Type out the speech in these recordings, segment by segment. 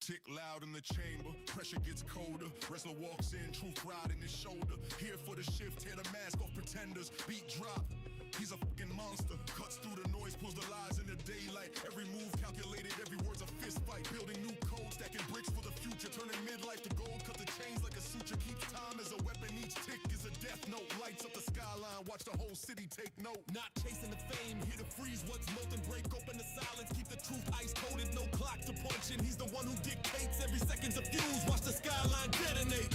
Tick loud in the chamber, pressure gets colder. Resla walks in, truth riding his shoulder. Here for the shift, tear the mask off pretenders. Beat drop, he's a fucking monster. Cuts through the noise, pulls the lies in the daylight. Every move calculated, every word's a fist fight. Building new codes, stacking bricks for the future. Turning midlife to gold, cut the chains like a suture. Keeps time as a weapon, each tick is a death note. Lights up the skyline, watch the whole city take note. Not chasing the fame, here to freeze what's molten. Break open the silence, keep the truth ice coated. No clock to punch in, he's the one who dictates. Every second's a fuse, watch the skyline detonate.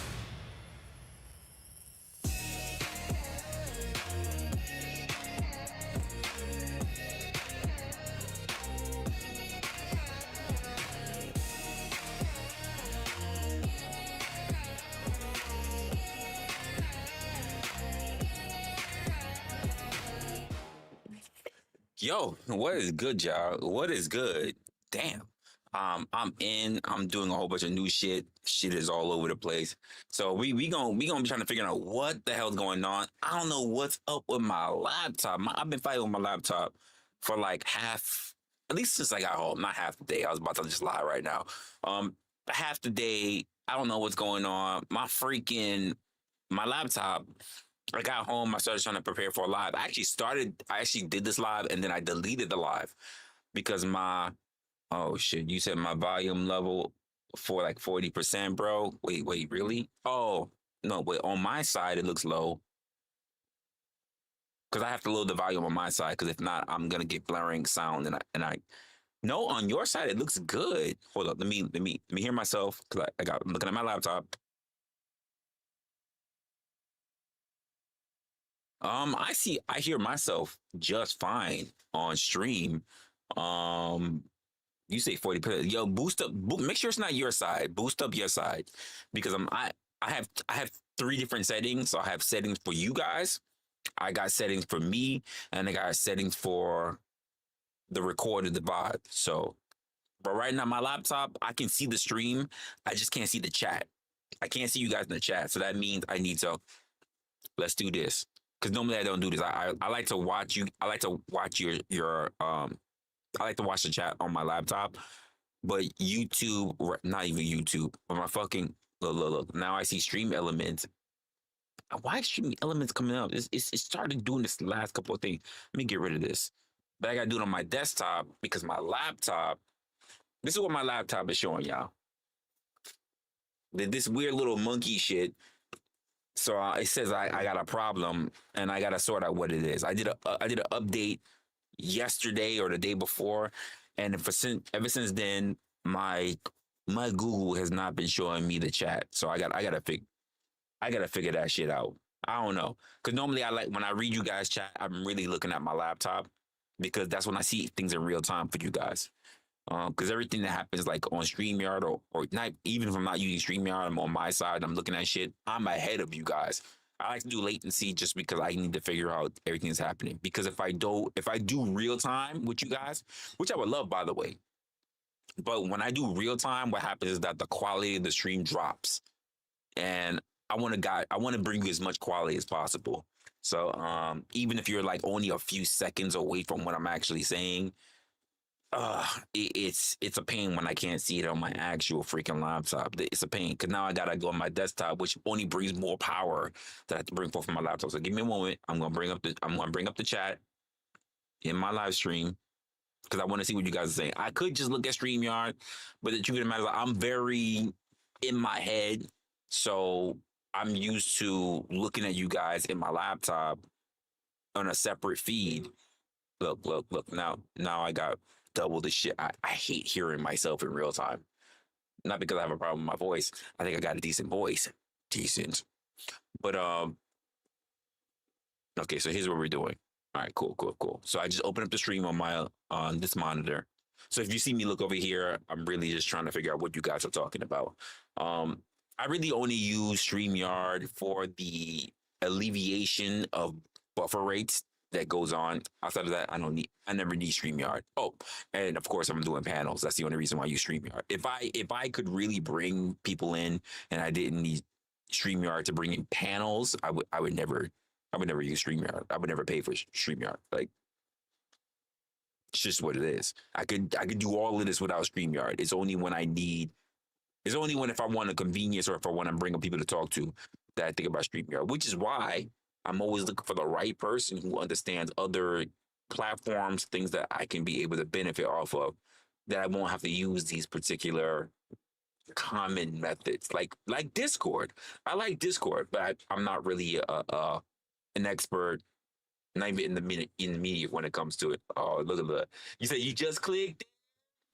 Yo, what is good, y'all? What is good? Damn. I'm doing a whole bunch of new shit. Shit is all over the place. So we gonna be trying to figure out what the hell's going on. I don't know what's up with my laptop. I've been fighting with my laptop for like at least since I got home. Not half the day. I was about to just lie right now. Half the day, I don't know what's going on. My laptop, I got home, I started trying to prepare for a live. I actually did this live and then I deleted the live because oh shit, you said my volume level for like 40%, bro. Wait, really? Oh, no, wait, on my side, it looks low. Because I have to load the volume on my side, because if not, I'm going to get blaring sound. No, on your side, it looks good. Hold up, let me hear myself, because I'm looking at my laptop. I hear myself just fine on stream. You say 40%. Yo, make sure it's not your side. Boost up your side. Because I have 3 different settings. So I have settings for you guys. I got settings for me, and I got settings for the recorded vibe. So, but right now my laptop, I can see the stream. I just can't see the chat. I can't see you guys in the chat. So that means I need to, let's do this. Because normally I don't do this. I like to watch you. I like to watch I like to watch the chat on my laptop. But YouTube, not even YouTube, but my fucking look. Now I see Stream Elements. Why is Stream Elements coming up? It started doing this last couple of things. Let me get rid of this. But I gotta do it on my desktop because my laptop. This is what my laptop is showing y'all. This weird little monkey shit. So it says I got a problem and I gotta sort out what it is. I did an update yesterday or the day before, and ever since then my Google has not been showing me the chat. So I gotta figure that shit out. I don't know, because normally when I read you guys chat, I'm really looking at my laptop because that's when I see things in real time for you guys. Because everything that happens like on StreamYard or not, even if I'm not using StreamYard, I'm on my side, I'm looking at shit, I'm ahead of you guys. I like to do latency just because I need to figure out everything that's happening. Because if I do real time with you guys, which I would love, by the way, but when I do real time, what happens is that the quality of the stream drops, and I want to bring you as much quality as possible. So even if you're like only a few seconds away from what I'm actually saying, it's a pain when I can't see it on my actual freaking laptop. It's a pain because now I gotta go on my desktop, which only brings more power that I have to bring forth from my laptop. So give me a moment. I'm gonna bring up the chat in my live stream because I want to see what you guys are saying. I could just look at StreamYard, but the truth of the matter is I'm very in my head, so I'm used to looking at you guys in my laptop on a separate feed. Look. Now I got double the shit. I hate hearing myself in real time. Not because I have a problem with my voice. I think I got a decent voice. Decent. But okay, so here's what we're doing. All right, cool. So I just opened up the stream on this monitor. So if you see me look over here, I'm really just trying to figure out what you guys are talking about. I really only use StreamYard for the alleviation of buffer rates that goes on. Outside of that, I never need StreamYard. Oh, and of course I'm doing panels. That's the only reason why I use StreamYard. If I could really bring people in and I didn't need StreamYard to bring in panels, I would never use StreamYard. I would never pay for StreamYard. Like, it's just what it is. I could do all of this without StreamYard. It's only when I need It's only when if I want a convenience or if I want to bring up people to talk to that I think about StreamYard, which is why I'm always looking for the right person who understands other platforms, things that I can be able to benefit off of, that I won't have to use these particular common methods like Discord. I like Discord, but I'm not really an expert, not even in the media when it comes to it. Oh, look at that! You said you just clicked.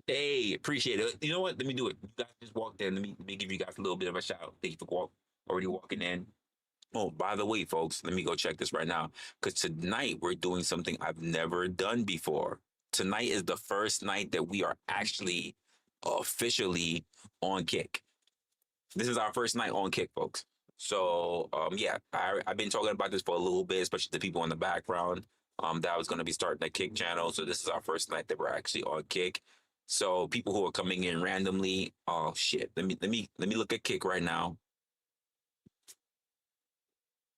Hey, appreciate it. You know what? Let me do it. You guys just walked in. Let me give you guys a little bit of a shout out. Thank you for already walking in. Oh, by the way, folks, let me go check this right now. Because tonight we're doing something I've never done before. Tonight is the first night that we are actually officially on Kick. This is our first night on Kick, folks. So, yeah, I've been talking about this for a little bit, especially the people in the background. That I was going to be starting a Kick channel. So this is our first night that we're actually on Kick. So people who are coming in randomly, oh shit. Let me look at Kick right now.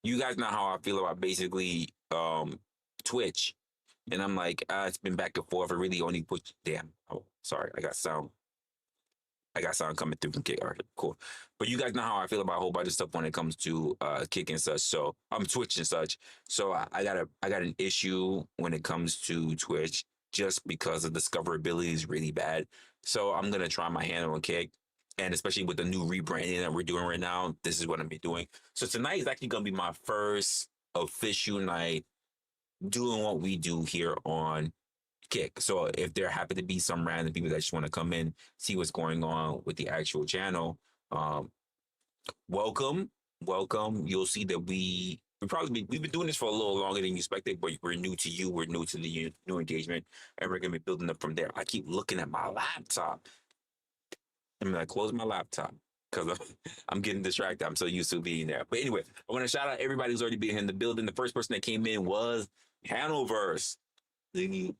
You guys know how I feel about basically Twitch. And I'm like, it's been back and forth. I really only put damn. Oh, sorry, I got sound. I got something coming through from Kick. All right, cool. But you guys know how I feel about a whole bunch of stuff when it comes to Kick and such. So I'm Twitch and such. So I got an issue when it comes to Twitch just because the discoverability is really bad. So I'm gonna try my hand on Kick. And especially with the new rebranding that we're doing right now, this is what I'm be doing. So tonight is actually gonna be my first official night doing what we do here on Kick. So if there happen to be some random people that just want to come in, see what's going on with the actual channel, welcome. You'll see that we've been doing this for a little longer than you expected, but we're new to you. We're new to the new engagement, and we're gonna be building up from there. I keep looking at my laptop. I'm gonna close my laptop because I'm getting distracted. I'm so used to being there. But anyway, I want to shout out everybody who's already been in the building. The first person that came in was Hanoverse. The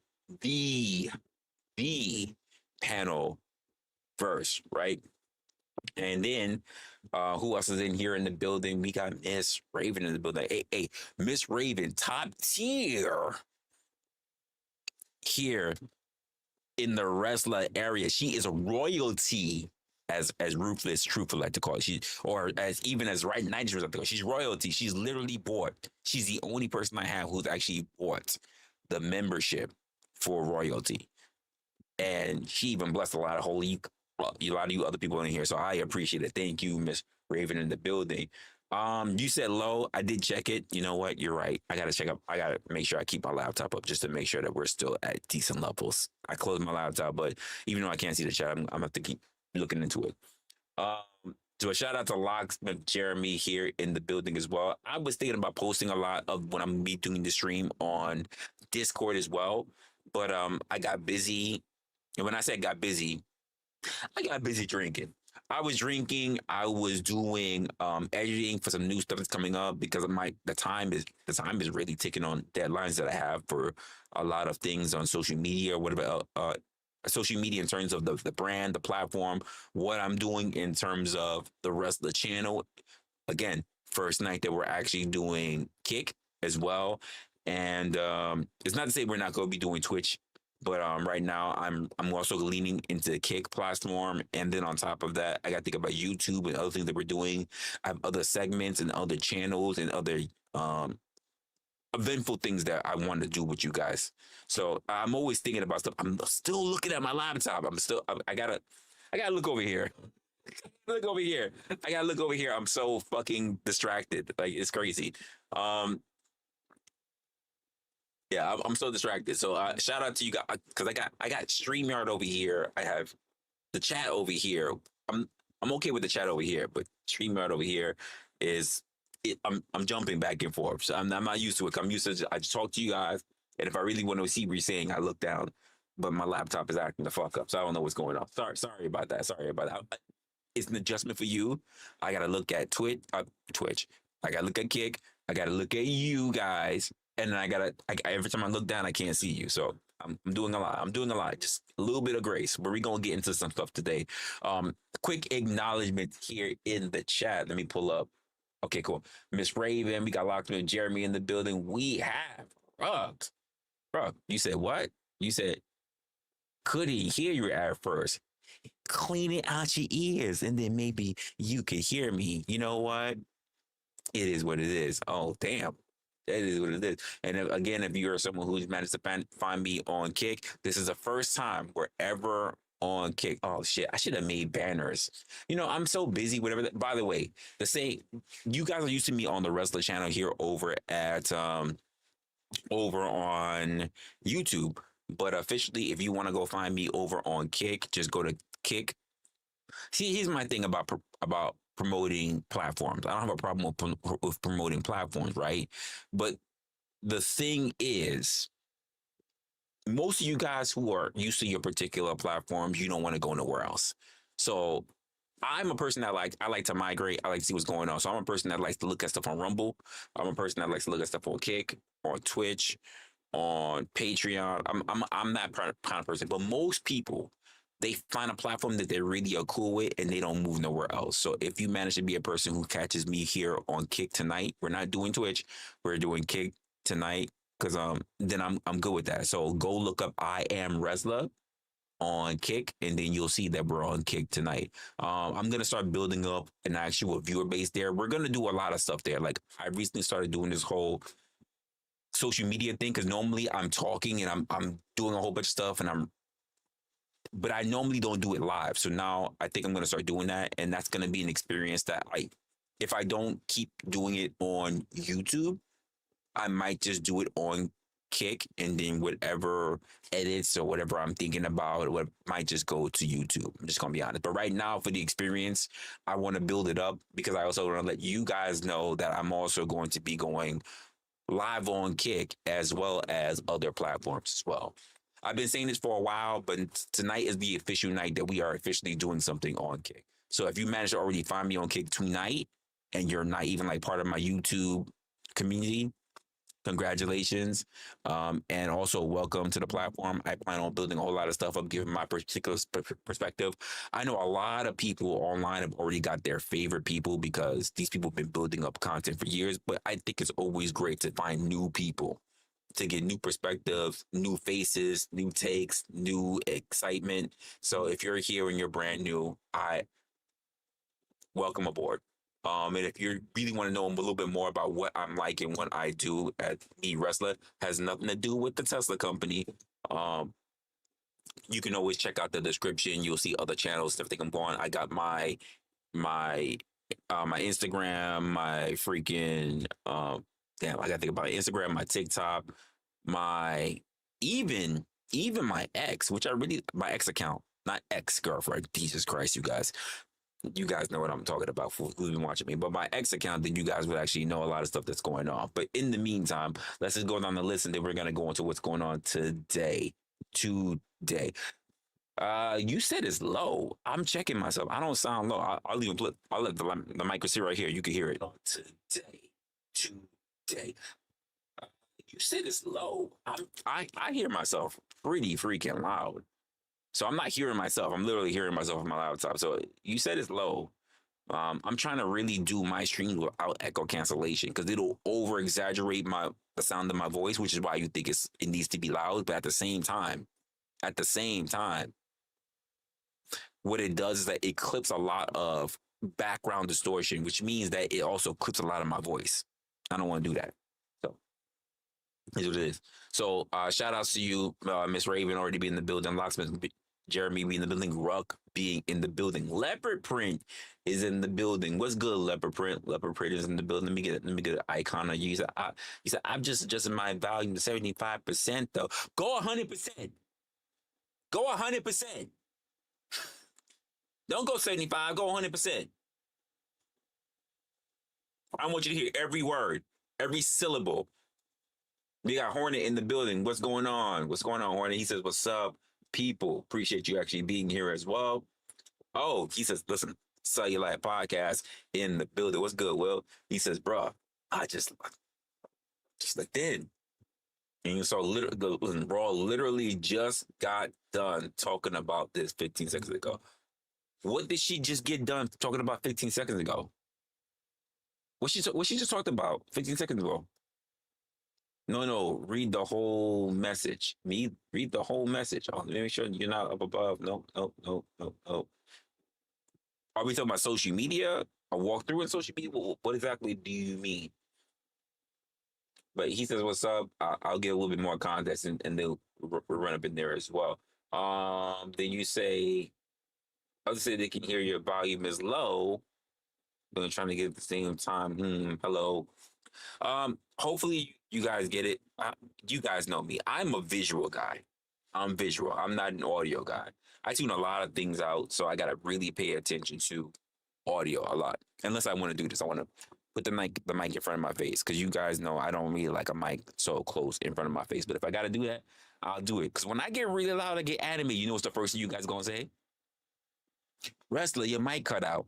panel verse, right? And then who else is in here in the building? We got Miss Raven in the building. Hey, Miss Raven, top tier here in the Resla area. She is a royalty, as Ruthless Truth would like to call it. She, or as even as Right 90s like to call it. She's royalty. She's literally bought. She's the only person I have who's actually bought the membership for royalty. And she even blessed a lot of you other people in here. So I appreciate it. Thank you, Miss Raven in the building. You said low. I did check it. You know what? You're right. I gotta check up. I gotta make sure I keep my laptop up just to make sure that we're still at decent levels. I closed my laptop, but even though I can't see the chat, I'm gonna have to keep looking into it. So a shout out to Locksmith Jeremy here in the building as well. I was thinking about posting a lot of when I'm be doing the stream on Discord as well, but I got busy. And when I said got busy, I got busy drinking. I was drinking. I was doing editing for some new stuff that's coming up because of the time is really ticking on deadlines that I have for a lot of things on social media or whatever. Social media in terms of the brand, the platform, what I'm doing in terms of the rest of the channel. Again, first night that we're actually doing Kick as well, and it's not to say we're not going to be doing Twitch. But right now, I'm also leaning into the Kick platform, and then on top of that, I got to think about YouTube and other things that we're doing. I have other segments and other channels and other eventful things that I want to do with you guys. So I'm always thinking about stuff. I'm still looking at my laptop. I gotta look over here. Look over here. I gotta look over here. I'm so fucking distracted. Like it's crazy. Yeah, I'm so distracted. So shout out to you guys because I got StreamYard over here. I have the chat over here. I'm okay with the chat over here, but StreamYard over here is I'm jumping back and forth. So I'm not used to it. I'm used to I just talk to you guys, and if I really want to see what you're saying, I look down. But my laptop is acting the fuck up, so I don't know what's going on. Sorry about that. Sorry about that. It's an adjustment for you. I gotta look at Twitch. I gotta look at Kick. I gotta look at you guys. And then every time I look down, I can't see you. So I'm doing a lot. Just a little bit of grace. But we're going to get into some stuff today. Quick acknowledgement here in the chat. Let me pull up. Okay, cool. Miss Raven, we got Locksmith Jeremy in the building. We have Rug. You said what? You said, could he hear you at first? Clean it out your ears, and then maybe you could hear me. You know what? It is what it is. Oh, damn. That is what it is. And again, if you're someone who's managed to find me on Kick, this is the first time we're ever on Kick. Oh, shit. I should have made banners. I'm so busy, whatever. By the way, the same, you guys are used to me on the Resla Channel here over on YouTube. But officially, if you want to go find me over on Kick, just go to Kick. See, here's my thing about promoting platforms. I don't have a problem with promoting platforms, right? But the thing is, most of you guys who are used to your particular platforms, you don't want to go nowhere else. So I'm a person that I like to migrate. I like to see what's going on. So I'm a person that likes to look at stuff on Rumble. I'm a person that likes to look at stuff on Kick, on Twitch, on Patreon. I'm that kind of person. But most people, they find a platform that they really are cool with and they don't move nowhere else. So if you manage to be a person who catches me here on Kick tonight, we're not doing Twitch, we're doing Kick tonight, because then I'm good with that. So go look up I Am Resla on Kick, and then you'll see that we're on Kick tonight. I'm gonna start building up an actual viewer base there. We're gonna do a lot of stuff there. Like, I recently started doing this whole social media thing, because normally I'm talking and I'm doing a whole bunch of stuff, but I normally don't do it live. So now I think I'm gonna start doing that, and that's gonna be an experience that if I don't keep doing it on YouTube, I might just do it on Kick, and then whatever edits or whatever I'm thinking about, what might just go to YouTube. I'm just gonna be honest. But right now, for the experience, I want to build it up, because I also want to let you guys know that I'm also going to be going live on Kick as well as other platforms as well. I've been saying this for a while, but tonight is the official night that we are officially doing something on Kick. So if you manage to already find me on Kick tonight, and you're not even like part of my YouTube community, congratulations. And also welcome to the platform. I plan on building a whole lot of stuff up, given my particular perspective. I know a lot of people online have already got their favorite people, because these people have been building up content for years, but I think it's always great to find new people, to get new perspectives, new faces, new takes, new excitement. So if you're here and you're brand new, I welcome aboard. And if you really want to know a little bit more about what I'm like and what I do at Resla, has nothing to do with the Tesla company. You can always check out the description. You'll see other channels, everything I'm going. I got my Instagram, my freaking damn, I gotta think about Instagram, my TikTok, my even my ex, my ex account, not ex-girlfriend. Jesus Christ, you guys. You guys know what I'm talking about for who's been watching me. But my ex account, then you guys would actually know a lot of stuff that's going on. But in the meantime, let's just go down the list, and then we're gonna go into what's going on today. You said it's low. I'm checking myself. I don't sound low. I'll even I'll let the mic sit right here. You can hear it. Today. You said it's low. I hear myself pretty freaking loud. So I'm not hearing myself. I'm literally hearing myself on my laptop. So you said it's low. I'm trying to really do my streams without echo cancellation, because it'll over exaggerate the sound of my voice, which is why you think it needs to be loud. But at the same time, what it does is that it clips a lot of background distortion, which means that it also clips a lot of my voice. I don't want to do that. So here's what it is. So shout outs to you, Miss Raven already being in the building, Locksmith Jeremy being in the building, Ruck being in the building, Leopard Print is in the building. What's good, Leopard Print? Leopard Print is in the building. Let me get an icon of you. He said, I'm just adjusting my volume to 75% though. Go 100%. Go 100%. Don't go 75. Go 100%. I want you to hear every word, every syllable. We got Hornet in the building. What's going on? What's going on, Hornet? He says, what's up, people? Appreciate you actually being here as well. Oh, he says, listen, Cellulite Podcast in the building. What's good, Will? He says, bro, I just looked in. And so Raw literally just got done talking about this 15 seconds ago. What did she just get done talking about 15 seconds ago? What she just talked about 15 seconds ago? No. Read the whole message. Read the whole message. Oh, let me make sure you're not up above. No. Are we talking about social media? A walkthrough in social media? What exactly do you mean? But he says, "What's up?" I'll get a little bit more context, and they'll run up in there as well. Then you say, "Others say they can hear your volume is low, but they're trying to get at the same time." Hello. Hopefully you guys get it. You guys know me. I'm a visual guy. I'm visual. I'm not an audio guy. I tune a lot of things out, so I gotta really pay attention to audio a lot. Unless I want to do this, I want to put the mic in front of my face because you guys know I don't really like a mic so close in front of my face. But if I gotta do that, I'll do it. Because when I get really loud, I get animated. You know what's the first thing you guys gonna say? Wrestler, your mic cut out.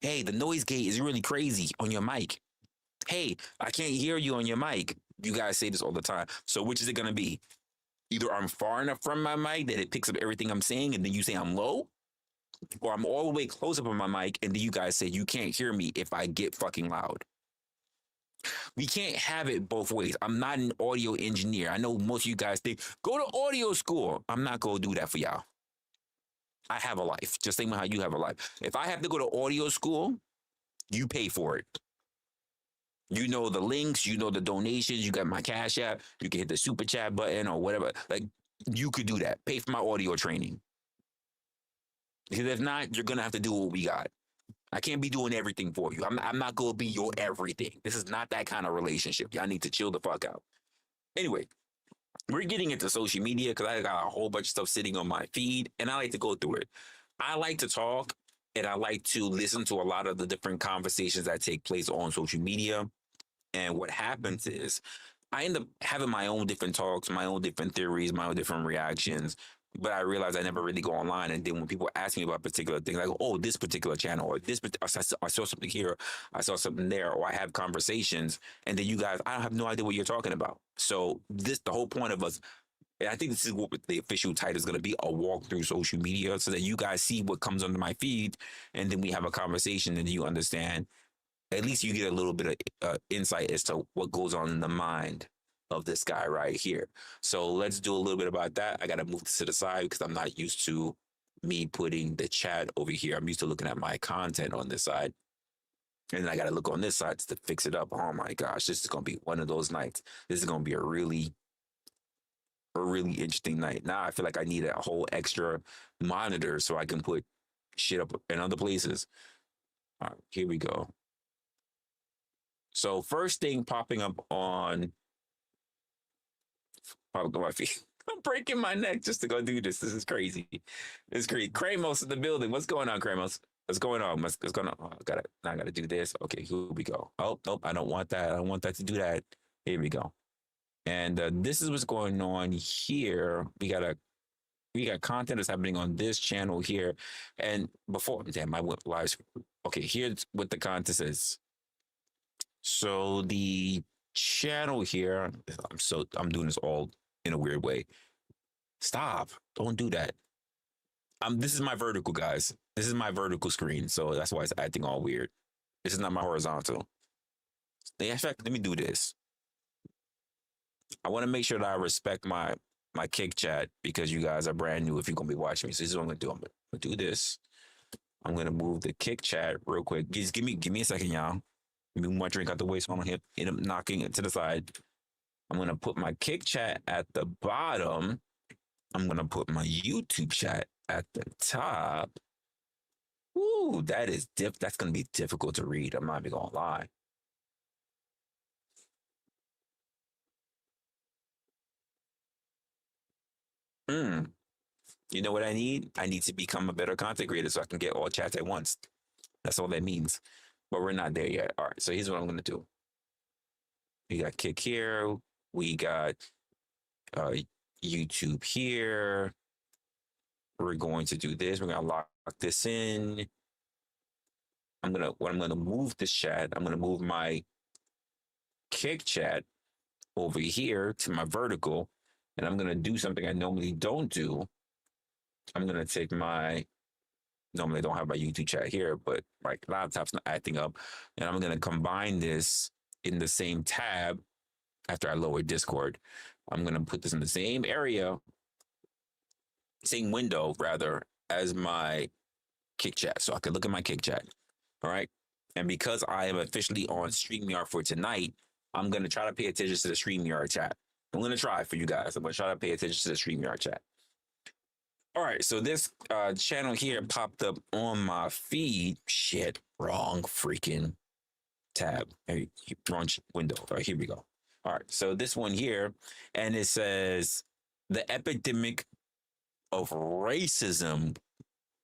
Hey, the noise gate is really crazy on your mic. Hey, I can't hear you on your mic. You guys say this all the time. So which is it gonna be? Either I'm far enough from my mic that it picks up everything I'm saying, and then you say I'm low, or I'm all the way close up on my mic, and then you guys say you can't hear me if I get fucking loud. We can't have it both ways. I'm not an audio engineer. I know most of you guys think, go to audio school. I'm not going to do that for y'all. I have a life, just same how you have a life. If I have to go to audio school, you pay for it. You know the links, you know the donations, you got my Cash App, you can hit the super chat button or whatever. Like, you could do that. Pay for my audio training. Because if not, you're going to have to do what we got. I can't be doing everything for you. I'm not going to be your everything. This is not that kind of relationship. Y'all need to chill the fuck out. Anyway, we're getting into social media because I got a whole bunch of stuff sitting on my feed, and I like to go through it. I like to talk, and I like to listen to a lot of the different conversations that take place on social media. And what happens is I end up having my own different talks, my own different theories, my own different reactions. But I realize I never really go online. And then when people ask me about particular things, I go, oh, this particular channel, or I saw something here, I saw something there, or I have conversations. And then you guys, I have no idea what you're talking about. So the whole point of us, and I think this is what the official title is going to be, a walk through social media, so that you guys see what comes under my feed. And then we have a conversation and you understand. At least you get a little bit of insight as to what goes on in the mind of this guy right here. So let's do a little bit about that. I got to move this to the side because I'm not used to me putting the chat over here. I'm used to looking at my content on this side. And then I got to look on this side to fix it up. Oh my gosh, this is going to be one of those nights. This is going to be a really interesting night. Now I feel like I need a whole extra monitor so I can put shit up in other places. All right, here we go. So first thing popping up on my feet. I'm breaking my neck just to go do this. This is crazy. It's crazy. Kramos in the building. What's going on, Kramos? What's going on? What's going on? Oh, I gotta do this. Okay, here we go. Oh, nope, I don't want that. I don't want that to do that. Here we go. And this is what's going on here. We got content that's happening on this channel here. And before, damn, I went live. Okay, here's what the content is. So the channel here, I'm doing this all in a weird way. Stop. Don't do that. This is my vertical, guys. This is my vertical screen. So that's why it's acting all weird. This is not my horizontal. In fact, let me do this. I want to make sure that I respect my kick chat because you guys are brand new if you're going to be watching me. So this is what I'm going to do. I'm going to do this. I'm going to move the kick chat real quick. Just give me a second, y'all. Move my drink out the way so I don't end up knocking it to the side. I'm going to put my kick chat at the bottom. I'm going to put my YouTube chat at the top. Ooh, that's going to be difficult to read. I'm not even going to lie. You know what I need? I need to become a better content creator so I can get all chats at once. That's all that means. But we're not there yet. All right, so here's what I'm going to do. We got kick here. We got YouTube here. We're going to do this. We're going to lock this in. I'm going to move this chat. I'm going to move my kick chat over here to my vertical. And I'm going to do something I normally don't do. I'm going to take normally I don't have my YouTube chat here, but my laptop's not acting up. And I'm going to combine this in the same tab. after I lower Discord. I'm gonna put this in the same area, same window rather, as my kick chat, so I can look at my kick chat. All right. And because I am officially on StreamYard for tonight, I'm gonna try to pay attention to the StreamYard chat. I'm gonna try for you guys. I'm gonna try to pay attention to the StreamYard chat. All right, so this channel here popped up on my feed. Shit, wrong freaking tab. Hey, wrong window. All right, here we go. All right, so this one here, and it says the epidemic of racism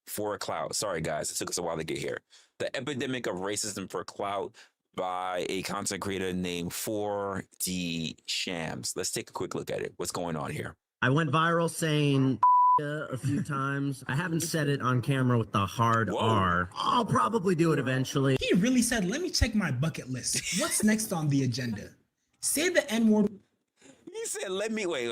for clout. Sorry, guys, it took us a while to get here. The epidemic of racism for clout by a content creator named 4D Shams. Let's take a quick look at it. What's going on here? I went viral saying a few times. I haven't said it on camera with the hard R. I'll probably do it eventually. He really said, let me check my bucket list. What's next on the agenda? Say the N-word. He said, let me wait.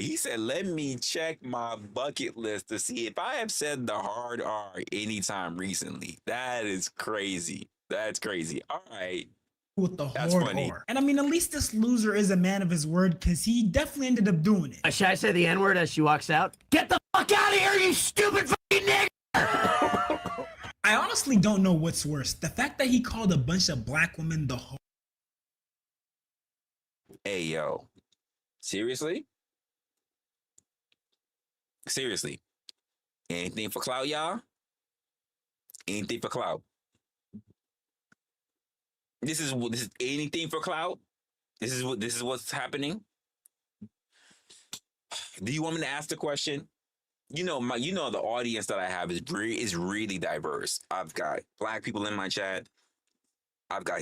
He said, let me check my bucket list to see if I have said the hard R anytime recently. That is crazy. That's crazy. All right. With the hard R. And I mean, at least this loser is a man of his word, because he definitely ended up doing it. Should I say the N-word as she walks out? Get the fuck out of here, you stupid fucking nigger! I honestly don't know what's worse. The fact that he called a bunch of black women the whore. Hey, yo. Seriously? Seriously. Anything for clout, y'all? Anything for clout? This is anything for clout? This is what's happening? Do you want me to ask the question? You know the audience that I have is really diverse. I've got black people in my chat. I've got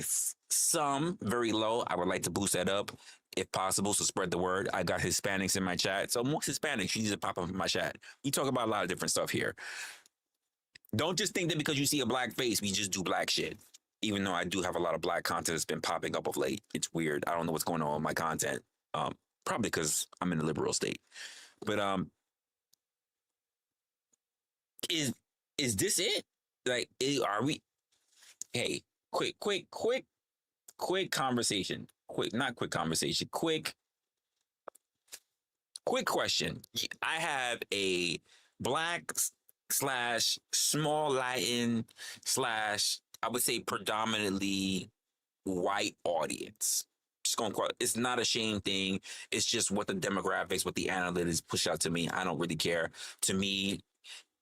some very low. I would like to boost that up if possible, so spread the word. I got Hispanics in my chat. So most Hispanics, you need to pop up in my chat. We talk about a lot of different stuff here. Don't just think that because you see a black face, we just do black shit. Even though I do have a lot of black content that's been popping up of late. It's weird. I don't know what's going on with my content. Probably because I'm in a liberal state. But is this it? Like, are we? Hey, quick conversation. Not quick conversation. Quick question. I have a black / small Latin / I would say predominantly white audience. Just going to it's not a shame thing. It's just what the demographics, what the analytics push out to me. I don't really care. To me,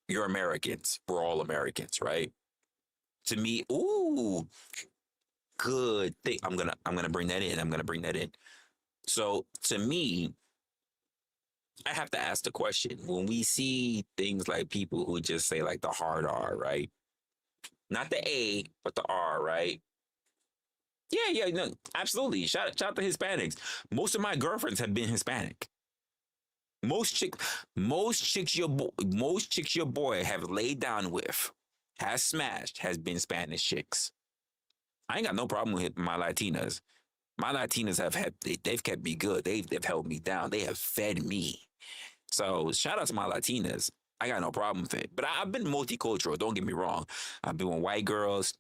you're Americans. We're all Americans, right? To me, ooh, good thing. I'm gonna bring that in. So to me, I have to ask the question, when we see things like people who just say like the hard R, right? Not the A, but the R, right? Yeah, no, absolutely. Shout out to Hispanics. Most of my girlfriends have been Hispanic. Most chicks your boy have laid down with, has smashed, has been Spanish chicks. I ain't got no problem with my Latinas. My Latinas they've kept me good. They've held me down. They have fed me. So shout out to my Latinas. I got no problem with it. But I've been multicultural. Don't get me wrong. I've been with white girls.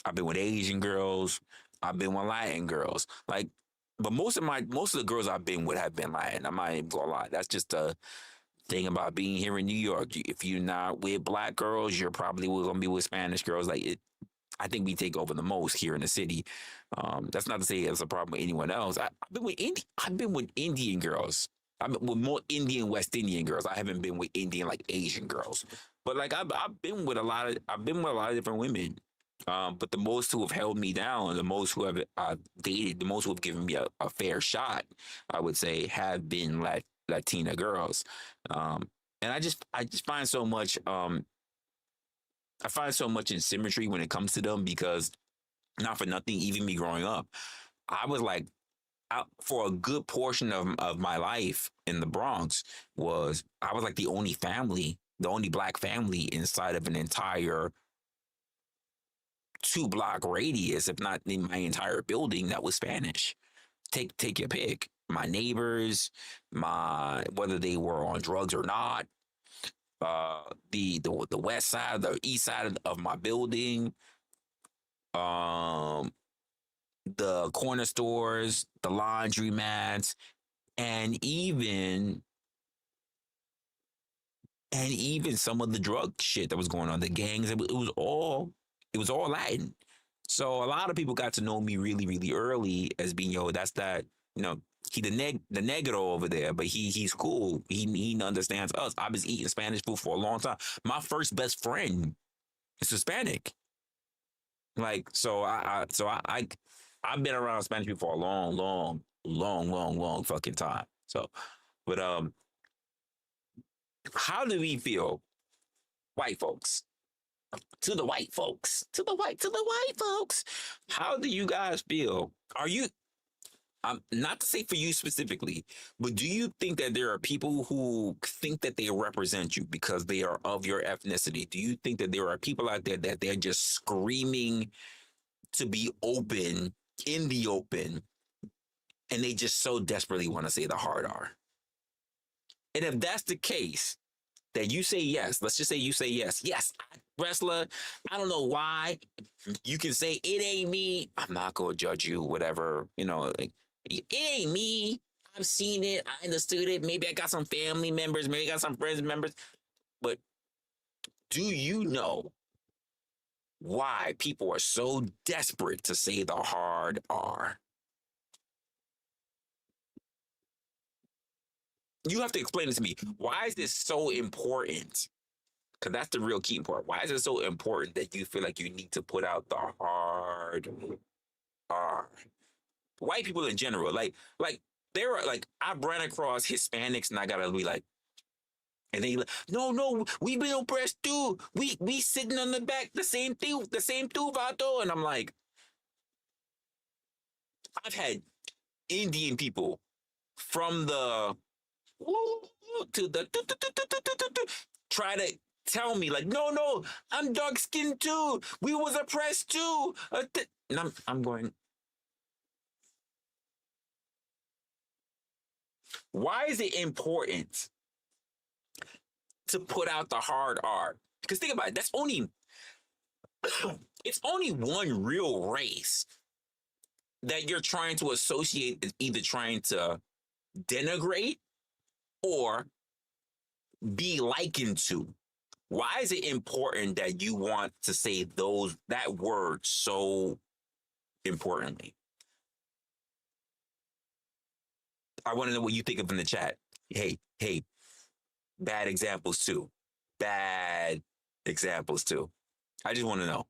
I've been with Asian girls. I've been with Latin girls. Like, but most of the girls I've been with have been Latin. I'm not even gonna lie. That's just a thing about being here in New York. If you're not with black girls, you're probably gonna be with Spanish girls. I think we take over the most here in the city. That's not to say it's a problem with anyone else. I've been with Indian girls. I've been with more Indian, West Indian girls. I haven't been with Indian like Asian girls. But like I've been with a lot of different women. But the most who have held me down, the most who have dated, the most who have given me a fair shot, I would say, have been Latina girls. And I just find so much. I find so much in symmetry when it comes to them, because not for nothing, even me growing up, I was like, for a good portion of my life in the Bronx, I was like the only black family inside of an entire 2-block radius, if not in my entire building, that was Spanish. Take your pick. My neighbors, whether they were on drugs or not, the west side, the east side of my building, the corner stores, the laundromats, and even some of the drug shit that was going on, the gangs. It was all Latin. So a lot of people got to know me really, really early as being, yo, that's that, he the negro over there, but he's cool. He understands us. I've been eating Spanish food for a long time. My first best friend is Hispanic. Like, I've been around Spanish people for a long, long, long, long, long fucking time. So, but how do we feel, white folks? To the white folks, to the white folks. How do you guys feel? Are you? Not to say for you specifically, but do you think that there are people who think that they represent you because they are of your ethnicity? Do you think that there are people out there that they're just screaming to be open in the open, and they just so desperately want to say the hard R? And if that's the case, that you say yes, let's just say you say yes. Yes, Resla, I don't know why. You can say it ain't me. I'm not going to judge you, whatever. Like, it ain't me. I've seen it. I understood it. Maybe I got some family members. Maybe I got some friends members. But do you know why people are so desperate to say the hard R? You have to explain it to me. Why is this so important? Because that's the real key part. Why is it so important that you feel like you need to put out the hard R? White people in general, like there are, like, I've run across Hispanics and I gotta be like, and they like, no, we been oppressed too. We sitting on the back, the same thing, Vato. And I'm like, I've had Indian people from the to the try to tell me like, no, I'm dark skinned too. We was oppressed too. And I'm going, why is it important to put out the hard R? Because think about it, it's only one real race that you're trying to associate as either trying to denigrate or be likened to. Why is it important that you want to say that word so importantly? I want to know what you think of in the chat. Hey, bad examples too. Bad examples too. I just want to know.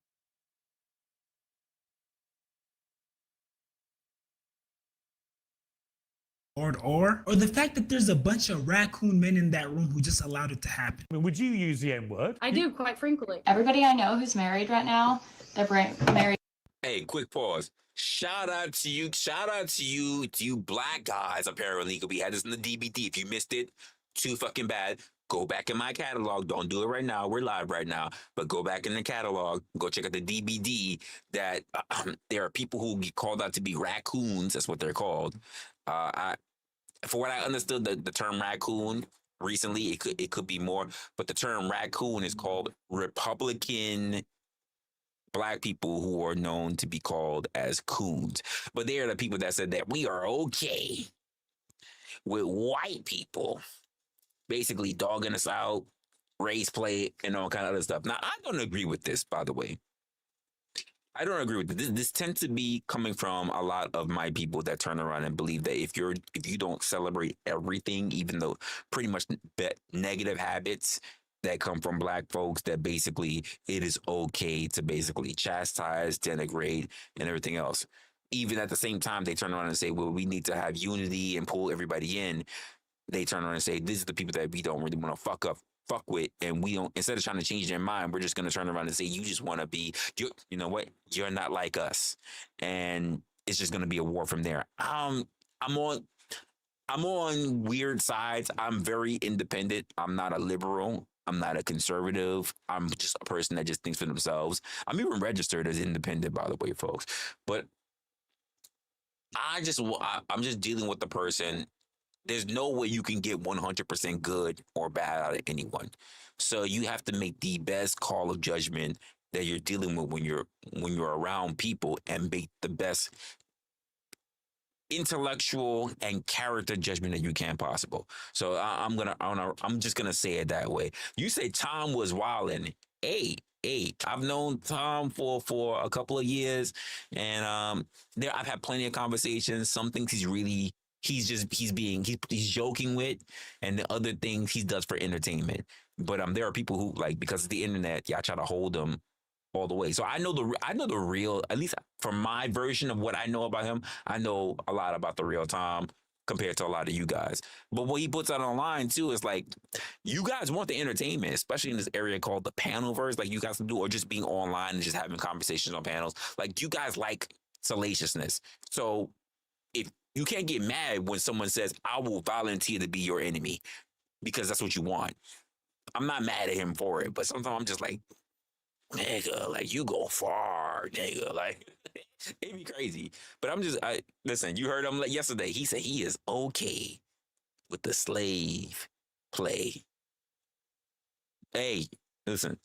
Or the fact that there's a bunch of raccoon men in that room who just allowed it to happen. I mean, would you use the N-word? I do, quite frankly. Everybody I know who's married right now, they're married. Hey, quick pause. Shout out to you black guys. Apparently, we had this in the DBD. If you missed it, too fucking bad. Go back in my catalog. Don't do it right now. We're live right now. But go back in the catalog. Go check out the DBD. That there are people who get called out to be raccoons. That's what they're called. For what I understood, the term raccoon recently, it could be more. But the term raccoon is called Republican black people who are known to be called as coons. But they are the people that said that we are okay with white people basically dogging us out, race play, and all kind of other stuff. Now, I don't agree with this, by the way. I don't agree with this. This tends to be coming from a lot of my people that turn around and believe that if you don't celebrate everything, even though pretty much negative habits that come from black folks, that basically it is okay to basically chastise, denigrate, and everything else. Even at the same time, they turn around and say, well, we need to have unity and pull everybody in. They turn around and say, this is the people that we don't really want to fuck with, and we don't, instead of trying to change their mind, we're just going to turn around and say, you just want to be, you know what, you're not like us. And it's just going to be a war from there. I'm on weird sides. I'm very independent. I'm not a liberal. I'm not a conservative. I'm just a person that just thinks for themselves. I'm even registered as independent, by the way, folks. But I'm just dealing with the person. There's no way you can get 100% good or bad out of anyone. So you have to make the best call of judgment that you're dealing with when you're around people, and make the best intellectual and character judgment that you can possible. So I'm just gonna say it that way. You say Tom was wilding. Hey, I've known Tom for a couple of years, and I've had plenty of conversations. Some things he's joking with, and the other things he does for entertainment. But there are people who, like, because of the internet, y'all try to hold him all the way. So I know the real, at least from my version of what I know about him, I know a lot about the real Tom compared to a lot of you guys. But what he puts out online too is like, you guys want the entertainment, especially in this area called the panelverse, like you guys can do, or just being online and just having conversations on panels. Like, you guys like salaciousness. So if you can't get mad when someone says, I will volunteer to be your enemy, because that's what you want. I'm not mad at him for it, but sometimes I'm just like, nigga, like, you go far, nigga, like, it'd be crazy. But listen, you heard him yesterday. He said he is okay with the slave play. Hey, listen,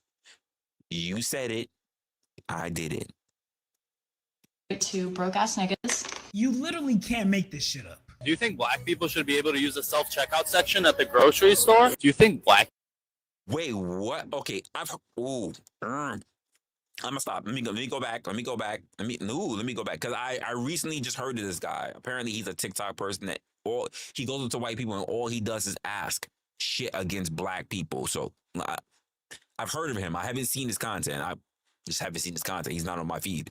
you said it, I did it. To broke ass niggas. You literally can't make this shit up. Do you think black people should be able to use the self-checkout section at the grocery store? Do you think black... Wait, what? Okay, I'm gonna stop. Let me go back. Let me go back. Let me go back. Because I recently just heard of this guy. Apparently he's a TikTok person that he goes up to white people and all he does is ask shit against black people. So I've heard of him. I haven't seen his content. I just haven't seen his content. He's not on my feed.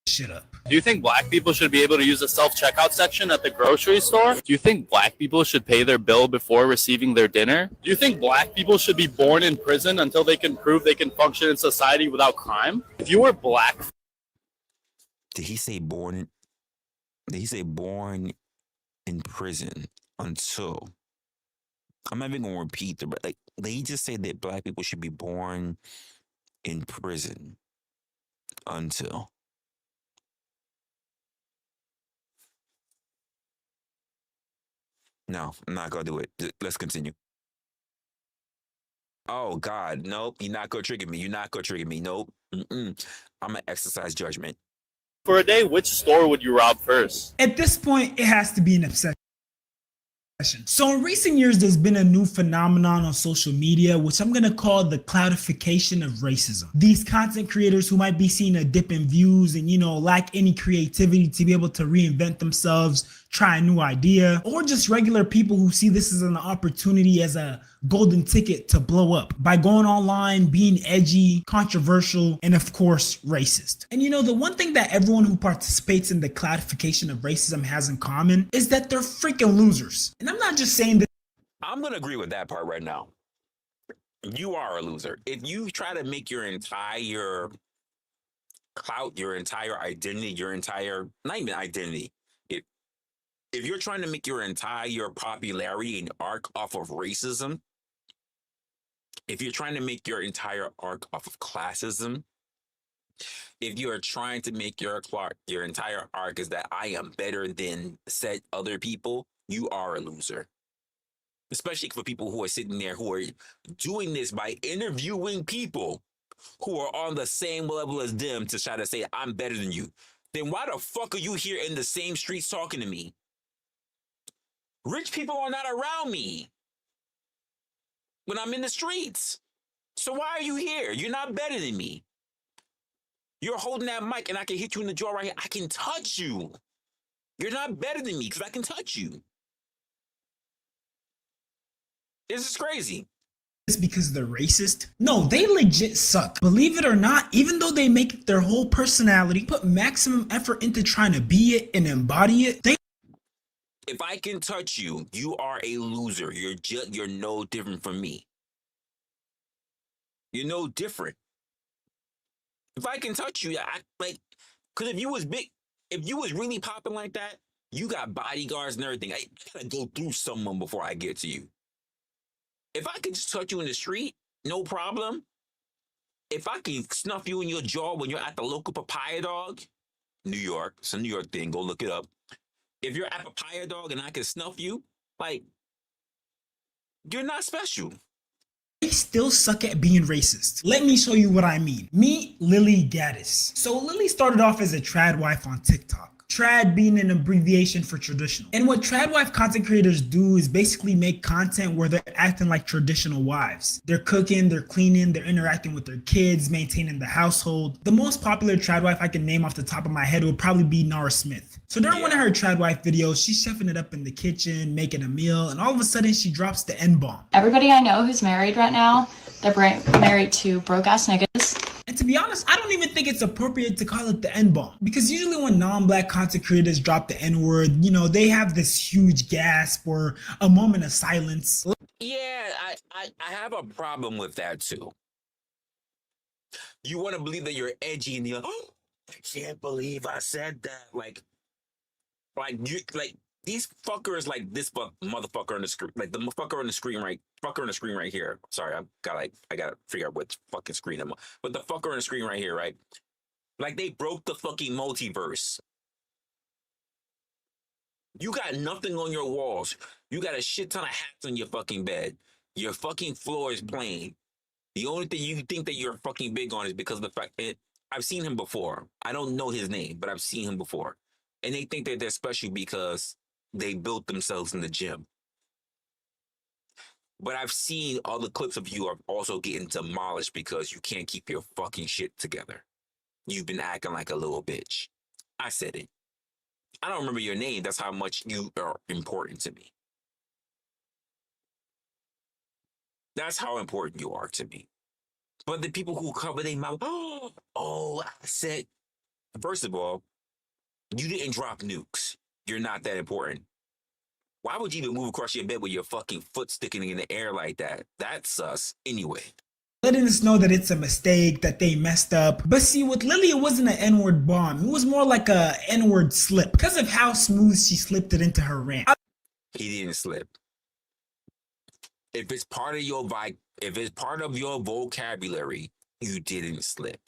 Shit up. Do you think black people should be able to use the self-checkout section at the grocery store? Do you think black people should pay their bill before receiving their dinner? Do you think black people should be born in prison until they can prove they can function in society without crime? If you were black... Did he say born in prison until? I'm not even going to repeat but like, they just said that black people should be born in prison until. No, I'm not gonna do it. Let's continue. Oh God, nope. You're not gonna trigger me. You're not gonna trigger me. Nope. I'm gonna exercise judgment. For a day, which store would you rob first? At this point, it has to be an obsession. So in recent years, there's been a new phenomenon on social media, which I'm going to call the cloudification of racism. These content creators who might be seeing a dip in views and, lack any creativity to be able to reinvent themselves, try a new idea, or just regular people who see this as an opportunity, as a golden ticket to blow up by going online, being edgy, controversial, and of course, racist. And the one thing that everyone who participates in the cloudification of racism has in common is that they're freaking losers. And I'm not just saying that. I'm going to agree with that part right now. You are a loser. If you try to make your entire clout, your entire identity, not even identity, if you're trying to make your entire popularity and arc off of racism, if you're trying to make your entire arc off of classism, if you're trying to make your entire arc is that I am better than said other people, you are a loser. Especially for people who are sitting there who are doing this by interviewing people who are on the same level as them to try to say, I'm better than you. Then why the fuck are you here in the same streets talking to me? Rich people are not around me when I'm in the streets. So why are you here? You're not better than me. You're holding that mic and I can hit you in the jaw right here. I can touch you. You're not better than me because I can touch you. This is crazy. It's because they're racist. No, they legit suck. Believe it or not, even though they make it their whole personality, put maximum effort into trying to be it and embody it, if I can touch you, you are a loser. You're no different from me. You're no different. If I can touch you, because if you was big, if you was really popping like that, you got bodyguards and everything. I gotta go through someone before I get to you. If I can just touch you in the street, no problem. If I can snuff you in your jaw when you're at the local papaya dog, New York, it's a New York thing, go look it up. If you're at papaya dog and I can snuff you, you're not special. They still suck at being racist. Let me show you what I mean. Meet Lily Gaddis. So Lily started off as a trad wife on TikTok. Trad being an abbreviation for traditional. And what trad wife content creators do is basically make content where they're acting like traditional wives. They're cooking, they're cleaning, they're interacting with their kids, maintaining the household. The most popular trad wife I can name off the top of my head would probably be Nara Smith. So during one of her trad wife videos, she's chefing it up in the kitchen, making a meal, and all of a sudden she drops the N-bomb. Everybody I know who's married right now, they're married to broke-ass niggas. And to be honest, I don't even think it's appropriate to call it the N-bomb. Because usually when non-black content creators drop the N-word, you know, they have this huge gasp or a moment of silence. Yeah, I have a problem with that too. You want to believe that you're edgy and you're like, oh, I can't believe I said that. Like these fuckers, like this motherfucker on the screen, like the fucker on the screen right here. Sorry, I gotta figure out which fucking screen I'm on. But the fucker on the screen right here, right? Like they broke the fucking multiverse. You got nothing on your walls. You got a shit ton of hats on your fucking bed. Your fucking floor is plain. The only thing you think that you're fucking big on is because of the fact that I've seen him before. I don't know his name, but I've seen him before. And they think that they're special because they built themselves in the gym. But I've seen other clips of you are also getting demolished because you can't keep your fucking shit together. You've been acting like a little bitch. I said it. I don't remember your name. That's how much you are important to me. That's how important you are to me. But the people who cover their mouth, I said, first of all, you didn't drop nukes. You're not that important. Why would you even move across your bed with your fucking foot sticking in the air like that? That's sus anyway. Letting us know that it's a mistake, that they messed up. But see, with Lily, it wasn't an N-word bomb. It was more like a N-word slip because of how smooth she slipped it into her rant. He didn't slip. If it's part of your vocabulary, you didn't slip.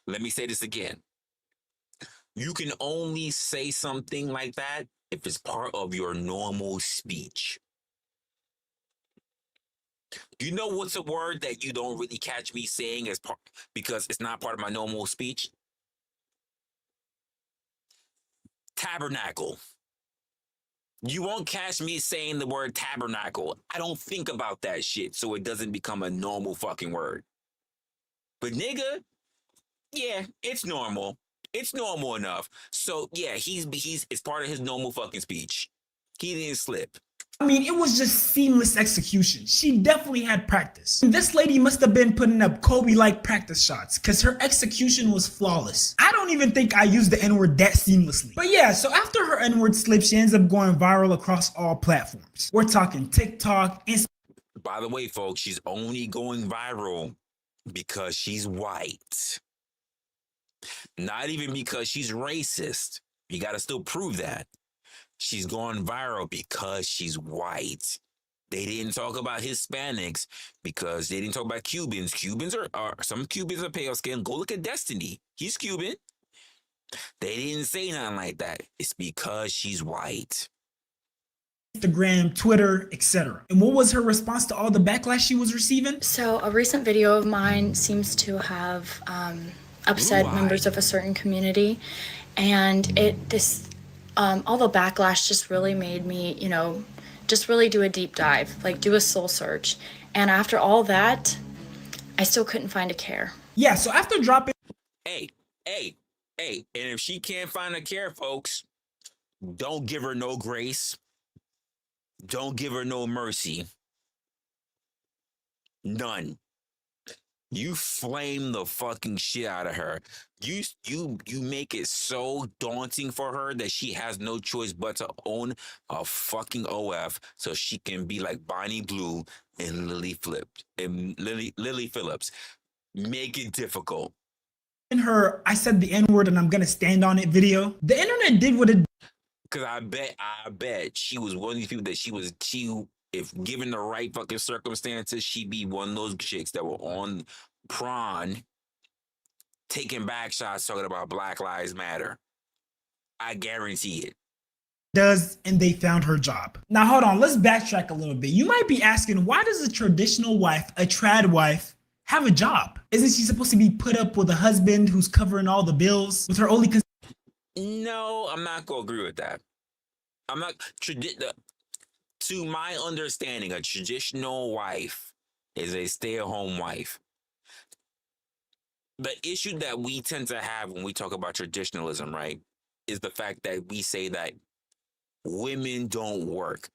Let me say this again. You can only say something like that if it's part of your normal speech. You know what's a word that you don't really catch me saying as part because it's not part of my normal speech? Tabernacle. You won't catch me saying the word tabernacle. I don't think about that shit, so it doesn't become a normal fucking word. But nigga, yeah, it's normal. It's normal enough. So yeah, it's part of his normal fucking speech. He didn't slip. I mean, it was just seamless execution. She definitely had practice. And this lady must have been putting up Kobe-like practice shots because her execution was flawless. I don't even think I used the N-word that seamlessly. But yeah, so after her N-word slip, she ends up going viral across all platforms. We're talking TikTok, Instagram. By the way, folks, she's only going viral because she's white. Not even because she's racist. You got to still prove that. She's going viral because she's white. They didn't talk about Hispanics because they didn't talk about Cubans. Some Cubans are pale skin. Go look at Destiny. He's Cuban. They didn't say nothing like that. It's because she's white. Instagram, Twitter, etc. And what was her response to all the backlash she was receiving? So a recent video of mine seems to have upset members of a certain community, and all the backlash just really made me, just really do a deep dive, like do a soul search. And after all that, I still couldn't find a care. Yeah, so after dropping... Hey, and if she can't find a care, folks, don't give her no grace. Don't give her no mercy. None. You flame the fucking shit out of her. You make it so daunting for her that she has no choice but to own a fucking OF so she can be like Bonnie Blue and Lily Phillips. Make it difficult. In her "I said the N-word and I'm gonna stand on it" video, the internet did what it... Cause I bet she was one of these people that if given the right fucking circumstances, she'd be one of those chicks that were on prawn, taking back shots, talking about Black Lives Matter. I guarantee it. And they found her job. Now hold on, let's backtrack a little bit. You might be asking, why does a traditional wife, a trad wife, have a job? Isn't she supposed to be put up with a husband who's covering all the bills with her only... No, I'm not gonna agree with that. I'm not to my understanding, a traditional wife is a stay-at-home wife. The issue that we tend to have when we talk about traditionalism, right, is the fact that we say that women don't work.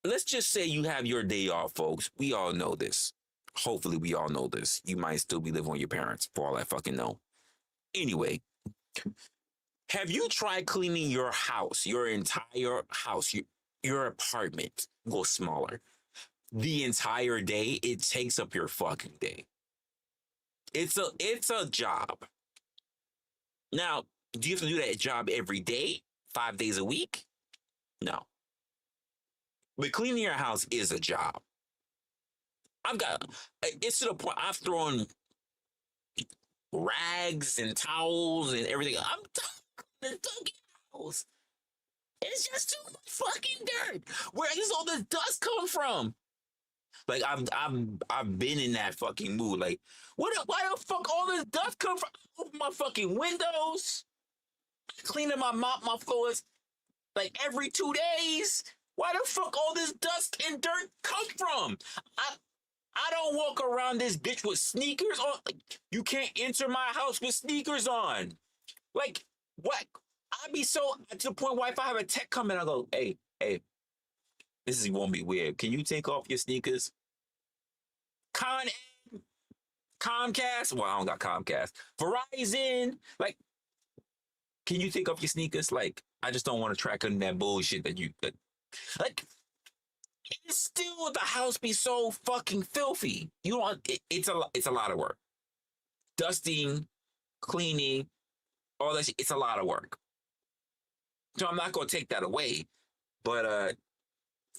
Let's just say you have your day off, folks. We all know this. Hopefully, we all know this. You might still be living with your parents, for all I fucking know. Anyway, have you tried cleaning your house, your entire house, your apartment? Go smaller. The entire day, it takes up your fucking day. It's a job. Now, do you have to do that job every day, 5 days a week? No. But cleaning your house is a job. It's to the point I've thrown rags and towels and everything. I'm the fucking house. It's just too much fucking dirt. Where does all this dust come from? Like I've been in that fucking mood. Like, why the fuck all this dust come from? I open my fucking windows, cleaning my floors like every 2 days. Why the fuck all this dust and dirt come from? I don't walk around this bitch with sneakers on. Like, you can't enter my house with sneakers on. Like, what? I'd be so to the point where if I have a tech come in, I go, hey, this won't be weird. Can you take off your sneakers? Comcast? Well, I don't got Comcast. Verizon? Like, can you take off your sneakers? Like, I just don't want to track on that bullshit like, it's still the house be so fucking filthy. You don't. It's a lot of work. Dusting, cleaning, all that shit. It's a lot of work. So I'm not gonna take that away. But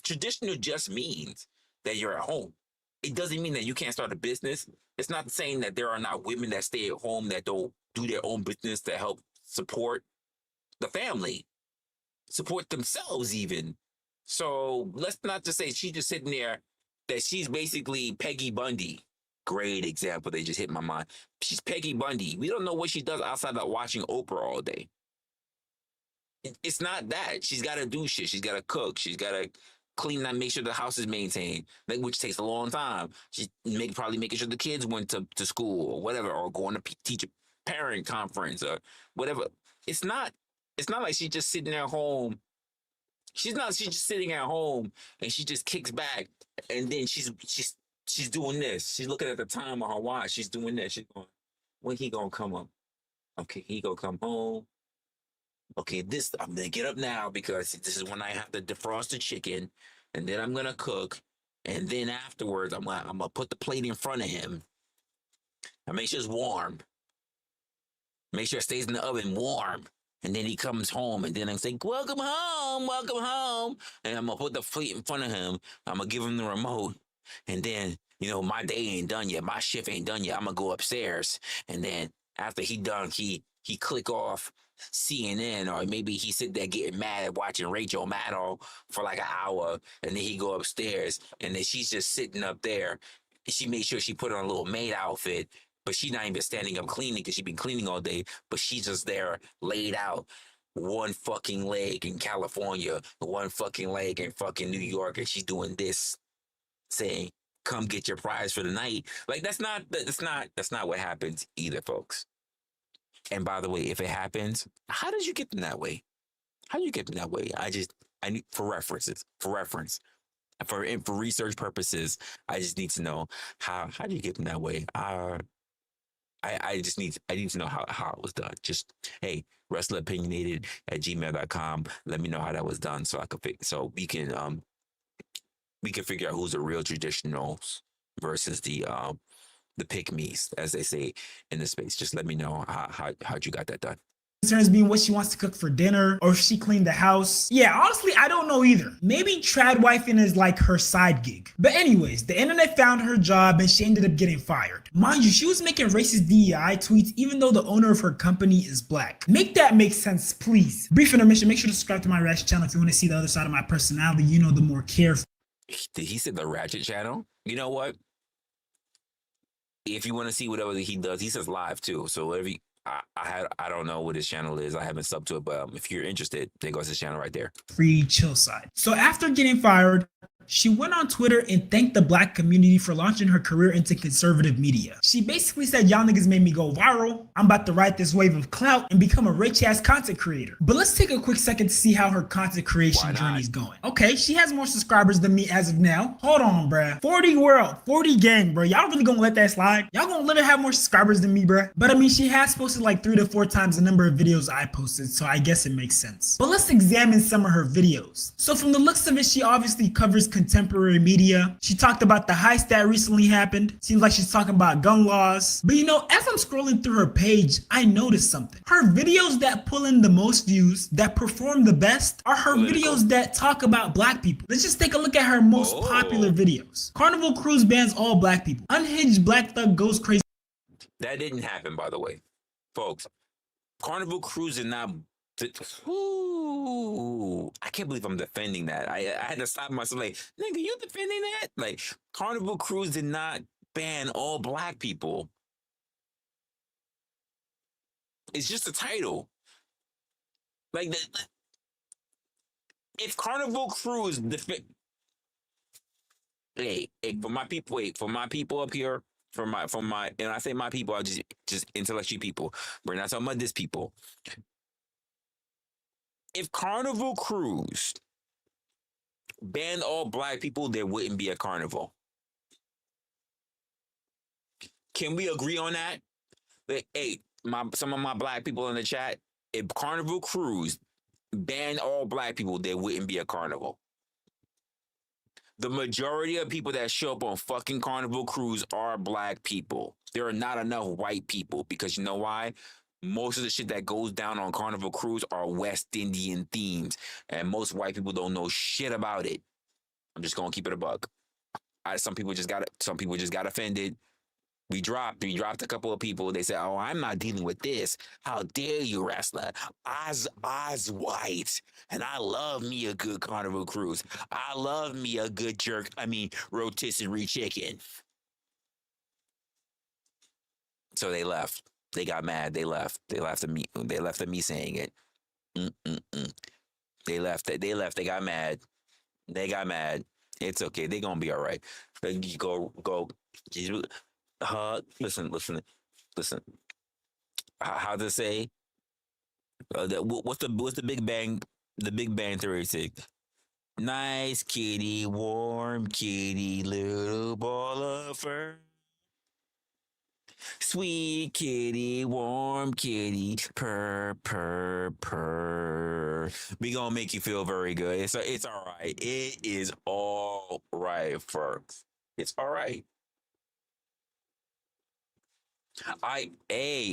traditional just means that you're at home. It doesn't mean that you can't start a business. It's not saying that there are not women that stay at home that don't do their own business to help support the family, support themselves even. So let's not just say she's just sitting there, that she's basically Peggy Bundy. Great example. They just hit my mind. She's Peggy Bundy. We don't know what she does outside of watching Oprah all day. It's not that. She's got to do shit. She's got to cook. She's got to clean and make sure the house is maintained, which takes a long time. She's probably making sure the kids went to school or whatever, or going to teacher parent conference or whatever. It's not like she's just sitting at home. She's just sitting at home and she just kicks back and then she's doing this. She's looking at the time on her watch. She's doing this. She's going, when he gonna come up? Okay, he gonna come home. Okay, I'm gonna get up now because this is when I have to defrost the chicken, and then I'm gonna cook, and then afterwards I'm gonna put the plate in front of him and make sure it's warm. Make sure it stays in the oven warm. And then he comes home, and then I'm saying, welcome home. And I'm going to put the plate in front of him. I'm going to give him the remote. And then, my day ain't done yet. My shift ain't done yet. I'm going to go upstairs. And then after he done, he click off CNN, or maybe he sit there getting mad at watching Rachel Maddow for like an hour. And then he go upstairs, and then she's just sitting up there. And she made sure she put on a little maid outfit. But she's not even standing up cleaning because she's been cleaning all day. But she's just there laid out, one fucking leg in California, one fucking leg in fucking New York, and she's doing this, saying, "Come get your prize for the night." Like that's not what happens either, folks. And by the way, if it happens, how did you get them that way? How do you get them that way? I need for reference, for research purposes. I just need to know how do you get them that way? I need to know how it was done. Just, hey, ReslaOpinionated at gmail.com. Let me know how that was done so we can figure out who's the real traditionals versus the pick-me's, as they say in the space. Just let me know how'd you got that done. Concerns being what she wants to cook for dinner, or if she cleaned the house. Yeah, honestly, I don't know either. Maybe trad wifing is like her side gig. But anyways, the internet found her job and she ended up getting fired. Mind you, she was making racist DEI tweets even though the owner of her company is black. Make that make sense, please. Brief intermission, make sure to subscribe to my Resla channel if you want to see the other side of my personality, the more careful. He said the Ratchet channel? You know what? If you want to see whatever he does, he says live too. So I don't know what his channel is. I haven't subbed to it, but if you're interested, there goes his channel right there. Free chill side. So after getting fired, she went on Twitter and thanked the black community for launching her career into conservative media. She basically said, y'all niggas made me go viral. I'm about to ride this wave of clout and become a rich ass content creator. But let's take a quick second to see how her content creation journey is going. Okay, she has more subscribers than me as of now. Hold on, bruh. 40 world, 40 gang, bro. Y'all really gonna let that slide? Y'all gonna let her have more subscribers than me, bruh? But I mean, she has posted like 3 to 4 times the number of videos I posted, so I guess it makes sense. But let's examine some of her videos. So from the looks of it, she obviously covers contemporary media. She talked about the heist that recently happened. Seems like she's talking about gun laws. But you know, as I'm scrolling through her page, I noticed something. Her videos that pull in the most views, that perform the best, are her videos that talk about black people. Let's just take a look at her most popular videos. Carnival Cruise bans all black people. Unhinged Black Thug goes crazy. That didn't happen, by the way, folks. Carnival Cruise did not. Ooh, I can't believe I'm defending that. I had to stop myself. Like, nigga, you defending that? Like, Carnival Cruise did not ban all black people. It's just a title. Like, if Carnival Cruise hey, for my people up here, and I say my people, I just intellectual people. We're not talking about this people. If Carnival Cruise banned all black people, there wouldn't be a carnival. Can we agree on that? Like, hey, some of my black people in the chat, if Carnival Cruise banned all black people, there wouldn't be a carnival. The majority of people that show up on fucking Carnival Cruise are black people. There are not enough white people because you know why? Most of the shit that goes down on Carnival Cruise are West Indian themes, and most white people don't know shit about it. I'm just gonna keep it a buck. Some people just got offended. We dropped a couple of people. They said, "Oh, I'm not dealing with this. How dare you, Resla? Oz white, and I love me a good Carnival Cruise. I love me a good rotisserie chicken." So they left. They got mad. They left. They left at me. They left at me saying it. They left. They left. They got mad. They got mad. It's okay. They gonna be all right. Go. Listen. How to say? What's the Big Bang? The Big Bang Theory thing. Nice kitty, warm kitty, little ball of fur. Sweet kitty, warm kitty, purr, purr, purr. We gonna make you feel very good. It's all right. It is all right, folks. It's all right. I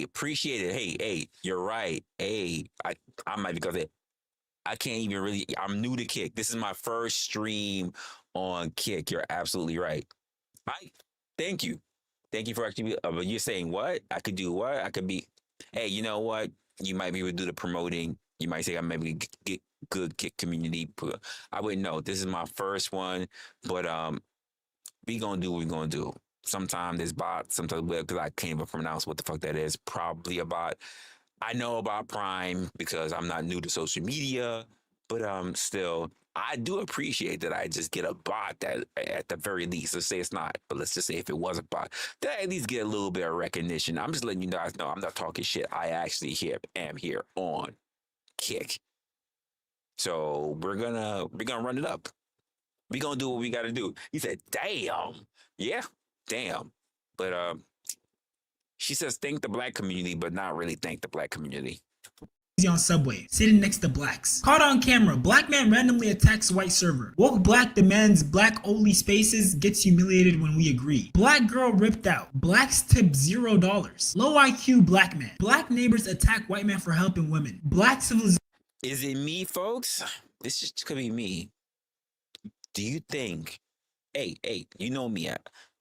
appreciate it. Hey, you're right. I might because I can't even really. I'm new to Kick. This is my first stream on Kick. You're absolutely right. Thank you. Thank you for actually. You're saying what? I could do what? I could be. Hey, you know what? You might be able to do the promoting. You might say I maybe get good Kick community. I wouldn't know. This is my first one, but we gonna do what we gonna do. Sometimes there's bots. Sometimes because I can't even pronounce what the fuck that is. Probably a bot. I know about Prime because I'm not new to social media, but still. I do appreciate that I just get a bot that at the very least, let's say it's not, but let's just say if it was a bot, that I at least get a little bit of recognition. I'm just letting you guys know I'm not talking shit. I actually am here on Kick. So we're gonna run it up. We're gonna do what we gotta do. He said, damn. Yeah, damn. But she says thank the black community, but not really thank the black community. On subway, sitting next to blacks. Caught on camera, black man randomly attacks white server. Woke black demands black only spaces, gets humiliated when we agree. Black girl ripped out. Blacks tip $0. Low IQ black man. Black neighbors attack white man for helping women. Black civilization. Is it me, folks? This just could be me. Do you think, hey, you know me,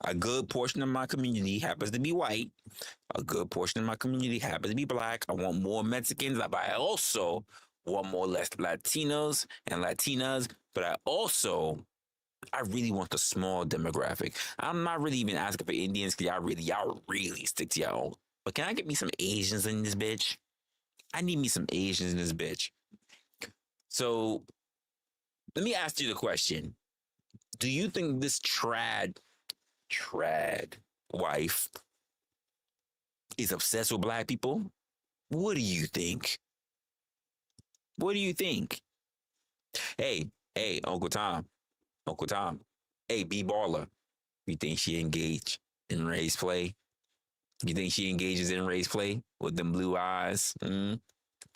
a good portion of my community happens to be white. A good portion of my community happens to be black. I want more Mexicans, but I also want more less Latinos and Latinas. But I really want the small demographic. I'm not really even asking for Indians because y'all really stick to your own. but can I get me some Asians in this bitch? I need me some Asians in this bitch. So let me ask you the question. Do you think this trad wife is obsessed with black people? What do you think? What do you think? Hey, Uncle Tom. Hey, B Baller. You think she engaged in race play? You think she engages in race play with them blue eyes?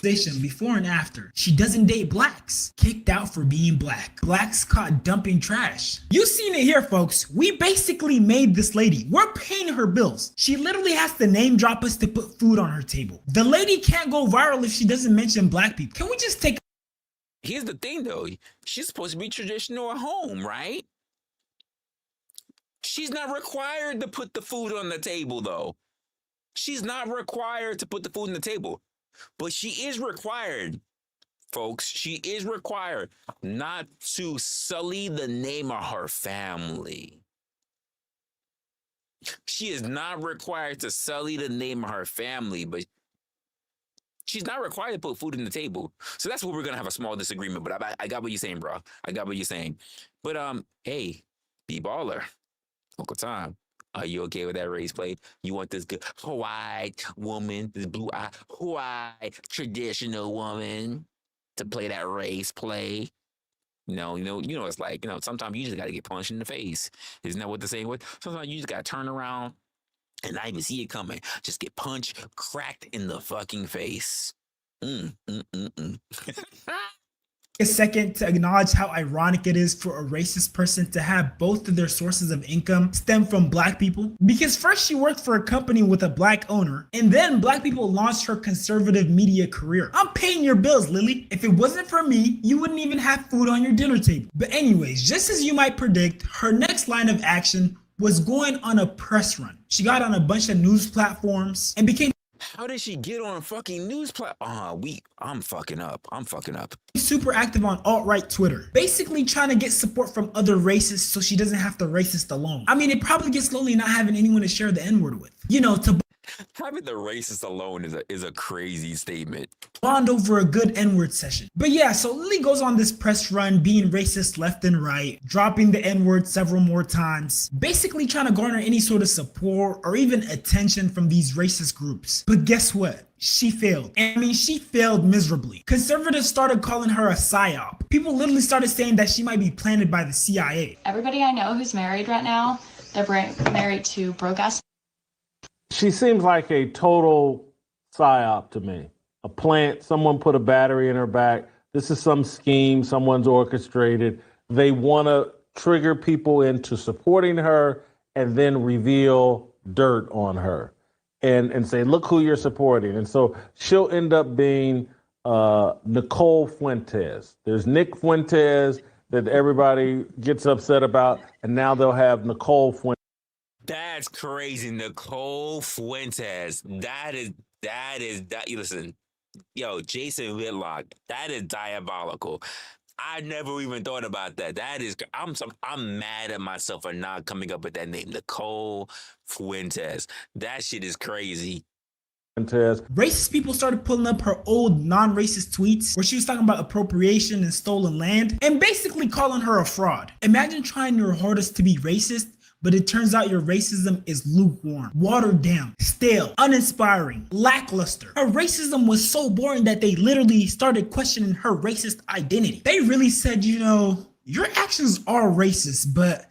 Before and after. She doesn't date blacks. Kicked out for being black. Blacks caught dumping trash. You seen it here, folks. We basically made this lady. We're paying her bills. She literally has to name drop us to put food on her table. The lady can't go viral if she doesn't mention black people. Can we just take... Here's the thing, though. She's supposed to be traditional at home, right? She's not required to put the food on the table, though. She's not required to put the food on the table. But she is required, folks. She is required not to sully the name of her family. She is not required to sully the name of her family, but she's not required to put food on the table. So that's where we're going to have a small disagreement. But I got what you're saying, bro. I got what you're saying. But, hey, B-Baller, Uncle Tom, are you okay with that race play? You want this good white woman, this blue-eyed white traditional woman to play that race play? You know, it's like, sometimes you just got to get punched in the face. Isn't that what the saying was? Sometimes you just got to turn around and not even see it coming. Just get punched, cracked in the fucking face. A second to acknowledge how ironic it is for a racist person to have both of their sources of income stem from black people. Because first she worked for a company with a black owner, and then black people launched her conservative media career. I'm paying your bills, Lily. If it wasn't for me, you wouldn't even have food on your dinner table. But anyways, just as you might predict, her next line of action was going on a press run. She got on a bunch of news platforms and became... How did she get on a fucking news platform? I'm fucking up. Super active on alt-right Twitter, basically trying to get support from other racists so she doesn't have to racist alone. I mean, it probably gets lonely not having anyone to share the N-word with. To having the racist alone is a crazy statement. Bond over a good N-word session. But yeah, so Lily goes on this press run being racist left and right, dropping the N-word several more times, basically trying to garner any sort of support or even attention from these racist groups. But guess what? She failed. I mean, she failed miserably. Conservatives started calling her a psyop. People literally started saying that she might be planted by the CIA. Everybody I know who's married right now, they're married to broke-ass. She seems like a total psyop to me. A plant, someone put a battery in her back. This is some scheme someone's orchestrated. They want to trigger people into supporting her and then reveal dirt on her and say, look who you're supporting. And so she'll end up being Nicole Fuentes. There's Nick Fuentes that everybody gets upset about, and now they'll have Nicole Fuentes. That's crazy. Nicole Fuentes. That is, listen, yo, Jason Whitlock, that is diabolical. I never even thought about that. That is, I'm mad at myself for not coming up with that name, Nicole Fuentes. That shit is crazy. Racist people started pulling up her old non-racist tweets where she was talking about appropriation and stolen land and basically calling her a fraud. Imagine trying your hardest to be racist, but it turns out your racism is lukewarm, watered down, stale, uninspiring, lackluster. Her racism was so boring that they literally started questioning her racist identity. They really said, your actions are racist, but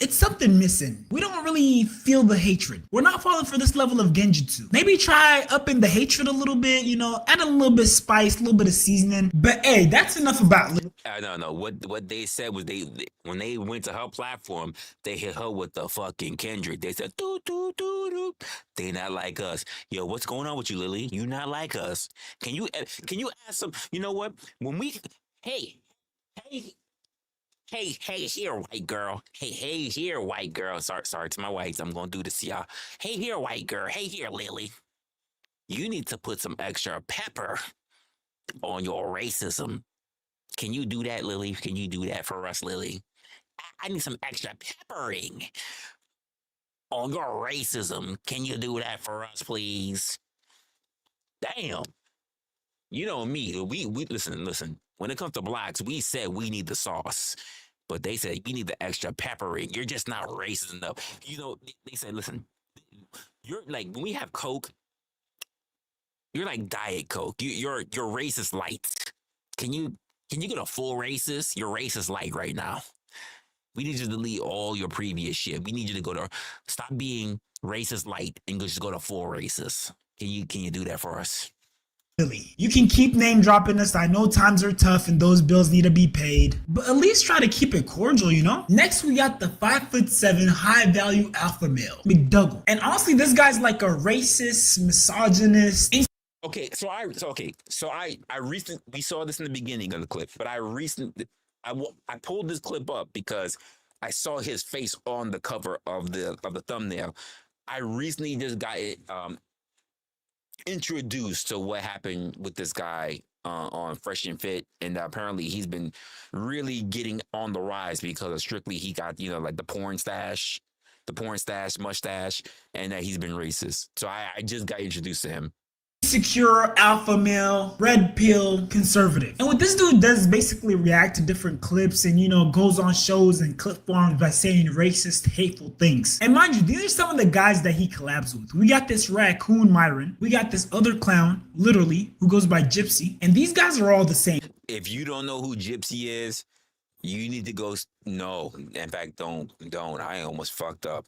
it's something missing. We don't really feel the hatred. We're not falling for this level of genjutsu. Maybe try upping the hatred a little bit, add a little bit of spice, a little bit of seasoning. But hey, that's enough about it. No. What they said was when they went to her platform, they hit her with the fucking Kendrick. They said, doo, doo, doo, doo. They not like us. Yo, what's going on with you, Lily? You not like us. Can you ask some, you know what? When we, hey, here, white girl. Hey, here, white girl. Sorry to my whites. I'm going to do this to y'all. Hey, here, white girl. Hey, here, Lily. You need to put some extra pepper on your racism. Can you do that, Lily? Can you do that for us, Lily? I need some extra peppering Oh, you're racism. Can you do that for us, please? Damn. You know me. We listen. When it comes to blacks, we said we need the sauce. But they said you need the extra peppery. You're just not racist enough. You know, they said, listen, you're like, when we have Coke, you're like Diet Coke. You're racist light. Can you get a full racist? You're racist light right now. We need you to delete all your previous shit. We need you to go to stop being racist light and just go to full racist. Can you do that for us? You can keep name dropping us. I know times are tough and those bills need to be paid, but at least try to keep it cordial, you know? Next, we got the 5'7" high value alpha male, McDougal. And honestly, this guy's like a racist, misogynist. So I recently, we saw this in the beginning of the clip, but I pulled this clip up because I saw his face on the cover of the thumbnail. I recently just got it introduced to what happened with this guy on Fresh and Fit, and apparently he's been really getting on the rise because of strictly he got, you know, like the porn stash mustache, and that he's been racist. So I just got introduced to him. Secure, alpha male, red pill, conservative. And what this dude does is basically react to different clips and, you know, goes on shows and clip forums by saying racist, hateful things. And mind you, these are some of the guys that he collabs with. We got this raccoon Myron. We got this other clown, literally, who goes by Gypsy. And these guys are all the same. If you don't know who Gypsy is, you need to go. No, in fact, don't. I almost fucked up.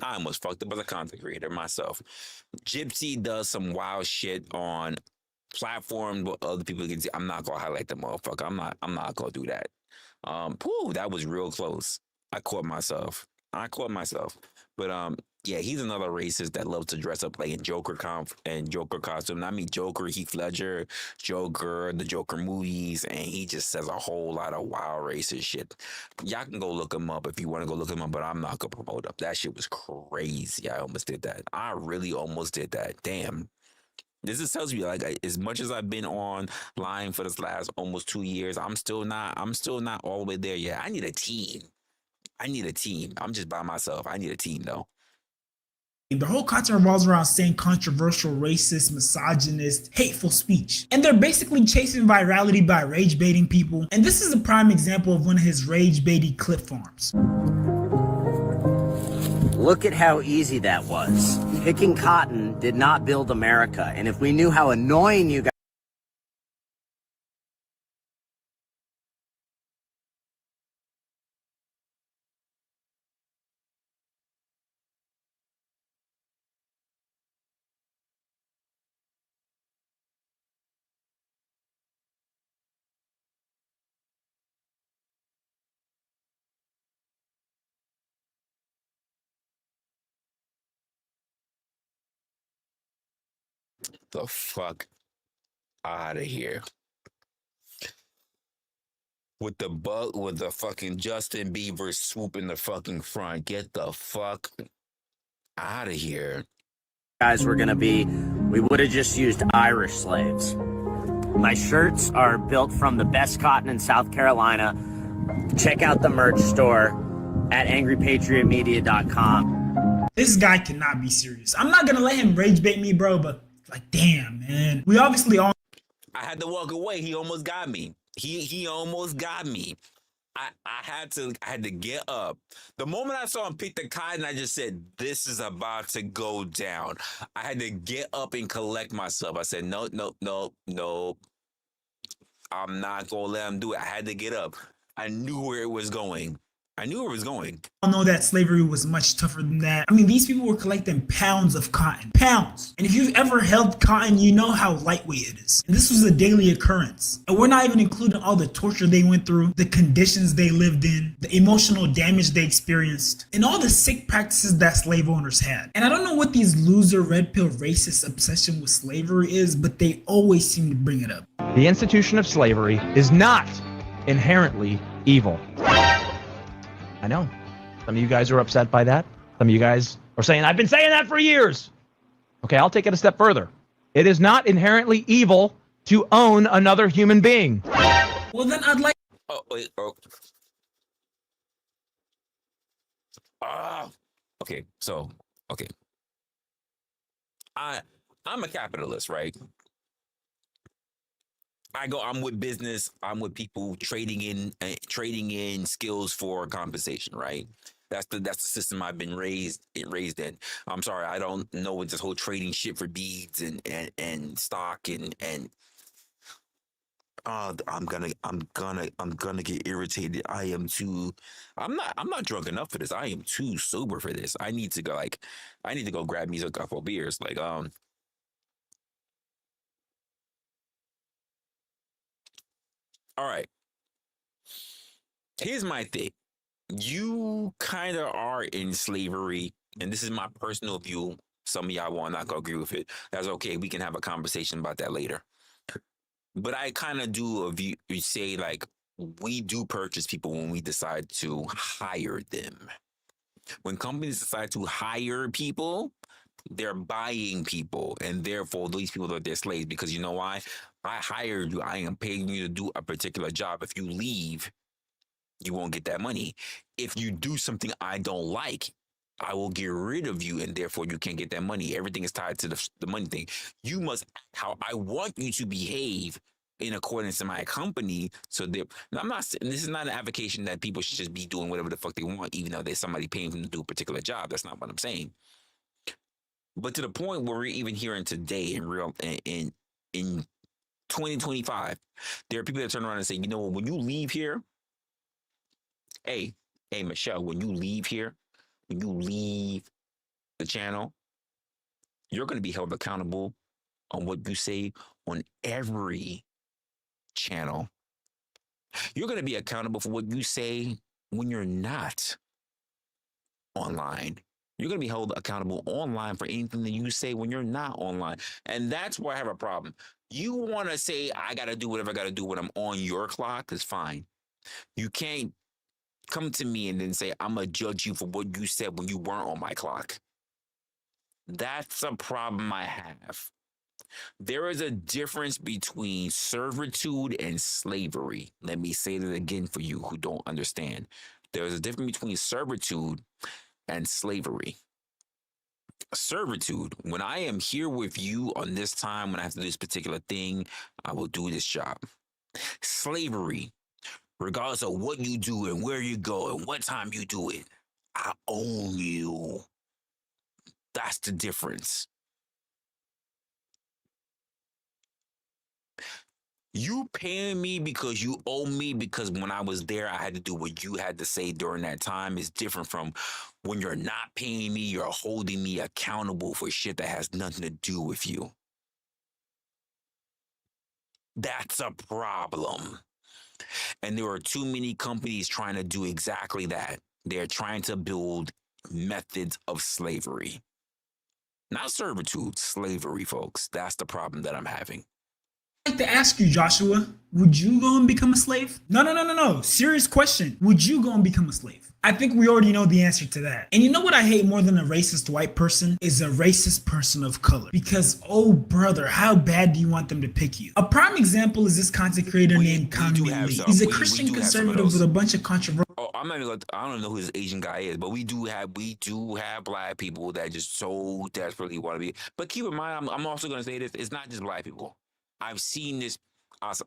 as a content creator myself. Gypsy does some wild shit on platforms where other people can see. I'm not gonna highlight the motherfucker. I'm not gonna do that. That was real close. I caught myself. But yeah, he's another racist that loves to dress up like in Joker costume. I mean Joker, Heath Ledger, Joker, the Joker movies, and he just says a whole lot of wild racist shit. Y'all can go look him up if you want to go look him up, but I'm not gonna promote up. That shit was crazy. I almost did that. I really almost did that. Damn. This just tells me, like, as much as I've been online for this last almost 2 years, I'm still not all the way there yet. I need a team. I'm just by myself. I need a team though. The whole content revolves around saying controversial, racist, misogynist, hateful speech. And they're basically chasing virality by rage baiting people. And this is a prime example of one of his rage baiting clip farms. Look at how easy that was. Picking cotton did not build America. And if we knew how annoying you guys The fuck out of here. With the fucking Justin Bieber swoop in the fucking front. Get the fuck out of here. guys were gonna be, we would have just used Irish slaves. My shirts are built from the best cotton in South Carolina. Check out the merch store at angrypatriotmedia.com. This guy cannot be serious. I'm not gonna let him rage bait me, bro, but like, damn, man. We obviously all. I had to walk away. He almost got me. He almost got me. I had to get up. The moment I saw him pick the cotton, I just said, this is about to go down. I had to get up and collect myself. I said, no. I'm not going to let him do it. I had to get up. I knew where it was going. I know that slavery was much tougher than that. I mean, these people were collecting pounds of cotton. Pounds. And if you've ever held cotton, you know how lightweight it is. And this was a daily occurrence. And we're not even including all the torture they went through, the conditions they lived in, the emotional damage they experienced, and all the sick practices that slave owners had. And I don't know what these loser red pill racist obsession with slavery is, but they always seem to bring it up. The institution of slavery is not inherently evil. I know. Some of you guys are upset by that. Some of you guys are saying, I've been saying that for years. Okay, I'll take it a step further. It is not inherently evil to own another human being. Well, then I'd like... Okay, so okay, I'm a capitalist, right? I'm with business. I'm with people trading in skills for compensation, right? That's the system I've been raised in. I'm sorry, I don't know what this whole trading shit for beads and stock and I'm gonna get irritated. I'm not drunk enough for this. I am too sober for this. I need to go grab me a couple of beers. All right. Here's my thing. You kind of are in slavery, and this is my personal view. Some of y'all will not go agree with it. That's okay. We can have a conversation about that later. But I kind of do a view. You say like we do purchase people when we decide to hire them. When companies decide to hire people, they're buying people, and therefore these people are their slaves. Because you know why? I hired you. I am paying you to do a particular job. If you leave, you won't get that money. If you do something I don't like, I will get rid of you, and therefore you can't get that money. Everything is tied to the money thing. You must act how I want you to behave in accordance to my company. So I'm not. This is not an advocation that people should just be doing whatever the fuck they want, even though there's somebody paying them to do a particular job. That's not what I'm saying. But to the point where we're even hearing today in 2025, there are people that turn around and say, you know what, when you leave here, hey, Michelle, when you leave here, when you leave the channel, you're going to be held accountable on what you say on every channel. You're going to be accountable for what you say when you're not online. You're going to be held accountable online for anything that you say when you're not online. And that's where I have a problem. You want to say, I got to do whatever I got to do when I'm on your clock, is fine. You can't come to me and then say, I'm going to judge you for what you said when you weren't on my clock. That's a problem I have. There is a difference between servitude and slavery. Let me say that again for you who don't understand. There is a difference between servitude and slavery. Servitude, when I am here with you on this time, when I have to do this particular thing, I will do this job. Slavery, regardless of what you do and where you go and what time you do it, I own you. That's the difference. You paying me because you owe me, because when I was there, I had to do what you had to say during that time, is different from when you're not paying me, you're holding me accountable for shit that has nothing to do with you. That's a problem. And there are too many companies trying to do exactly that. They're trying to build methods of slavery. Not servitude, slavery, folks. That's the problem that I'm having. I'd like to ask you, Joshua, would you go and become a slave? No. Serious question. Would you go and become a slave? I think we already know the answer to that. And you know what I hate more than a racist white person is a racist person of color. Because, oh brother, how bad do you want them to pick you? A prime example is this content creator named Kanye Lee. He's a Christian conservative with a bunch of controversy. Oh, I don't know who this Asian guy is, but we do have black people that just so desperately want to be. But keep in mind, I'm also going to say this: it's not just black people. I've seen this,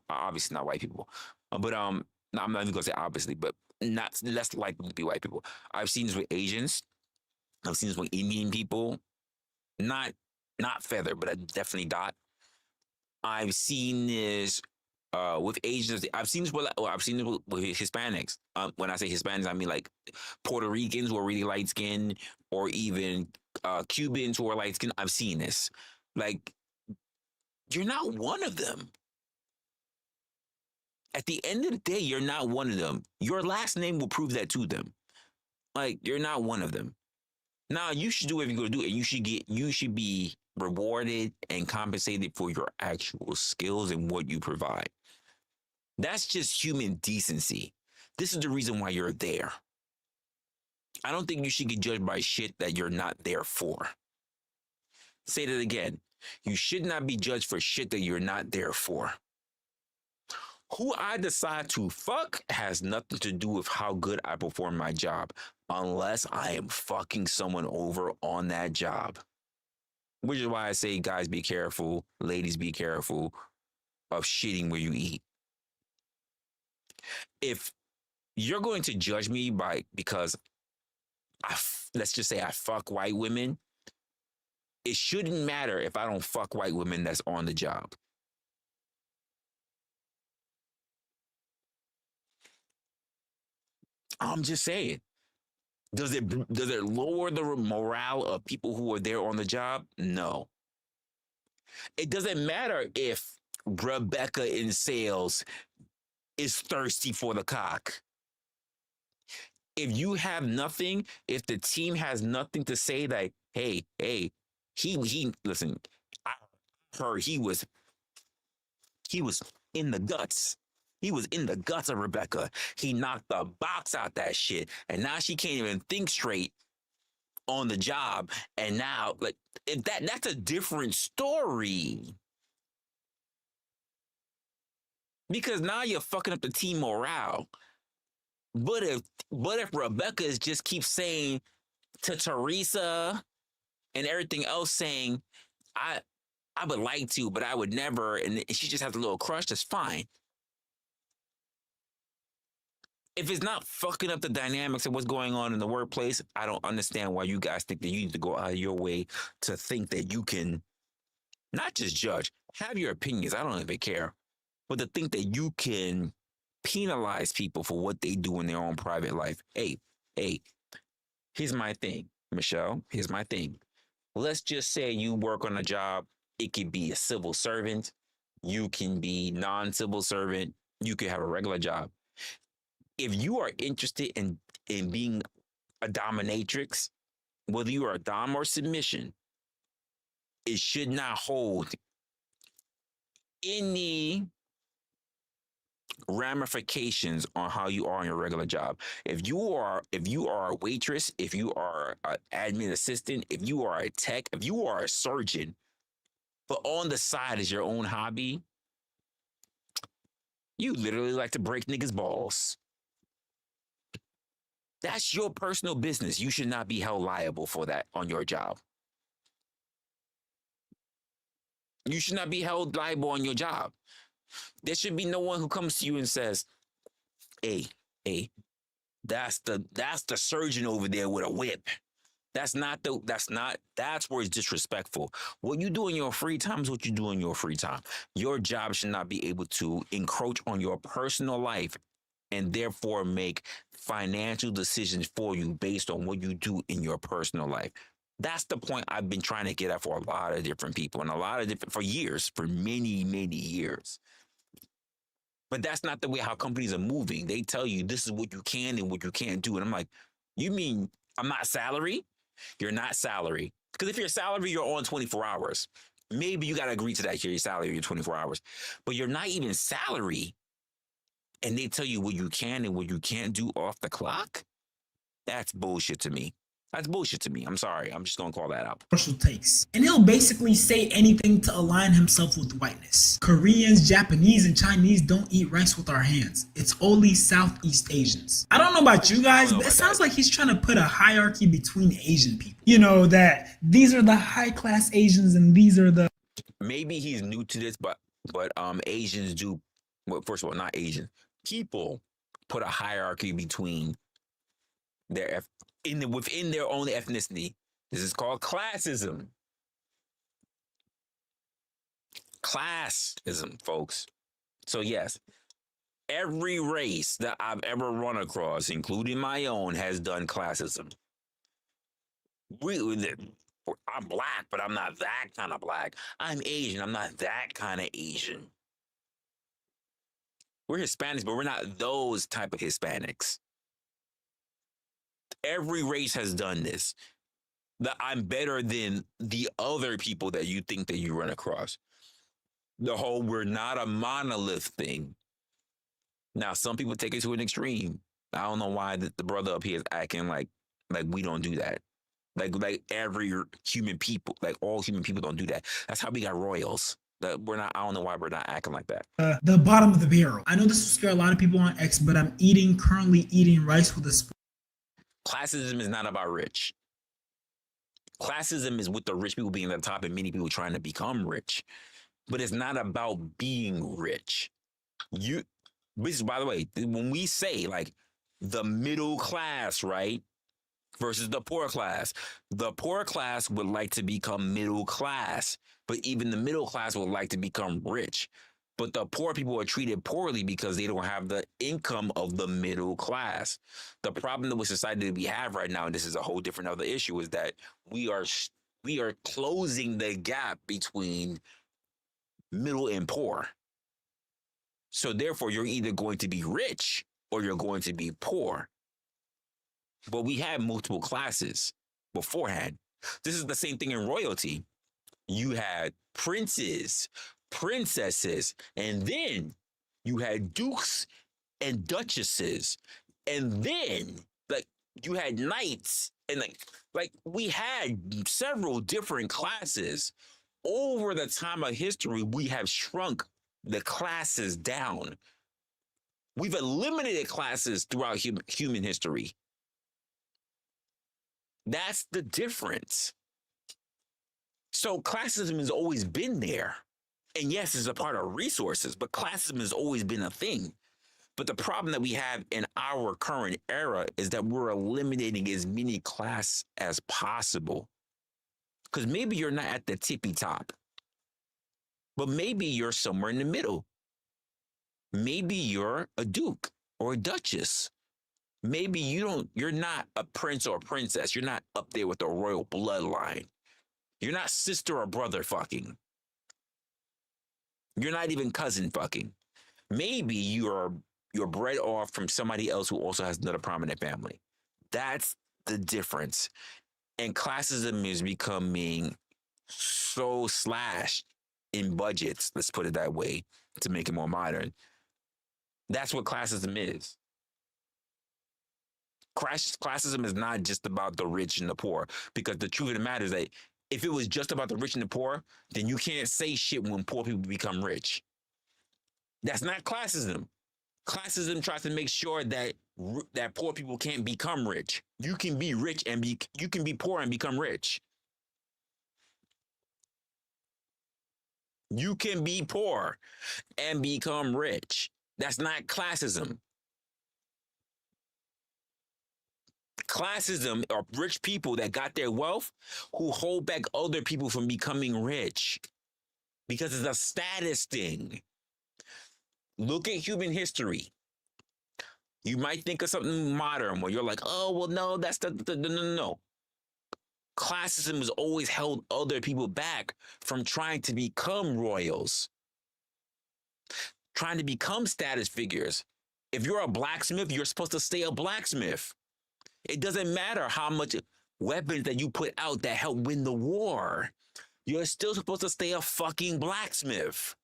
obviously not white people, but no, I'm not even going to say obviously, but not less likely to be white people. I've seen this with Asians. I've seen this with Indian people. Not feather, but definitely dot. I've seen this with Asians. I've seen this with Hispanics. When I say Hispanics, I mean like Puerto Ricans who are really light skinned, or even Cubans who are light skinned. I've seen this. Like, you're not one of them. At the end of the day, you're not one of them. Your last name will prove that to them. Like, you're not one of them. Now, you should do whatever you're going to do, and you should be rewarded and compensated for your actual skills and what you provide. That's just human decency. This is the reason why you're there. I don't think you should get judged by shit that you're not there for. Say that again. You should not be judged for shit that you're not there for. Who I decide to fuck has nothing to do with how good I perform my job, unless I am fucking someone over on that job. Which is why I say, guys, be careful. Ladies, be careful of shitting where you eat. If you're going to judge me because let's just say I fuck white women, it shouldn't matter if I don't fuck white women that's on the job. I'm just saying. Does it lower the morale of people who are there on the job? No. It doesn't matter if Rebecca in sales is thirsty for the cock. If you have nothing, if the team has nothing to say, like, hey, he listen, I heard he was in the guts. He was in the guts of Rebecca. He knocked the box out that shit. And now she can't even think straight on the job. And now, like, if that's a different story. Because now you're fucking up the team morale. But if Rebecca is just keeps saying to Teresa and everything else saying, I would like to, but I would never, and she just has a little crush, that's fine. If it's not fucking up the dynamics of what's going on in the workplace, I don't understand why you guys think that you need to go out of your way to think that you can not just judge, have your opinions, I don't even care, but to think that you can penalize people for what they do in their own private life. Hey, here's my thing, Michelle, here's my thing. Let's just say you work on a job. It could be a civil servant. You can be non-civil servant. You could have a regular job. If you are interested in being a dominatrix, whether you are a dom or submission, it should not hold any ramifications on how you are on your regular job. If you are a waitress, if you are an admin assistant, if you are a tech, if you are a surgeon, but on the side is your own hobby, you literally like to break niggas' balls. That's your personal business. You should not be held liable for that on your job. You should not be held liable on your job. There should be no one who comes to you and says, hey, that's the surgeon over there with a whip. That's where it's disrespectful. What you do in your free time is what you do in your free time. Your job should not be able to encroach on your personal life and therefore make financial decisions for you based on what you do in your personal life. That's the point I've been trying to get at for a lot of different people and for years, for many, many years. But that's not the way how companies are moving. They tell you this is what you can and what you can't do. And I'm like, you mean I'm not salary? You're not salary. Because if you're salary, you're on 24 hours. Maybe you got to agree to that. Your salary, you're 24 hours. But you're not even salary. And they tell you what you can and what you can't do off the clock? That's bullshit to me. That's bullshit to me. I'm sorry. I'm just going to call that out. Takes. And he'll basically say anything to align himself with whiteness. Koreans, Japanese, and Chinese don't eat rice with our hands. It's only Southeast Asians. I don't know about you guys, but it sounds like he's trying to put a hierarchy between Asian people. You know, that these are the high-class Asians and these are the... Maybe he's new to this, but Asians do... Well, first of all, not Asian. People put a hierarchy between within their own ethnicity. This is called classism. Classism, folks. So yes, every race that I've ever run across, including my own, has done classism. I'm black, but I'm not that kind of black. I'm Asian. I'm not that kind of Asian. We're Hispanics, but we're not those type of Hispanics. Every race has done this. That I'm better than the other people that you think that you run across. The whole we're not a monolith thing. Now, some people take it to an extreme. I don't know why the brother up here is acting like we don't do that. Like every human people, like all human people don't do that. That's how we got royals. That we're not. I don't know why we're not acting like that. The bottom of the barrel. I know this will scare a lot of people on X, but I'm currently eating rice with a spoon. Classism is not about rich. Classism is with the rich people being at the top and many people trying to become rich. But it's not about being rich. This is, by the way, when we say like the middle class, right, versus the poor class would like to become middle class, but even the middle class would like to become rich. But the poor people are treated poorly because they don't have the income of the middle class. The problem with society that we have right now, and this is a whole different other issue, is that we are closing the gap between middle and poor. So therefore, you're either going to be rich or you're going to be poor. But we had multiple classes beforehand. This is the same thing in royalty. You had princes, princesses, and then you had dukes and duchesses. And then like you had knights, and like we had several different classes. Over the time of history, we have shrunk the classes down. We've eliminated classes throughout human history. That's the difference. So classism has always been there. And yes, it's a part of resources, but classism has always been a thing. But the problem that we have in our current era is that we're eliminating as many classes as possible. Because maybe you're not at the tippy top, but maybe you're somewhere in the middle. Maybe you're a duke or a duchess. Maybe you're not a prince or a princess. You're not up there with the royal bloodline. You're not sister or brother fucking. You're not even cousin fucking. Maybe you're bred off from somebody else who also has another prominent family. That's the difference. And classism is becoming so slashed in budgets, let's put it that way, to make it more modern. That's what classism is. Classism is not just about the rich and the poor, because the truth of the matter is that if it was just about the rich and the poor, then you can't say shit when poor people become rich. That's not classism. Classism tries to make sure that poor people can't become rich. You can be rich and you can be poor and become rich. You can be poor and become rich. That's not classism. Classism are rich people that got their wealth who hold back other people from becoming rich because it's a status thing. Look at human history. You might think of something modern where you're like, oh, well, no, that's no. Classism has always held other people back from trying to become royals, trying to become status figures. If you're a blacksmith, you're supposed to stay a blacksmith. It doesn't matter how much weapons that you put out that help win the war. You're still supposed to stay a fucking blacksmith.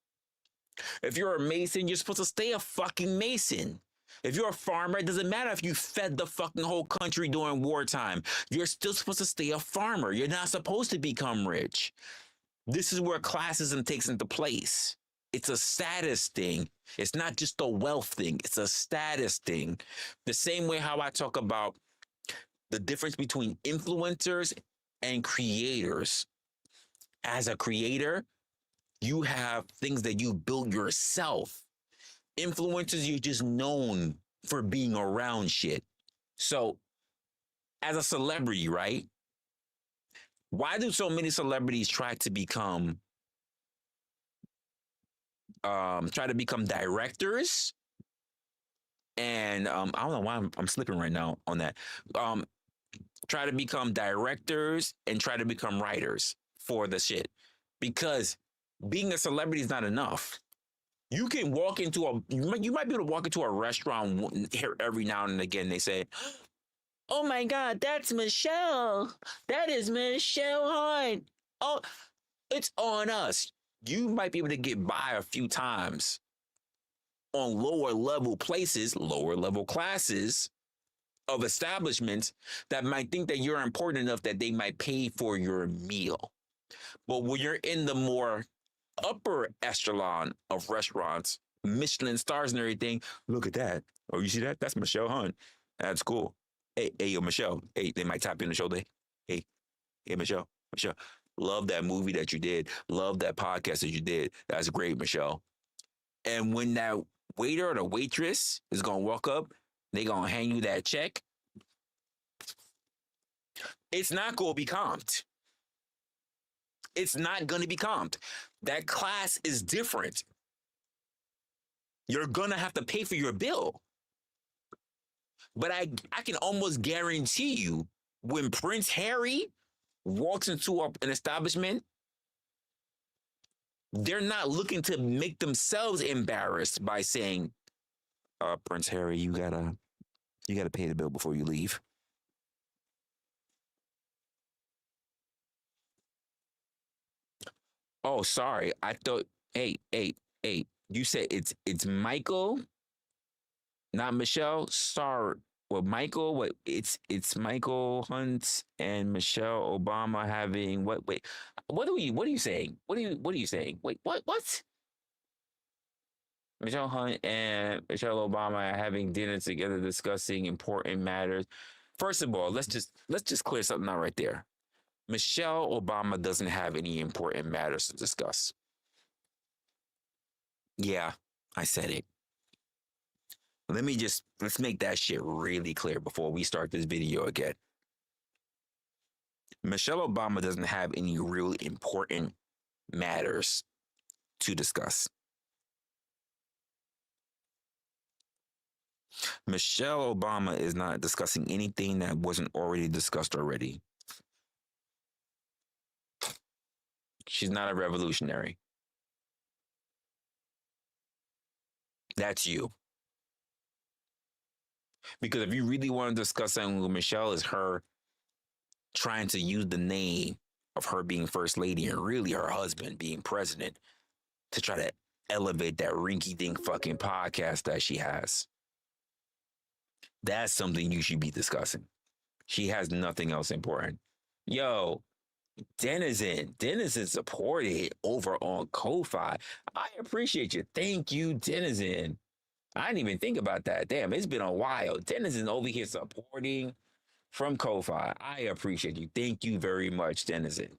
If you're a mason, you're supposed to stay a fucking mason. If you're a farmer, it doesn't matter if you fed the fucking whole country during wartime. You're still supposed to stay a farmer. You're not supposed to become rich. This is where classism takes into place. It's a status thing. It's not just a wealth thing. It's a status thing. The same way how I talk about the difference between influencers and creators. As a creator, you have things that you build yourself. Influencers, you're just known for being around shit. So, as a celebrity, right? Why do so many celebrities try to become directors? And I don't know why I'm slipping right now on that. Try to become directors and try to become writers for the shit. Because being a celebrity is not enough. You can walk into you might be able to walk into a restaurant here every now and again. They say, oh my God, that's Michelle. That is Michelle Hunt. Oh, it's on us. You might be able to get by a few times on lower level places, lower level classes of establishments that might think that you're important enough that they might pay for your meal. But when you're in the more upper echelon of restaurants, Michelin stars and everything. Look at that. Oh, you see that? That's Michelle Hunt. That's cool. Hey, yo, Michelle. Hey, they might tap you in the shoulder. Hey, Michelle. Love that movie that you did. Love that podcast that you did. That's great, Michelle. And when that waiter or the waitress is gonna walk up, they gonna hand you that check. It's not gonna be comped. It's not gonna be comped. That class is different. You're gonna have to pay for your bill. But I can almost guarantee you, when Prince Harry walks into an establishment, they're not looking to make themselves embarrassed by saying, Prince Harry, you gotta pay the bill before you leave. Oh, sorry. I thought, hey, you said it's Michael, not Michelle. Sorry. Well, Michael, what it's Michael Hunt and Michelle Obama having what? Wait, what are you saying? What are you saying? Wait, what? Michelle Hunt and Michelle Obama are having dinner together discussing important matters. First of all, let's just clear something out right there. Michelle Obama doesn't have any important matters to discuss. Yeah, I said it. Let's make that shit really clear before we start this video again. Michelle Obama doesn't have any really important matters to discuss. Michelle Obama is not discussing anything that wasn't already discussed already. She's not a revolutionary. That's you. Because if you really want to discuss something with Michelle, is her trying to use the name of her being first lady and really her husband being president to try to elevate that rinky-dink fucking podcast that she has. That's something you should be discussing. She has nothing else important. Yo, Denizen supported over on Ko-Fi. I appreciate you. Thank you, Denizen. I didn't even think about that. Damn, it's been a while. Denizen over here supporting from Ko-Fi. I appreciate you. Thank you very much, Denizen.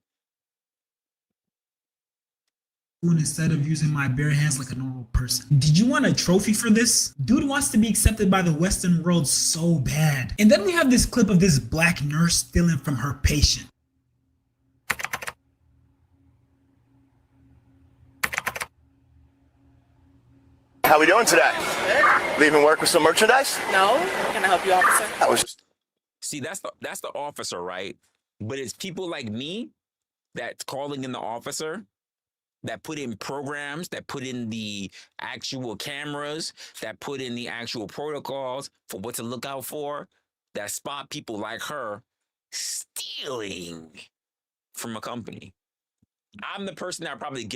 Instead of using my bare hands like a normal person. Did you want a trophy for this? Dude wants to be accepted by the Western world so bad. And then we have this clip of this black nurse stealing from her patient. How we doing today? Good. Leaving work with some merchandise? No. Can I help you, officer? See, that's the officer, right? But it's people like me that's calling in the officer, that put in programs, that put in the actual cameras, that put in the actual protocols for what to look out for, that spot people like her stealing from a company. I'm the person that probably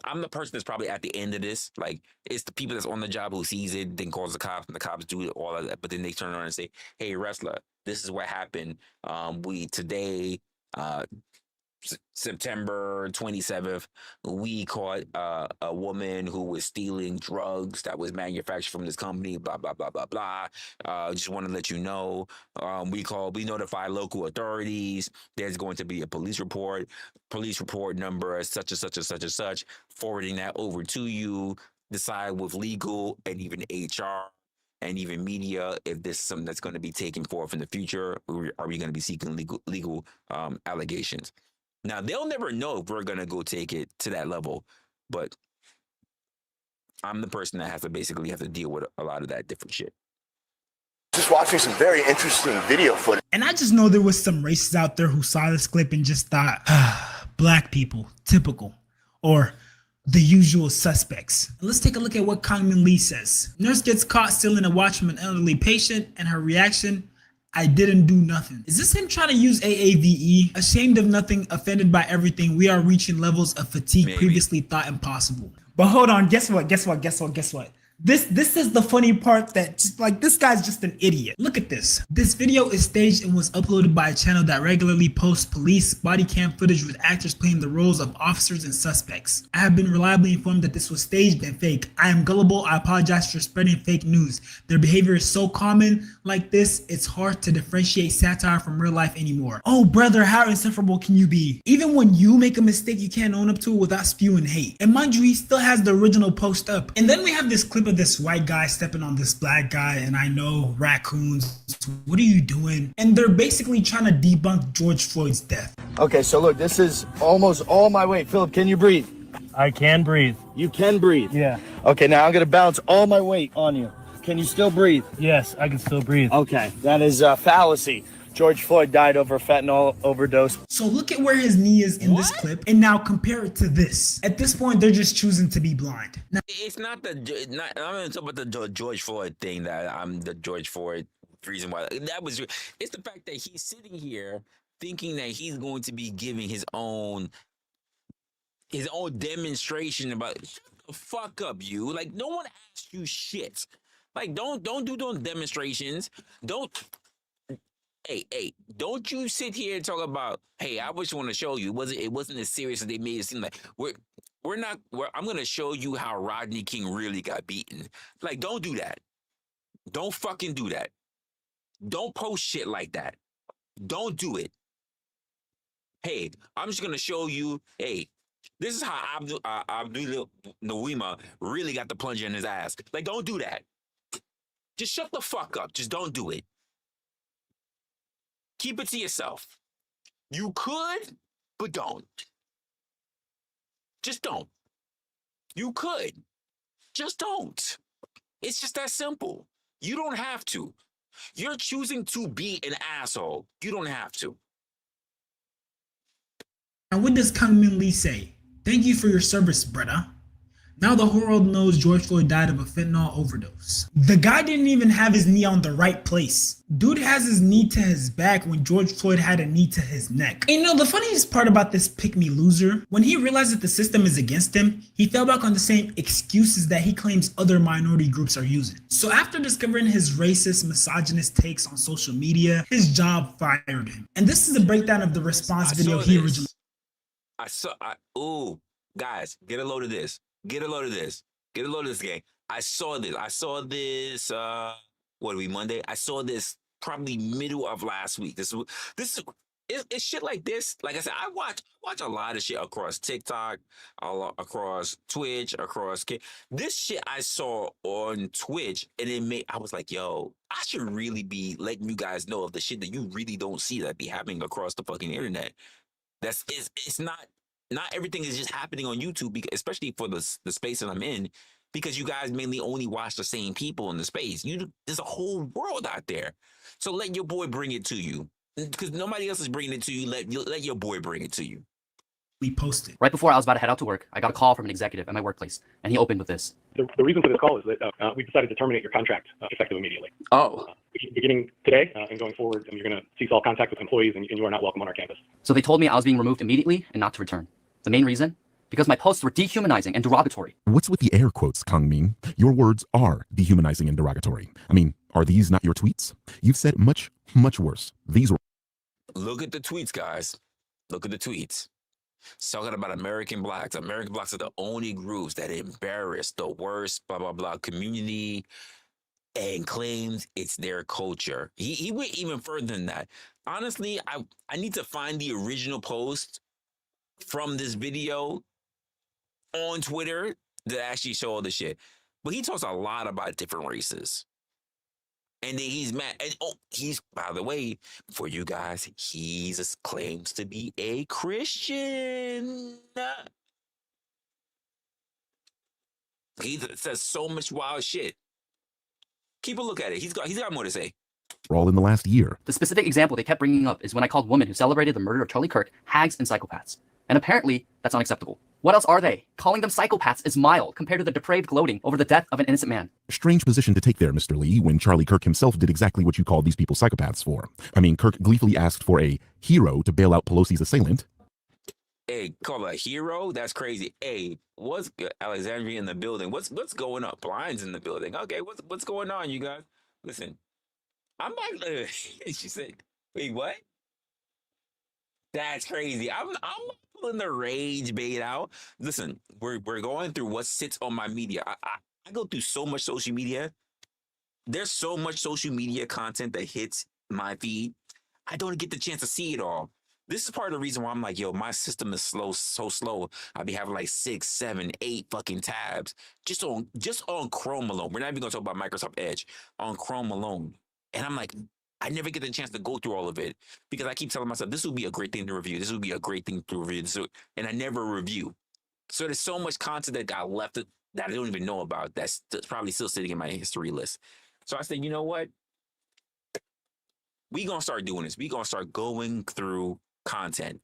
I'm the person that's probably at the end of this. Like, it's the people that's on the job who sees it, then calls the cops, and the cops do all of that. But then they turn around and say, hey, Resla, this is what happened. Today, September 27th, we caught a woman who was stealing drugs that was manufactured from this company, blah, blah, blah, blah, blah. Just want to let you know, we notify local authorities. There's going to be a police report number, such and such and such and such, forwarding that over to you, decide with legal and even HR and even media if this is something that's going to be taken forth in the future, or are we going to be seeking legal allegations? Now, they'll never know if we're going to go take it to that level, but I'm the person that has to deal with a lot of that different shit. Just watching some very interesting video footage. And I just know there was some racists out there who saw this clip and just thought, black people, typical, or the usual suspects. Let's take a look at what Kangmin Lee says. Nurse gets caught stealing a watch from an elderly patient, and her reaction, I didn't do nothing. Is this him trying to use AAVE? Ashamed of nothing, offended by everything, we are reaching levels of fatigue previously thought impossible. But hold on, guess what? This is the funny part that just like this guy's just an idiot. Look at this. This video is staged and was uploaded by a channel that regularly posts police body cam footage with actors playing the roles of officers and suspects. I have been reliably informed that this was staged and fake. I am gullible. I apologize for spreading fake news. Their behavior is so common like this, it's hard to differentiate satire from real life anymore. Oh brother, how insufferable can you be? Even when you make a mistake, you can't own up to it without spewing hate. And mind you, he still has the original post up. And then we have this clip of this white guy stepping on this black guy, and I know raccoons, what are you doing? And they're basically trying to debunk George Floyd's death. Okay, so look, this is almost all my weight. Philip, can you breathe? I can breathe. You can breathe? Yeah. Okay, now I'm gonna bounce all my weight on you. Can you still breathe? Yes, I can still breathe. Okay, that is a fallacy. George Floyd died over fentanyl overdose. So look at where his knee is in this clip, and now compare it to this. At this point, they're just choosing to be blind. Now, It's not the. I'm going to talk about the George Floyd thing. That I'm the George Floyd reason why that was. It's the fact that he's sitting here thinking that he's going to be giving his own demonstration about. Shut the fuck up, you. Like no one asked you shit. Like don't do those demonstrations. Don't. Hey, don't you sit here and talk about, hey, I just want to show you. It wasn't as serious as they made it seem like. I'm going to show you how Rodney King really got beaten. Like, don't do that. Don't fucking do that. Don't post shit like that. Don't do it. Hey, I'm just going to show you, hey, this is how Abdul Nawima really got the plunger in his ass. Like, don't do that. Just shut the fuck up. Just don't do it. Keep it to yourself. You could, but don't. Just don't. You could. Just don't. It's just that simple. You don't have to. You're choosing to be an asshole. You don't have to. and what does Kang Min Lee say? Thank you for your service, brother. Now the whole world knows George Floyd died of a fentanyl overdose. The guy didn't even have his knee on the right place. Dude has his knee to his back when George Floyd had a knee to his neck. And you know, the funniest part about this pick-me loser, when he realized that the system is against him, he fell back on the same excuses that he claims other minority groups are using. So after discovering his racist, misogynist takes on social media, his job fired him. And this is a breakdown of the response video he originally. Guys, get a load of this. Get a load of this. Get a load of this, gang. I saw this, what are we, Monday? I saw this probably middle of last week. It's shit like this. Like I said, I watch a lot of shit across TikTok, across Twitch, this shit I saw on Twitch, and I was like, yo, I should really be letting you guys know of the shit that you really don't see that be happening across the fucking internet. It's not everything is just happening on YouTube, because, especially for the space that I'm in, because you guys mainly only watch the same people in the space. There's a whole world out there. So let your boy bring it to you, because nobody else is bringing it to you. Let your boy bring it to you. We posted. Right before I was about to head out to work, I got a call from an executive at my workplace, and he opened with this. The reason for this call is that we decided to terminate your contract effective immediately. Oh. Beginning today and going forward, you're going to cease all contact with employees, and you are not welcome on our campus. So they told me I was being removed immediately and not to return. The main reason? Because my posts were dehumanizing and derogatory. What's with the air quotes, Kang Min? Your words are dehumanizing and derogatory. I mean, are these not your tweets? You've said much, much worse. These were... Look at the tweets, guys. Look at the tweets. It's talking about American blacks. American blacks are the only groups that embarrass the worst, blah, blah, blah, community, and claims it's their culture. He went even further than that. Honestly, I need to find the original post from this video on Twitter that actually show all the shit. But he talks a lot about different races. And then he's mad. And he's, by the way, for you guys, he claims to be a Christian. He says so much wild shit. Keep a look at it. He's got more to say. All in the last year. The specific example they kept bringing up is when I called women who celebrated the murder of Charlie Kirk hags and psychopaths. And apparently, that's unacceptable. What else are they? Calling them psychopaths is mild compared to the depraved gloating over the death of an innocent man. Strange position to take there, Mr. Lee, when Charlie Kirk himself did exactly what you called these people psychopaths for. I mean, Kirk gleefully asked for a hero to bail out Pelosi's assailant. Hey, call a hero? That's crazy. Hey, what's good? Alexandria in the building? What's going on? Blinds in the building. Okay, what's going on, you guys? Listen, I'm not. She said, "Wait, what?" That's crazy. I'm pulling the rage bait out. Listen, we're going through what sits on my media. I go through so much social media. There's so much social media content that hits my feed. I don't get the chance to see it all. This is part of the reason why I'm like, yo, my system is slow, so slow. I'll be having like 6, 7, 8 fucking tabs just on Chrome alone. We're not even gonna talk about Microsoft Edge on Chrome alone. And I'm like, I never get the chance to go through all of it because I keep telling myself this would be a great thing to review. This would be a great thing to review. And I never review. So there's so much content that got left that I don't even know about that's probably still sitting in my history list. So I said, you know what? We gonna start doing this. We gonna start going through content.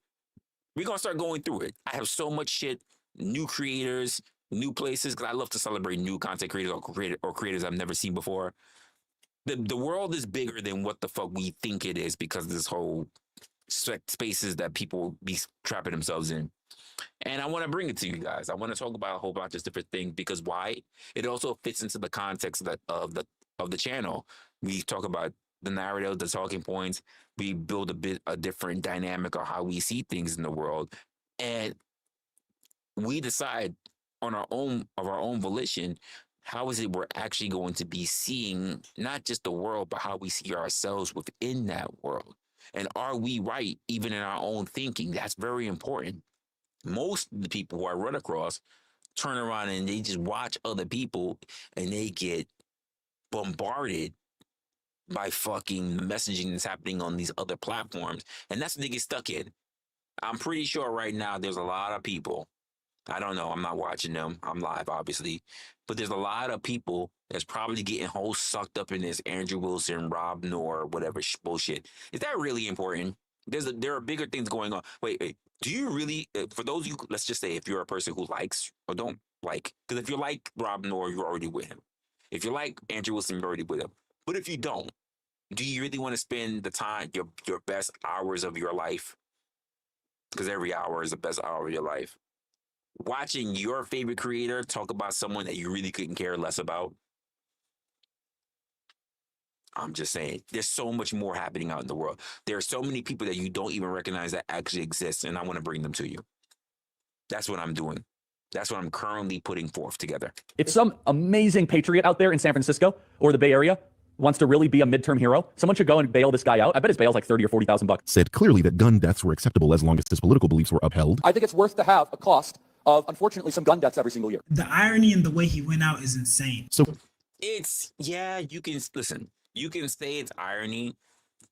We gonna start going through it. I have so much shit, new creators, new places, because I love to celebrate new content creators or creators I've never seen before. The world is bigger than what the fuck we think it is because of this whole spaces that people be trapping themselves in. And I want to bring it to you guys. I want to talk about a whole bunch of different things because why? It also fits into the context of the channel. We talk about the narrative, the talking points. We build a different dynamic of how we see things in the world, and we decide on our own volition how is it we're actually going to be seeing not just the world, but how we see ourselves within that world. And are we right even in our own thinking? That's very important. Most of the people who I run across turn around and they just watch other people and they get bombarded by fucking messaging that's happening on these other platforms. And that's what they get stuck in. I'm pretty sure right now there's a lot of people. I don't know. I'm not watching them. I'm live, obviously. But there's a lot of people that's probably getting whole sucked up in this Andrew Wilson, Rob Noor, whatever bullshit. Is that really important? There are bigger things going on. Wait. Do you really, for those of you, let's just say if you're a person who likes or don't like, because if you like Rob Noor, you're already with him. If you like Andrew Wilson, you're already with him. But if you don't, do you really want to spend the time, your best hours of your life? Because every hour is the best hour of your life. Watching your favorite creator talk about someone that you really couldn't care less about. I'm just saying, there's so much more happening out in the world. There are so many people that you don't even recognize that actually exist, and I want to bring them to you. That's what I'm doing. That's what I'm currently putting forth together. If some amazing patriot out there in San Francisco or the Bay Area wants to really be a midterm hero, someone should go and bail this guy out. I bet his bail's like $30,000 or $40,000. Said clearly that gun deaths were acceptable as long as his political beliefs were upheld. I think it's worth to have a cost of, unfortunately, some gun deaths every single year. The irony in the way he went out is insane. So it's, yeah, you can listen. You can say it's irony.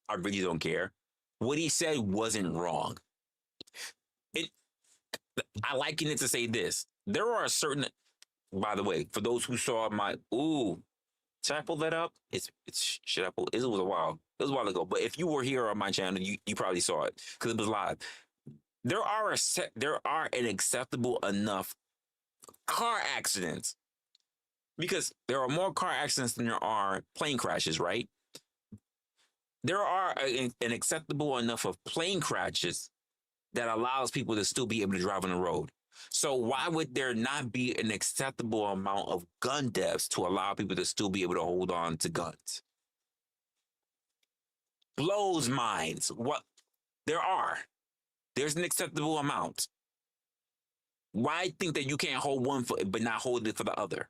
I really don't care. What he said wasn't wrong. I liken it to say this. There are certain, by the way, for those who saw my, should I pull that up? Should I pull, it was a while. It was a while ago. But if you were here on my channel, you probably saw it because it was live. There are an acceptable enough car accidents because there are more car accidents than there are plane crashes, right? There are an acceptable enough of plane crashes that allows people to still be able to drive on the road. So why would there not be an acceptable amount of gun deaths to allow people to still be able to hold on to guns? Blows minds. What there's an acceptable amount. Why think that you can't hold one foot but not hold it for the other?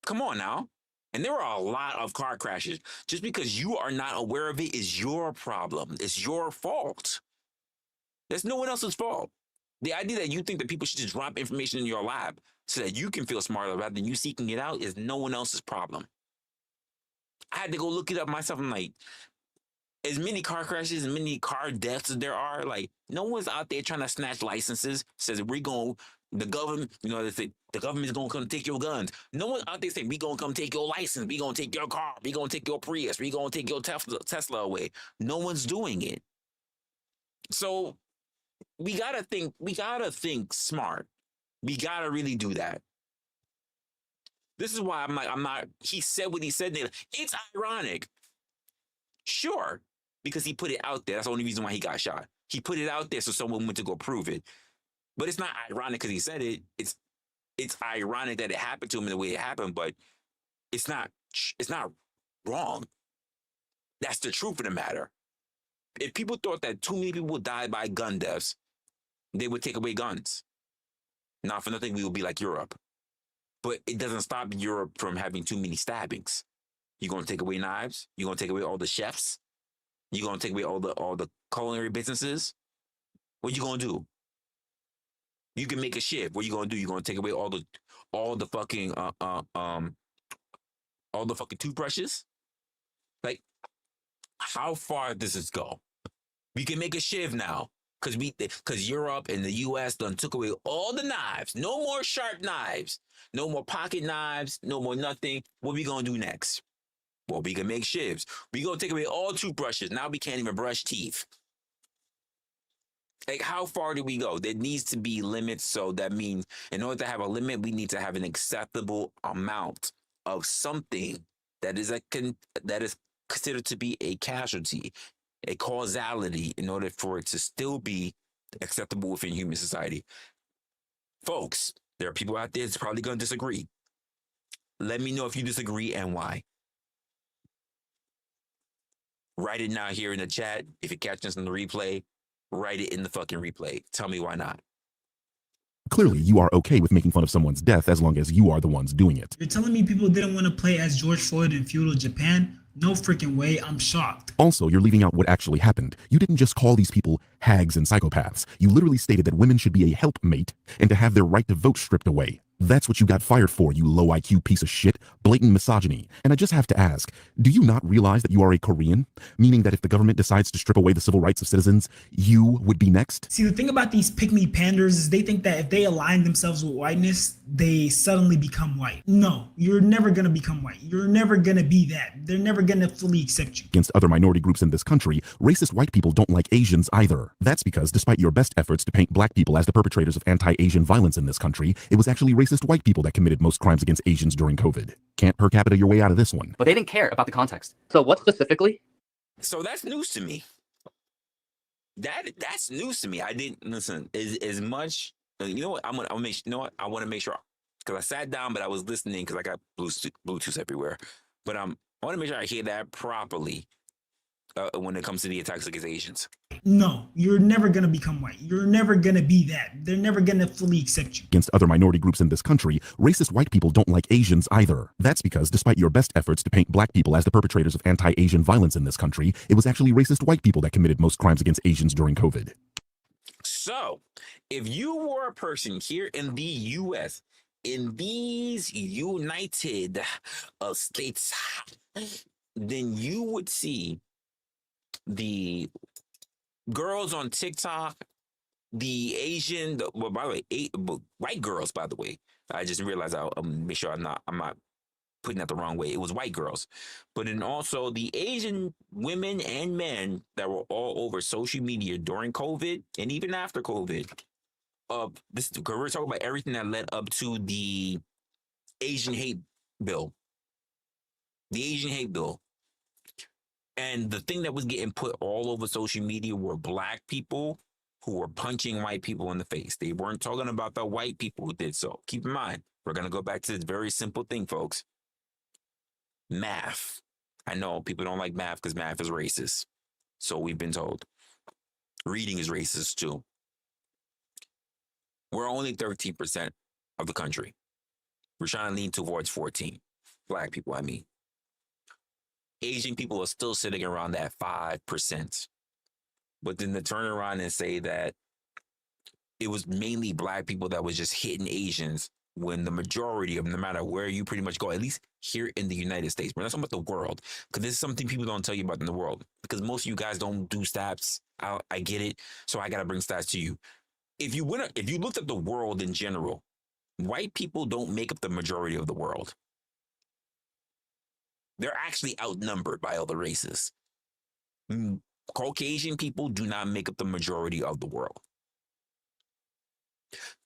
Come on now. And there are a lot of car crashes. Just because you are not aware of it is your problem. It's your fault. That's no one else's fault. The idea that you think that people should just drop information in your lab so that you can feel smarter rather than you seeking it out is no one else's problem. I had to go look it up myself. I'm like, as many car crashes, as many car deaths as there are, like, no one's out there trying to snatch licenses, says the government, they say the government's gonna come take your guns. No one out there saying we gonna come take your license, we gonna take your car, we gonna take your Prius, we gonna take your Tesla away. No one's doing it. So we gotta think smart. We gotta really do that. This is why I'm not, he said what he said. It's ironic. Sure. because he put it out there. That's the only reason why he got shot. He put it out there so someone went to go prove it. But it's not ironic because he said it. It's ironic that it happened to him in the way it happened, but it's not wrong. That's the truth of the matter. If people thought that too many people died by gun deaths, they would take away guns. Not for nothing, we would be like Europe. But it doesn't stop Europe from having too many stabbings. You're going to take away knives? You're going to take away all the chefs? You're going to take away all the culinary businesses? What you going to do? You can make a shift. What you going to do? You're going to take away all the fucking toothbrushes? Like, how far does this go? We can make a shift now. Because Europe and the US done took away all the knives. No more sharp knives. No more pocket knives. No more nothing. What we going to do next? Well, we can make shivs. We going to take away all toothbrushes. Now we can't even brush teeth. Like, how far do we go? There needs to be limits. So that means in order to have a limit, we need to have an acceptable amount of something that is considered to be a casualty, a causality, in order for it to still be acceptable within human society. Folks, there are people out there that's probably going to disagree. Let me know if you disagree and why. Write it now here in the chat. If you're catching us on the replay, write it in the fucking replay. Tell me why not. Clearly, you are okay with making fun of someone's death as long as you are the ones doing it. You're telling me people didn't want to play as George Floyd in feudal Japan? No freaking way. I'm shocked. Also, you're leaving out what actually happened. You didn't just call these people hags and psychopaths. You literally stated that women should be a helpmate and to have their right to vote stripped away. That's what you got fired for, you low IQ piece of shit. Blatant misogyny. And I just have to ask, do you not realize that you are a Korean? Meaning that if the government decides to strip away the civil rights of citizens, you would be next? See, the thing about these pick-me panders is they think that if they align themselves with whiteness, they suddenly become white. No, you're never going to become white. You're never going to be that. They're never going to fully accept you. Against other minority groups in this country, racist white people don't like Asians either. That's because despite your best efforts to paint black people as the perpetrators of anti-Asian violence in this country, it was actually racist white people that committed most crimes against Asians during COVID. Can't per capita your way out of this one. But they didn't care about the context. So what specifically? So that's news to me. That's news to me. I didn't listen as much. You know what? I'm gonna make. You know what? I want to make sure, because I sat down, but I was listening because I got Bluetooth everywhere. But I want to make sure I hear that properly when it comes to the attacks against Asians. No, you're never going to become white. You're never going to be that. They're never going to fully accept you. Against other minority groups in this country, racist white people don't like Asians either. That's because despite your best efforts to paint black people as the perpetrators of anti-Asian violence in this country, it was actually racist white people that committed most crimes against Asians during COVID. So, if you were a person here in the U.S., in these United States, then you would see the girls on TikTok, the Asian, well, by the way, white girls, by the way. I just realized I'll make sure I'm not putting that the wrong way. It was white girls. But then also the Asian women and men that were all over social media during COVID and even after COVID. We're talking about everything that led up to the Asian hate bill. The Asian hate bill. And the thing that was getting put all over social media were black people who were punching white people in the face. They weren't talking about the white people who did so. Keep in mind, we're going to go back to this very simple thing, folks. Math. I know people don't like math because math is racist. So we've been told. Reading is racist too. We're only 13% of the country. We're trying to lean towards 14. Black people, I mean. Asian people are still sitting around that 5%. But then to turn around and say that it was mainly black people that was just hitting Asians when the majority of them, no matter where you pretty much go, at least here in the United States, we're not talking about the world, because this is something people don't tell you about in the world, because most of you guys don't do stats. I get it. So I got to bring stats to you. If you looked at the world in general, white people don't make up the majority of the world. They're actually outnumbered by other races. Caucasian people do not make up the majority of the world.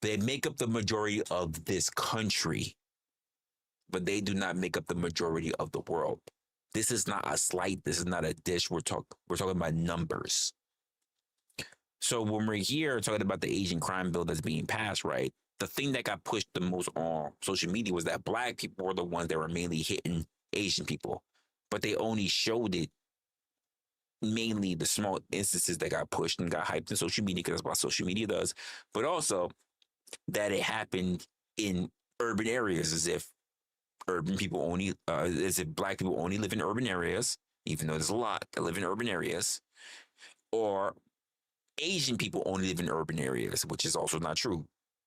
They make up the majority of this country, but they do not make up the majority of the world. This is not a slight. This is not a dish. We're talking about numbers. So when we're here talking about the Asian crime bill that's being passed, right? The thing that got pushed the most on social media was that Black people were the ones that were mainly hitting Asian people, but they only showed it mainly the small instances that got pushed and got hyped in social media because that's what social media does, but also that it happened in urban areas as if urban people only, as if Black people only live in urban areas, even though there's a lot that live in urban areas, or Asian people only live in urban areas, which is also not true.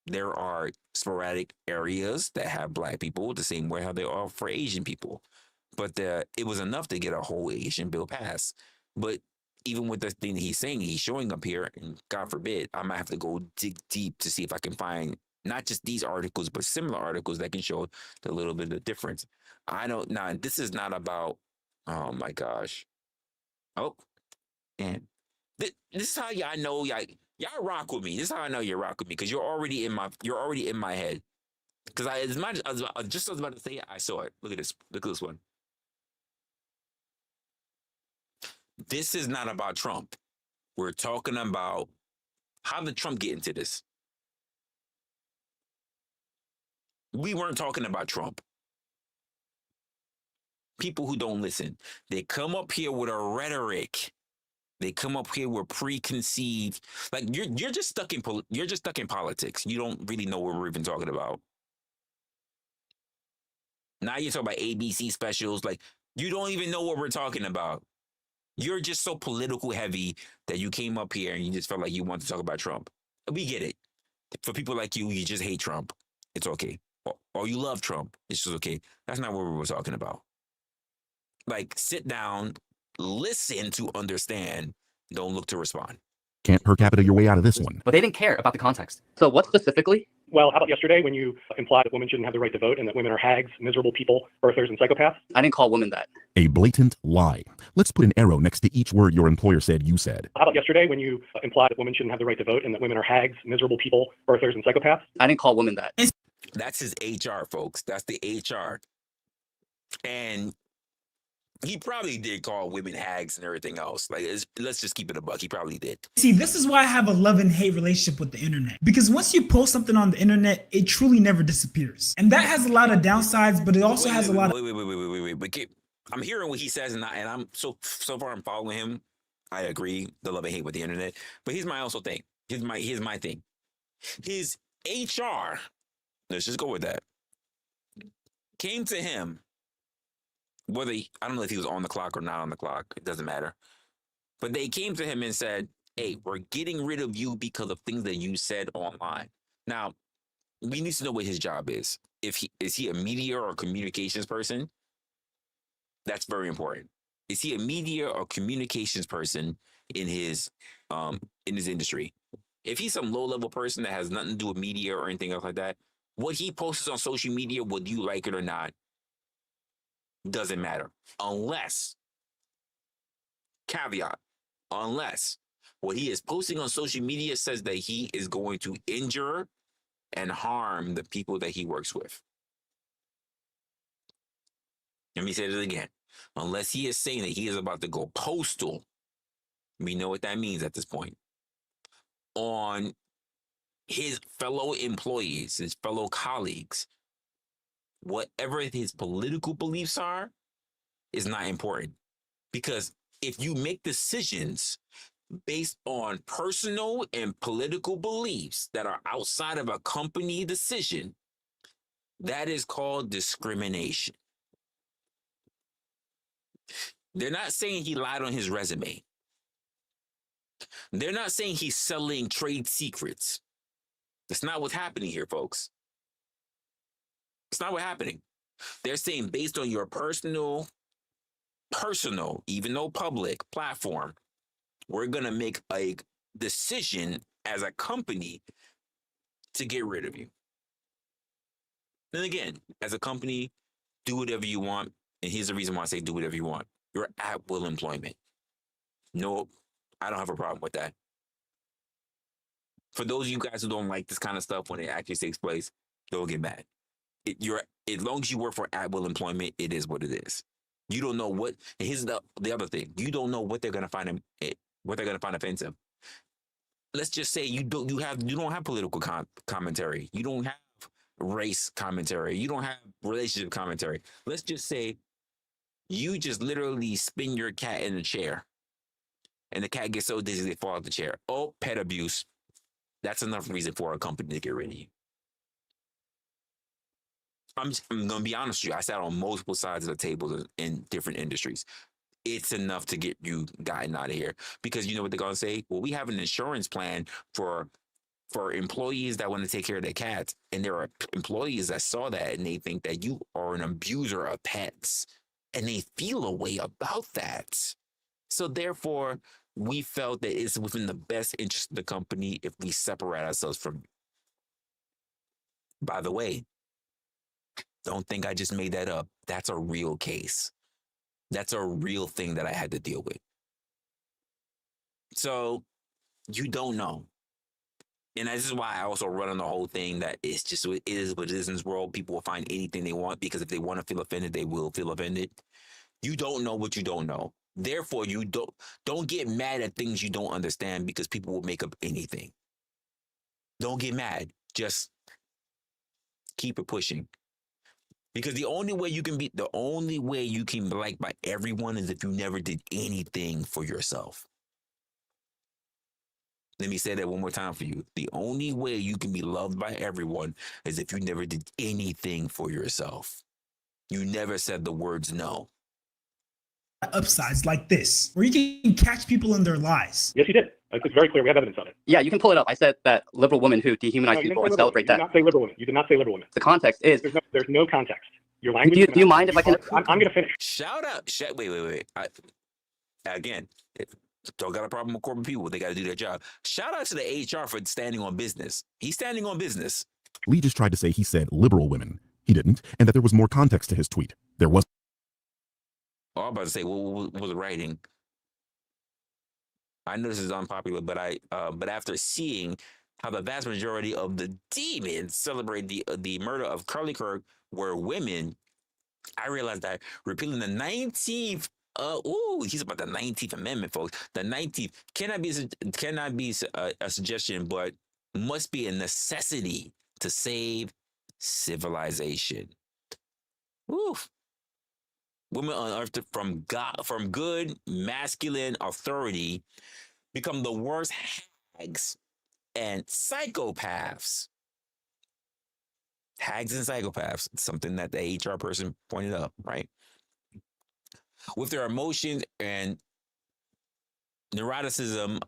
There are sporadic areas that have Black people the same way how they are for Asian people. But it was enough to get a whole Asian bill passed. But even with the thing that he's saying, he's showing up here, and God forbid, I might have to go dig deep to see if I can find not just these articles, but similar articles that can show the little bit of difference. I don't, now, this is not about, oh my gosh. Oh, and this is how y'all know y'all rock with me. This is how I know you rock with me, because you're already in my head. Because I was about to say it, I saw it. Look at this. Look at this one. This is not about Trump. We're talking about how did Trump get into this? We weren't talking about Trump. People who don't listen, they come up here with a rhetoric. They come up here with preconceived, like you're just stuck in politics. You don't really know what we're even talking about. Now you're talking about ABC specials, like you don't even know what we're talking about. You're just so political heavy that you came up here and you just felt like you want to talk about Trump. We get it. For people like you just hate Trump. It's okay. Or you love Trump. It's just okay. That's not what we were talking about. Like, sit down, listen to understand, don't look to respond. Can't per capita your way out of this one. But they didn't care about the context. So what specifically? Well, how about yesterday when you implied that women shouldn't have the right to vote and that women are hags, miserable people, birthers, and psychopaths? I didn't call women that. A blatant lie. Let's put an arrow next to each word your employer said you said. How about yesterday when you implied that women shouldn't have the right to vote and that women are hags, miserable people, birthers, and psychopaths? I didn't call women that. That's his HR, folks. That's the HR. And he probably did call women hags and everything else. Like, let's just keep it a buck. He probably did. See, this is why I have a love and hate relationship with the internet. Because once you post something on the internet, it truly never disappears. And that has a lot of downsides, but it also has a lot of... Wait. I'm hearing what he says, and I'm so far I'm following him. I agree, the love and hate with the internet. But here's my also thing. Here's my thing. His HR, let's just go with that, came to him, whether I don't know if he was on the clock or not on the clock, it doesn't matter. But they came to him and said, hey, we're getting rid of you because of things that you said online. Now, we need to know what his job is. Is he a media or communications person? That's very important. Is he a media or communications person in his industry? If he's some low-level person that has nothing to do with media or anything else like that, what he posts on social media, whether you like it or not, doesn't matter. Unless, caveat, unless what he is posting on social media says that he is going to injure and harm the people that he works with. Let me say it again. Unless he is saying that he is about to go postal, we know what that means at this point, on his fellow employees, his fellow colleagues, whatever his political beliefs are, is not important. Because if you make decisions based on personal and political beliefs that are outside of a company decision, that is called discrimination. They're not saying he lied on his resume. They're not saying he's selling trade secrets. That's not what's happening here, folks. It's not what's happening. They're saying based on your personal, even though public platform, we're going to make a decision as a company to get rid of you. And again, as a company, do whatever you want. And here's the reason why I say do whatever you want. You're at will employment. No, I don't have a problem with that. For those of you guys who don't like this kind of stuff when it actually takes place, don't get mad. As long as you work for at will employment, it is what it is. You don't know what. And here's the other thing: you don't know what they're gonna find offensive. Let's just say you don't have political commentary. You don't have race commentary. You don't have relationship commentary. Let's just say you just literally spin your cat in a chair, and the cat gets so dizzy they fall out the chair. Oh, pet abuse. That's enough reason for a company to get rid of you. I'm gonna be honest with you. I sat on multiple sides of the table in different industries. It's enough to get you gotten out of here, because you know what they're gonna say. Well, we have an insurance plan for employees that want to take care of their cats, and there are employees that saw that and they think that you are an abuser of pets, and they feel a way about that. So therefore, we felt that it's within the best interest of the company if we separate ourselves from you. By the way, don't think I just made that up. That's a real case. That's a real thing that I had to deal with. So you don't know. And this is why I also run on the whole thing that it's just what it is what it is in this world. People will find anything they want, because if they want to feel offended, they will feel offended. You don't know what you don't know. Therefore, you don't get mad at things you don't understand, because people will make up anything. Don't get mad. Just keep it pushing. Because the only way you can be liked by everyone is if you never did anything for yourself. Let me say that one more time for you. The only way you can be loved by everyone is if you never did anything for yourself. You never said the words no. Upsides like this, where you can catch people in their lies. Yes, you did. It's very clear. We have evidence of it. Yeah, you can pull it up. I said that liberal women who dehumanize people and celebrate that. You did not say liberal women. You did not say liberal women. The context is... There's no context. Your language... Do you mind if I can... I'm going to finish. Shout out... Wait. Again, don't got a problem with corporate people. They got to do their job. Shout out to the HR for standing on business. He's standing on business. Lee just tried to say he said liberal women. He didn't, and that there was more context to his tweet. There was... Oh, I'm about to say, what was the writing? I know this is unpopular, but after seeing how the vast majority of the demons celebrate the murder of Charlie Kirk were women, I realized that repealing the 19th, he's about the 19th Amendment, folks. The 19th cannot be a suggestion, but must be a necessity to save civilization. Woof. Women unearthed from good masculine authority become the worst hags and psychopaths. Hags and psychopaths, something that the HR person pointed up, right? With their emotions and neuroticism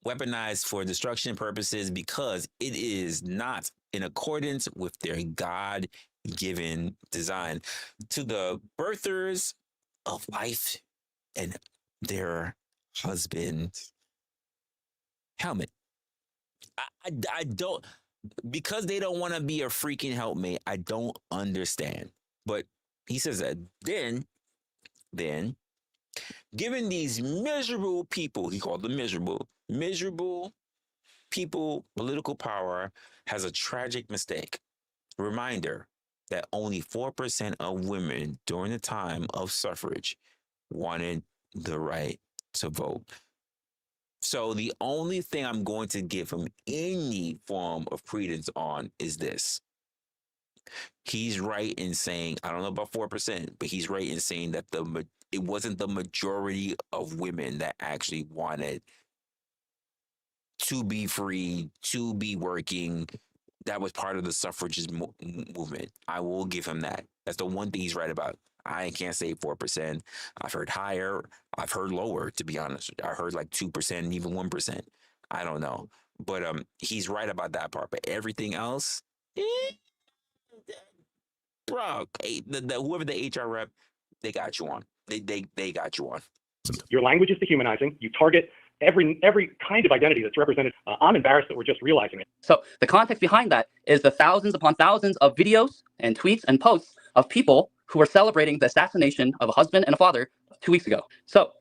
weaponized for destruction purposes, because it is not in accordance with their God-given design. To the birthers of life and their husband helmet. I don't, because they don't want to be a freaking helpmate. I don't understand. But he says that then, given these miserable people, he called them miserable people, political power has a tragic mistake. Reminder that only 4% of women during the time of suffrage wanted the right to vote. So the only thing I'm going to give him any form of credence on is this. He's right in saying, I don't know about 4%, but he's right in saying that it wasn't the majority of women that actually wanted to be free, to be working. That was part of the suffragist movement. I will give him that. That's the one thing he's right about. I can't say 4%. I've heard higher. I've heard lower, to be honest. I heard like 2%, even 1%. I don't know. But he's right about that part. But everything else, bro, whoever the HR rep, they got you on. They got you on. Your language is dehumanizing. You target every kind of identity that's represented. I'm embarrassed that we're just realizing it. So the context behind that is the thousands upon thousands of videos and tweets and posts of people who were celebrating the assassination of a husband and a father 2 weeks ago. So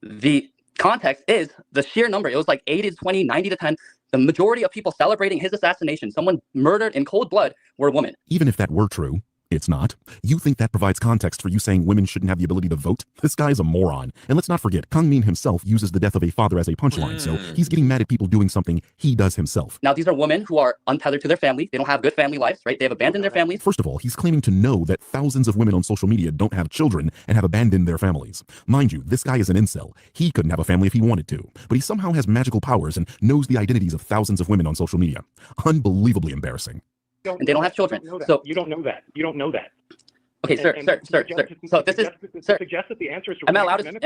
the context is the sheer number. It was like 80 to 20, 90 to 10. The majority of people celebrating his assassination, someone murdered in cold blood, were women. Even if that were true, It's not. You think that provides context for you saying women shouldn't have the ability to vote? This guy is a moron. And let's not forget, Kang Min himself uses the death of a father as a punchline, so he's getting mad at people doing something he does himself. Now, these are women who are untethered to their family. They don't have good family lives, right? They have abandoned their families. First of all, he's claiming to know that thousands of women on social media don't have children and have abandoned their families. Mind you, this guy is an incel. He couldn't have a family if he wanted to, but he somehow has magical powers and knows the identities of thousands of women on social media. Unbelievably embarrassing. And they don't have children. So you don't know that. You don't know that. Okay, sir. So this is, sir, suggest that the answer is to am I allowed to finish,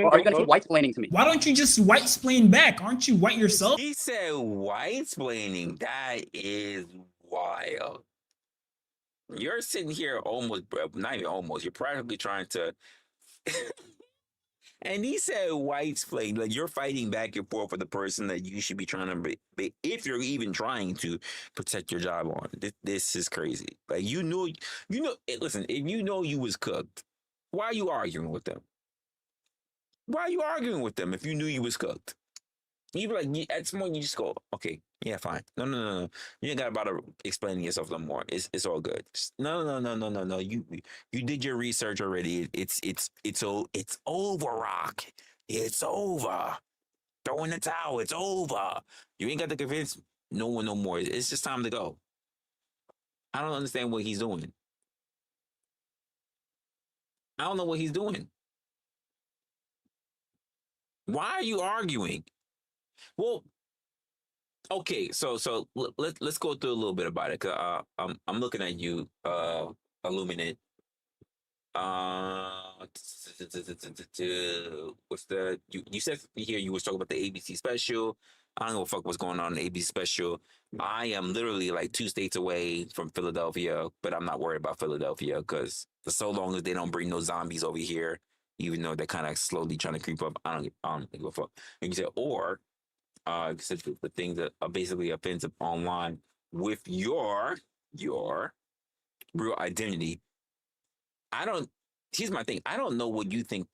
or are you going to keep white-splaining to me? Why don't you just white-splain back? Aren't you white yourself? He said white-splaining. That is wild. You're sitting here almost, not even almost, you're practically trying to... And he said white-splain, like you're fighting back and forth for the person that you should be trying to be, if you're even trying to protect your job on. This is crazy. Like listen, if you know you was cooked, why are you arguing with them? Why are you arguing with them if you knew you was cooked? You be like, at some point you just go, okay, yeah, fine. No. You ain't got about to explaining yourself no more. It's all good. No. You did your research already. It's over, Rock. It's over. Throw in the towel. It's over. You ain't got to convince no one no more. It's just time to go. I don't understand what he's doing. I don't know what he's doing. Why are you arguing? Well, okay, so let's go through a little bit about it. Cause I'm looking at you, Illuminate. What's the you said here you was talking about the ABC special. I don't know what fuck what's going on in the ABC special. I am literally like 2 states away from Philadelphia, but I'm not worried about Philadelphia because for so long as they don't bring no zombies over here, even though they're kind of slowly trying to creep up, I don't give a fuck. And you said, or the things that are basically offensive online with your real identity. Here's my thing. I don't know what you think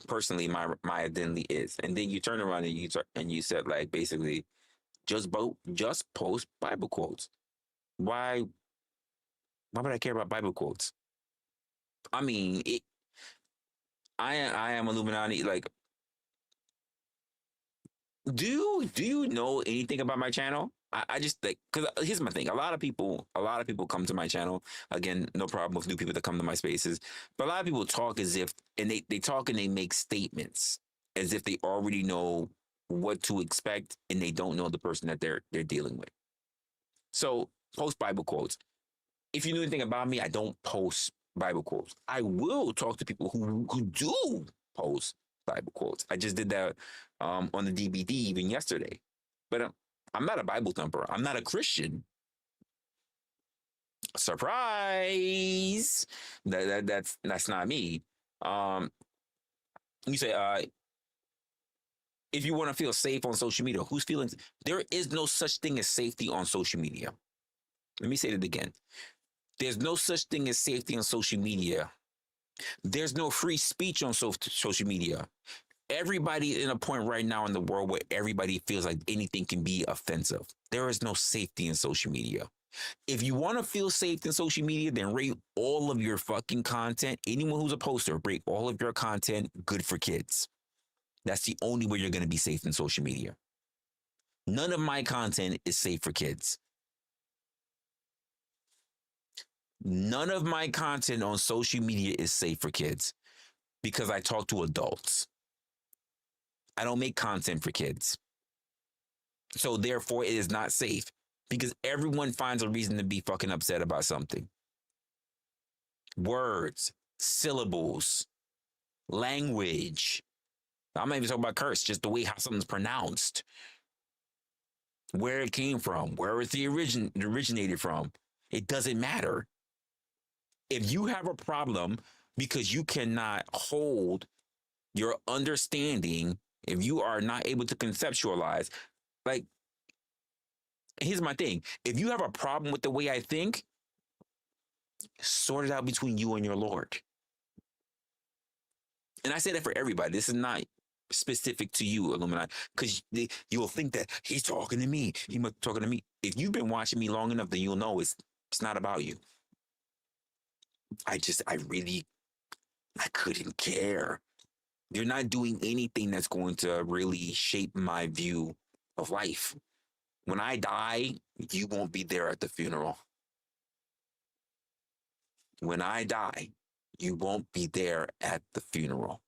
personally my identity is. And then you turn around and you said like basically just post Bible quotes. Why would I care about Bible quotes? I mean, I am Illuminati. Like, do you know anything about my channel? I just like, because here's my thing. A lot of people come to my channel. Again, no problem with new people that come to my spaces. But a lot of people talk as if, and they talk and they make statements as if they already know what to expect, and they don't know the person that they're dealing with. So post Bible quotes. If you know anything about me, I don't post Bible quotes. I will talk to people who do post Bible quotes. I just did that on the DVD even yesterday. But I'm not a Bible thumper. I'm not a Christian. Surprise! That's not me. You say if you want to feel safe on social media, who's feeling? There is no such thing as safety on social media. Let me say that again. There's no such thing as safety on social media. There's no free speech on social media. Everybody in a point right now in the world where everybody feels like anything can be offensive. There is no safety in social media. If you want to feel safe in social media, then rate all of your fucking content. Anyone who's a poster, rate all of your content good for kids. That's the only way you're going to be safe in social media. None of my content is safe for kids. None of my content on social media is safe for kids because I talk to adults. I don't make content for kids. So therefore, it is not safe because everyone finds a reason to be fucking upset about something. Words, syllables, language. I'm not even talking about curse, just the way how something's pronounced. Where it came from, where it originated from. It doesn't matter. If you have a problem because you cannot hold your understanding, if you are not able to conceptualize, like, here's my thing. If you have a problem with the way I think, sort it out between you and your Lord. And I say that for everybody. This is not specific to you, Illuminati, because you'll think that he's talking to me. He must be talking to me. If you've been watching me long enough, then you'll know it's not about you. I couldn't care. You're not doing anything that's going to really shape my view of life. When I die, you won't be there at the funeral. When I die, you won't be there at the funeral.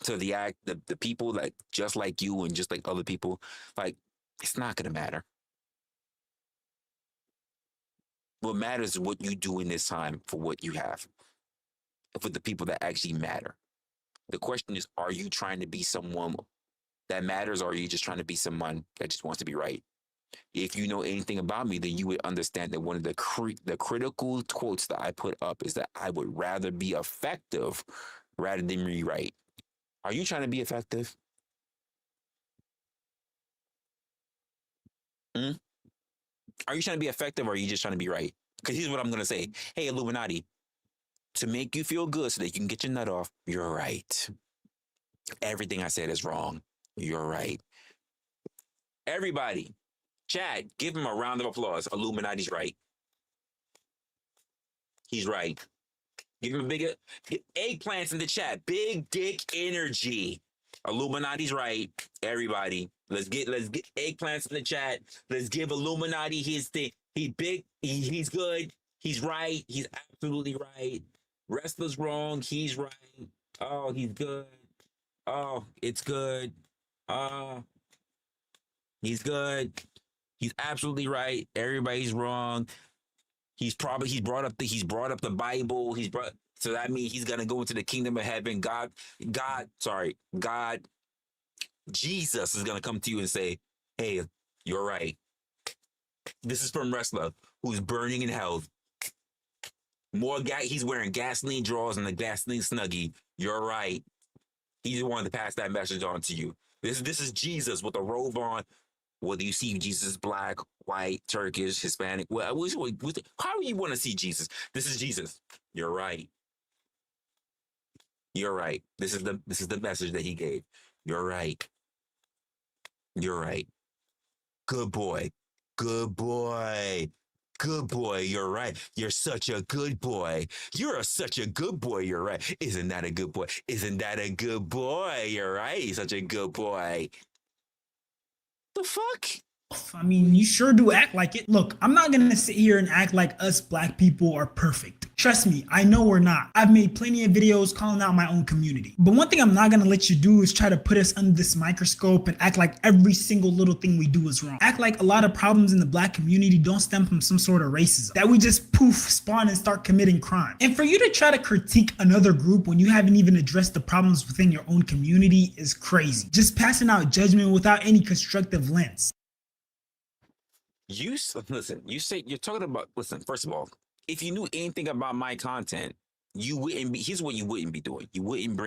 So the people that just like you and just like other people, like, it's not gonna matter. What matters is what you do in this time for what you have, for the people that actually matter. The question is, are you trying to be someone that matters, or are you just trying to be someone that just wants to be right? If you know anything about me, then you would understand that one of the critical quotes that I put up is that I would rather be effective rather than rewrite. Are you trying to be effective? Hmm? Are you trying to be effective, or are you just trying to be right? Because here's what I'm going to say. Hey, Illuminati, to make you feel good so that you can get your nut off, you're right. Everything I said is wrong. You're right. Everybody, Chad, give him a round of applause. Illuminati's right. He's right. Give him a big eggplants in the chat. Big dick energy. Illuminati's right. Everybody, let's get eggplants in the chat. Let's give Illuminati his thing. He's good. He's right. He's absolutely right. Wrestler's wrong. He's right. Oh, he's good. Oh, it's good. He's good. He's absolutely right. Everybody's wrong. He's brought up the Bible. So that means he's gonna go into the kingdom of heaven. Jesus is gonna come to you and say, "Hey, you're right." This is from Resla, who's burning in hell. He's wearing gasoline drawers and a gasoline snuggie. You're right. He just wanted to pass that message on to you. This is Jesus with a robe on. Whether you see Jesus black, white, Turkish, Hispanic, however you want to see Jesus, this is Jesus. You're right. You're right. This is the message that he gave. You're right. You're right. Good boy. Good boy. Good boy. You're right. You're such a good boy. You're such a good boy. You're right. Isn't that a good boy? Isn't that a good boy? You're right. He's such a good boy. The fuck? I mean, you sure do act like it. Look, I'm not gonna sit here and act like us black people are perfect. Trust me, I know we're not. I've made plenty of videos calling out my own community. But one thing I'm not gonna let you do is try to put us under this microscope and act like every single little thing we do is wrong. Act like a lot of problems in the black community don't stem from some sort of racism. That we just poof, spawn and start committing crime. And for you to try to critique another group when you haven't even addressed the problems within your own community is crazy. Just passing out judgment without any constructive lens. You're talking about, first of all, if you knew anything about my content, you wouldn't be, here's what you wouldn't be doing. You wouldn't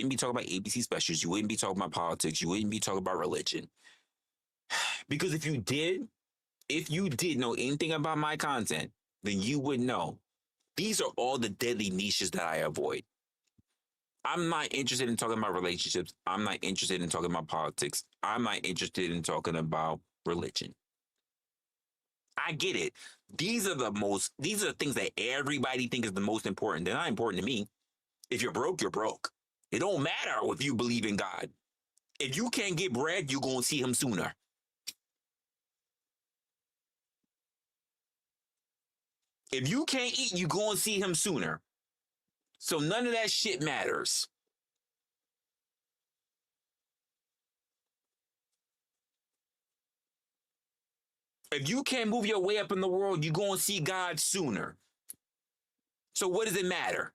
be talking about ABC specials. You wouldn't be talking about politics. You wouldn't be talking about religion. Because if you did know anything about my content, then you would know these are all the deadly niches that I avoid. I'm not interested in talking about relationships. I'm not interested in talking about politics. I'm not interested in talking about religion. I get it. These are the things that everybody thinks is the most important. They're not important to me. If you're broke, you're broke. It don't matter if you believe in God. If you can't get bread, you're going to see him sooner. If you can't eat, you're going to see him sooner. So none of that shit matters. If you can't move your way up in the world, you're going to see God sooner. So what does it matter?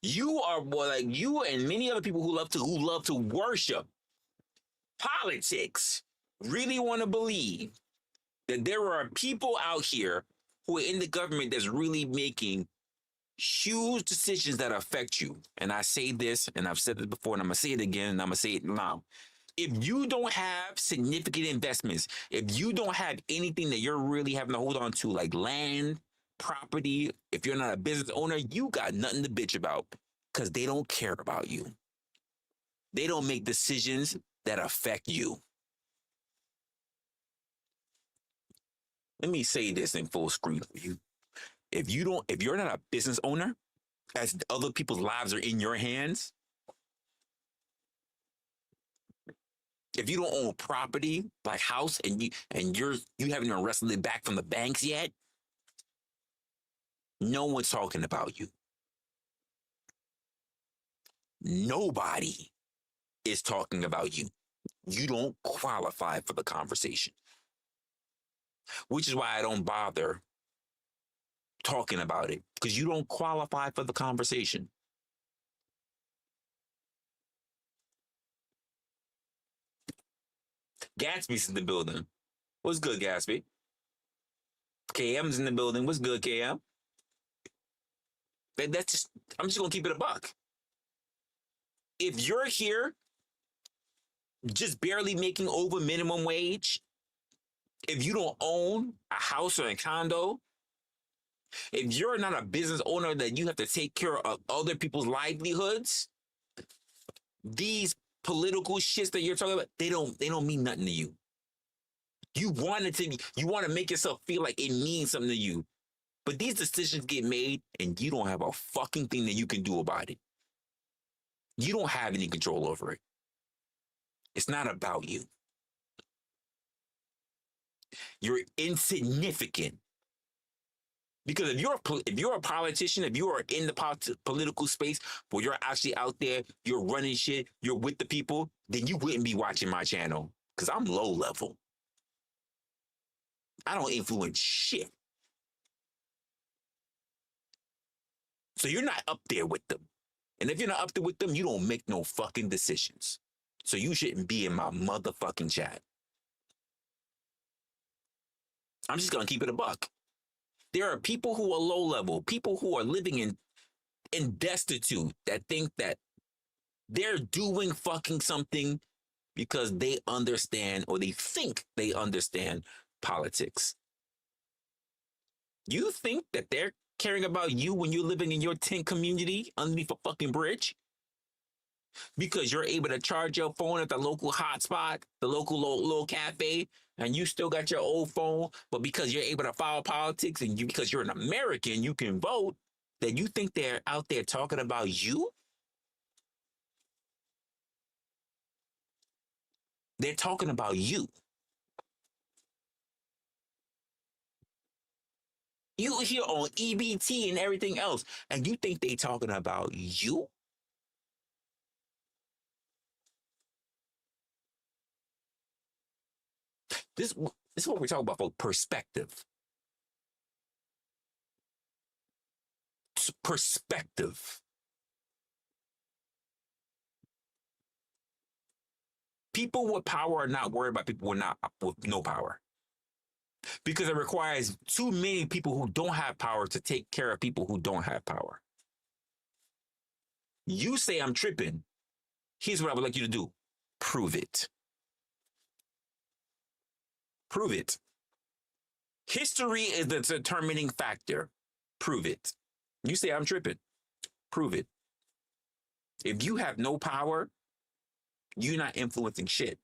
You and many other people who love to worship politics really want to believe that there are people out here who are in the government that's really making huge decisions that affect you. And I say this, and I've said it before, and I'm going to say it again, and I'm going to say it now. If you don't have significant investments, if you don't have anything that you're really having to hold on to, like land, property, if you're not a business owner, you got nothing to bitch about because they don't care about you. They don't make decisions that affect you. Let me say this in full screen for you. If you're not a business owner, as other people's lives are in your hands, if you don't own property like house and you haven't even wrestled it back from the banks yet, no one's talking about you. Nobody is talking about you. You don't qualify for the conversation. Which is why I don't bother talking about it, because you don't qualify for the conversation. Gatsby's in the building. What's good, Gatsby? KM's in the building. What's good, KM? I'm just gonna keep it a buck. If you're here just barely making over minimum wage, if you don't own a house or a condo, if you're not a business owner that you have to take care of other people's livelihoods, these political shits that you're talking about, they don't mean nothing to you. You want to make yourself feel like it means something to you. But these decisions get made and you don't have a fucking thing that you can do about it. You don't have any control over it. It's not about you. You're insignificant. Because if you're a politician, if you are in the political space where you're actually out there, you're running shit, you're with the people, then you wouldn't be watching my channel. Because I'm low level. I don't influence shit. So you're not up there with them. And if you're not up there with them, you don't make no fucking decisions. So you shouldn't be in my motherfucking chat. I'm just going to keep it a buck. There are people who are low level, people who are living in destitute that think that they're doing fucking something because they understand or they think they understand politics. You think that they're caring about you when you're living in your tent community underneath a fucking bridge? Because you're able to charge your phone at the local hotspot, the local little cafe, and you still got your old phone, but because you're able to follow politics and because you're an American, you can vote, that you think they're out there talking about you? They're talking about you. You here on EBT and everything else, and you think they talking about you? This is what we're talking about for perspective. Perspective. People with power are not worried about people with no power. Because it requires too many people who don't have power to take care of people who don't have power. You say I'm tripping. Here's what I would like you to do. Prove it. Prove it. History is the determining factor. Prove it. You say I'm tripping. Prove it. If you have no power, you're not influencing shit.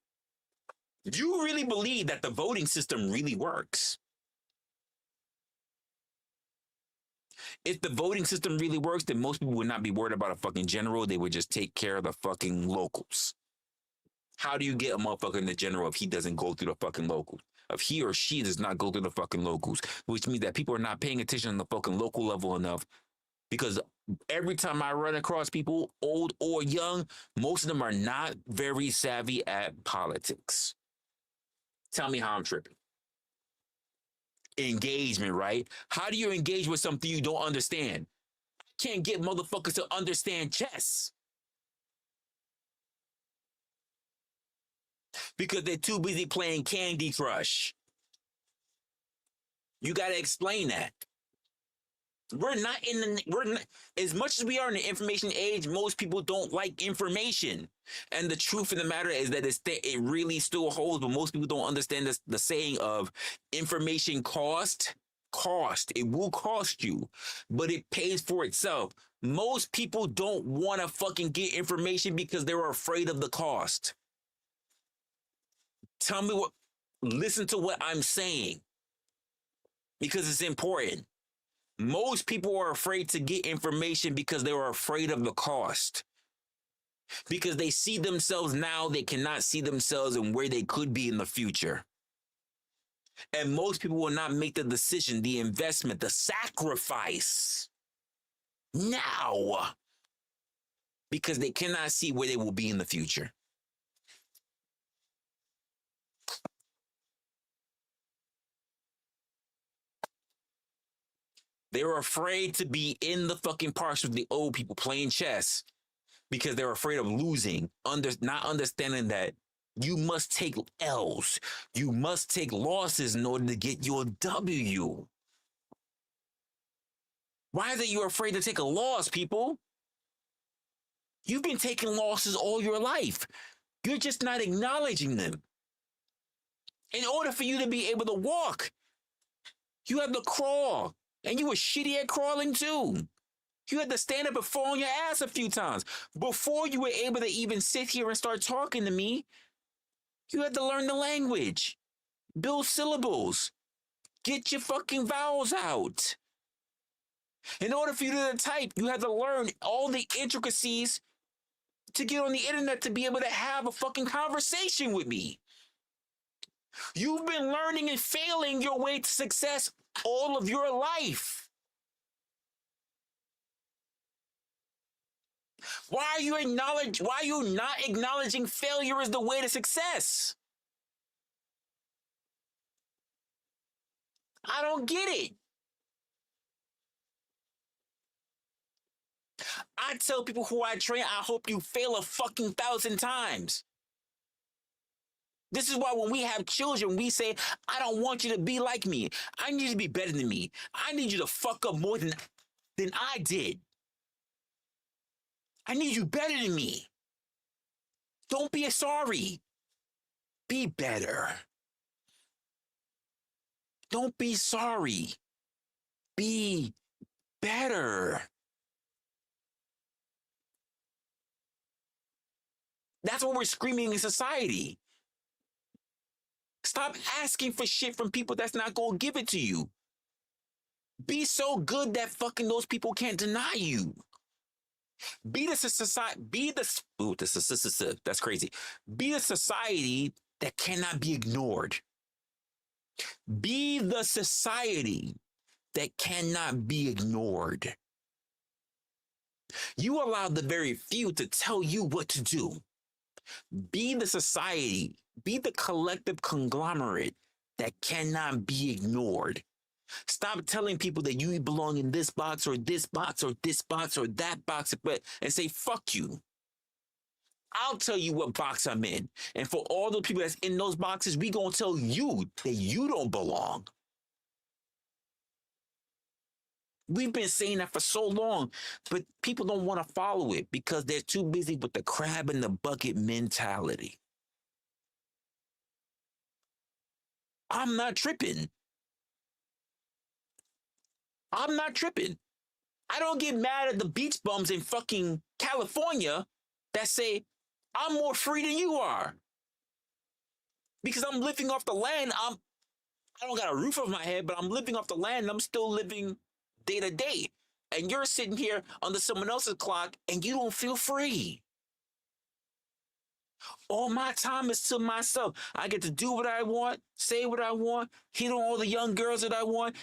You really believe that the voting system really works? If the voting system really works, then most people would not be worried about a fucking general. They would just take care of the fucking locals. How do you get a motherfucker in the general if he doesn't go through the fucking locals? If he or she does not go through the fucking locals, which means that people are not paying attention on the fucking local level enough. Because every time I run across people, old or young, most of them are not very savvy at politics. Tell me how I'm tripping. Engagement, right? How do you engage with something you don't understand? I can't get motherfuckers to understand chess. Because they're too busy playing Candy Crush. You got to explain that. We're not as much as we are in the information age, most people don't like information. And the truth of the matter is that it really still holds, but most people don't understand the saying of information cost. It will cost you, but it pays for itself. Most people don't want to fucking get information because they're afraid of the cost. Listen to what I'm saying. because it's important. Most people are afraid to get information because they are afraid of the cost. Because they see themselves now, they cannot see themselves and where they could be in the future. And most people will not make the decision, the investment, the sacrifice now because they cannot see where they will be in the future. They're afraid to be in the fucking parks with the old people playing chess because they're afraid of losing, not understanding that you must take L's. You must take losses in order to get your W. Why is it you're afraid to take a loss, people? You've been taking losses all your life. You're just not acknowledging them. In order for you to be able to walk, you have to crawl. And you were shitty at crawling too. You had to stand up and fall on your ass a few times. Before you were able to even sit here and start talking to me, you had to learn the language, build syllables, get your fucking vowels out. In order for you to type, you had to learn all the intricacies to get on the internet to be able to have a fucking conversation with me. You've been learning and failing your way to success all of your life. Why are you not acknowledging failure as the way to success? I don't get it. I tell people who I train, I hope you fail a fucking 1,000 times. This is why when we have children, we say, I don't want you to be like me. I need you to be better than me. I need you to fuck up more than I did. I need you better than me. Don't be sorry. Be better. Don't be sorry. Be better. That's what we're screaming in society. Stop asking for shit from people that's not going to give it to you. Be so good that fucking those people can't deny you. Be the society, that's crazy. Be the society that cannot be ignored. Be the society that cannot be ignored. You allow the very few to tell you what to do. Be the society, be the collective conglomerate that cannot be ignored. Stop telling people that you belong in this box or this box or this box or that box, and say, fuck you. I'll tell you what box I'm in. And for all the people that's in those boxes, we gonna tell you that you don't belong. We've been saying that for so long, but people don't want to follow it because they're too busy with the crab in the bucket mentality. I'm not tripping. I'm not tripping. I don't get mad at the beach bums in fucking California that say, I'm more free than you are. Because I'm living off the land. I don't got a roof over my head, but I'm living off the land. I'm still living day to day. And you're sitting here under someone else's clock and you don't feel free. All my time is to myself. I get to do what I want, say what I want, hit on all the young girls that I want,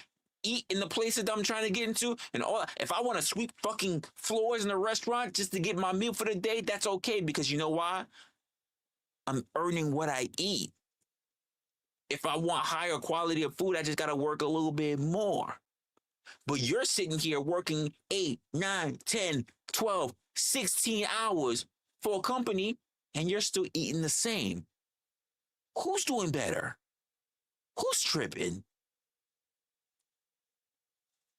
eat in the places that I'm trying to get into, and all. If I want to sweep fucking floors in a restaurant just to get my meal for the day, that's okay, because you know why? I'm earning what I eat. If I want higher quality of food, I just got to work a little bit more. But you're sitting here working 8, 9, 10, 12, 16 hours for a company, and you're still eating the same. Who's doing better? Who's tripping?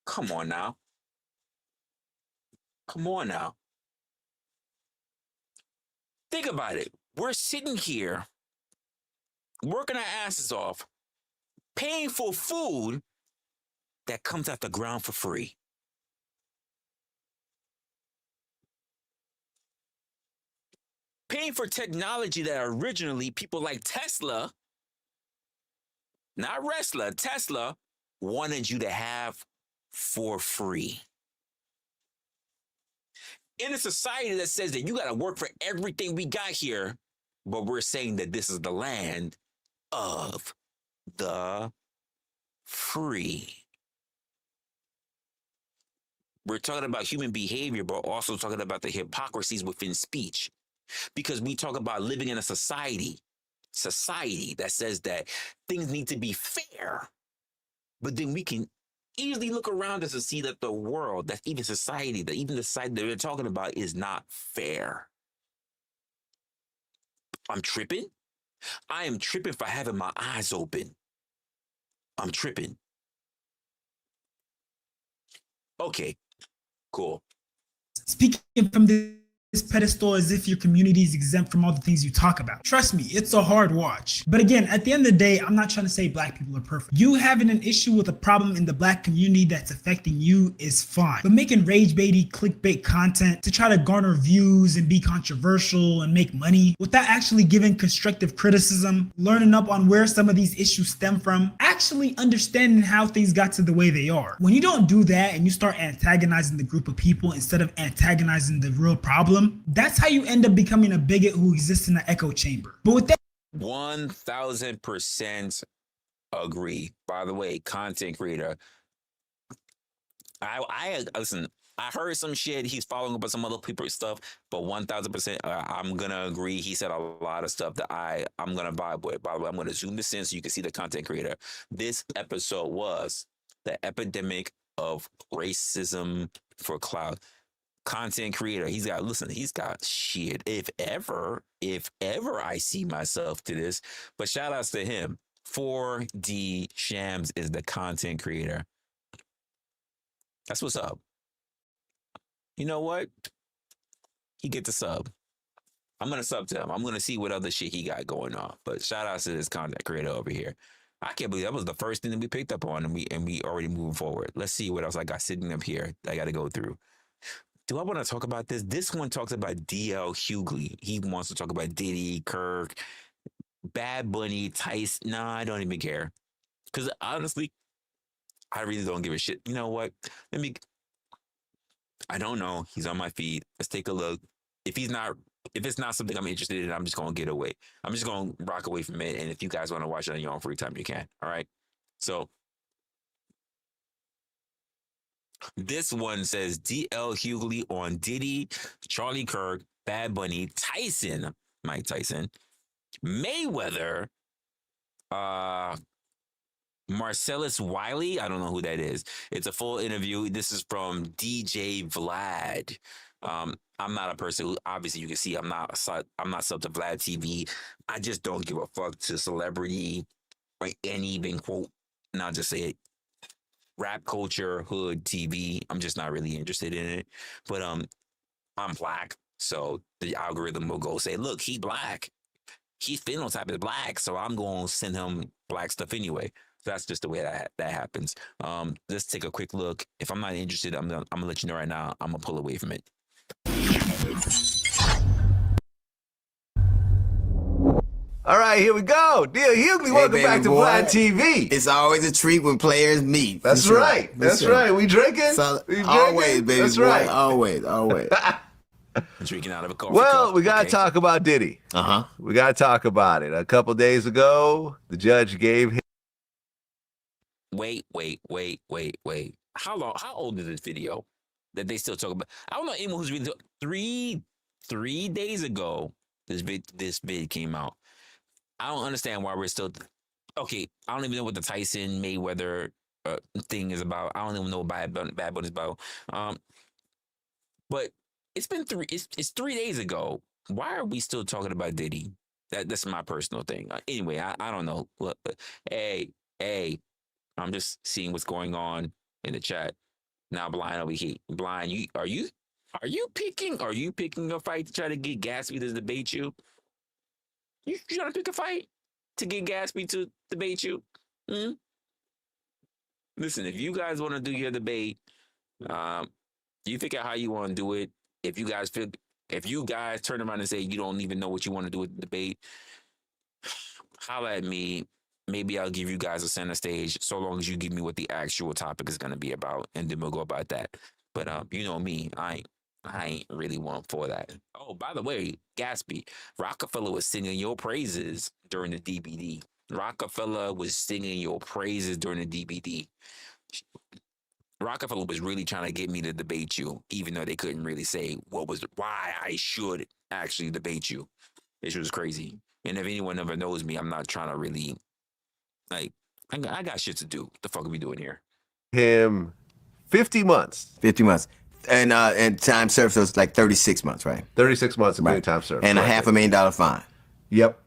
Come on now. Come on now. Think about it. We're sitting here, working our asses off, paying for food that comes out the ground for free. Paying for technology that originally people like Tesla, not Resla, Tesla, wanted you to have for free. In a society that says that you got to work for everything we got here, but we're saying that this is the land of the free. We're talking about human behavior, but also talking about the hypocrisies within speech. Because we talk about living in a society that says that things need to be fair. But then we can easily look around us and see that the world, that even the society that we're talking about is not fair. I'm tripping. I am tripping for having my eyes open. I'm tripping. Okay, cool. Speaking from this pedestal as if your community is exempt from all the things you talk about. Trust me, it's a hard watch. But again, at the end of the day, I'm not trying to say black people are perfect. You having an issue with a problem in the black community that's affecting you is fine. But making rage-baity, clickbait content to try to garner views and be controversial and make money without actually giving constructive criticism, learning up on where some of these issues stem from, actually understanding how things got to the way they are. When you don't do that and you start antagonizing the group of people instead of antagonizing the real problem, that's how you end up becoming a bigot who exists in an echo chamber. But with that, 1000% agree. By the way, content creator, I listen. I heard some shit. He's following up on some other people's stuff, but 1000%, I'm gonna agree. He said a lot of stuff that I'm gonna vibe with. By the way, I'm gonna zoom this in so you can see the content creator. This episode was the epidemic of racism for clout. Content creator, he's got shit. If ever I see myself to this, but shout outs to him. 4D Shams is the content creator. That's what's up. You know what? He gets a sub. I'm gonna sub to him. I'm gonna see what other shit he got going on. But shout outs to this content creator over here. I can't believe that was the first thing that we picked up on, and we already moving forward. Let's see what else I got sitting up here that I got to go through. Do I want to talk about this? This one talks about DL Hughley. He wants to talk about Diddy, Kirk, Bad Bunny, Tyson. Nah, I don't even care. Because honestly, I really don't give a shit. You know what? I don't know. He's on my feed. Let's take a look. If it's not something I'm interested in, I'm just going to get away. I'm just going to rock away from it. And if you guys want to watch it on your own free time, you can. All right. So this one says DL Hughley on Diddy, Charlie Kirk, Bad Bunny, Tyson, Mike Tyson, Mayweather, Marcellus Wiley. I don't know who that is. It's a full interview. This is from DJ Vlad. I'm not a person who, obviously you can see I'm not sub to Vlad TV. I just don't give a fuck to celebrity or any even quote, and I'll just say it, rap culture, hood TV. I'm just not really interested in it. But I'm black, so the algorithm will go say, look, he black. His phenotype is black, so I'm going to send him black stuff anyway. So that's just the way that happens. Let's take a quick look. If I'm not interested, I'm gonna let you know right now. I'm gonna pull away from it. All right, here we go. DL Hughley, welcome back to Vlad TV. It's always a treat when players meet. That's right. That's right. We drinking? Always, baby. That's boy. right. Always. Drinking out of a coffee Well, cup. we got to talk about Diddy. We got to talk about it. A couple days ago, the judge gave him. Wait. How old is this video that they still talk about? I don't know anyone who's really three days ago this vid came out. I don't understand why we're still okay. I don't even know what the Tyson Mayweather thing is about. I don't even know what Bad Bunny is about. But it's been it's 3 days ago. Why are we still talking about Diddy? That's my personal thing. Anyway, I don't know. Look, hey, I'm just seeing what's going on in the chat. Now, Blind over here. Blind, are you picking a fight to try to get Gatsby to debate you? You trying to pick a fight to get Gatsby to debate you? Listen, if you guys want to do your debate, you figure out how you want to do it. If you guys turn around and say you don't even know what you want to do with the debate, holla at me. maybe I'll give you guys a center stage so long as you give me what the actual topic is going to be about, and then we'll go about that. But you know me, I ain't really one for that. Oh, by the way, Gatsby, Rockefeller was singing your praises during the DBD. Rockefeller was singing your praises during the DBD. Rockefeller was really trying to get me to debate you, even though they couldn't really say why I should actually debate you. This was crazy. And if anyone ever knows me, I'm not trying to really, like, I got shit to do. What the fuck are we doing here? Him 50 months. 50 months. And time served, so it's like 36 months, right? 36 months of right. Time served. And a $500,000 fine. Yep.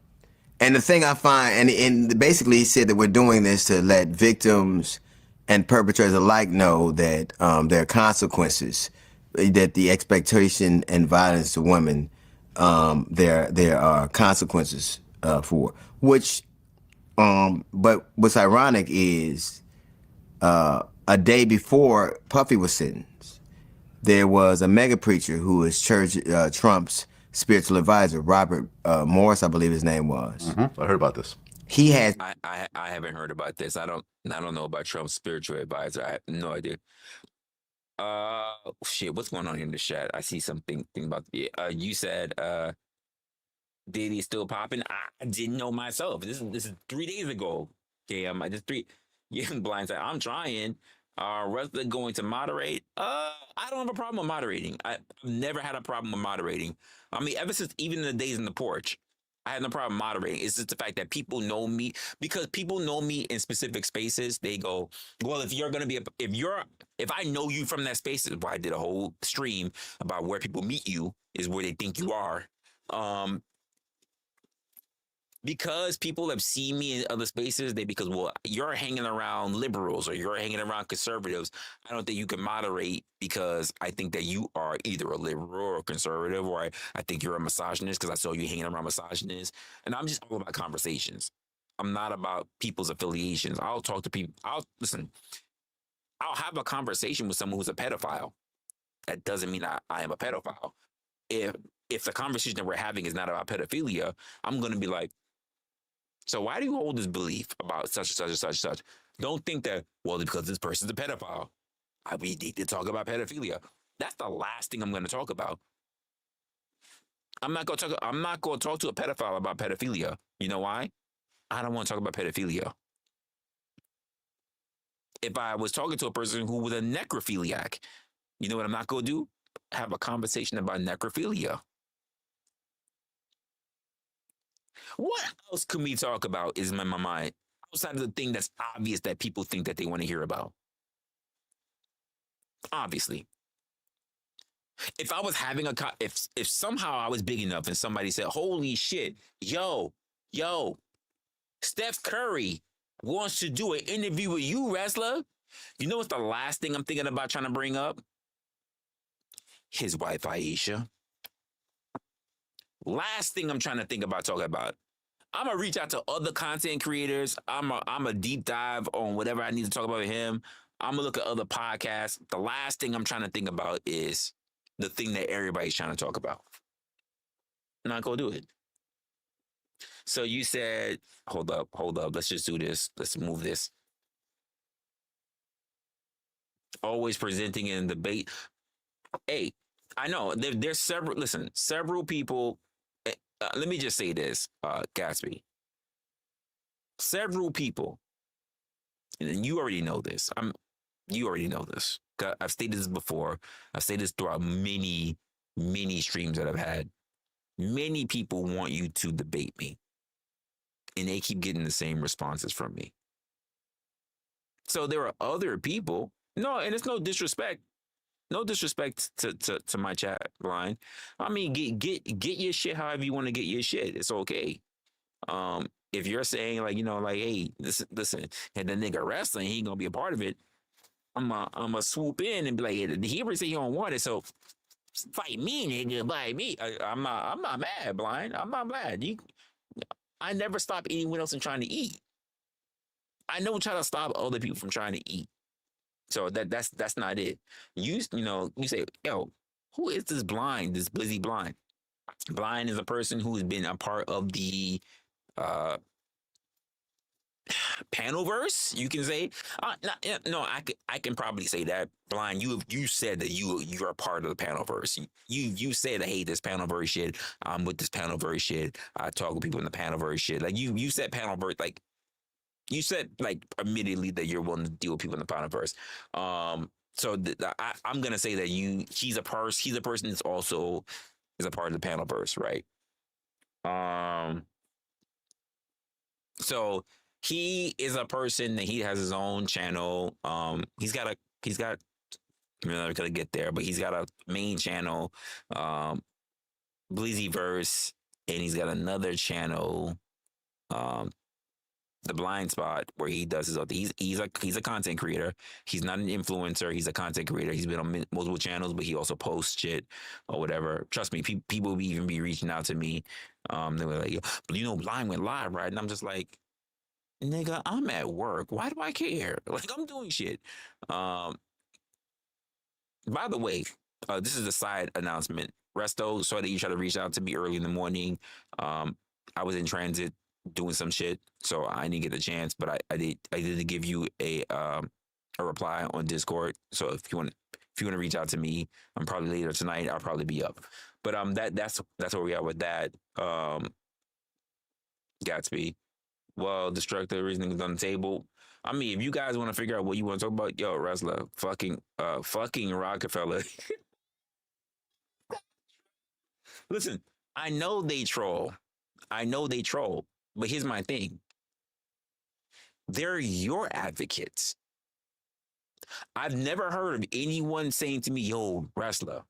And the thing I find, and basically he said that we're doing this to let victims and perpetrators alike know that there are consequences, that the expectation and violence to women, there are consequences for, which, but what's ironic is a day before Puffy was sentenced, there was a mega preacher who is Trump's spiritual advisor, Robert Morris, I believe his name was. Mm-hmm. I heard about this. He has. I haven't heard about this. I don't know about Trump's spiritual advisor. I have no idea. Shit. What's going on in the chat? I see something about the. You said Diddy still popping. I didn't know myself. This is 3 days ago. Okay, I just 3. Yeah, blindside. I'm trying. Resla going to moderate. I don't have a problem with moderating. I've never had a problem with moderating. I mean, ever since even the days in the porch, I had no problem moderating. It's just the fact that people know me, because people know me in specific spaces. They go, well, if you're gonna be, if I know you from that space, is why I did a whole stream about where people meet you is where they think you are. Because people have seen me in other spaces, because, well, you're hanging around liberals or you're hanging around conservatives. I don't think you can moderate because I think that you are either a liberal or a conservative, or I think you're a misogynist because I saw you hanging around misogynists. And I'm just all about conversations. I'm not about people's affiliations. I'll talk to people. I'll have a conversation with someone who's a pedophile. That doesn't mean I am a pedophile. If the conversation that we're having is not about pedophilia, I'm going to be like, so why do you hold this belief about such and such and such and such? Don't think that, well, because this person's a pedophile, we need to talk about pedophilia. That's the last thing I'm going to talk about. I'm not going to talk to a pedophile about pedophilia. You know why? I don't want to talk about pedophilia. If I was talking to a person who was a necrophiliac, you know what I'm not going to do? Have a conversation about necrophilia. What else can we talk about is in my mind outside of the thing that's obvious that people think that they want to hear about? Obviously. If I was having if somehow I was big enough and somebody said, holy shit, yo, Steph Curry wants to do an interview with you, Resla. You know what's the last thing I'm thinking about trying to bring up? His wife, Aisha. Last thing I'm trying to think about talking about. I'm going to reach out to other content creators. I'm a deep dive on whatever I need to talk about with him. I'm going to look at other podcasts. The last thing I'm trying to think about is the thing that everybody's trying to talk about. I'm not going to do it. So you said, hold up. Let's just do this. Let's move this. Always presenting in debate. Hey, I know there's several people. Let me just say this, Gatsby. Several people, and you already know this. You already know this. I've stated this before. I've stated this throughout many streams that I've had. Many people want you to debate me, and they keep getting the same responses from me. So there are other people. No, and it's no disrespect. No disrespect to my chat line. I mean, get your shit however you want to get your shit. It's okay. If you're saying like, hey, listen, and the nigga wrestling, he ain't gonna be a part of it. I'm a swoop in and be like, hey, he ever say he don't want it, so fight me, nigga, fight me. I'm not mad, blind. I'm not mad. I never stop anyone else from trying to eat. I don't try to stop other people from trying to eat. So that's not it. You say, yo, who is this blind, this Blizzy blind? Blind is a person who's been a part of the panelverse, you can say. I can probably say that. Blind, you said that you're a part of the panelverse. You said, hey, this panelverse shit. I'm with this panelverse shit. I talk with people in the panelverse shit. Like you said panelverse, like you said like immediately that you're willing to deal with people in the panelverse. So I'm gonna say that he's a person that's also is a part of the panelverse, right? So he is a person that he has his own channel. He's got we're gonna get there, but he's got a main channel, Bleezyverse, and he's got another channel, The Blind Spot, where he does his other. He's a content creator. He's not an influencer. He's a content creator. He's been on multiple channels, but he also posts shit or whatever. Trust me, people will even be reaching out to me. They were like, "Yo, but you know, Blind went live, right?" And I'm just like, "Nigga, I'm at work. Why do I care? Like, I'm doing shit." By the way, this is a side announcement. Resto, saw that you tried to reach out to me early in the morning. I was in transit doing some shit, so I didn't get a chance. But I did give you a reply on Discord. So if you want to reach out to me, I'm probably later tonight. I'll probably be up. But that's where we are with that. Gatsby. Well, destructive reasoning is on the table. I mean, if you guys want to figure out what you want to talk about, yo, Resla, fucking Rockefeller. Listen, I know they troll. But here's my thing. They're your advocates. I've never heard of anyone saying to me, yo, Resla,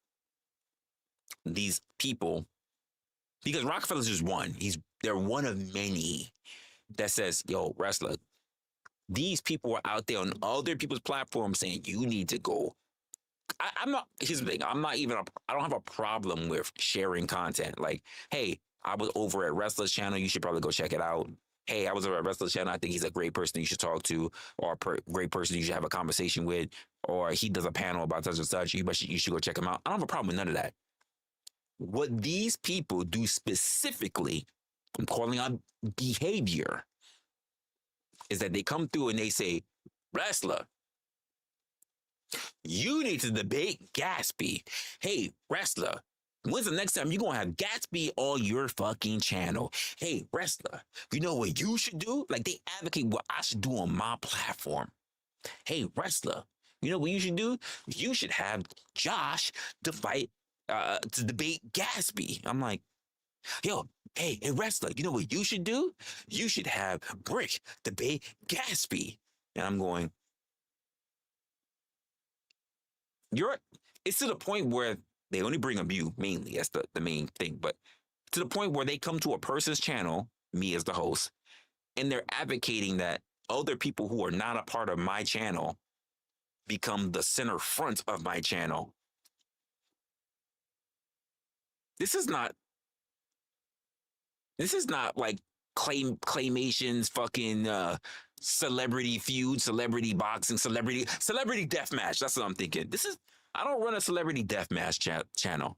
these people, because Rockefeller's just one. They're one of many that says, yo, Resla, these people are out there on other people's platforms saying you need to go. I'm not, here's the thing, I don't have a problem with sharing content. Like, hey, I was over at Resla Channel, you should probably go check it out. Hey, I was over at Resla Channel, I think he's a great person you should talk to, or a great person you should have a conversation with, or he does a panel about such and such, you should go check him out. I don't have a problem with none of that. What these people do specifically, I'm calling out behavior, is that they come through and they say, Resla, you need to debate Gatsby. Hey, Resla, when's the next time you're going to have Gatsby on your fucking channel? Hey, Resla, you know what you should do? Like, they advocate what I should do on my platform. Hey, Resla, you know what you should do? You should have Josh to debate Gatsby. I'm like, yo, hey, Resla, you know what you should do? You should have Brick debate Gatsby. And I'm going, it's to the point where they only bring up you mainly. That's the main thing. But to the point where they come to a person's channel, me as the host, and they're advocating that other people who are not a part of my channel become the center front of my channel. This is not like claymations, fucking celebrity feud, celebrity boxing, celebrity deathmatch. That's what I'm thinking. I don't run a celebrity deathmatch channel. What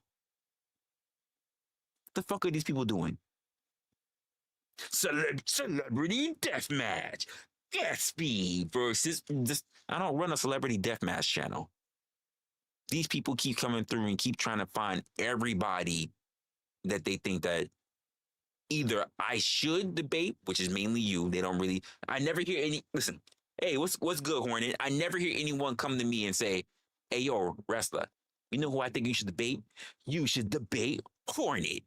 the fuck are these people doing? Celebrity deathmatch. Gatsby versus I don't run a celebrity deathmatch channel. These people keep coming through and keep trying to find everybody that they think that either I should debate, which is mainly you. They don't really. I never hear any. Listen, hey, what's good, Hornet? I never hear anyone come to me and say, "Hey, yo, Resla, you know who I think you should debate? You should debate Hornet."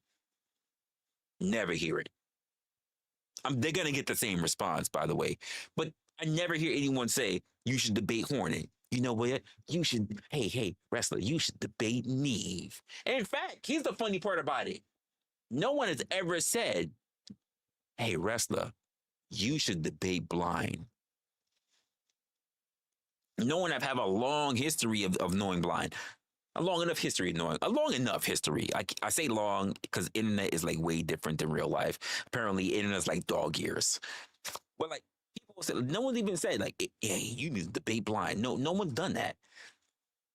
Never hear it. They're gonna get the same response, by the way. But I never hear anyone say you should debate Hornet. You know what? You should. Hey, Resla, you should debate Neve. And in fact, here's the funny part about it. No one has ever said, hey, Resla, you should debate Blind. No one have a long history of knowing Blind. A long enough history. I say long because internet is like way different than real life. Apparently, internet's like dog years. But like people said, no one's even said like, hey, you need to debate Blind. No one's done that.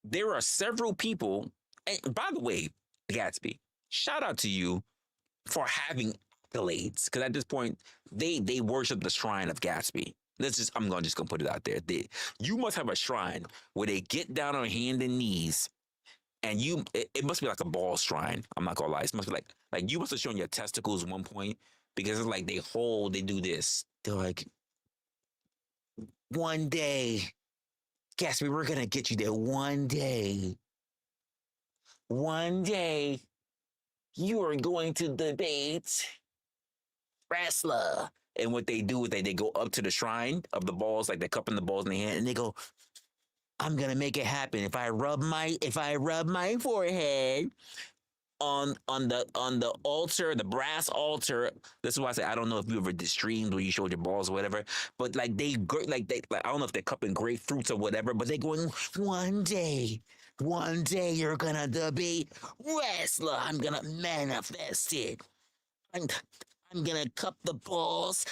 There are several people, and by the way, Gatsby, shout out to you for having accolades, because at this point they worship the shrine of Gatsby. I'm just gonna put it out there. You must have a shrine where they get down on hand and knees, and it must be like a ball shrine. I'm not gonna lie. It must be like you must have shown your testicles at one point, because it's like they do this. They're like, one day, Gatsby, we're gonna get you there one day. One day, you are going to debate Resla. And what they do is they go up to the shrine of the balls, like they're cupping the balls in their hand, and they go, I'm gonna make it happen. If I rub my forehead on the altar, the brass altar. This is why I say I don't know if you ever did streams where you showed your balls or whatever, but like I don't know if they're cupping grapefruits or whatever, but they're going, one day you're gonna debate Resla. I'm gonna manifest it. I'm gonna cup the balls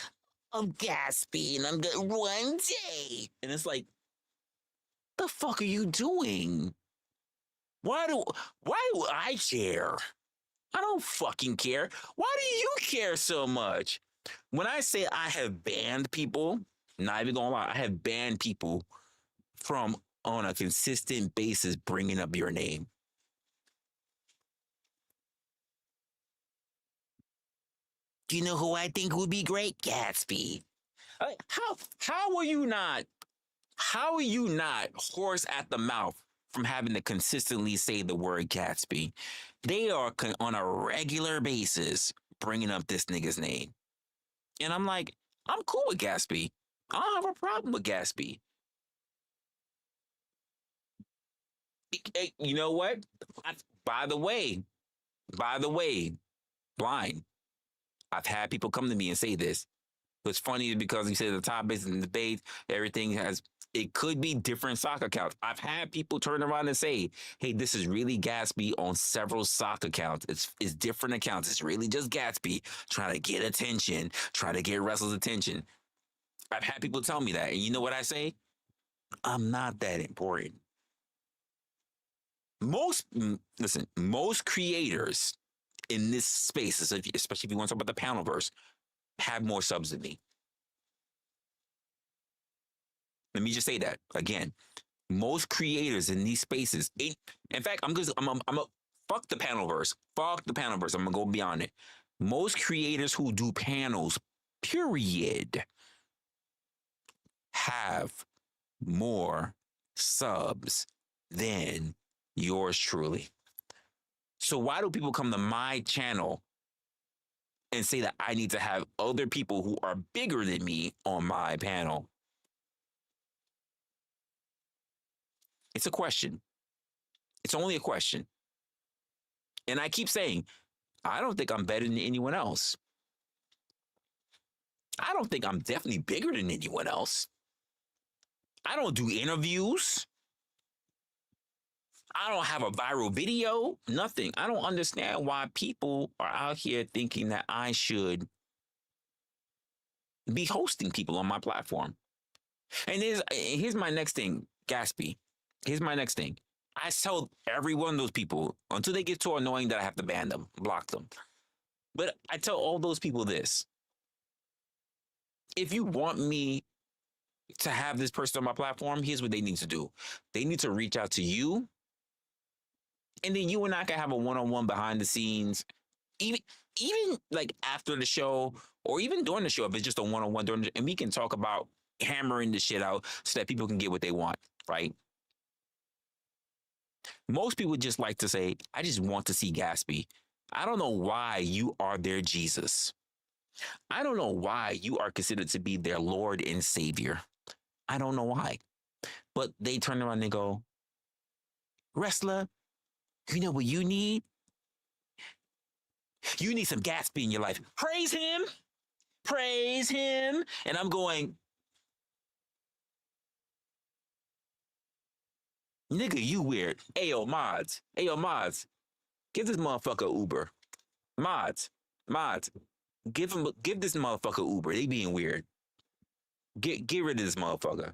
of Gatsby, and I'm gonna one day. And it's like, the fuck are you doing? Why do I care? I don't fucking care. Why do you care so much? When I say I have banned people, not even gonna lie, I have banned people from on a consistent basis bringing up your name. Do you know who I think would be great? Gatsby. How are you not hoarse at the mouth from having to consistently say the word Gatsby? They are on a regular basis bringing up this nigga's name. And I'm like, I'm cool with Gatsby. I don't have a problem with Gatsby. You know what? By the way, Blind, I've had people come to me and say this. What's funny is because you say the topics and the debates, it could be different sock accounts. I've had people turn around and say, hey, this is really Gatsby on several sock accounts. It's different accounts. It's really just Gatsby trying to get attention, trying to get Resla's attention. I've had people tell me that. And you know what I say? I'm not that important. Most creators in this space, especially if you want to talk about the Panelverse, have more subs than me. Let me just say that again. Most creators in these spaces, in fact, I'm a fuck the Panelverse. Fuck the Panelverse. I'm gonna go beyond it. Most creators who do panels, period, have more subs than yours truly. So why do people come to my channel and say that I need to have other people who are bigger than me on my panel? It's a question. It's only a question. And I keep saying, I don't think I'm better than anyone else. I don't think I'm definitely bigger than anyone else. I don't do interviews. I don't have a viral video, nothing. I don't understand why people are out here thinking that I should be hosting people on my platform. And here's my next thing, Gatsby. Here's my next thing. I tell every one of those people, until they get too annoying that I have to ban them, block them. But I tell all those people this. If you want me to have this person on my platform, here's what they need to do. They need to reach out to you. And then you and I can have a one-on-one behind the scenes, even like after the show or even during the show, if it's just a one-on-one and we can talk about hammering the shit out so that people can get what they want, right? Most people just like to say, I just want to see Gatsby. I don't know why you are their Jesus. I don't know why you are considered to be their Lord and Savior. I don't know why. But they turn around and they go, Resla, you know what you need? You need some Gatsby in your life. Praise him. Praise him. And I'm going, nigga, you weird. Ayo, mods. Give this motherfucker Uber. Mods. Give this motherfucker Uber. They being weird. Get rid of this motherfucker.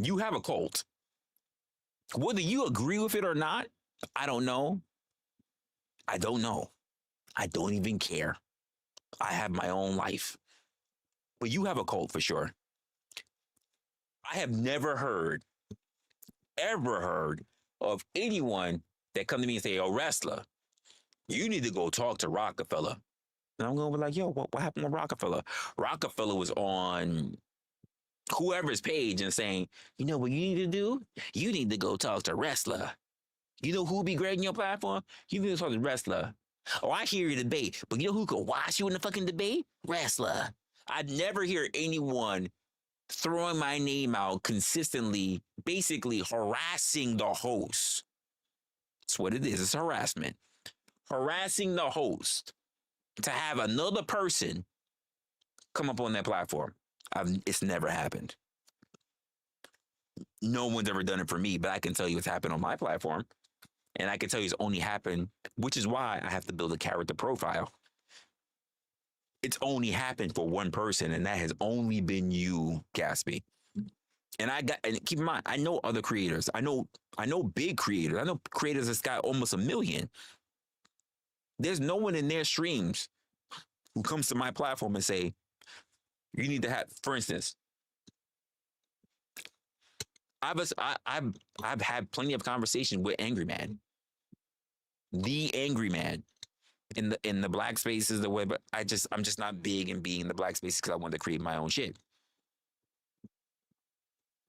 You have a cult. Whether you agree with it or not, I don't know. I don't even care. I have my own life. But you have a cult for sure. I have never ever heard of anyone that come to me and say, "Yo, Resla, you need to go talk to Rockefeller." And I'm going to be like, "Yo, what happened to Rockefeller?" Rockefeller was on whoever's page and saying, "You know what you need to do? You need to go talk to Resla. You know who be grading your platform? You need to talk to Resla. Oh, I hear your debate, but you know who could watch you in the fucking debate? Resla." I'd never hear anyone throwing my name out consistently, basically harassing the host. That's what it is. It's harassment. Harassing the host to have another person come up on that platform. It's never happened. No one's ever done it for me, but I can tell you it's happened on my platform. And I can tell you it's only happened, which is why I have to build a character profile. It's only happened for one person, and that has only been you, Gatsby. And keep in mind, I know other creators. I know big creators. I know creators that's got almost 1 million. There's no one in their streams who comes to my platform and say, you need to have, for instance, I've had plenty of conversation with Angry Man, the Angry Man, in the black spaces, the way, but I'm just not big in being in the black spaces because I wanted to create my own shit.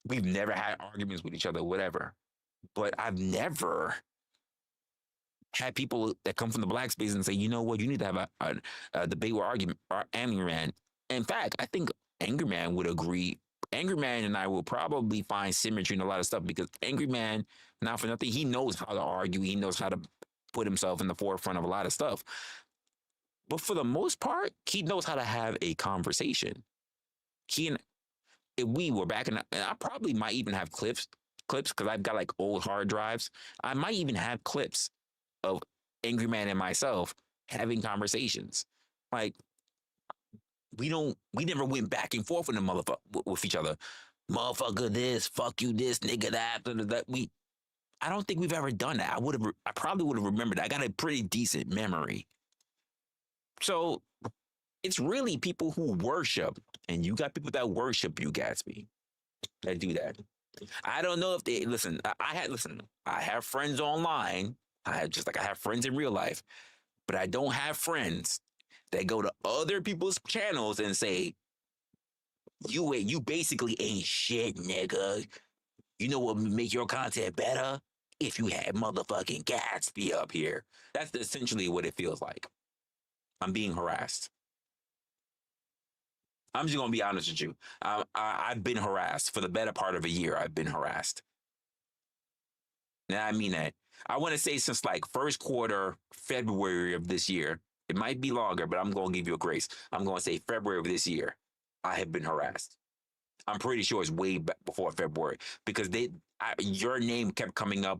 We've never had arguments with each other, whatever, but I've never had people that come from the black space and say, you know what, you need to have a debate or Angry Man. In fact, I think Angry Man would agree. Angry Man and I will probably find symmetry in a lot of stuff because Angry Man, not for nothing, he knows how to argue. He knows how to put himself in the forefront of a lot of stuff. But for the most part, he knows how to have a conversation. If we were back in, and I probably might even have clips because I've got like old hard drives. I might even have clips of Angry Man and myself having conversations. Like, we never went back and forth with with each other. Motherfucker this, fuck you this, nigga that. I don't think we've ever done that. I probably would have remembered that. I got a pretty decent memory. So it's really people who worship, and you got people that worship you, Gatsby, that do that. I don't know if they listen. I have friends online. I have friends in real life, but I don't have friends that go to other people's channels and say, you basically ain't shit, nigga. You know what would make your content better? If you had motherfucking Gatsby up here. That's essentially what it feels like. I'm being harassed. I'm just going to be honest with you. I've been harassed for the better part of a year. I've been harassed. And I mean that. I want to say since like first quarter, February of this year. It might be longer, but I'm going to give you a grace. I'm going to say February of this year. I have been harassed. I'm pretty sure it's way back before February because your name kept coming up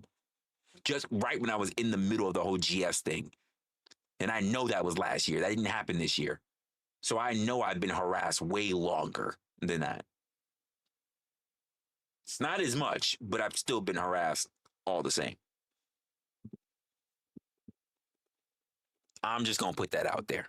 just right when I was in the middle of the whole GS thing. And I know that was last year. That didn't happen this year. So I know I've been harassed way longer than that. It's not as much, but I've still been harassed all the same. I'm just going to put that out there.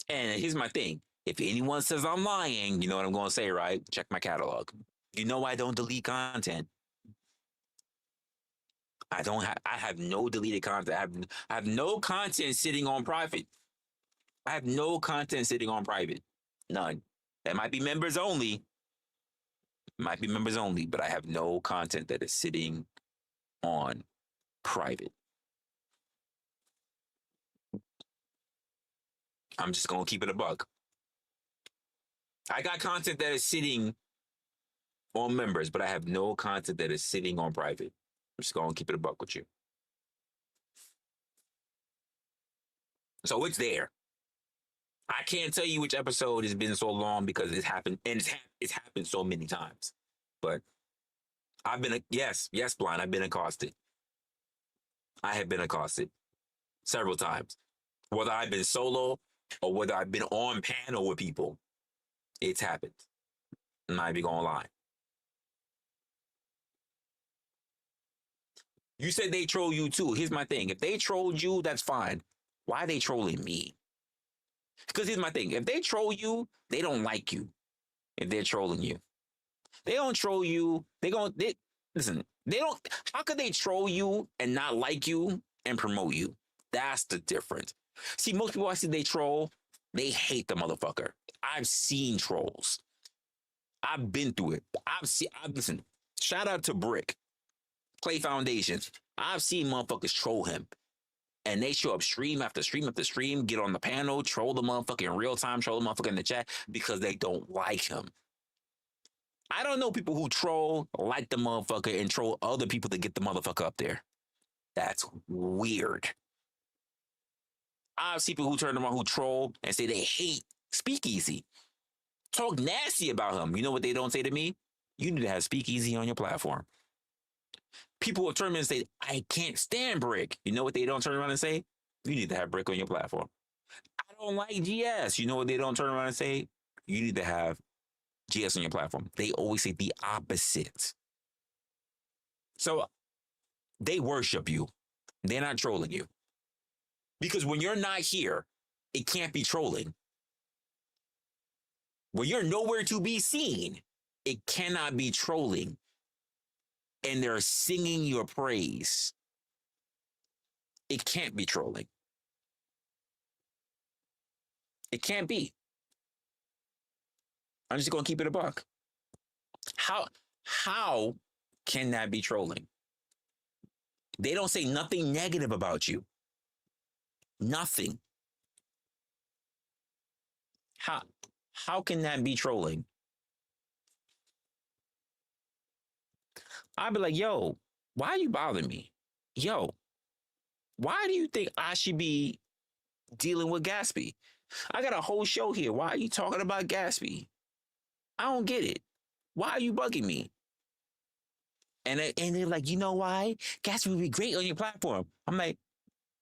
And here's my thing. If anyone says I'm lying, you know what I'm going to say, right? Check my catalog. You know I don't delete content. I have no deleted content. I have no content sitting on private. I have no content sitting on private. None. That might be members only. But I have no content that is sitting on private. I'm just going to keep it a buck. I got content that is sitting on members, but I have no content that is sitting on private. I'm just going to keep it a buck with you. So it's there. I can't tell you which episode has been so long because it's happened, and it's happened so many times. But I've been, yes, Blind, I've been accosted. I have been accosted several times. Whether I've been solo or whether I've been on panel with people, it's happened. I'm not even gonna lie. You said they troll you too. Here's my thing. If they trolled you, that's fine. Why are they trolling me? Because here's my thing. If they troll you, they don't like you. If they're trolling you. They don't troll you. Listen, they don't. How could they troll you and not like you and promote you? That's the difference. See, most people I see they troll, they hate the motherfucker. I've seen trolls. I've been through it. Listen, shout out to Brick, Clay Foundations. I've seen motherfuckers troll him. And they show up stream after stream after stream, get on the panel, troll the motherfucker in real time, troll the motherfucker in the chat because they don't like him. I don't know people who troll, like the motherfucker, and troll other people to get the motherfucker up there. That's weird. I've seen people who turn around who troll and say they hate Speakeasy. Talk nasty about him. You know what they don't say to me? You need to have Speakeasy on your platform. People will turn around and say, I can't stand Brick. You know what they don't turn around and say? You need to have Brick on your platform. I don't like GS. You know what they don't turn around and say? You need to have GS on your platform. They always say the opposite. So they worship you. They're not trolling you. Because when you're not here, it can't be trolling. When you're nowhere to be seen, it cannot be trolling. And they're singing your praise. It can't be trolling. It can't be. I'm just going to keep it a buck. How can that be trolling? They don't say nothing negative about you. Nothing. How can that be trolling? I'd be like, yo, why are you bothering me? Yo, why do you think I should be dealing with Gatsby? I got a whole show here. Why are you talking about Gatsby? I don't get it. Why are you bugging me? And they're like, you know why? Gatsby would be great on your platform. I'm like,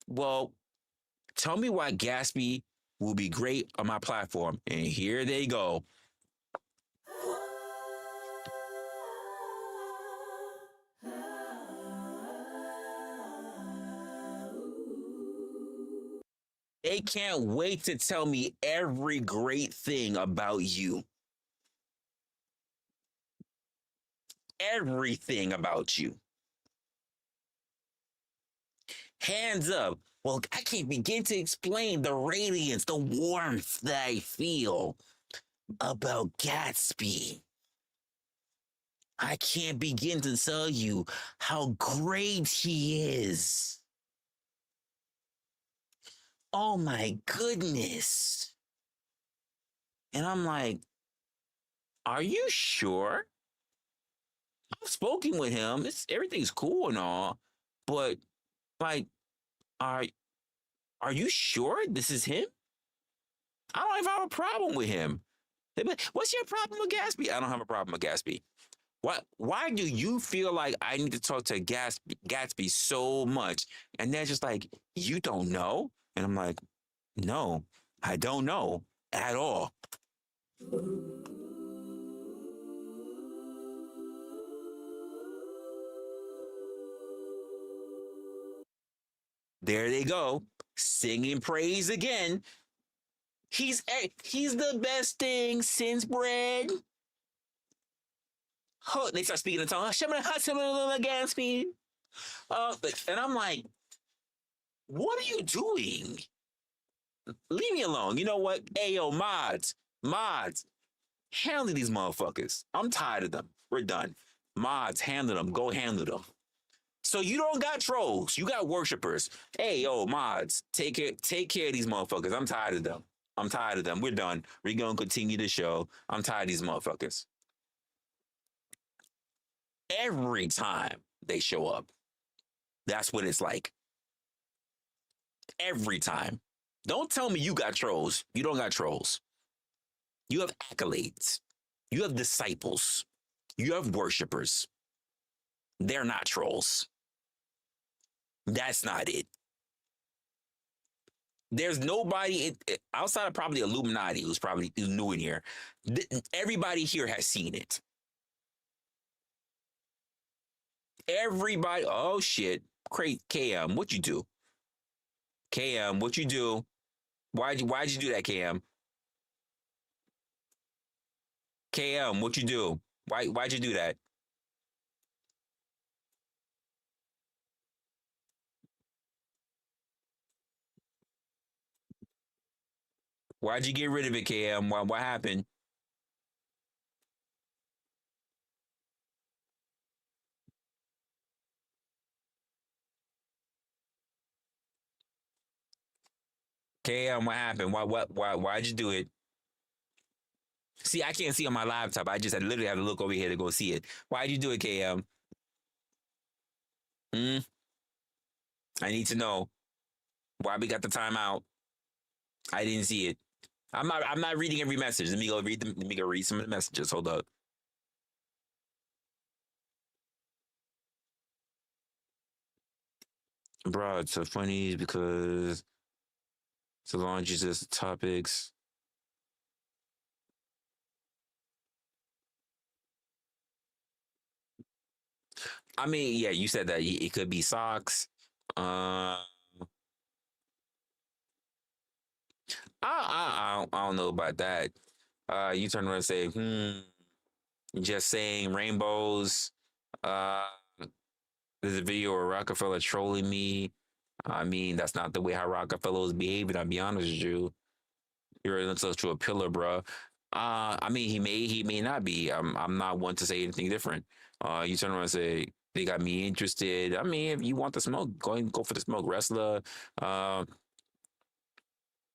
well, tell me why Gatsby will be great on my platform. And here they go. They can't wait to tell me every great thing about you. Everything about you. Hands up. Well, I can't begin to explain the radiance, the warmth that I feel about Gatsby. I can't begin to tell you how great he is. Oh my goodness. And I'm like, are you sure? I've spoken with him. Everything's cool and all, but like, are you sure this is him? I don't even have a problem with him. What's your problem with Gatsby? I don't have a problem with Gatsby. Why do you feel like I need to talk to Gatsby so much? And they're just like, you don't know? And I'm like, no, I don't know at all. There they go, singing praise again. He's the best thing since bread. Oh, they start speaking in tongues. Gatsby. And I'm like, what are you doing? Leave me alone. You know what? Hey, yo, mods, handle these motherfuckers. I'm tired of them. We're done. Mods, handle them. Go handle them. So you don't got trolls. You got worshipers. Hey, yo, mods, take care of these motherfuckers. I'm tired of them. We're done. We're going to continue the show. I'm tired of these motherfuckers. Every time they show up, that's what it's like. Every time. Don't tell me you got trolls. You don't got trolls. You have accolades. You have disciples. You have worshipers. They're not trolls. That's not it. There's nobody outside of probably Illuminati who's probably new in here. Everybody here has seen it. Everybody, oh shit. KM, what you do? KM, what you do? Why'd you do that, KM? KM, what you do? Why'd you do that? Why'd you get rid of it, KM? What happened? KM, what happened? Why'd you do it? See, I can't see on my laptop. I just literally had to look over here to go see it. Why'd you do it, KM? I need to know why we got the timeout. I didn't see it. I'm not reading every message. Let me go read them. Let me go read some of the messages. Hold up. Bro, it's so funny because so long as you just topics. I mean, yeah, you said that it could be socks. I don't know about that. You turn around and say, just saying rainbows. There's a video of Rockefeller trolling me. I mean, that's not the way how Rockefeller was behaving. I'll be honest with you. You're an intellectual pillar, bro. I mean, he may not be. I'm not one to say anything different. You turn around and say they got me interested. I mean, if you want the smoke, go for the smoke, Resla.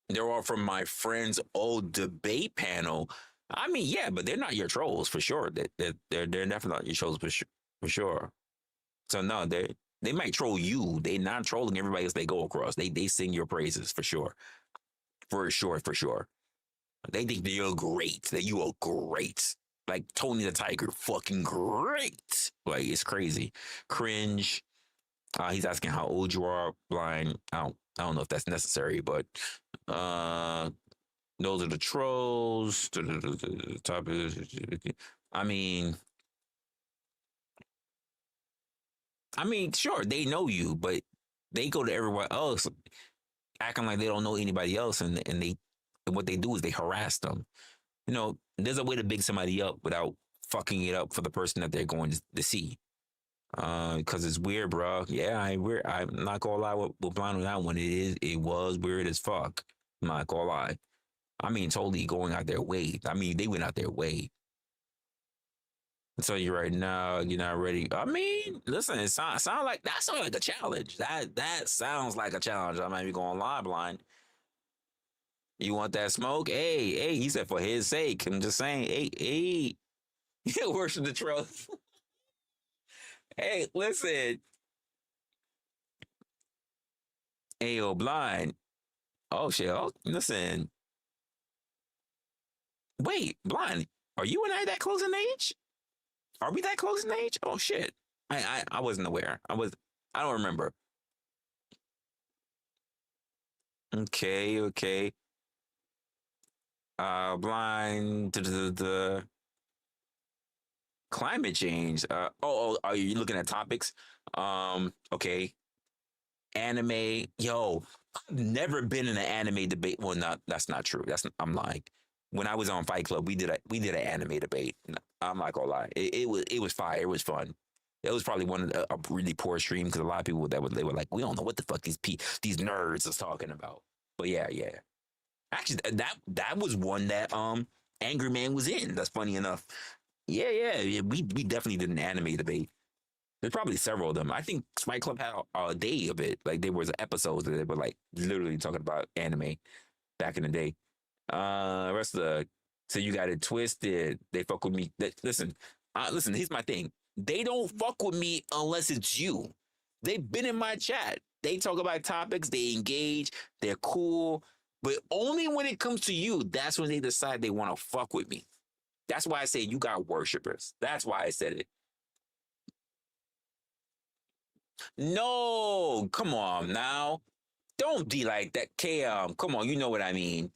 They're all from my friend's old debate panel. I mean, yeah, but they're not your trolls for sure. They're definitely not your trolls for sure. So no, they might troll you. They not trolling everybody else they go across. They sing your praises for sure. For sure. They think that you're great. That you are great. Like Tony the Tiger, fucking great. Like it's crazy. Cringe. He's asking how old you are. Blind. I don't know if that's necessary, but those are the trolls. I mean, sure, they know you, but they go to everyone else acting like they don't know anybody else, and what they do is they harass them. You know, there's a way to big somebody up without fucking it up for the person that they're going to see. Because it's weird, bro. Yeah, I'm not gonna lie with blind on that one. It was weird as fuck. I'm not gonna lie. I mean, totally going out their way. I mean, they went out their way. I'll tell you right now, you're not ready. I mean, listen, it sounds like a challenge. That sounds like a challenge. I might be going live blind. You want that smoke? Hey, he said for his sake. I'm just saying, hey, worship the truth. Hey, listen. Hey, yo, blind. Oh shit. Oh, listen. Wait, blind. Are you and I that close in age? Are we that close in age? Oh shit. I wasn't aware. I don't remember. Okay. Blind. The climate change. Are you looking at topics? Okay. Anime. Yo, I've never been in an anime debate. Well, that's not true. I'm lying. When I was on Fight Club, we did an anime debate. I'm not gonna lie. It was fire. It was fun. It was probably one of a really poor stream because a lot of people they were like, we don't know what the fuck these nerds is talking about. But yeah. Actually, that was one that Angry Man was in. That's funny enough. Yeah. We definitely did an anime debate. There's probably several of them. I think Fight Club had a day of it. Like there was episodes that they were like literally talking about anime back in the day. Rest of the so you got it twisted. They fuck with me. Listen. Here's my thing. They don't fuck with me unless it's you. They've been in my chat. They talk about topics. They engage. They're cool. But only when it comes to you, that's when they decide they want to fuck with me. That's why I say you got worshipers. That's why I said it. No, come on now. Don't be like that. KM, come on, you know what I mean.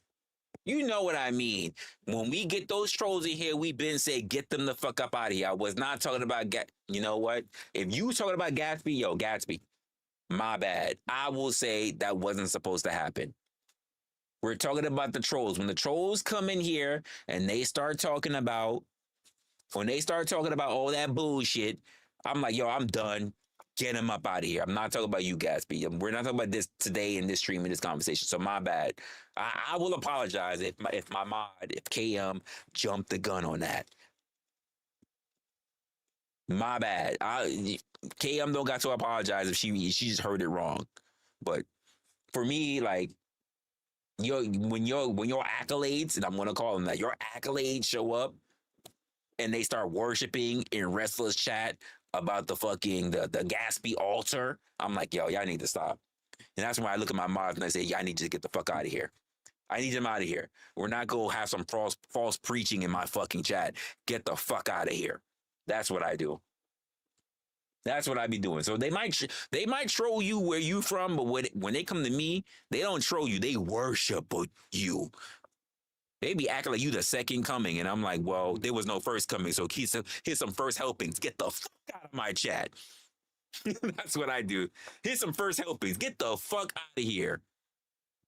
You know what I mean. When we get those trolls in here, we been say, get them the fuck up out of here. I was not talking about, you know what? If you talking about Gatsby, yo, Gatsby, my bad. I will say that wasn't supposed to happen. We're talking about the trolls. When the trolls come in here and they start talking about, when they start talking about all that bullshit, I'm like, yo, I'm done. Get him up out of here. I'm not talking about you, Gatsby. We're not talking about this today in this stream, in this conversation. So my bad. I will apologize if my mod, if KM jumped the gun on that. My bad. KM don't got to apologize if she just heard it wrong. But for me, like, when your accolades, and I'm gonna call them that, your accolades show up and they start worshiping in Resla chat about the fucking the Gatsby altar, I'm like, yo, y'all need to stop. And that's why I look at my mods and I say, y'all need to get the fuck out of here. I need them out of here. We're not gonna have some false preaching in my fucking chat. Get the fuck out of here. That's what I do. That's what I be doing. So they might troll you where you from, but when they come to me, they don't troll you. They worship you. They be acting like you the second coming, and I'm like, well, there was no first coming, so here's some first helpings. Get the fuck out of my chat. That's what I do. Here's some first helpings. Get the fuck out of here.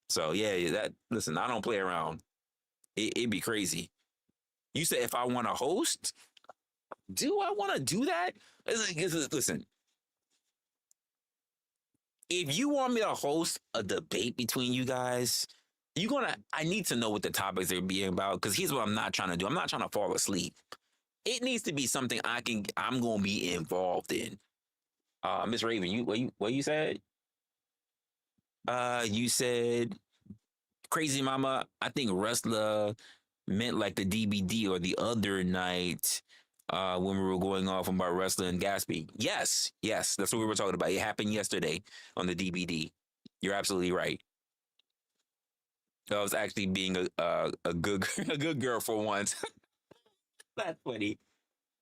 So yeah, listen, I don't play around. It'd be crazy. You said if I want to host, do I want to do that? Listen, if you want me to host a debate between you guys, I need to know what the topics are being about, because here's what I'm not trying to do. I'm not trying to fall asleep. It needs to be something I'm going to be involved in. Miss Raven, what you said? You said, Crazy Mama, I think Resla meant like the DBD or the other night when we were going off about Resla and Gatsby. Yes, that's what we were talking about. It happened yesterday on the DBD. You're absolutely right. I was actually being a good girl for once. That's funny.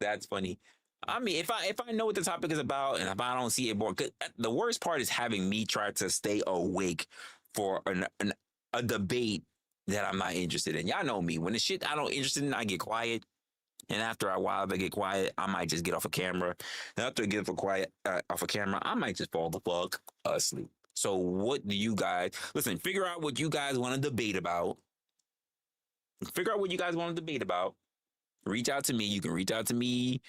That's funny. I mean, if I know what the topic is about and if I don't see it boring, the worst part is having me try to stay awake for a debate that I'm not interested in. Y'all know me. When the shit I don't interested in, I get quiet. And after a while, if I get quiet, I might just get off a camera. And after I get off a camera, I might just fall the fuck asleep. So what do you guys, listen, figure out what you guys want to debate about. Figure out what you guys want to debate about. Reach out to me. You can reach out to me.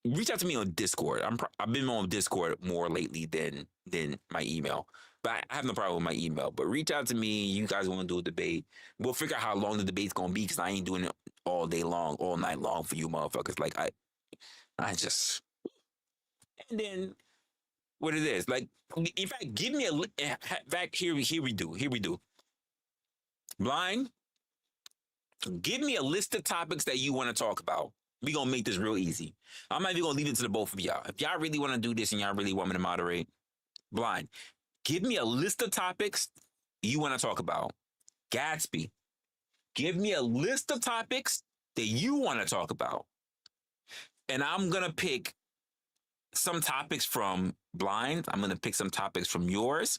Reach out to me on Discord. I've been on Discord more lately than my email. But I have no problem with my email. But reach out to me. You guys want to do a debate. We'll figure out how long the debate's going to be, because I ain't doing it all day long, all night long for you motherfuckers. Like, I just... And then... what it is. Like, in fact, give me in fact, here we do. Blind, give me a list of topics that you want to talk about. We're going to make this real easy. I'm not even going to leave it to the both of y'all. If y'all really want to do this and y'all really want me to moderate, Blind, give me a list of topics you want to talk about. Gatsby, give me a list of topics that you want to talk about. And I'm going to pick some topics from Blind. I'm going to pick some topics from yours.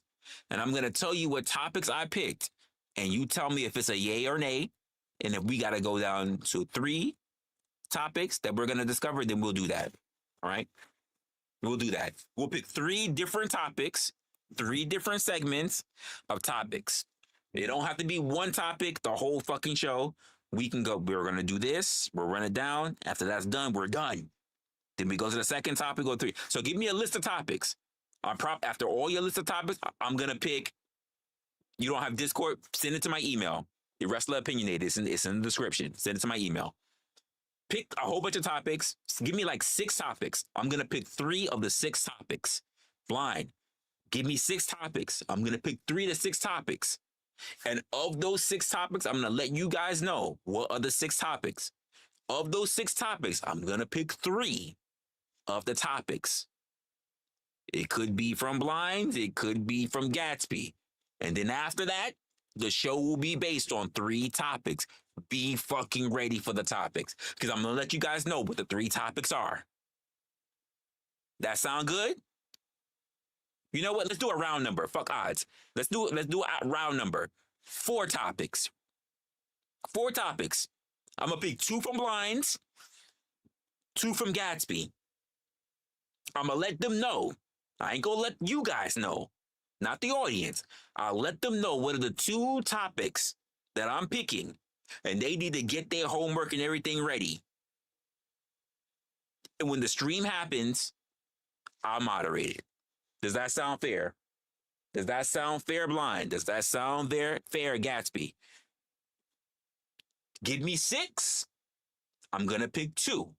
And I'm going to tell you what topics I picked. And you tell me if it's a yay or nay. And if we got to go down to 3 topics that we're going to discover, then we'll do that. All right? We'll do that. We'll pick 3 different topics, 3 different segments of topics. It don't have to be one topic the whole fucking show. We can go, we're going to do this. We'll run it down. After that's done, we're done. Then we go to the second topic, go 3. So give me a list of topics. After all your list of topics, I'm going to pick. You don't have Discord? Send it to my email. Resla Opinionated. It's in the description. Send it to my email. Pick a whole bunch of topics. Give me like 6 topics. I'm going to pick 3 of the 6 topics. Blind. Give me 6 topics. I'm going to pick 3 to 6 topics. And of those 6 topics, I'm going to let you guys know what are the 6 topics. Of those 6 topics, I'm going to pick 3 of the topics. It could be from Blinds. It could be from Gatsby. And then after that, the show will be based on 3 topics. Be fucking ready for the topics, because I'm going to let you guys know what the 3 topics are. That sound good? You know what? Let's do a round number. Fuck odds. Let's do a round number. 4 topics. 4 topics. I'm gonna pick 2 from Blinds, 2 from Gatsby. I'm gonna let them know. I ain't gonna let you guys know, not the audience. I'll let them know what are the 2 topics that I'm picking, and they need to get their homework and everything ready. And when the stream happens, I'll moderate it. Does that sound fair? Does that sound fair, Blind? Does that sound fair, Gatsby? Give me 6. I'm going to pick 2.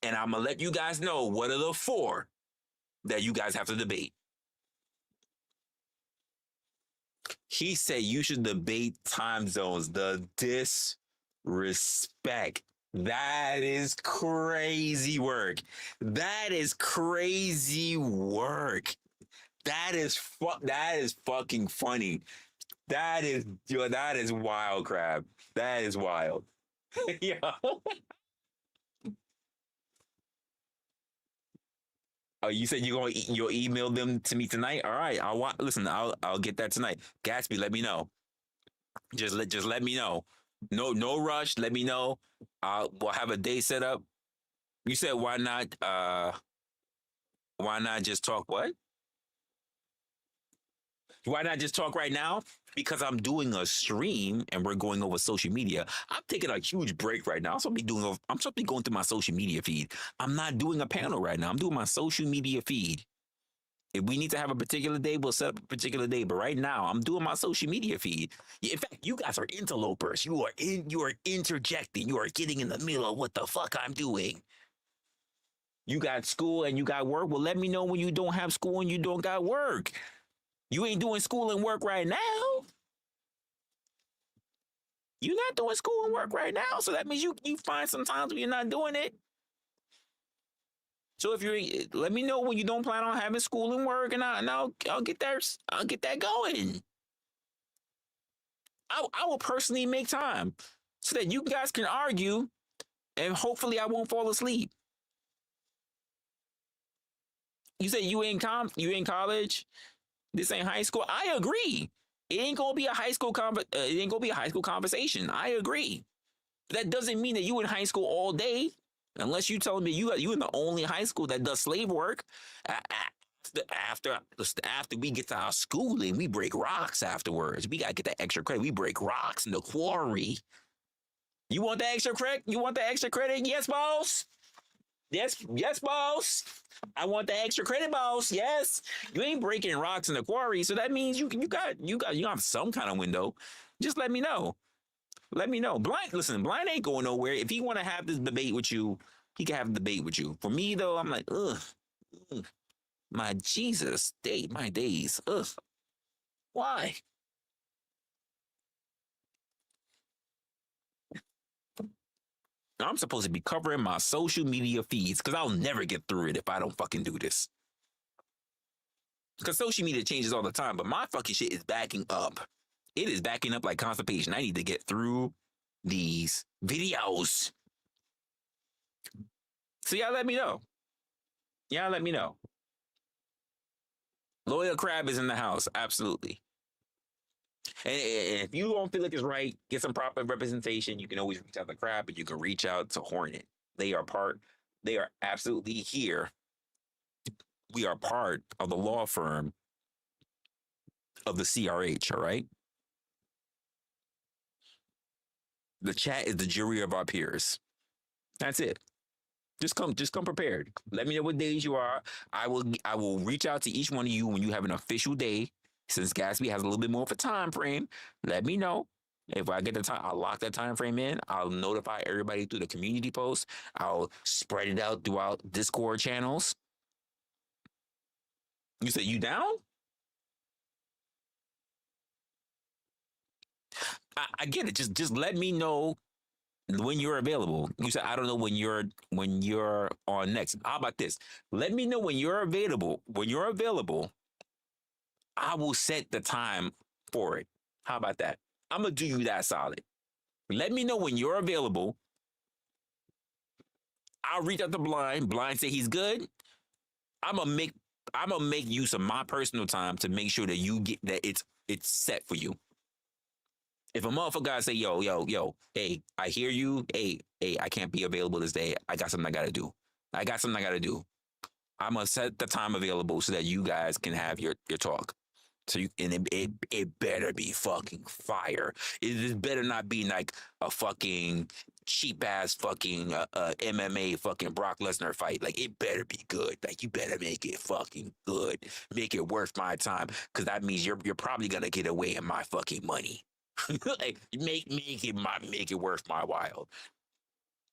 And I'm going to let you guys know what are the 4 that you guys have to debate. He said you should debate time zones. The disrespect. That is crazy work. That is crazy work. That is fucking funny. That is wild, Crab. That is wild. Yeah. Oh, you said you'll email them to me tonight? All right. I'll get that tonight. Gatsby, let me know. Just let me know. No rush. Let me know. We'll have a day set up. You said why not just talk what? Why not just talk right now? Because I'm doing a stream and we're going over social media. I'm taking a huge break right now. I'm supposed to be going through my social media feed. I'm not doing a panel right now. I'm doing my social media feed. If we need to have a particular day, we'll set up a particular day. But right now, I'm doing my social media feed. In fact, you guys are interlopers. You are interjecting. You are getting in the middle of what the fuck I'm doing. You got school and you got work. Well, let me know when you don't have school and you don't got work. You ain't doing school and work right now. You're not doing school and work right now. So that means you find some times when you're not doing it. So let me know when you don't plan on having school and work, and I'll get that going. I will personally make time so that you guys can argue, and hopefully I won't fall asleep. You say you in college. This ain't high school. I agree. It ain't gonna be a high school conversation. I agree. That doesn't mean that you in high school all day, unless you telling me you in the only high school that does slave work. After we get to our schooling, we break rocks afterwards. We gotta get that extra credit. We break rocks in the quarry. You want the extra credit? Yes, boss. Yes, boss. I want the extra credit, boss. Yes. You ain't breaking rocks in the quarry, so that means you have some kind of window. Just let me know. Let me know. Blind ain't going nowhere. If he want to have this debate with you, he can have a debate with you. For me though, I'm like, ugh. My Jesus, my days. Ugh. Why? I'm supposed to be covering my social media feeds because I'll never get through it if I don't fucking do this. Because social media changes all the time, but my fucking shit is backing up. It is backing up like constipation. I need to get through these videos. So y'all let me know. Loyal Crab is in the house. Absolutely. And if you don't feel like it's right, get some proper representation. You can always reach out to Crab, but you can reach out to Hornet. They are absolutely here. We are part of the law firm of the CRH, all right? The chat is the jury of our peers. That's it. Just come prepared. Let me know what days you are. I will reach out to each one of you when you have an official day. Since Gatsby has a little bit more of a time frame, let me know. If I get the time, I'll lock that time frame in. I'll notify everybody through the community post. I'll spread it out throughout Discord channels. You said you down? I get it. Just let me know when you're available. You said I don't know when you're on next. How about this? Let me know when you're available. When you're available, I will set the time for it. How about that? I'm gonna do you that solid. Let me know when you're available. I'll reach out to Blind. Blind say he's good. I'm gonna make use of my personal time to make sure that you get that it's set for you. If a motherfucker gotta say, yo, hey, I hear you. Hey, I can't be available this day. I got something I gotta do. I'm gonna set the time available so that you guys can have your talk. So it better be fucking fire. It better not be like a fucking cheap ass fucking MMA fucking Brock Lesnar fight. Like, it better be good. Like, you better make it fucking good. Make it worth my time, because that means you're probably gonna get away in my fucking money. Like, make it worth my while.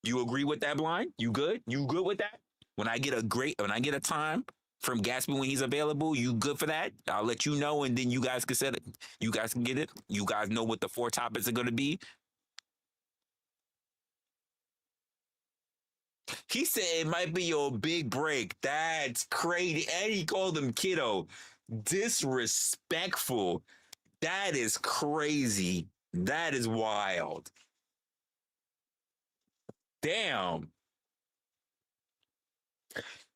You agree with that, Blind? You good? You good with that? When I get a time from Gatsby when he's available, you good for that? I'll let you know, and then you guys can set it. You guys can get it. You guys know what the 4 topics are going to be. He said it might be your big break. That's crazy. And he called him kiddo. Disrespectful. That is crazy. That is wild. Damn.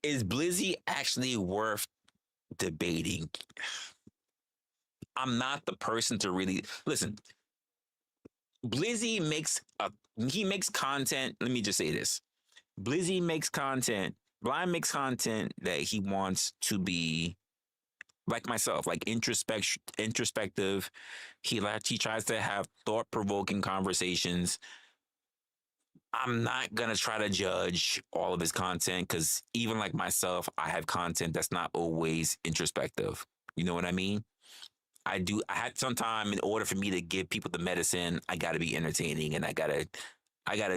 Is Blizzy actually worth debating? I'm not the person to really listen. Blizzy makes content. Let me just say this. Blizzy makes content. Blind makes content that he wants to be like myself, like introspective. He tries to have thought-provoking conversations. I'm not going to try to judge all of his content, because even like myself, I have content that's not always introspective. You know what I mean? I had some time, in order for me to give people the medicine, I got to be entertaining, and I got to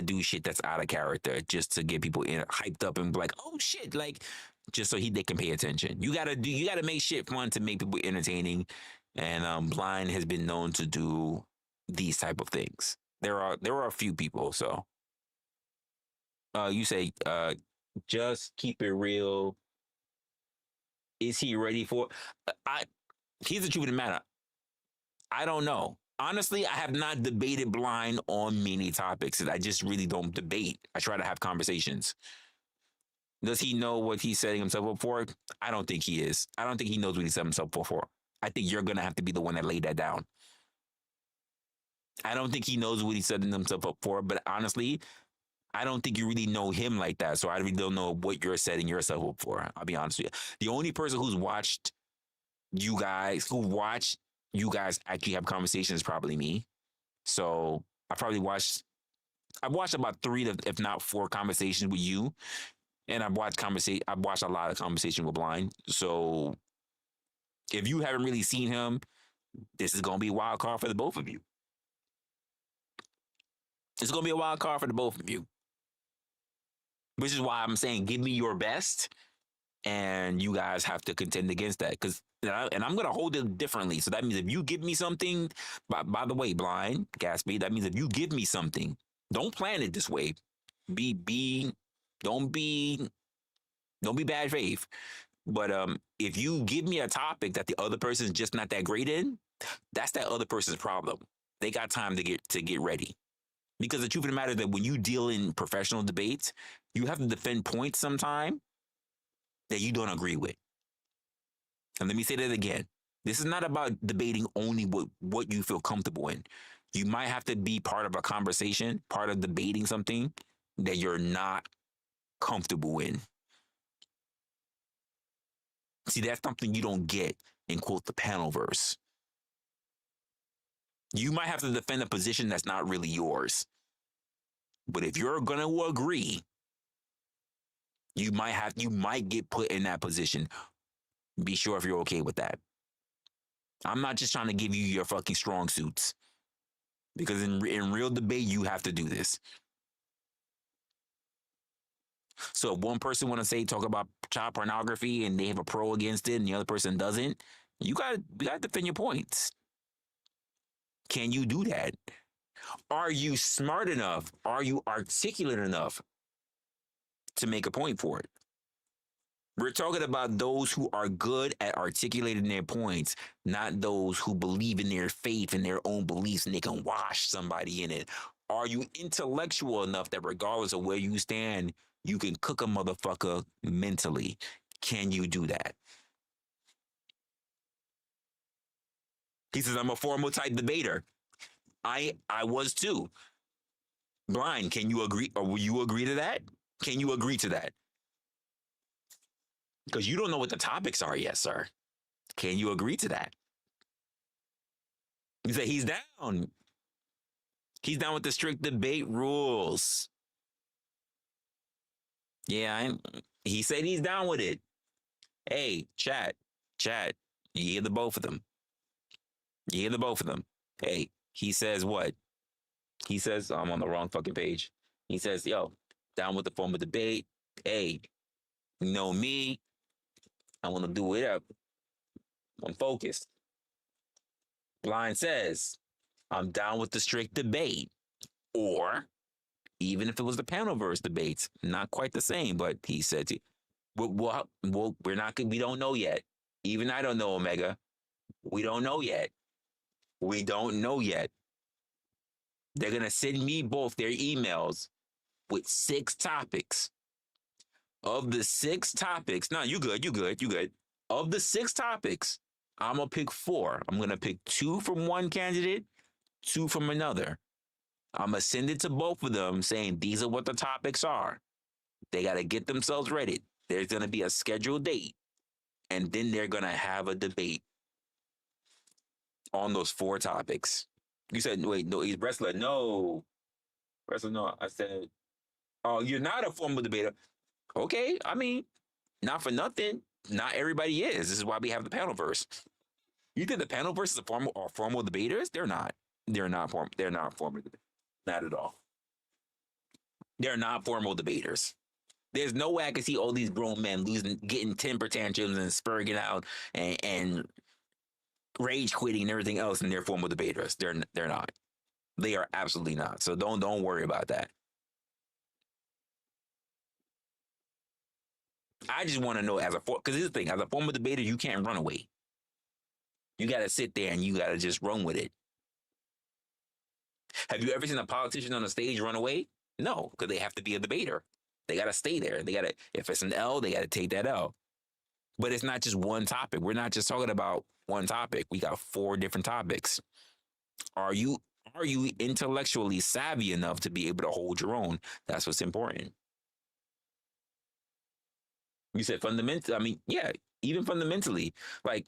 do shit that's out of character just to get people hyped up and be like, oh shit, like, just so they can pay attention. You got to make shit fun to make people entertaining. And Blind has been known to do these type of things. There are a few people, so. You say, just keep it real. Is he ready for? Here's the truth of the matter. I don't know. Honestly, I have not debated Blind on many topics. I just really don't debate. I try to have conversations. Does he know what he's setting himself up for? I don't think he is. I don't think he knows what he's setting himself up for. I think you're gonna have to be the one that laid that down. I don't think he knows what he's setting himself up for. But honestly, I don't think you really know him like that. So I really don't know what you're setting yourself up for. I'll be honest with you. The only person who's watched you guys actually have conversations is probably me. So I've watched about 3 to, if not 4 conversations with you. And I've watched a lot of conversation with Blind. So if you haven't really seen him, this is gonna be a wild card for the both of you. It's gonna be a wild card for the both of you. Which is why I'm saying, give me your best, and you guys have to contend against that. And I'm going to hold it differently. So that means if you give me something, by the way, Blind, Gatsby, that means if you give me something, don't plan it this way. Don't be bad faith. But if you give me a topic that the other person is just not that great in, that's that other person's problem. They got time to get ready. Because the truth of the matter is that when you deal in professional debates, you have to defend points sometime that you don't agree with. And let me say that again. This is not about debating only what you feel comfortable in. You might have to be part of a conversation, part of debating something that you're not comfortable in. See, that's something you don't get in, quote, the panel verse. You might have to defend a position that's not really yours. But if you're going to agree, you might get put in that position. Be sure if you're okay with that. I'm not just trying to give you your fucking strong suits. Because in real debate, you have to do this. So if one person want to talk about child pornography and they have a pro against it and the other person doesn't, you got to defend your points. Can you do that? Are you smart enough? Are you articulate enough to make a point for it? We're talking about those who are good at articulating their points, not those who believe in their faith and their own beliefs and they can wash somebody in it. Are you intellectual enough that regardless of where you stand, you can cook a motherfucker mentally? Can you do that? He says, I'm a formal type debater. I was too. Blind, can you agree, or will you agree to that? Can you agree to that? Because you don't know what the topics are yet, sir. Can you agree to that? You say he's down. He's down with the strict debate rules. Yeah, he said he's down with it. Hey, chat. You hear the both of them. You hear the both of them. Hey, he says what? He says, I'm on the wrong fucking page. He says, yo, down with the form of debate. Hey, you know me. I want to do it up. I'm focused. Blind says, I'm down with the strict debate. Or, even if it was the panel verse debates, not quite the same, but he said, we're not, we don't know yet. Even I don't know, Omega. We don't know yet. We don't know yet. They're going to send me both their emails with 6 topics. Of the 6 topics, no, you good. Of the 6 topics, I'm going to pick 4. I'm going to pick 2 from one candidate, 2 from another. I'm going to send it to both of them saying these are what the topics are. They got to get themselves ready. There's going to be a scheduled date. And then they're going to have a debate on those 4 topics. You said, wait, no, he's Resla. No. Resla, no. I said, oh, you're not a formal debater. Okay, I mean, not for nothing. Not everybody is. This is why we have the panel verse. You think the panel verse is a formal debaters? They're not. They're not formal debaters. Not at all. They're not formal debaters. There's no way I can see all these grown men getting temper tantrums and spurging out and rage quitting and everything else, and they're formal debaters. They're not. They are absolutely not. So don't worry about that. I just want to know because here's the thing, as a formal debater, you can't run away. You got to sit there and you got to just run with it. Have you ever seen a politician on the stage run away? No, because they have to be a debater. They got to stay there. If it's an L, they got to take that L. But it's not just one topic. We're not just talking about one topic. We got 4 different topics. Are you intellectually savvy enough to be able to hold your own? That's what's important. You said fundamental. I mean, yeah, even fundamentally, like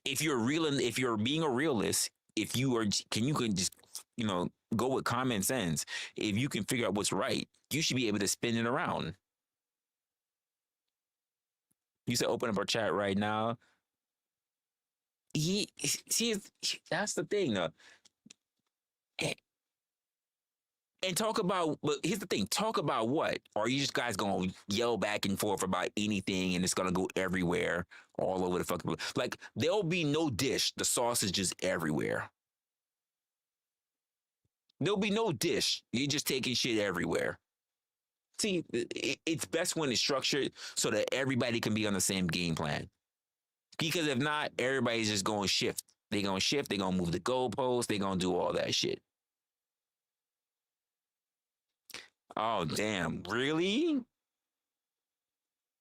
if you're being a realist, can just go with common sense. If you can figure out what's right, you should be able to spin it around. You said open up our chat right now. That's the thing. And talk about, but here's the thing, talk about what? Or are you just guys going to yell back and forth about anything and it's going to go everywhere, all over the fucking place? Like, there'll be no dish. The sauce is just everywhere. There'll be no dish. You're just taking shit everywhere. See, it's best when it's structured so that everybody can be on the same game plan. Because if not, everybody's just going to shift. They're going to shift. They're going to move the goalposts. They're going to do all that shit. Oh, damn. Really?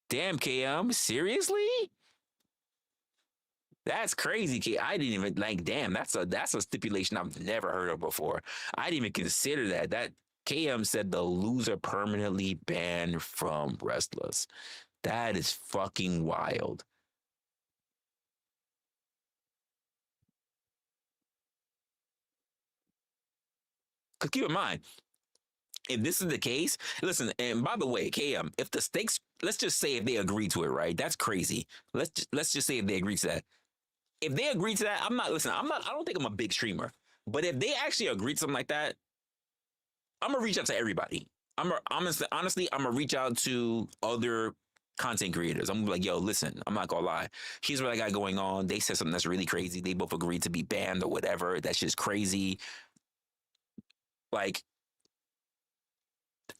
Damn, KM. Seriously? That's crazy, K. I didn't even damn, that's a stipulation I've never heard of before. I didn't even consider that. That KM said the loser permanently banned from wrestlers. That is fucking wild. Because keep in mind, if this is the case, listen, and by the way, KM, if the stakes, let's just say if they agree to it, right? That's crazy. Let's just say if they agree to that. If they agree to that, I don't think I'm a big streamer. But if they actually agree to something like that, I'm going to reach out to everybody. Honestly, I'm going to reach out to other content creators. I'm gonna be like, yo, listen, I'm not going to lie. Here's what I got going on. They said something that's really crazy. They both agreed to be banned or whatever. That's just crazy. Like,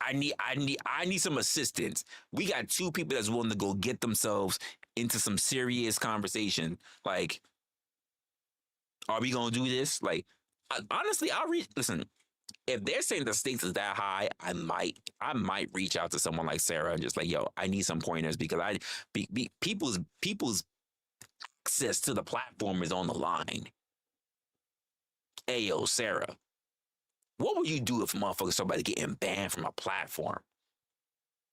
I need some assistance. We got 2 people that's willing to go get themselves into some serious conversation. Like, are we gonna do this? Like, honestly, listen. If they're saying the stakes is that high, I might reach out to someone like Sarah and just like, yo, I need some pointers because people's access to the platform is on the line. Hey, yo, Sarah, what would you do if motherfuckers somebody getting banned from a platform?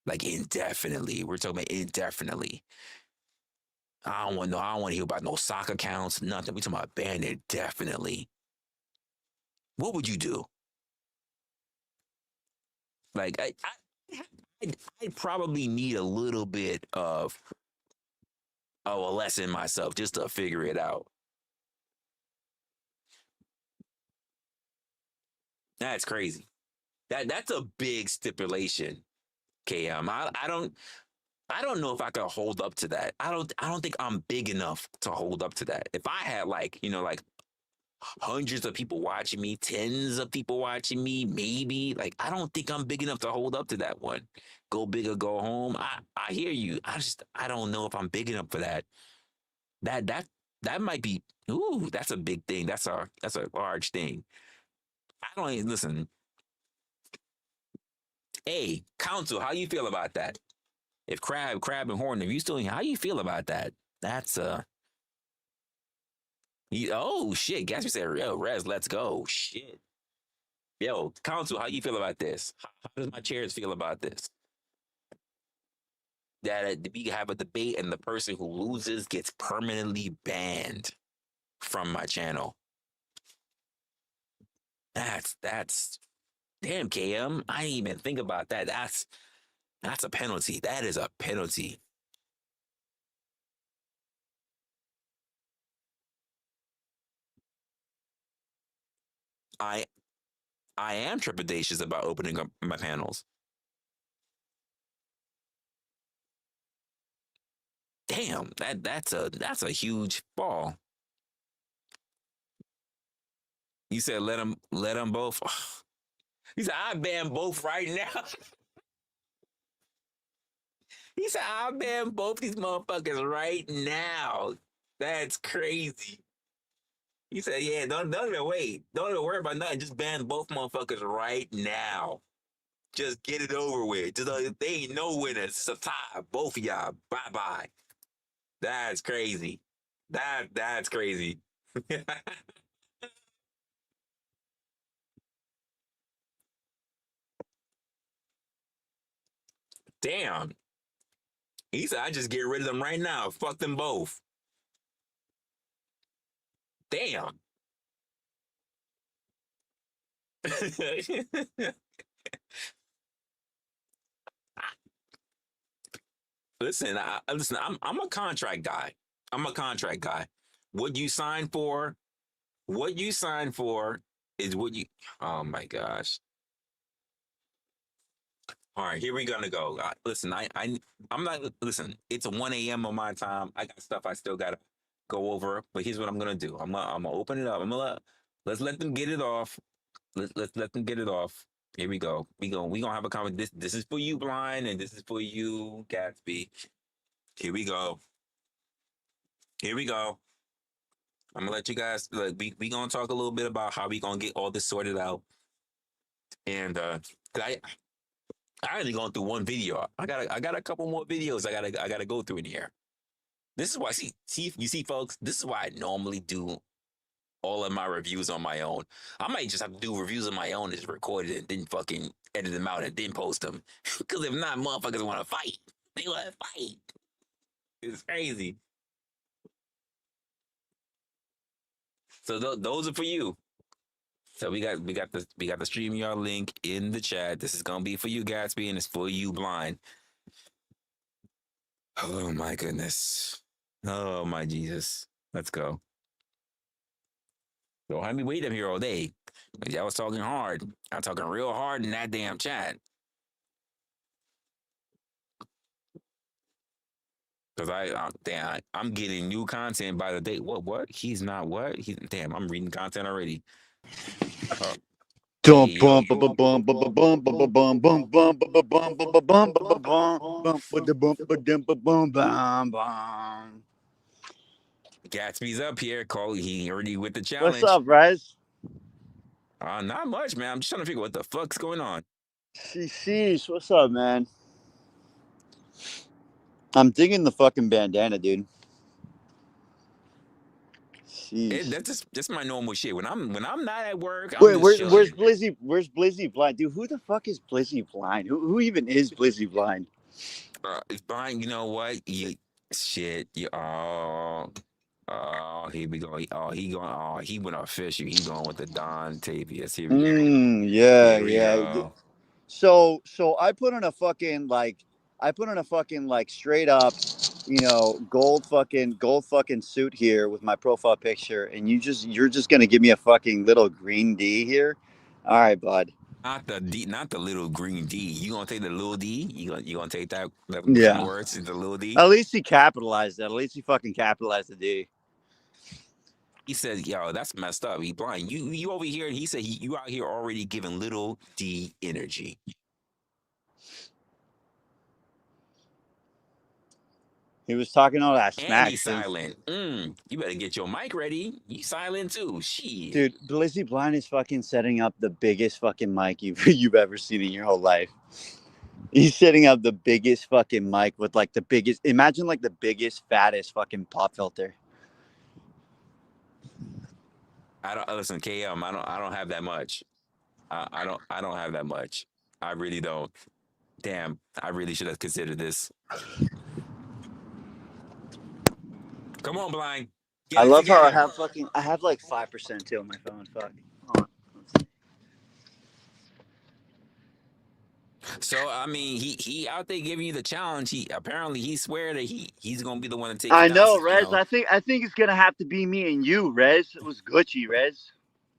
Like indefinitely. We're talking about indefinitely. I don't want to hear about no sock accounts, nothing. We talking about banned indefinitely. What would you do? Like, I probably need a little bit of a lesson myself just to figure it out. That's crazy. That's a big stipulation, KM. I don't know if I could hold up to that. I don't think I'm big enough to hold up to that. If I had like hundreds of people watching me, tens of people watching me, maybe, like, I don't think I'm big enough to hold up to that one. Go big or go home. I hear you. I don't know if I'm big enough for that. That might be, ooh, that's a big thing. That's a large thing. I don't even listen. Hey, counsel, how you feel about that? If Crab and Horn, if you still, how you feel about that? That's oh shit. Gatsby said, yo, Rez, let's go. Shit. Yo, counsel, how you feel about this? How does my chairs feel about this? That we have a debate and the person who loses gets permanently banned from my channel. That's damn, KM. I didn't even think about that. That's a penalty. That is a penalty. I am trepidatious about opening up my panels. Damn, that's a huge fall. You said let them both. He said I ban both right now. He said I ban both these motherfuckers right now. That's crazy. He said, yeah, don't even wait. Don't even worry about nothing. Just ban both motherfuckers right now. Just get it over with. Just they ain't no winners. It's a tie. Both of y'all. Bye-bye. That's crazy. That's crazy. Damn. He said, I just get rid of them right now. Fuck them both. Damn. Listen, I'm a contract guy. I'm a contract guy. What you sign for is what you. Oh my gosh. All right, here we gonna go. Listen, I'm not. Listen, it's 1 a.m. on my time. I got stuff I still gotta go over. But here's what I'm gonna do. I'm gonna open it up. Let's let them get it off. Let's let them get it off. Here we go. We gonna have a comment. This is for you, Blind, and this is for you, Gatsby. Here we go. Here we go. I'm gonna let you guys. Look, we gonna talk a little bit about how we gonna get all this sorted out. And I only gone through one video. I got a couple more videos I gotta go through in here. This is why you see folks, this is why I normally do all of my reviews on my own. I might just have to do reviews on my own, just record it and then fucking edit them out and then post them. Cause if not, motherfuckers wanna fight. They wanna fight. It's crazy. So those are for you. So we got the StreamYard link in the chat. This is gonna be for you, Gatsby, and it's for you, Blind. Oh my goodness. Oh my Jesus. Let's go. Don't have me waiting here all day. I was talking hard. I'm talking real hard in that damn chat. Cause I'm getting new content by the day. What? He's not what? Damn, I'm reading content already. Gatsby's up here. He already with the challenge. What's up, Rez? Not much, man. I'm just trying to figure what the fuck's going on. Sheesh, what's up, man? I'm digging the fucking bandana, dude. That's just my normal shit. When I'm not at work, I'm Wait, just where's chilling. Blizzy? Where's Blizzy Blind, dude? Who the fuck is Blizzy Blind? Who even is Blizzy Blind? It's fine. You know what? Shit. Here we go. He going. He went official. He going with the Don Tavius. Here we go. Yeah, Here we yeah. go. So I put in a fucking like straight up, gold fucking suit here with my profile picture, and you're just gonna give me a fucking little green D here. All right, bud. Not the D, not the little green D. You gonna take the little D? You gonna take that from Yeah. words into little D? At least he capitalized it. At least he fucking capitalized the D. He said, "Yo, that's messed up. He blind. You over here." He said, "You out here already giving little D energy." He was talking all that And smack he's too. silent. You better get your mic ready. You silent too. Shit. Dude, Blizzy Blind is fucking setting up the biggest fucking mic you've ever seen in your whole life. He's setting up the biggest fucking mic with like the biggest. Imagine like the biggest, fattest fucking pop filter. I don't listen, KM. I don't have that much. I don't have that much. I really don't. Damn, I really should have considered this. Come on, blind. I love how I have like 5% too on my phone. Fuck. Hold on. So I mean, he out there giving you the challenge. He swear that he's gonna be the one to take. I know, Rez. I think it's gonna have to be me and you, Rez. It was Gucci, Rez.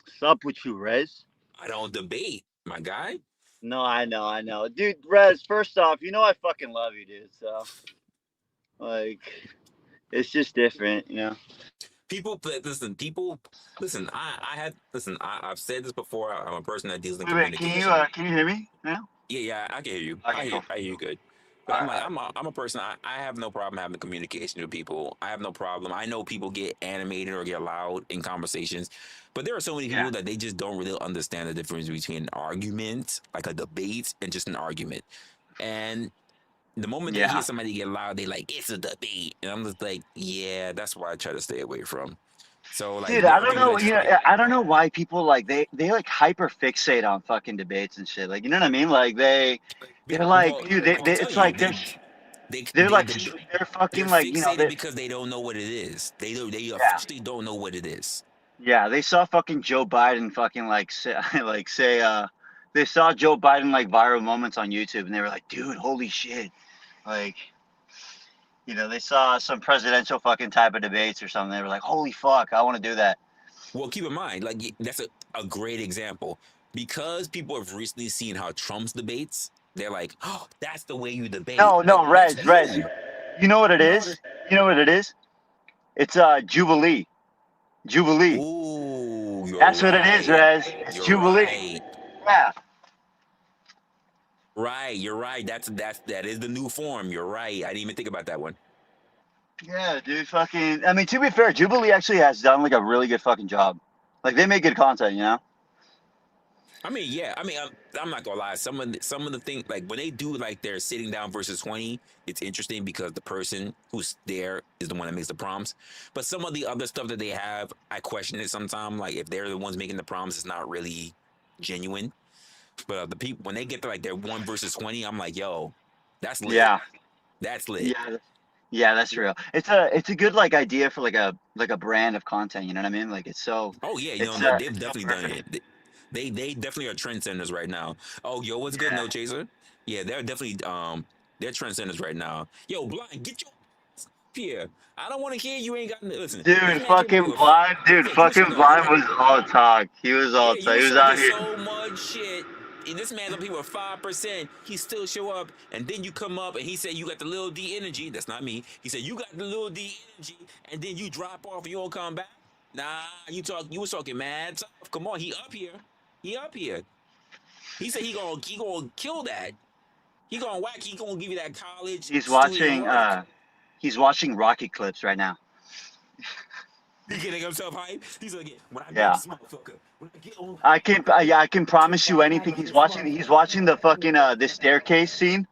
What's up with you, Rez? I don't debate, my guy. No, I know, dude. Rez, first off, I fucking love you, dude. So, like, it's just different, People listen. I've said this before. I'm a person that deals in Wait, communication. can you hear me now? Yeah, I can hear you. Okay, I hear you good. But I'm a person. I have no problem having communication with people. I have no problem. I know people get animated or get loud in conversations, but there are so many people that they just don't really understand the difference between an argument, like a debate, and just an argument. And the moment they hear somebody get loud, they like, it's a debate, and I'm just like, yeah, that's why I try to stay away from. So like, dude, I don't know. I don't know why people like they like hyper fixate on fucking debates and shit. Like, you know what I mean? Like they're like, dude, it's like they're fucking like, fixated because they don't know what it is. They officially don't know what it is. Yeah, they saw fucking Joe Biden fucking they saw Joe Biden like viral moments on YouTube, and they were like, dude, holy shit. Like, they saw some presidential fucking type of debates or something. They were like, holy fuck, I want to do that. Well, keep in mind, like, that's a great example. Because people have recently seen how Trump's debates, they're like, oh, that's the way you debate. No, Rez. You know what it is? It's Jubilee. Ooh, that's what it is, Rez. It's Jubilee. Right. Yeah. Right, you're right. That is the new form. You're right. I didn't even think about that one. Yeah, dude, fucking. I mean, to be fair, Jubilee actually has done like a really good fucking job. Like, they make good content, I mean, yeah. I mean, I'm not gonna lie. Some of the things, like when they do like their sitting down versus 20, it's interesting because the person who's there is the one that makes the prompts. But some of the other stuff that they have, I question it sometimes. Like if they're the ones making the prompts, it's not really genuine. But the people, when they get to like their 1 versus 20, I'm like, yo, that's lit. Yeah, that's lit. Yeah, that's real. It's a good like idea for like a brand of content. You know what I mean? Like, it's so. Oh yeah, they've definitely done it. They definitely are trendsetters right now. Oh, yo, what's good, No Chaser? Yeah, they're definitely they're trendsetters right now. Yo, blind, get your here. I don't want to hear you ain't got listen. Dude, fucking blind was all talk. He was all talk. He was out here. So much shit. And this man's up here with 5%. He still show up, and then you come up and he said you got the little D energy. That's not me. He said you got the little D energy, and then you drop off and you don't come back. Nah, you was talking mad tough. Come on, he up here. He said he gonna kill that. He gonna whack. He gonna give you that college. He's watching Rocky clips right now. He getting himself hype. He's like, when I yeah. This motherfucker, when I get on. I can promise you anything. He's watching the fucking the staircase scene.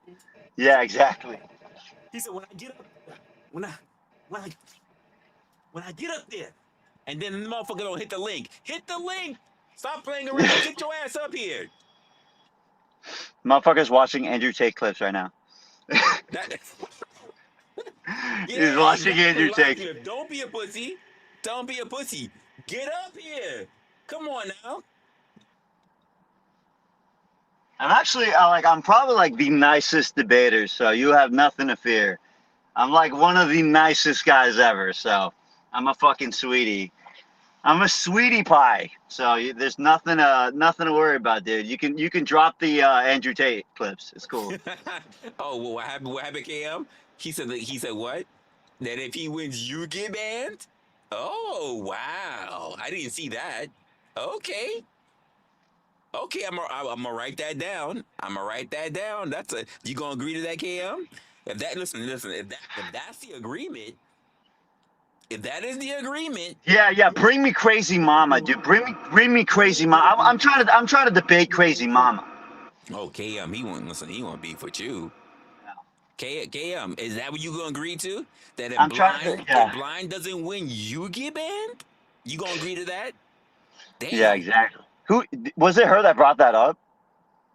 Yeah, exactly. He said when I get up there, and then the motherfucker don't hit the link. Hit the link. Stop playing around. Get your ass up here. Motherfucker's watching Andrew Tate clips right now. He's watching Andrew Tate. Don't be a pussy. Don't be a pussy. Get up here. Come on now. I'm probably like the nicest debater, so you have nothing to fear. I'm like one of the nicest guys ever, so I'm a fucking sweetie. I'm a sweetie pie, so there's nothing to worry about, dude. You can drop the Andrew Tate clips. It's cool. Oh, well, what happened? What happened, KM? He said what? That if he wins, you get banned? Oh, wow. I didn't see that. Okay. Okay, I'm gonna write that down. You gonna agree to that, KM? If that listen, if that's the agreement, if that is the agreement. Yeah, bring me Crazy Mama, dude. Bring me Crazy Mama. I'm trying to debate Crazy Mama. Oh, KM, he won't beef with you. KM, is that what you gonna agree to? That if blind doesn't win, you get banned? You gonna agree to that? Damn. Yeah, exactly. Who was it? Her that brought that up?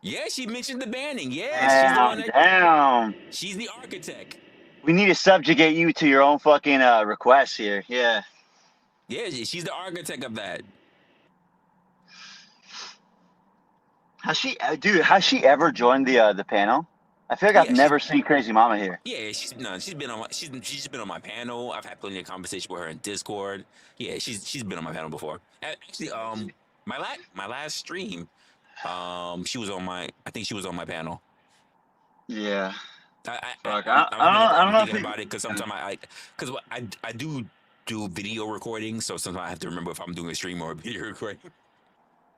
Yeah, she mentioned the banning. Yeah, damn. She's the architect. We need to subjugate you to your own fucking requests here. Yeah. Yeah, she's the architect of that. Has she ever joined the panel? I feel like I've never seen Crazy Mama here. Yeah, she's been on my panel. I've had plenty of conversation with her in Discord. Yeah, she's been on my panel before. Actually, my last stream, she was on my panel. Yeah. I don't know about it because sometimes I do video recording, so sometimes I have to remember if I'm doing a stream or a video recording.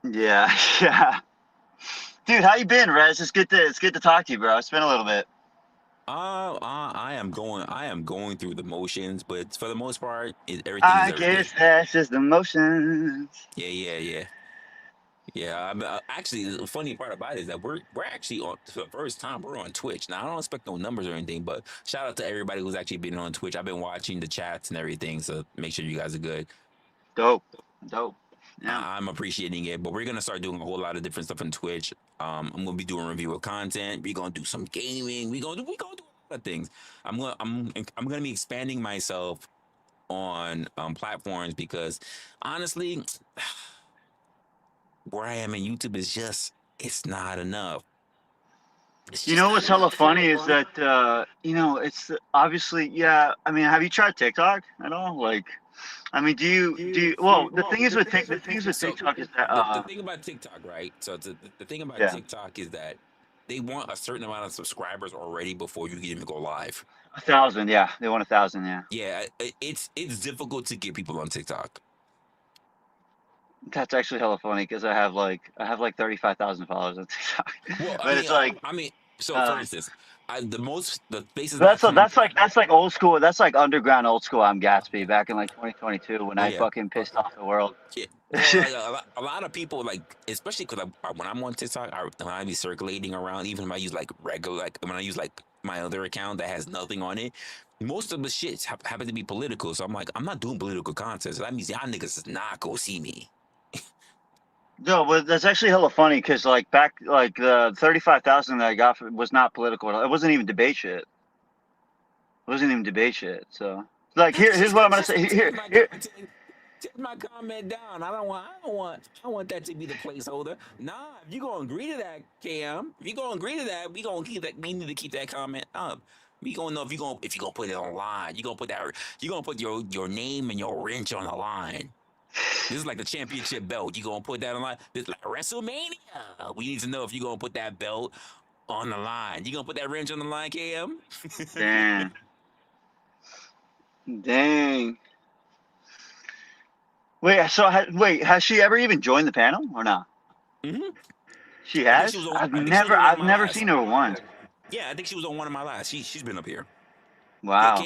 Yeah. Dude, how you been, Rez? It's good to talk to you, bro. It's been a little bit. I am going through the motions, but for the most part, everything. I guess that's just the motions. Yeah. Actually, the funny part about it is that we're actually on for the first time. We're on Twitch now. I don't expect no numbers or anything, but shout out to everybody who's actually been on Twitch. I've been watching the chats and everything, so make sure you guys are good. Dope. Yeah. I'm appreciating it, but we're gonna start doing a whole lot of different stuff on Twitch. I'm gonna be doing review of content. We're gonna do some gaming. We're gonna do a lot of things. I'm gonna be expanding myself on platforms because honestly, where I am in YouTube is it's not enough. You know what's hella funny is that it's obviously I mean, have you tried TikTok at all? Like, I mean, do you? Well, the thing is with TikTok is that the thing about TikTok, right? So the thing about TikTok is that they want a certain amount of subscribers already before you can even go live. 1,000, yeah. They want 1,000, yeah. Yeah, it's difficult to get people on TikTok. That's actually hella funny because I have like 35,000 followers on TikTok. Well, for instance, the faces. That's like old school. That's like underground old school. I'm Gatsby back in like 2022 when I fucking pissed off the world. Yeah, well, a lot of people especially because when I'm on TikTok, when I be circulating around, even if I use like regular, like when I use like my other account that has nothing on it, most of the shit happen to be political. So I'm like, I'm not doing political content. So that means y'all niggas is not gonna see me. No, but that's actually hella funny because like back like the 35,000 that I got was not political. It wasn't even debate shit. So like here's what I'm gonna say. Here. Take my comment down. I don't want that to be the placeholder. Nah, if you gonna agree to that, Cam, if you gonna agree to that, we gonna keep that. We need to keep that comment up. We gonna know if you gonna put it online. You gonna put your name and your wrench on the line. This is like the championship belt. You gonna put that on line? This is like WrestleMania. We need to know if you gonna put that belt on the line. You gonna put that wrench on the line, Cam? Dang. Wait, has she ever even joined the panel or not? Mm-hmm. She has? I've never seen her once. Yeah, I think she was on one of my last. She's been up here. Wow.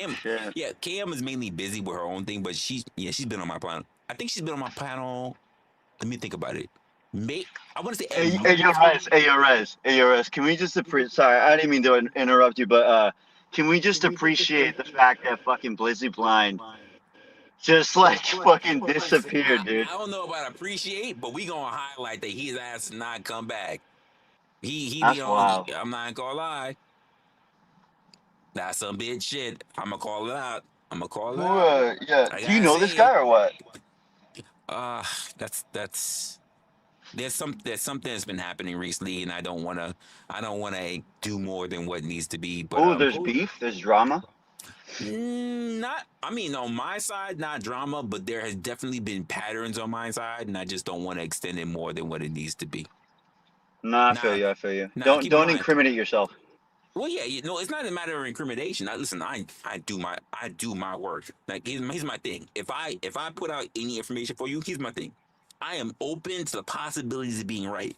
Yeah, Cam is mainly busy with her own thing, but she's been on my panel. I think she's been on my panel. Let me think about it. I want to say. Hey, Rez. Can we just sorry, I didn't mean to interrupt you, but can we just appreciate the fact that fucking Blizzy Blind just like fucking disappeared, dude. I don't know about appreciate, but we gonna highlight that his ass did not come back. He That's be on. wild. I'm not gonna lie. That's some bitch shit. I'm gonna call it out. I'm gonna call it Who? out. Yeah. I Do you gotta know say this guy it. or what? That's there's something that's been happening recently, and I don't wanna do more than what needs to be. But Oh, there's beef. There's drama. not. I mean, on my side, not drama, but there has definitely been patterns on my side, and I just don't want to extend it more than what it needs to be. No, I feel you. I feel you. Nah, keep in Don't mind. incriminate yourself. Well, yeah, it's not a matter of incrimination. Listen, I do my work. Like here's my thing. If I put out any information for you, here's my thing. I am open to the possibilities of being right,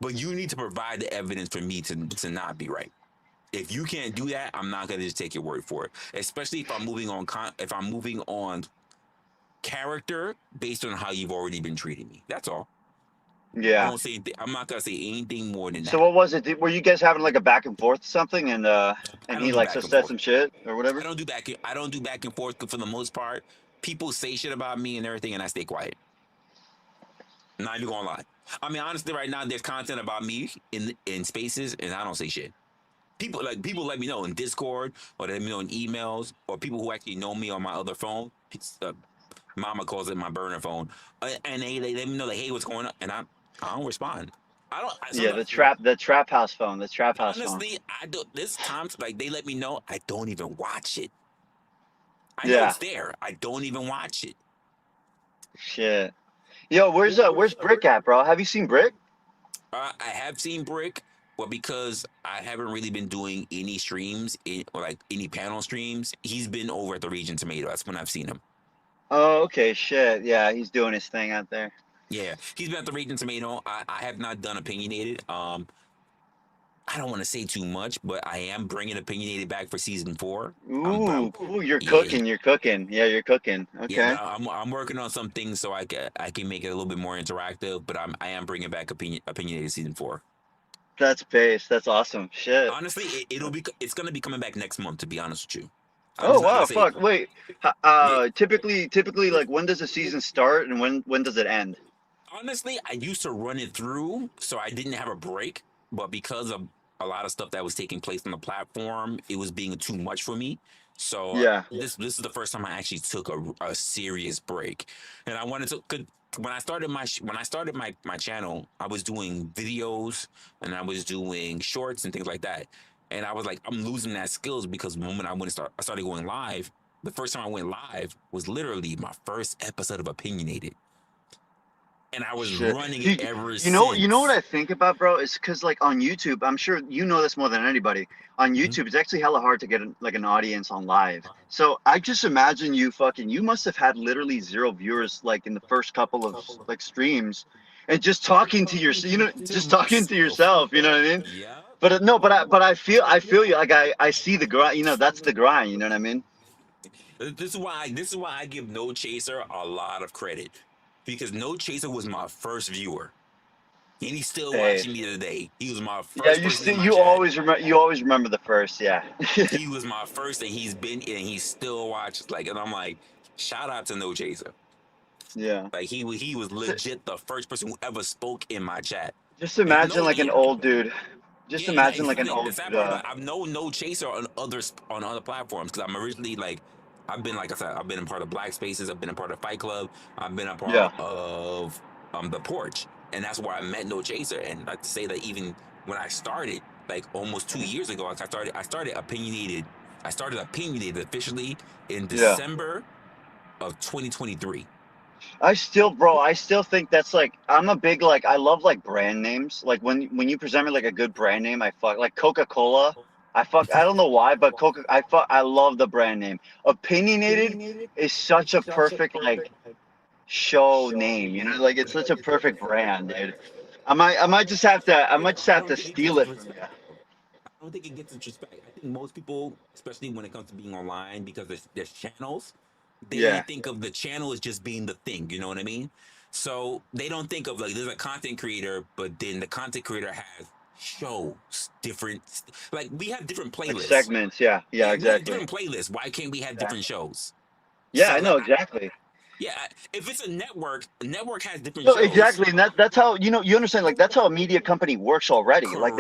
but you need to provide the evidence for me to not be right. If you can't do that, I'm not gonna just take your word for it. Especially if I'm moving on character based on how you've already been treating me. That's all. Yeah. I'm not gonna say anything more than that. So what was it? Were you guys having like a back and forth or something, and he like said some shit or whatever? I don't do back and forth for the most part. People say shit about me and everything, and I stay quiet. I'm not even gonna lie. I mean, honestly, right now there's content about me in spaces, and I don't say shit. People let me know in Discord, or let me know in emails, or people who actually know me on my other phone. Mama calls it my burner phone, and they let me know like, hey, what's going on, and I don't respond. Yeah, the trap house phone. The trap house phone. Honestly, I do. There's times like they let me know, I don't even watch it. I Yeah. know it's there. I don't even watch it. Shit. Yo, where's Brick at, bro? Have you seen Brick? I have seen Brick, but because I haven't really been doing any streams or like any panel streams, he's been over at the Region Tomato. That's when I've seen him. Oh, okay, shit. Yeah, he's doing his thing out there. Yeah, he's been at the Region Tomato. I have not done Opinionated. I don't want to say too much, but I am bringing Opinionated back for season 4. Ooh, you're cooking. You're cooking. Yeah, you're cooking. Okay. Yeah, I'm working on some things so I can make it a little bit more interactive. But I am bringing back Opinionated season 4. That's base. That's awesome. Shit. Honestly, it's gonna be coming back next month. To be honest with you. Oh wow! Fuck. Wait. Typically, like when does the season start and when does it end? Honestly, I used to run it through, so I didn't have a break. But because of a lot of stuff that was taking place on the platform, it was being too much for me. So yeah, this is the first time I actually took a serious break, and I wanted to. When I started my channel, I was doing videos and I was doing shorts and things like that, and I was like, I'm losing that skills because the moment I started going live. The first time I went live was literally my first episode of Opinionated. And I was running it ever since. You know what I think about, bro? It's because like on YouTube, I'm sure you know this more than anybody. On YouTube, it's actually hella hard to get like an audience on live. So I just imagine you must have had literally 0 viewers like in the first couple of like streams, and just talking to yourself. You know, just talking to yourself. You know what I mean? Yeah. But no, but I feel you. Like I see the grind. You know, that's the grind. You know what I mean? This is why I give No Chaser a lot of credit. Because No Chaser was my first viewer, and he's still watching me today. He was my first. Yeah, you always remember the first. Yeah. He was my first, and he's been, and he still watches. Like, and I'm like, shout out to No Chaser. Yeah. Like he was legit the first person who ever spoke in my chat. Just imagine like an old dude. Just imagine like an old. I've known No Chaser on other platforms because I'm originally like. I've been, like I said, I've been a part of Black Spaces. I've been a part of Fight Club. I've been a part of The Porch, and that's where I met No Chaser. And like to say that even when I started, like almost 2 years ago, I started Opinionated. I started Opinionated officially in December of 2023. I still think that's like I'm a big like I love like brand names. Like when you present me like a good brand name, I fuck like Coca-Cola. I don't know why, but I love the brand name. Opinionated is such a perfect like show name, you know, like it's such a perfect brand, dude. I might just have to steal it from you. I don't think it gets its respect. I think most people, especially when it comes to being online, because there's channels, they think of the channel as just being the thing, you know what I mean? So they don't think of like there's a content creator, but then the content creator has shows different, like we have different playlists, like segments. Yeah, exactly. Different playlists. Why can't we have different shows? Yeah, So, I know like, exactly. yeah, if it's a network has different No, shows. exactly, and that's how you understand. Like that's how a media company works already. Correct. Like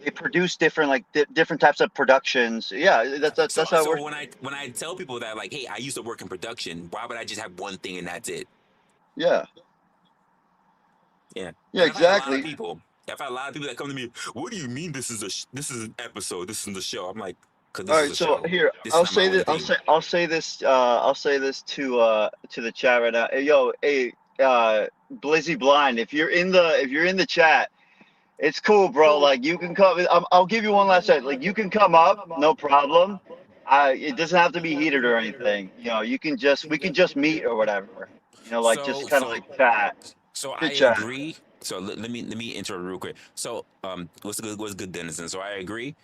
they produce different different types of productions. Yeah, that's how it works. When I tell people that, like, hey, I used to work in production, why would I just have one thing and that's it? Yeah. Yeah. Yeah, And I've had a lot of exactly. people. I've had a lot of people that come to me. What do you mean this is an episode? This is the show. I'm like, because this All is right, a so show. here This is I'll not my say only this. thing. I'll say this to the chat right now. Hey, yo, hey, Blizzy Blind, if you're in the chat, it's cool, bro. Like you can come. I'll give you one last set. Like you can come up, no problem. It doesn't have to be heated or anything. We can just meet or whatever. Like just kind of like chat. So I Good chat. agree. So let me enter real quick. So what's good, Dennison? So I agree.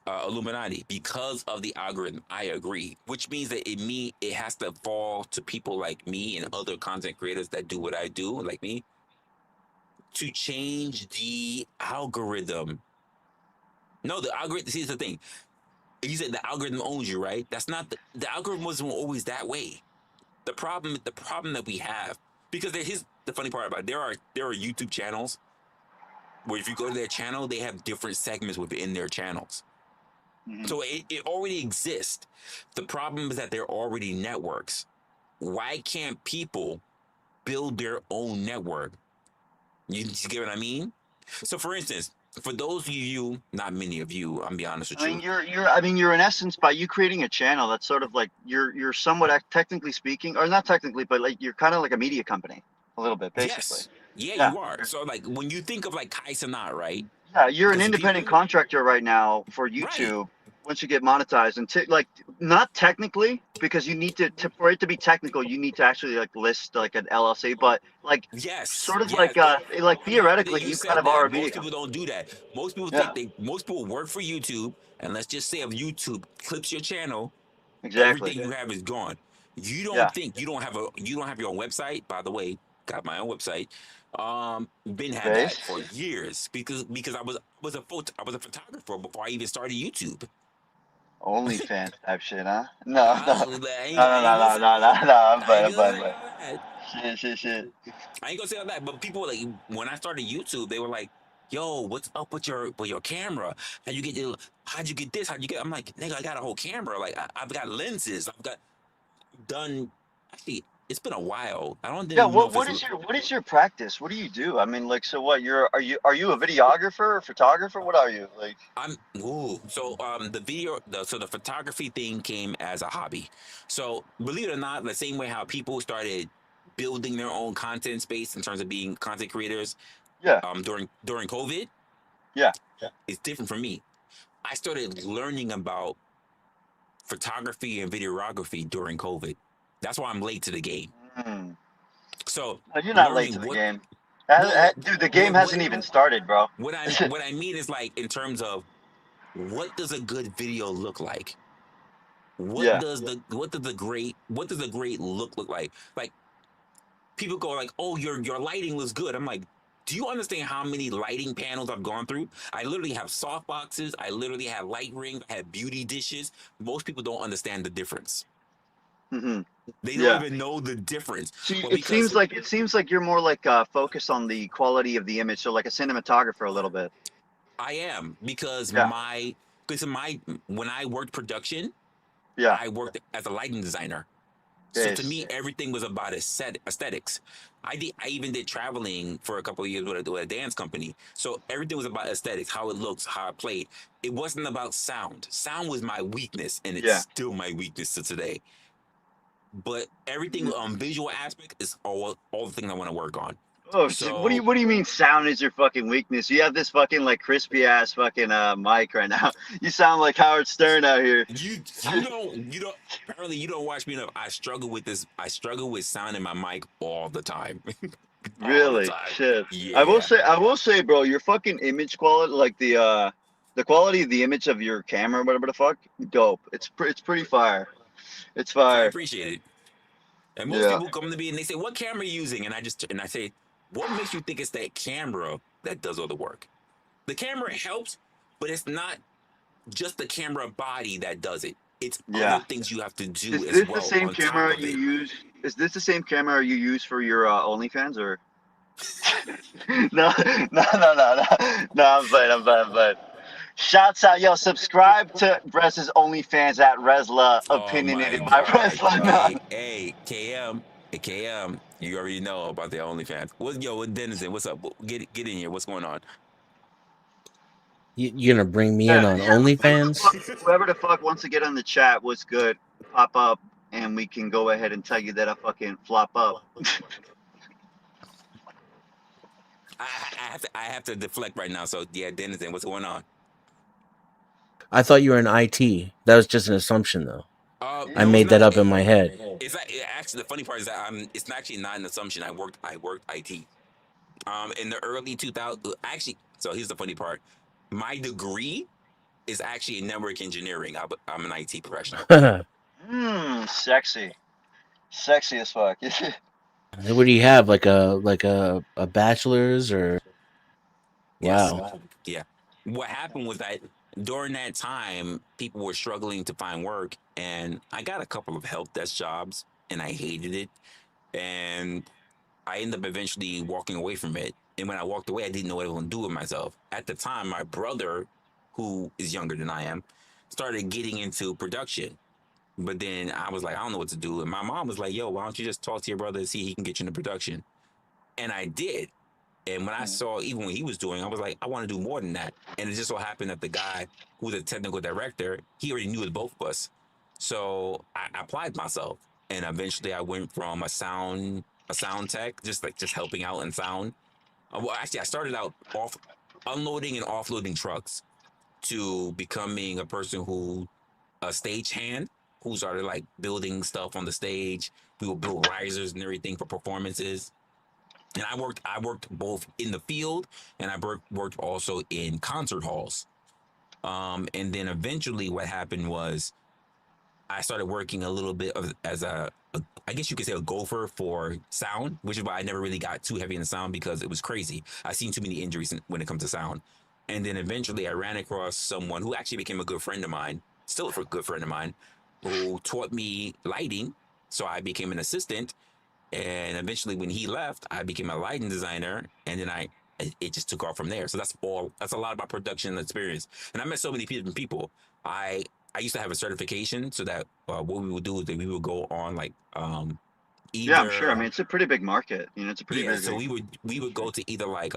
Illuminati, because of the algorithm, I agree. Which means that it has to fall to people like me and other content creators that do what I do, like me, to change the algorithm. No, the algorithm. See, the thing. You said the algorithm owns you, right? That's not the algorithm wasn't always that way. The problem that we have, because here's the funny part about it, there are YouTube channels where if you go to their channel, they have different segments within their channels. So it already exists. The problem is that they're already networks. Why can't people build their own network? You get what I mean? So for instance, for those of you, not many of you, I'm gonna be honest with I you. mean, you're in essence by you creating a channel. That's sort of like you're somewhat technically speaking, or not technically, but like you're kind of like a media company, a little bit, basically. Yes. Yeah, you are. So like when you think of like Kai Cenat, right? Yeah, you're an Because independent people, contractor right now for YouTube. Once you get monetized, and like not technically, because you need to for it to be technical, you need to actually like list like an LLC, but like yes, sort of yes. like I'm happy that theoretically, you you kind said of are a that. media Most people company. don't do that. Most people Yeah. most people work for YouTube, and let's just say if YouTube clips your channel, Exactly. everything you have is gone. You don't Yeah. think you don't have your own website. By the way, got my own website. Been had Base? that for years because I was a photographer before I even started YouTube. OnlyFans type shit, huh? No, no, I no, ain't no, no, no, no, no. gonna say Shit. I ain't gonna say all that, but people like when I started YouTube, they were like, "Yo, what's up with your camera? How'd you get this? How'd you get?" I'm like, "Nigga, I got a whole camera. Like I've got lenses. I've got done. Actually, it's been a while. I don't Yeah. even know if What is your practice? What do you do? I mean, like, so what? Are you a videographer or photographer? What are you like? So the photography thing came as a hobby. So believe it or not, the same way how people started building their own content space in terms of being content creators. Yeah. During COVID. Yeah. It's different for me. I started learning about photography and videography during COVID. That's why I'm late to the game. So No, you're not late to the game. Dude, the game hasn't even started, bro. What I mean is like in terms of what does a good video look like? What does a great look like? Like people go like, "Oh, your lighting looks good." I'm like, do you understand how many lighting panels I've gone through? I literally have soft boxes. I literally have light rings. I have beauty dishes. Most people don't understand the difference. They don't even know the difference. So it seems like you're more like focused on the quality of the image, so like a cinematographer a little bit. I am because when I worked production, I worked as a lighting designer. So to me, everything was about aesthetics. I even did traveling for a couple of years with a dance company. So everything was about aesthetics, how it looks, how it played. It wasn't about sound. Sound was my weakness, and it's still my weakness to today. But everything on visual aspect is all the things I want to work on. Oh, so what do you mean sound is your fucking weakness? You have this fucking like crispy ass fucking mic right now. You sound like Howard Stern out here. You don't apparently you don't watch me enough. I struggle with this. I struggle with sound in my mic all the time. Really? Shit. Yeah. I will say, bro, your fucking image quality, like the quality of the image of your camera, whatever the fuck, dope. It's pretty fire. It's fire. I appreciate it. And most people come to me and they say, "What camera are you using?" And I say, "What makes you think it's that camera that does all the work?" The camera helps, but it's not just the camera body that does it. It's Yeah. other things you have to do Is as this the well same on top camera of you it. use? Is this the same camera you use for your OnlyFans or? No, I'm playing. Shouts out, yo, subscribe to Bresl's OnlyFans at Resla Oh my Opinionated by God. Resla. Hey, KM, you already know about the OnlyFans. What Denizen? What's up? Get in here. What's going on? You're gonna bring me in on OnlyFans? Whoever the fuck wants to get on the chat, what's good? Pop up, and we can go ahead and tell you that I fucking flop up. I have to deflect right now. So yeah, Denizen, what's going on? I thought you were in IT. That was just an assumption, though. I No, made it's that not. up in my head. It's not, actually the funny part is that it's actually not an assumption. I worked IT. In the early 2000s. Actually, so here's the funny part. My degree is actually in network engineering. I'm an IT professional. Sexy as fuck. What do you have? Like a bachelor's or? Yes. Wow. Yeah. What happened was that during that time, people were struggling to find work, and I got a couple of help desk jobs, and I hated it, and I ended up eventually walking away from it. And when I walked away, I didn't know what I was going to do with myself. At the time, my brother, who is younger than I am, started getting into production. But then I was like, I don't know what to do. And my mom was like, yo, why don't you just talk to your brother and see if he can get you into production? And I did. And when I saw even what he was doing, I was like, I want to do more than that. And it just so happened that the guy who was a technical director, he already knew both of us. So I applied myself. And eventually I went from a sound tech, just helping out in sound. Well, actually, I started out unloading and offloading trucks to becoming a person a stage hand who started like building stuff on the stage. We would build risers and everything for performances. And I worked both in the field and I worked also in concert halls. And then eventually what happened was I started working a little bit as I guess you could say a gopher for sound, which is why I never really got too heavy in sound because it was crazy. I've seen too many injuries when it comes to sound. And then eventually I ran across someone who actually became a good friend of mine, still a good friend of mine, who taught me lighting. So I became an assistant. And eventually when he left, I became a lighting designer. And then it just took off from there. So that's a lot of my production experience. And I met so many different people. I used to have a certification so that what we would do is that we would go on like either. Yeah, I'm sure. I mean, it's a pretty big market. You know, it's a pretty big. So we would go to either like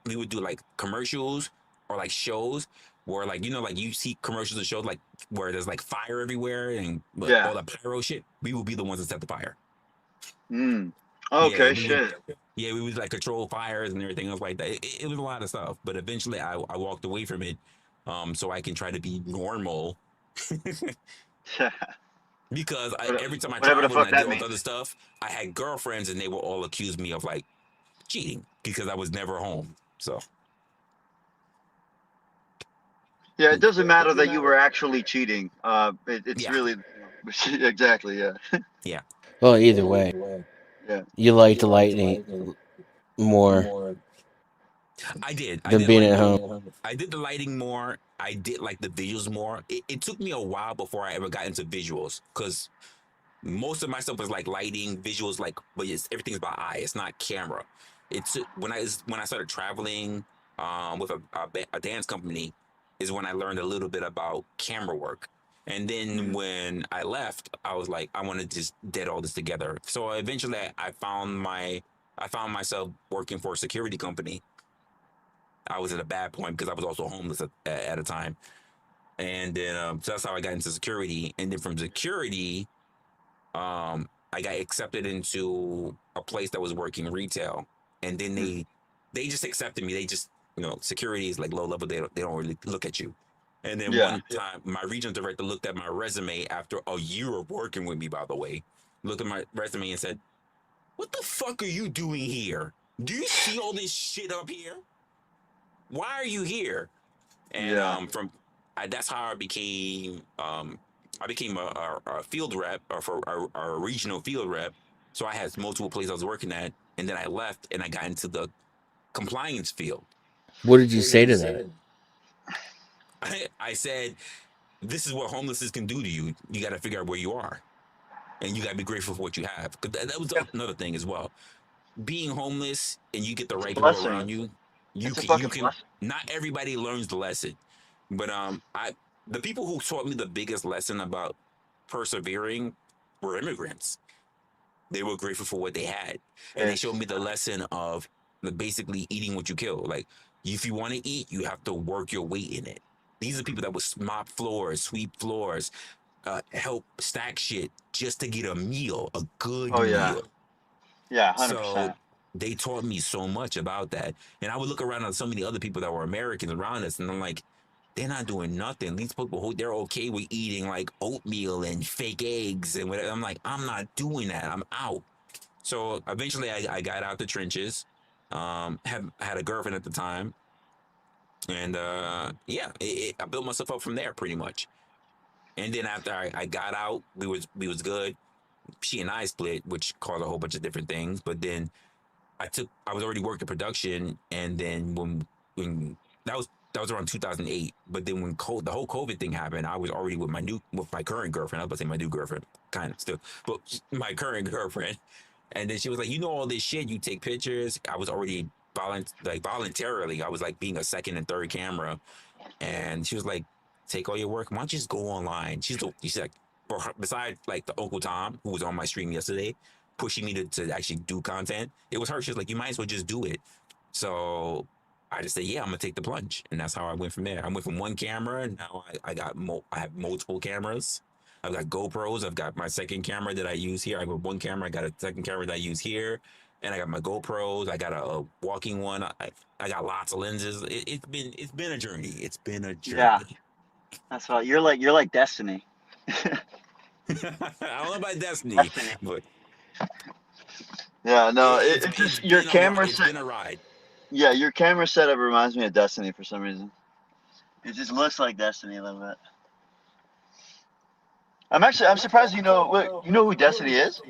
we would do like commercials or like shows where like like you see commercials and shows like where there's like fire everywhere and all the pyro shit. We would be the ones that set the fire. Okay, shit. We would like control fires and everything else like that. It was a lot of stuff, but eventually I walked away from it, so I can try to be normal. Because every time I traveled and I did all the other stuff, I had girlfriends and they would all accuse me of like cheating because I was never home. So yeah, it doesn't matter that you were actually cheating. It's really exactly, yeah. Yeah. Well, either way, you like the lightning more. I did. Than being at home. I did the lighting more. I did like the visuals more. It took me a while before I ever got into visuals because most of my stuff was like lighting, visuals, like, but everything's by eye. It's not camera. It's when I started traveling with a dance company is when I learned a little bit about camera work. And then when I left, I was like, I want to just get all this together. So eventually I found myself working for a security company. I was at a bad point because I was also homeless at a time. And then so that's how I got into security. And then from security, I got accepted into a place that was working retail. And then they just accepted me. They just, security is like low level. They don't really look at you. And then one time, my regional director looked at my resume after a year of working with me, by the way, looked at my resume and said, "What the fuck are you doing here? Do you see all this shit up here? Why are you here?" And that's how I became a field rep or for a regional field rep. So I had multiple places I was working at, and then I left and I got into the compliance field. What did you say to that? I said this is what homelessness can do to you. You got to figure out where you are, and you got to be grateful for what you have. Because that was another thing as well. Being homeless and you get the right people around you, you can. Not everybody learns the lesson, but the people who taught me the biggest lesson about persevering were immigrants. They were grateful for what they had, and they showed me the lesson of basically eating what you kill. Like, if you want to eat, you have to work your weight in it. These are people that would mop floors, sweep floors, help stack shit just to get a meal, a good meal. Yeah, 100%. So they taught me so much about that. And I would look around at so many other people that were Americans around us, and I'm like, they're not doing nothing. These people, they're okay with eating like oatmeal and fake eggs and whatever. I'm like, I'm not doing that. I'm out. So eventually I got out the trenches. Had a girlfriend at the time. And I built myself up from there pretty much. And then after I got out, we was good. She and I split, which caused a whole bunch of different things. But then I was already working production, and then when that was around 2008. But then when the whole COVID thing happened, I was already with my current girlfriend. I was about to say my new girlfriend, kind of still, but my current girlfriend. And then she was like, "You know all this shit. You take pictures." I was already voluntarily. I was like being a second and third camera, and she was like, "Take all your work. Why don't you just go online?" She's like, besides like the Uncle Tom who was on my stream yesterday, pushing me to actually do content. It was her. She was like, "You might as well just do it." So I just said, "Yeah, I'm gonna take the plunge," and that's how I went from there. I went from one camera, and now I have multiple cameras. I've got GoPros. I've got my second camera that I use here. I got one camera. I got a second camera that I use here, and I got my GoPros. I got a walking one. I got lots of lenses. It's been a journey. It's been a journey. Yeah, that's what you're like Destiny. I don't know about Destiny, but yeah, no, it's just your camera. It's been a ride. Yeah, your camera setup reminds me of Destiny for some reason. It just looks like Destiny a little bit. I'm surprised you know who Destiny is?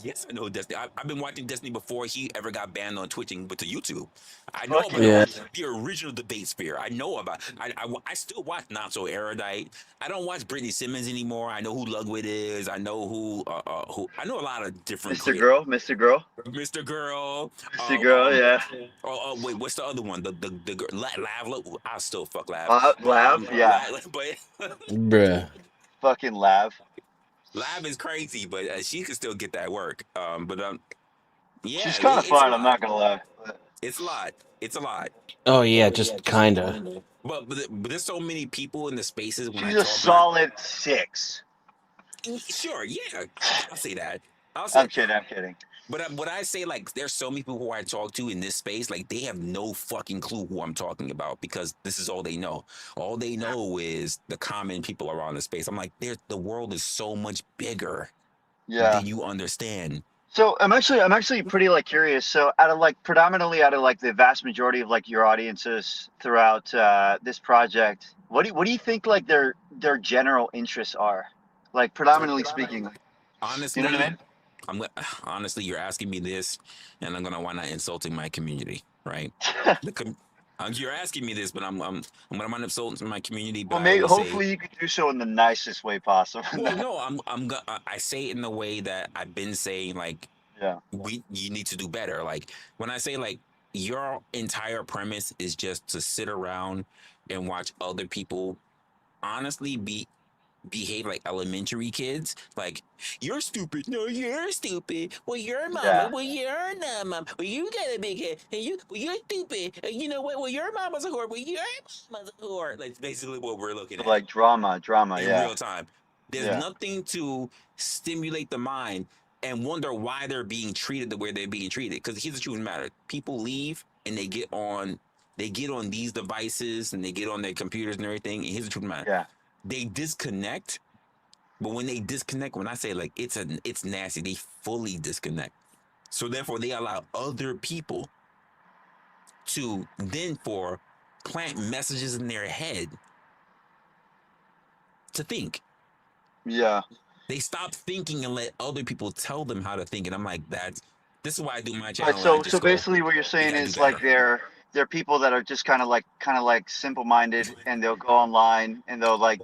Yes, I know Destiny. I've been watching Destiny before he ever got banned on Twitching, but to YouTube. I know about the original debate sphere. I know about. I still watch Not So Erudite. I don't watch Brittany Simmons anymore. I know who Lugwit is. I know who I know a lot of different. Mr. Girl. Mr. Girl. Mr. Girl, yeah. Oh, wait, what's the other one? The girl, Lav. I still fuck Lav. Lav, yeah. But bruh. Fucking Lav. Lav is crazy, but she can still get that work. Yeah, she's kind of fun. I'm not gonna lie. It's a lot. It's a lot. Oh yeah, just kinda. But there's so many people in the spaces. When she's a solid 6. Sure, yeah, I'll say that. I'm kidding. But what I say, like, there's so many people who I talk to in this space, like, they have no fucking clue who I'm talking about because this is all they know. All they know is the common people around the space. I'm like, the world is so much bigger than you understand. So I'm actually pretty like curious. So predominantly out of like the vast majority of like your audiences throughout this project, what do you think like their general interests are? Like predominantly speaking. Honestly, you know what I mean? Honestly, you're asking me this, and I'm gonna wind up insulting my community, right? You're asking me this, but I'm gonna wind up insulting my community. But well, hopefully you can do so in the nicest way possible. Well, no, I say it in the way that I've been saying. Like, you need to do better. Like when I say like your entire premise is just to sit around and watch other people honestly behave like elementary kids. Like, you're stupid. No, you're stupid. Well, you're mama. Yeah. Well, you're not mom. Well, you got a big head. And you're stupid. You know what? Well, your mama's a whore. Well, your mama's a whore. Like, basically what we're looking at. Like drama, in real time. There's nothing to stimulate the mind and wonder why they're being treated the way they're being treated. Because here's the truth of the matter. People leave and they get on these devices and they get on their computers and everything. And here's the truth of the matter. Yeah. They disconnect, but when they disconnect, when I say like it's nasty, they fully disconnect. So therefore, they allow other people to plant messages in their head to think. Yeah. They stop thinking and let other people tell them how to think, and I'm like, this is why I do my channel. Right, so basically, what you're saying is like they're people that are just kind of like simple-minded, and they'll go online and they'll like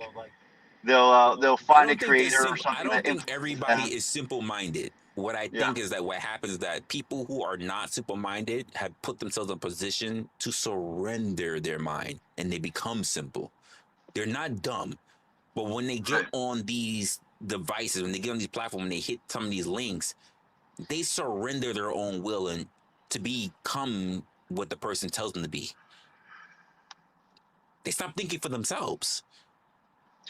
they'll I find a don't think they're creator or simple. I something don't that think influences everybody them. is simple-minded. What I think is that what happens is that people who are not simple-minded have put themselves in a position to surrender their mind, and they become simple. They're not dumb, but when they get on these devices, when they get on these platforms, when they hit some of these links, they surrender their own will and to become what the person tells them to be. They stop thinking for themselves.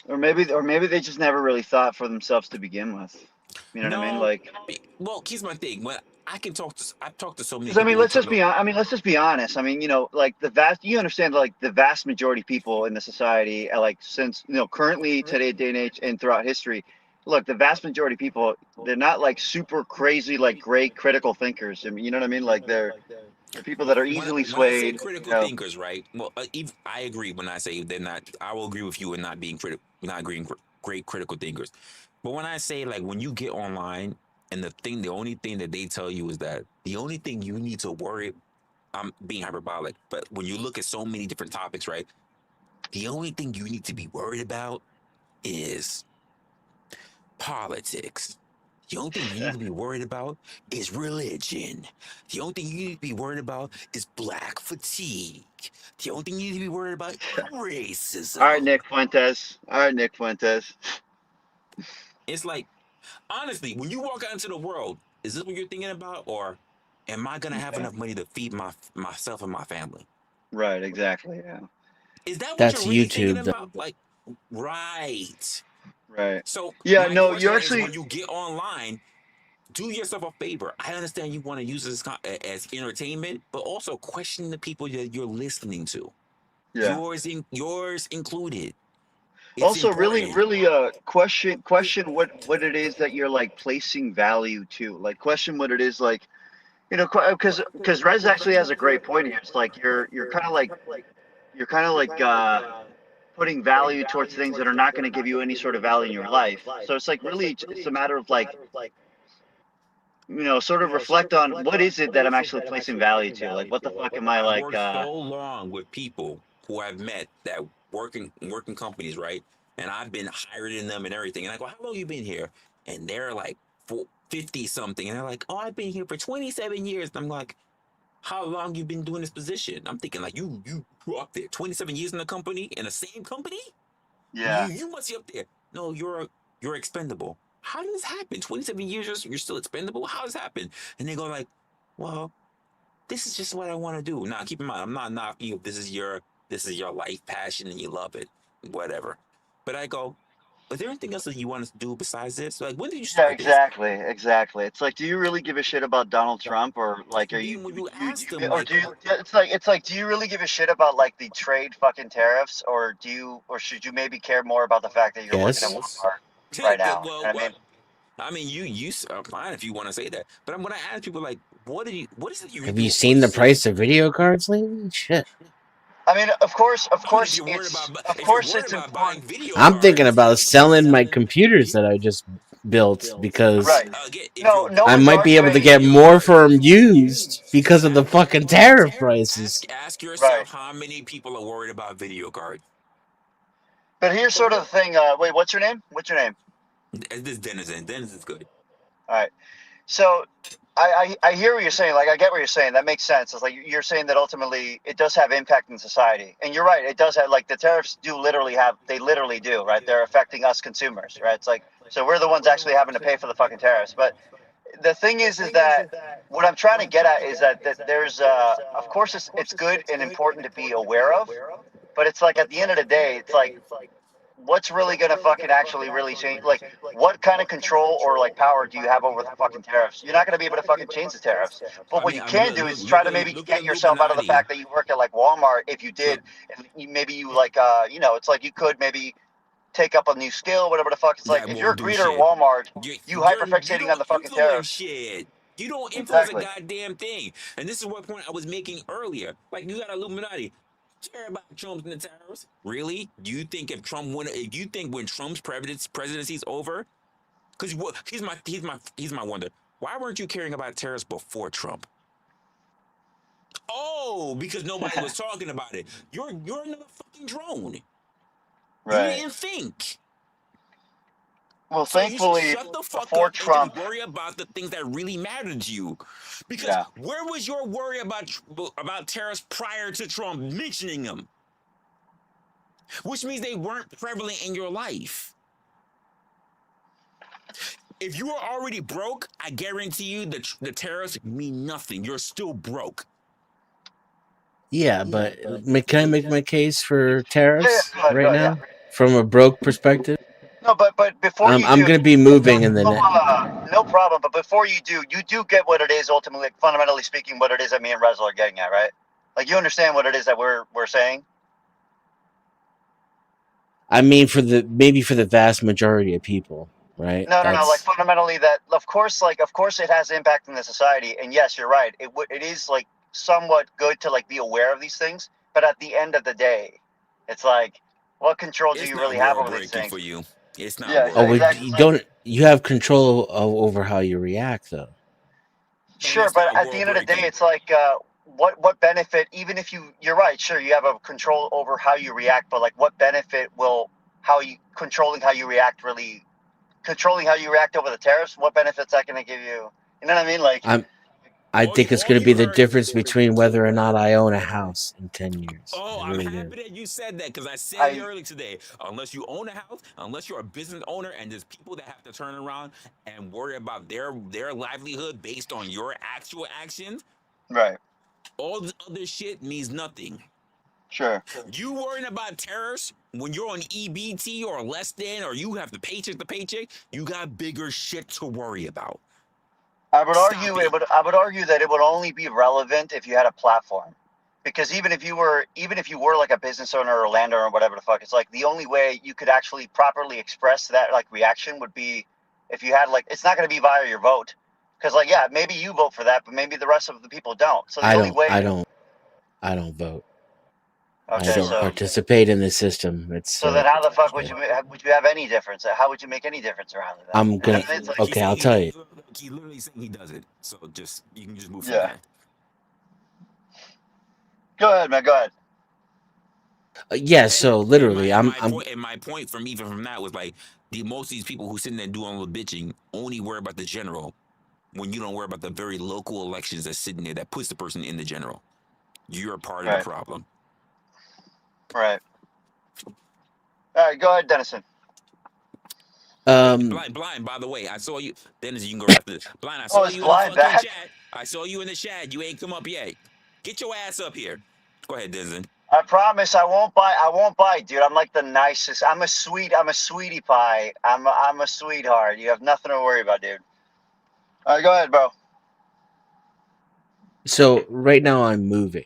Or maybe they just never really thought for themselves to begin with. You know what I mean? No, Like, well, here's my thing. When I've talked to so many because I people mean, who tell me, let's just be honest. I mean, you know, like you understand, like the vast majority of people in the society, like since currently today, day and age, and throughout history, look, the vast majority of people, they're not like super crazy, like great critical thinkers. I mean, you know what I mean? Like they're people that are easily when I say swayed. critical thinkers, right? Well, I agree when I say they're not. I will agree with you in not being not agreeing great critical thinkers. But when I say like when you get online and the only thing that they tell you is that the only thing you need to worry, I'm being hyperbolic, but when you look at so many different topics, right? The only thing you need to be worried about is politics. The only thing you need to be worried about is religion. The only thing you need to be worried about is black fatigue. The only thing you need to be worried about is racism. All right, Nick Fuentes. It's like, honestly, when you walk out into the world, is this what you're thinking about? Or am I going to have enough money to feed myself and my family? Right, exactly, yeah. Is that what That's you're really thinking YouTube, though. about? Like, right. Right. So Yeah, my no, you question is, actually. when you get online, do yourself a favor. I understand you want to use this as entertainment, but also question the people that you're listening to. Yeah. Yours included. It's Also, important. really, question what it is that you're like placing value to. Like, question what it is like, because Rez actually has a great point here. It's like you're kind of like putting value towards things that are not going to give you any sort of value in your life. So it's like really it's a matter of like sort of reflect on what is it that I'm actually placing value to. Like, what the fuck am I I've like? worked so long with people who I've met that working companies, right? And I've been hired in them and everything. And I go, how long you been here? And they're like 50 something. And they're like, oh, I've been here for 27 years. And I'm like, how long you been doing this position? I'm thinking like you grew up there 27 years in the company, in the same company? Yeah. You must be up there. No, you're expendable. How does this happen? 27 years you're still expendable? How does this happen? And they go like, well, this is just what I want to do. Now, keep in mind, I'm not knocking you. This is your life passion and you love it, whatever. But I go, is there anything else that you want to do besides this? Like, when did you Yeah, start this? exactly. It's like, do you really give a shit about Donald Trump, or like, are you? When you ask them, Or do you? It's like, do you really give a shit about like the trade fucking tariffs, or should you maybe care more about the fact that you're working at Yes. Walmart right now? well, You know what I mean? I mean, you are fine if you want to say that. But when I ask people like, what is it you Have do you for seen the yourself? price of video cards lately? Shit. I mean, of course, If you're worried it's about buying important. video I'm thinking cards, about selling my computers that I just built because again, No I one's might be able to arguing. get more for them used because of the fucking tariff prices. ask yourself how many people are worried about video cards. But here's sort of the thing. Wait, what's your name? This is Denizen. Denizen is good. All right. So I hear what you're saying. Like, I get what you're saying. That makes sense. It's like you're saying that ultimately it does have impact in society. And you're right. It does have, like, the tariffs they literally do, right? They're affecting us consumers, right? It's like, so we're the ones actually having to pay for the fucking tariffs. But the thing is that what I'm trying to get at is that there's, of course, it's good and important to be aware of. But it's like, at the end of the day, it's like, what's really going to fucking actually really change? Like, what kind of control or like power do you have over the fucking tariffs? You're not going to be able to fucking change the tariffs. But what you can do is try to maybe get yourself out of the fact that you work at like Walmart. If you did, maybe you like, it's like you could maybe take up a new skill, whatever the fuck. It's like, if you're a greeter at Walmart, you hyperfixating on the fucking tariffs. Shit. You don't influence a goddamn thing. And this is what point I was making earlier. Like, you got Illuminati. Care about Trump's and the tariffs? Really? Do you think if Trump win? Do you think when Trump's presidency is over? Because he's my wonder. Why weren't you caring about tariffs before Trump? Oh, because nobody was talking about it. You're another fucking drone. Right. You didn't think. Well, So you should thankfully, shut the fuck before up Trump, and just worry about the things that really matter to you. Because yeah. where was your worry about tariffs prior to Trump mentioning them? Which means they weren't prevalent in your life. If you were already broke, I guarantee you the tariffs mean nothing. You're still broke. Yeah, but can I make my case for tariffs Go right ahead, yeah. now from a broke perspective? No, but before you I'm do, gonna be moving in the no problem. But before you do get what it is ultimately, like, fundamentally speaking, what it is that me and Resla are getting at, right? Like, you understand what it is that we're saying? I mean, maybe for the vast majority of people, right? No. Like, That's fundamentally, that of course it has impact in the society, and yes, you're right. It is like somewhat good to like be aware of these things, but at the end of the day, it's like, what control do It's you not really have world over these breaking things? for you. It's not Yeah, world but exactly. you don't. You have control over how you react, though. Sure, but at the end of the day, it's like, what benefit? Even if you're right, sure, you have a control over how you react, but like, what benefit will controlling how you react over the tariffs? What benefits that going to give you? You know what I mean? Like, I think it's going to be the difference between whether or not I own a house in 10 years. Oh, I I'm really happy do. that you said that because I said it earlier today. Unless you own a house, unless you're a business owner, and there's people that have to turn around and worry about their livelihood based on your actual actions. Right. All the other shit means nothing. Sure. You worrying about tariffs when you're on EBT or less than, or you have the paycheck to paycheck, you got bigger shit to worry about. I would argue that it would only be relevant if you had a platform, because even if you were like a business owner or a landowner or whatever the fuck, it's like the only way you could actually properly express that like reaction would be if you had like, it's not going to be via your vote, because like, yeah, maybe you vote for that, but maybe the rest of the people don't. So the I only don't. way. I don't vote. Okay, I don't participate in the system. It's so then how the fuck would you have any difference? How would you make any difference around it? I'm gonna. It's like, Okay, I'll tell you. He literally saying he does it. So you can just move from yeah. there. Go ahead, man. Go ahead. Yeah. So literally, My point from that was like most of these people who sitting there doing all the bitching only worry about the general, when you don't worry about the very local elections that's sitting there that puts the person in the general. You're a part of the problem. Right. All right, go ahead, Dennison. Blind. By the way, I saw you. Dennis, you can go after this. Blind. I saw you in the fucking chat. I saw you in the chat. You ain't come up yet. Get your ass up here. Go ahead, Denison. I promise I won't bite, dude. I'm like the nicest. I'm a sweetie pie. I'm a sweetheart. You have nothing to worry about, dude. All right, go ahead, bro. So right now I'm moving.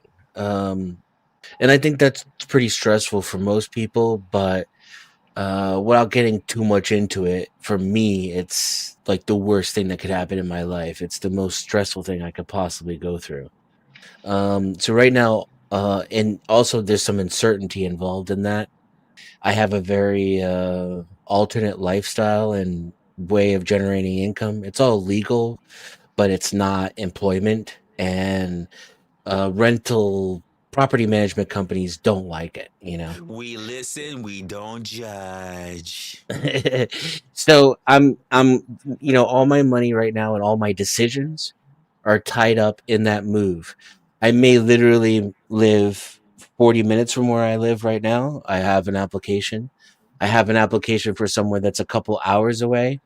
And I think that's pretty stressful for most people, but without getting too much into it, for me, it's like the worst thing that could happen in my life. It's the most stressful thing I could possibly go through. So right now, and also there's some uncertainty involved in that. I have a very alternate lifestyle and way of generating income. It's all legal, but it's not employment, and rental property management companies don't like it, you know. We listen, we don't judge. So I'm all my money right now and all my decisions are tied up in that move. I may literally live 40 minutes from where I live right now. I have an application for somewhere that's a couple hours away,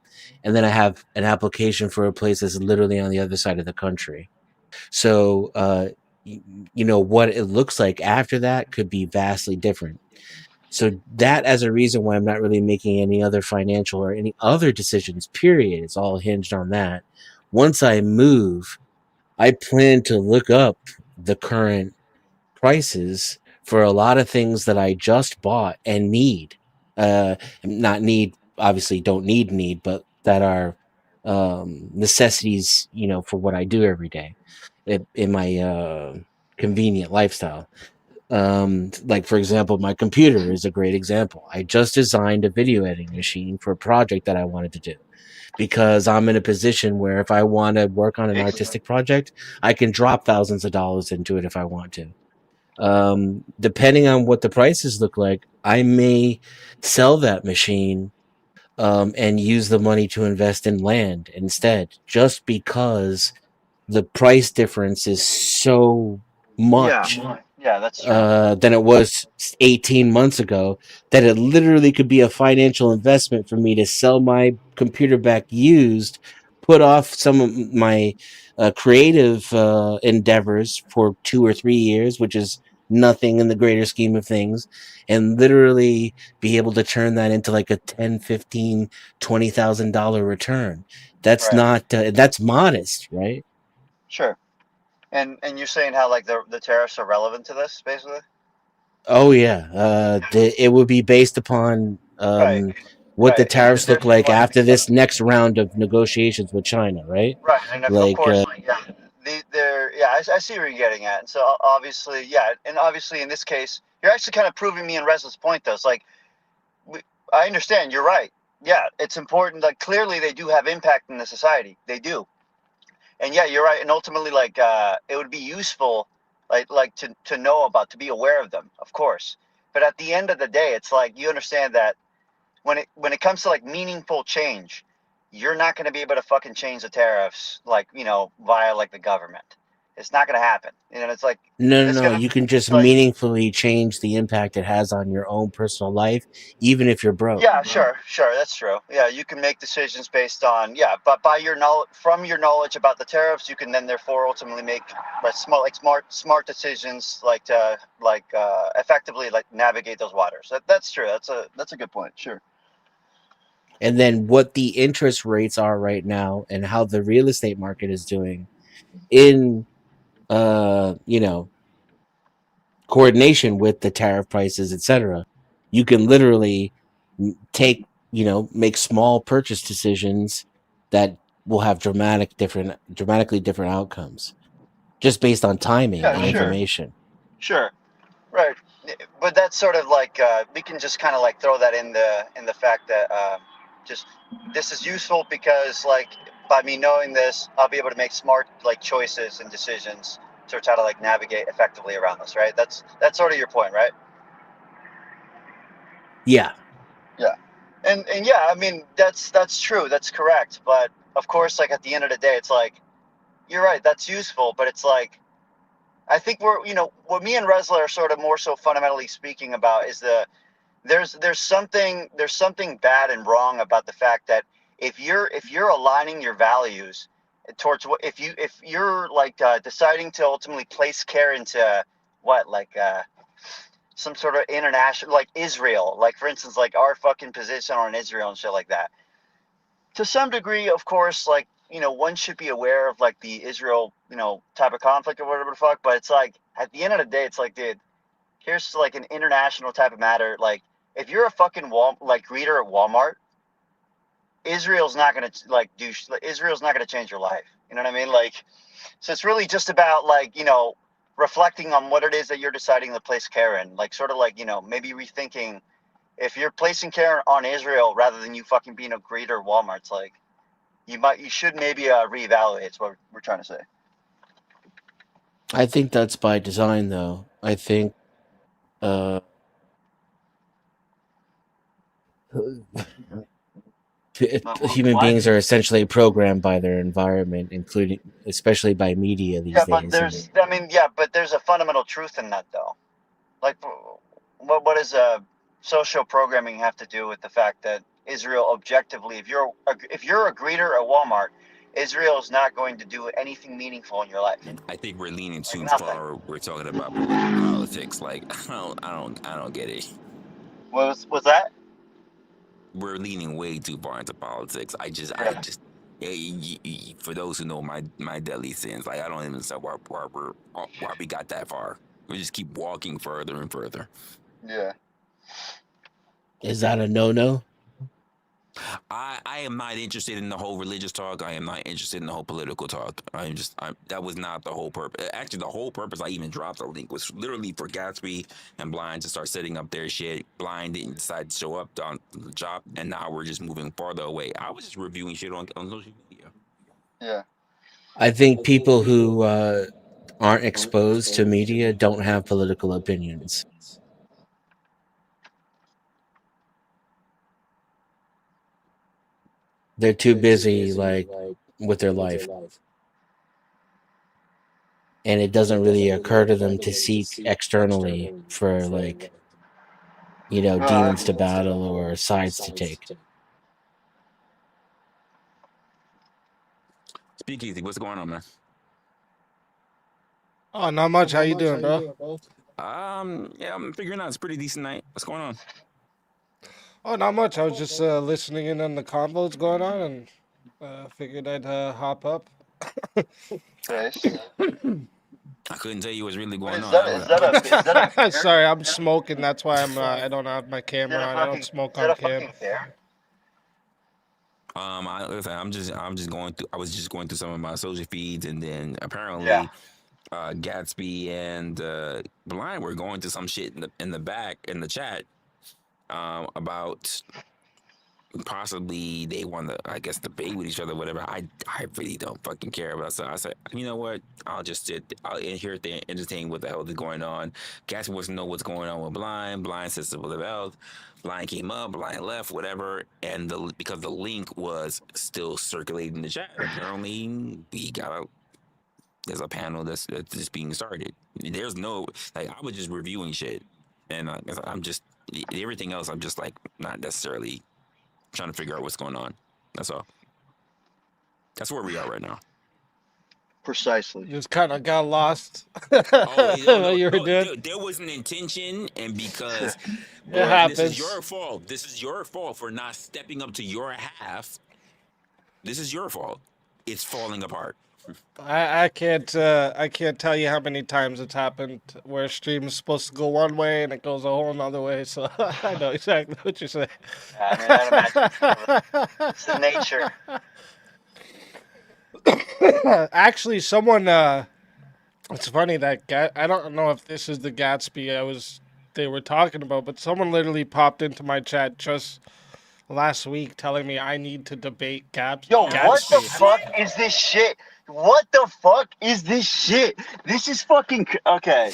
and then I have an application for a place that's literally on the other side of the country. So what it looks like after that could be vastly different. So that as a reason why I'm not really making any other financial or any other decisions, period. It's all hinged on that. Once I move, I plan to look up the current prices for a lot of things that I just bought and need. Not need, obviously don't need, but that are necessities, for what I do every day in my convenient lifestyle. Like for example, my computer is a great example. I just designed a video editing machine for a project that I wanted to do, because I'm in a position where if I want to work on an artistic project, I can drop thousands of dollars into it if I want to. Depending on what the prices look like, I may sell that machine and use the money to invest in land instead, just because the price difference is so much Yeah, that's true. than it was 18 months ago, that it literally could be a financial investment for me to sell my computer back used, put off some of my creative endeavors for 2 or 3 years, which is nothing in the greater scheme of things, and literally be able to turn that into like a 10, 15, $20,000 return. That's Right. not that's modest, right? Sure. And you're saying how like the tariffs are relevant to this, basically? Oh yeah, it would be based upon Right. what the Right. And tariffs look there's like like after this next round of negotiations with China, right? right, and of Like, course, like yeah, I see where you're getting at, and so obviously, yeah, and obviously in this case, you're actually kind of proving me and Resla's point, though. It's like we, I understand, you're right. Yeah, it's important. Like clearly, they do have impact in the society. They do, and yeah, you're right. And ultimately, like it would be useful, like to know about, to be aware of them, of course. But at the end of the day, it's like you understand that when it comes to like meaningful change, you're not going to be able to fucking change the tariffs like via like the government. It's not going to happen. It's like it's no. gonna You can just like meaningfully change the impact it has on your own personal life, even if you're broke. yeah, sure, that's true. Yeah, you can make decisions based on but by your knowledge, from your knowledge about the tariffs, you can then therefore ultimately make smart decisions like to effectively like navigate those waters. That's true. That's a good point. Sure. And then what the interest rates are right now, and how the real estate market is doing in you know, coordination with the tariff prices, etc. You can literally take, make small purchase decisions that will have dramatically different outcomes, just based on timing Yeah, and information. sure. Right, but that's sort of like we can just kind of like throw that in the fact that just this is useful because like by me knowing this, I'll be able to make smart like choices and decisions to try to like navigate effectively around this. Right. That's sort of your point, right? Yeah. Yeah, and yeah, I mean that's true. That's correct. But of course, like at the end of the day, it's like you're right. That's useful, but it's like I think what me and Resla are sort of more so fundamentally speaking about is there's something bad and wrong about the fact that if you're aligning your values towards what if you're like deciding to ultimately place care into what like some sort of international like Israel, like for instance like our fucking position on Israel and shit like that, to some degree, of course, like one should be aware of like the Israel type of conflict or whatever the fuck, but it's like at the end of the day, it's like, dude, here's like an international type of matter. Like if you're a fucking greeter at Walmart, Israel's not gonna Israel's not gonna change your life. You know what I mean? Like, so it's really just about like reflecting on what it is that you're deciding to place care in. Like sort of like maybe rethinking if you're placing care on Israel rather than you fucking being a greeter at Walmart. It's like you should maybe reevaluate. It's what we're trying to say. I think that's by design, though. I think human beings are essentially programmed by their environment, especially by media these days. But there's a fundamental truth in that, though. Like, what does social programming have to do with the fact that Israel objectively, if you're a greeter at Walmart, Israel is not going to do anything meaningful in your life. I think we're leaning too far. We're talking about politics. Like I don't get it. What's that? We're leaning way too far into politics. I just for those who know my deadly sins, like I don't even know why we got that far. We just keep walking further and further. Yeah. Is that a no-no? I am not interested in the whole religious talk. I am not interested in the whole political talk. That was not the whole purpose. Actually, the whole purpose I even dropped the link was literally for Gatsby and Blind to start setting up their shit. Blind didn't decide to show up on the job, and now we're just moving farther away. I was just reviewing shit on social media. Yeah. I think people who aren't exposed to media don't have political opinions. They're too busy like with their life. And it doesn't really occur to them to seek externally for like, you know, demons to battle or sides to take. Speak easy. What's going on, man? Oh, not much. How you doing, bro? Yeah, I'm figuring out. It's a pretty decent night. What's going on? Oh, not much. I was just listening in on the convo that's going on and figured I'd hop up. I couldn't tell you what's really going on. Sorry, I'm smoking. That's why I don't have my camera on. I don't smoke on cam. I'm just going through. I was just going through some of my social feeds, and then apparently, Gatsby and Blind were going through some shit in the back in the chat about possibly they want to, I guess, debate with each other, whatever. I really don't fucking care about. So I said, you know what? I'll just sit. I'll hear there, entertain what the hell is going on. Gatsby wants to know what's going on with Blind. Blind says to the belt. Blind came up, Blind left, whatever, and because the link was still circulating in the chat. Apparently, there's a panel that's just being started. There's no I was just reviewing shit, and I'm just everything else. I'm just like not necessarily trying to figure out what's going on. That's all. That's where we are right now. Precisely. You just kind of got lost. No, you were doing. There was an intention, and because It happens. This is your fault. This is your fault for not stepping up to your half. This is your fault. It's falling apart. I can't tell you how many times it's happened where a stream is supposed to go one way and it goes a whole another way. So I know exactly what you're saying. I imagine it's the nature. Actually, someone. It's funny that I don't know if this is the Gatsby they were talking about, but someone literally popped into my chat just last week telling me I need to debate Gatsby. Yo, what the fuck is this shit? What the fuck is this shit? This is fucking okay.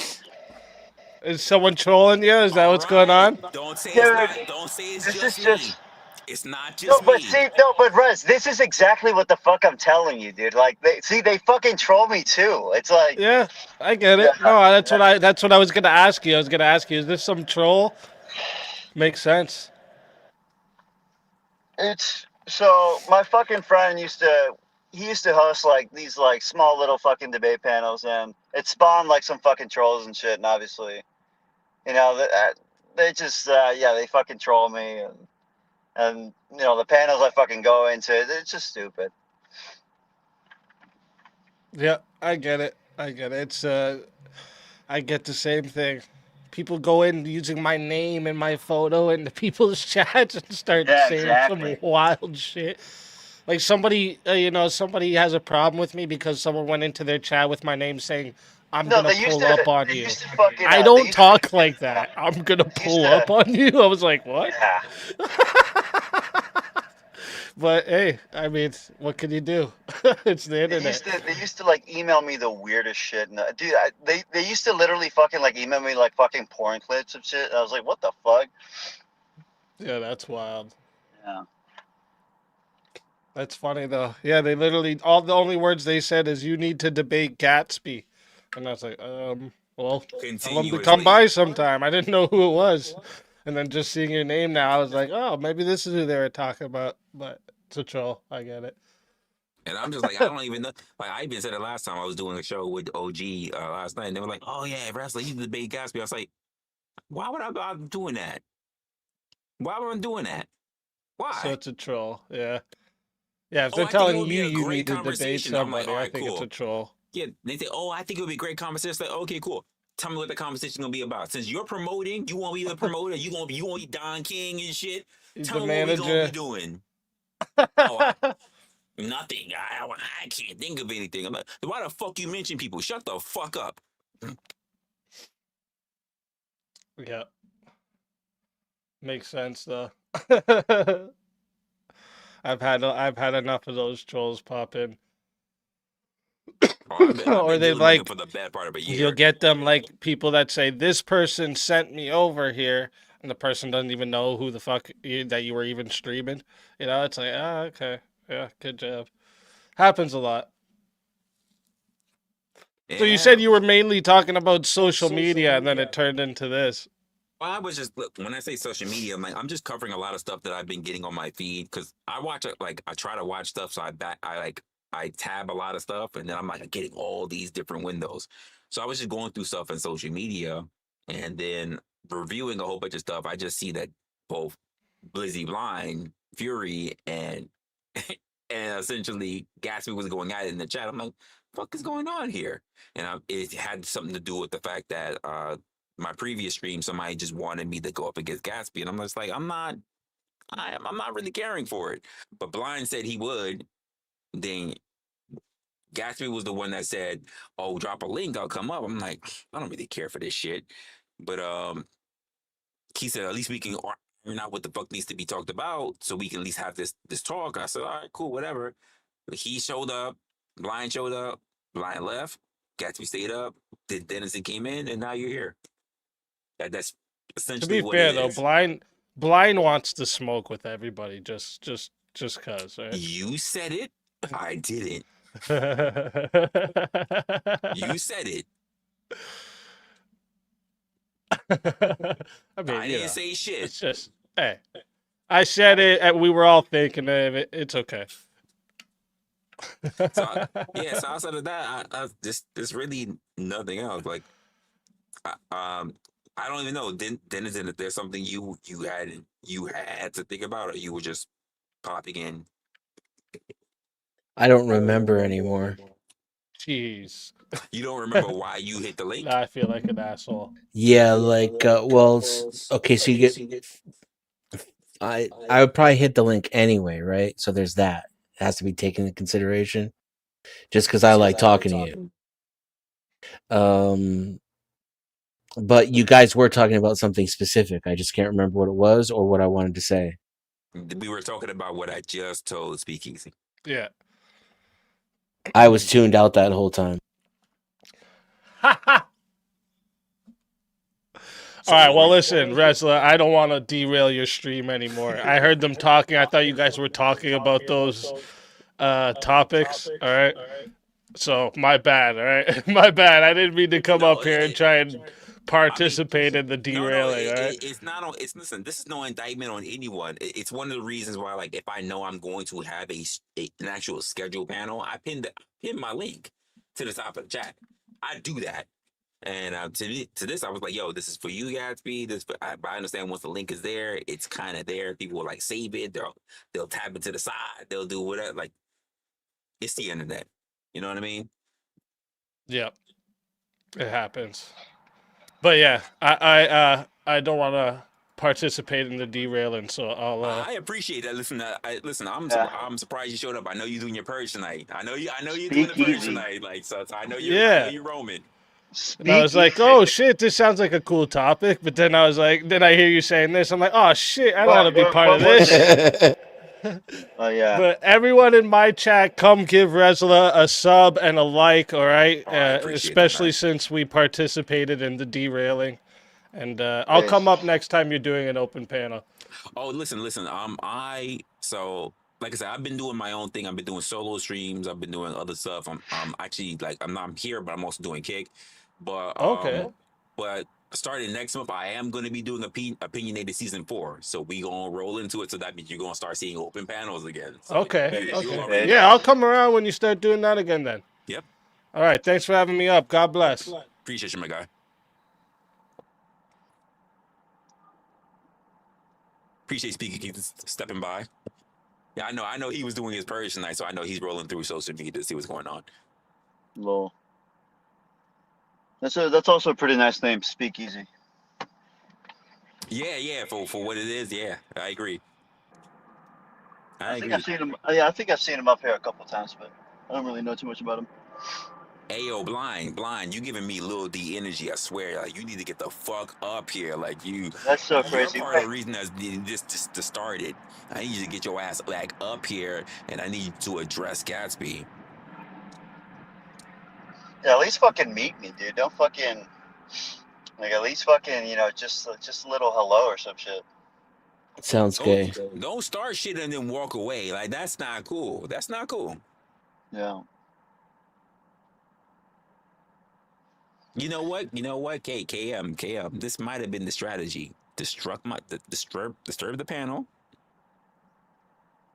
Is someone trolling you? Is that what's going on? Don't say it's just me. It's not just me. But Rez, this is exactly what the fuck I'm telling you, dude. Like, they fucking troll me too. It's like, yeah, I get it. No, that's what I was gonna ask you. I was gonna ask you, is this some troll? Makes sense. It's so my fucking friend used to host like these like small little fucking debate panels, and it spawned like some fucking trolls and shit. And obviously, you know, they just they fucking troll me, and you know the panels I fucking go into, it's just stupid. Yeah, I get it. It's I get the same thing. People go in using my name and my photo into people's chats and start saying some wild shit. Like somebody has a problem with me because someone went into their chat with my name saying, I'm going to pull up on you. I don't talk like that. I'm going to pull up on you. I was like, what? Yeah. But hey, I mean, what can you do? It's the internet. They used to like email me the weirdest shit. And, dude, they used to literally fucking like email me like fucking porn clips and shit. I was like, what the fuck? Yeah, that's wild. Yeah. That's funny though. Yeah, they literally the only words they said is you need to debate Gatsby, and I was like, well, tell them to come by sometime. I didn't know who it was, and then just seeing your name now, I was like, oh, maybe this is who they were talking about. But it's a troll. I get it. And I'm just like, I don't even know. Like I even said it last time I was doing a show with OG last night, and they were like, oh yeah, Resla, you debate Gatsby. I was like, why would I be doing that? Why would I doing that? Why? So it's a troll. Yeah. Yeah, if they're telling you need to debate somebody, I think it's a troll. Yeah, they say, oh, I think it would be a great conversation. It's like, okay, cool. Tell me what the conversation is going to be about. Since you're promoting, you want to be the promoter, you want to be Don King and shit. Tell me what we're going to be doing. Nothing. I can't think of anything. I'm like, why the fuck you mention people? Shut the fuck up. Yeah. Makes sense, though. I've had enough of those trolls pop in. Or they like for the bad part of a year. You'll get them like people that say this person sent me over here, and the person doesn't even know who the fuck that you were even streaming. You know, it's like, oh, okay, Yeah, good job. Happens a lot. Yeah. So you said you were mainly talking about social media, and then it turned into this. Well, I was just look when I say social media, I'm just covering a lot of stuff that I've been getting on my feed because I watch it I try to watch stuff, so I tab a lot of stuff, and then I'm like getting all these different windows. So I was just going through stuff in social media, and then reviewing a whole bunch of stuff. I just see that both Blizzy Blind, Fury, and and essentially Gatsby was going at it in the chat. I'm like, fuck is going on here? And it had something to do with the fact that my previous stream, somebody just wanted me to go up against Gatsby, and I'm just like, I'm not really caring for it. But Blind said he would. Then Gatsby was the one that said, "Oh, drop a link, I'll come up." I'm like, I don't really care for this shit. But he said, at least we can iron out what the fuck needs to be talked about, so we can at least have this talk. I said, all right, cool, whatever. But he showed up, Blind showed up, Blind left, Gatsby stayed up, then Dennison came in, and now you're here. That's essentially To be fair though, Blind wants to smoke with everybody just cause, right? You said it. I didn't. You said it. I mean, I didn't say shit. It's just, hey, I said it, and we were all thinking of it. It's okay. So outside of that, there's really nothing else. Like, I don't even know. Dennison, if there's something you had to think about, or you were just popping in. I don't remember anymore. Jeez. You don't remember why you hit the link? Now I feel like an asshole. Yeah, like okay, so you get I would probably hit the link anyway, right? So there's that. It has to be taken into consideration. Just because I like talking to you. But you guys were talking about something specific. I just can't remember what it was or what I wanted to say. We were talking about what I just told Speakeasy. Yeah. I was tuned out that whole time. All right, well, listen, Resla, I don't want to derail your stream anymore. I heard them talking. I thought you guys were talking about those topics, all right? So, my bad, all right? My bad. I didn't mean to come up here and try and participate in the derailing, all right? It's not on. Listen. This is no indictment on anyone. It's one of the reasons why, like, if I know I'm going to have an actual schedule panel, I pin my link to the top of the chat. I do that. And to this, I was like, yo, this is for you, Gatsby. But I understand once the link is there, it's kind of there. People will like save it. They'll tap it to the side. They'll do whatever. Like, it's the internet. You know what I mean? Yep. It happens. But yeah, I don't want to participate in the derailing, so I'll. I appreciate that. Listen, I'm surprised you showed up. I know you're doing your purge tonight. I know you're doing the purge tonight. Like, so I know you're roaming. And I was like, oh shit, this sounds like a cool topic. But then I was like, then I hear you saying this. I'm like, oh shit, I want to be part of this. Oh yeah. But everyone in my chat, come give Resla a sub and a like, all right? Especially since we participated in the derailing. And I'll come up next time you're doing an open panel. Oh, listen. Like I said, I've been doing my own thing. I've been doing solo streams. I've been doing other stuff. I'm actually I'm here, but I'm also doing kick. But okay. But starting next month, I am going to be doing opinionated season 4. So we gonna roll into it. So that means you're gonna start seeing open panels again. So okay. Yeah, I'll come around when you start doing that again. Then. Yep. All right. Thanks for having me up. God bless. Appreciate you, my guy. Appreciate Speaker keep stepping by. Yeah, I know he was doing his purge tonight, so I know he's rolling through social media to see what's going on. Lol. That's also a pretty nice name, Speakeasy. Yeah, for what it is, yeah, I agree. I think I've seen him. Yeah, I think I've seen him up here a couple times, but I don't really know too much about him. Ayo, blind, you giving me Lil D energy, I swear. Like, you need to get the fuck up here. Like, you. That's so crazy. You're part of the reason that's just to start it. I need you to get your ass back up here, and I need you to address Gatsby. Yeah, at least fucking meet me, dude. Don't fucking, like, at least fucking, just a little hello or some shit. Sounds gay. Don't start shit and then walk away. Like, that's not cool. That's not cool. Yeah. You know what? KM. This might have been the strategy. Disturb the panel,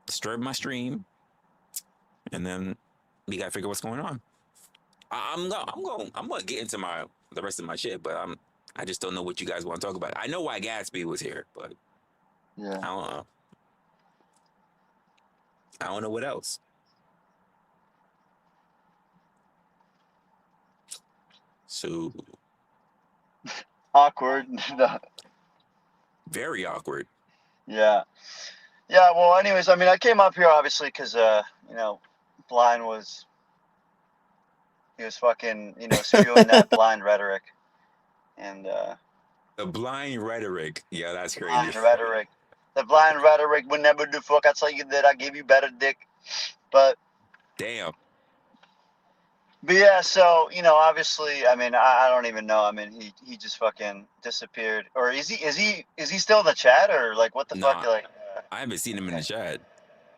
disturb my stream, and then we gotta figure what's going on. I'm gonna get into the rest of my shit, but I just don't know what you guys want to talk about. I know why Gatsby was here, but yeah, I don't know. I don't know what else. So awkward. Very awkward. Yeah. Yeah. Well, anyways, I mean, I came up here obviously because Blind was fucking spewing that blind rhetoric, and the blind rhetoric. Yeah, that's crazy. Blind rhetoric. The blind rhetoric would never do fuck. I tell you that I gave you better dick, but damn. But yeah, so obviously, I mean, I don't even know. I mean, he just fucking disappeared, or is he still in the chat, or like what the fuck? Like, I haven't seen him in the chat.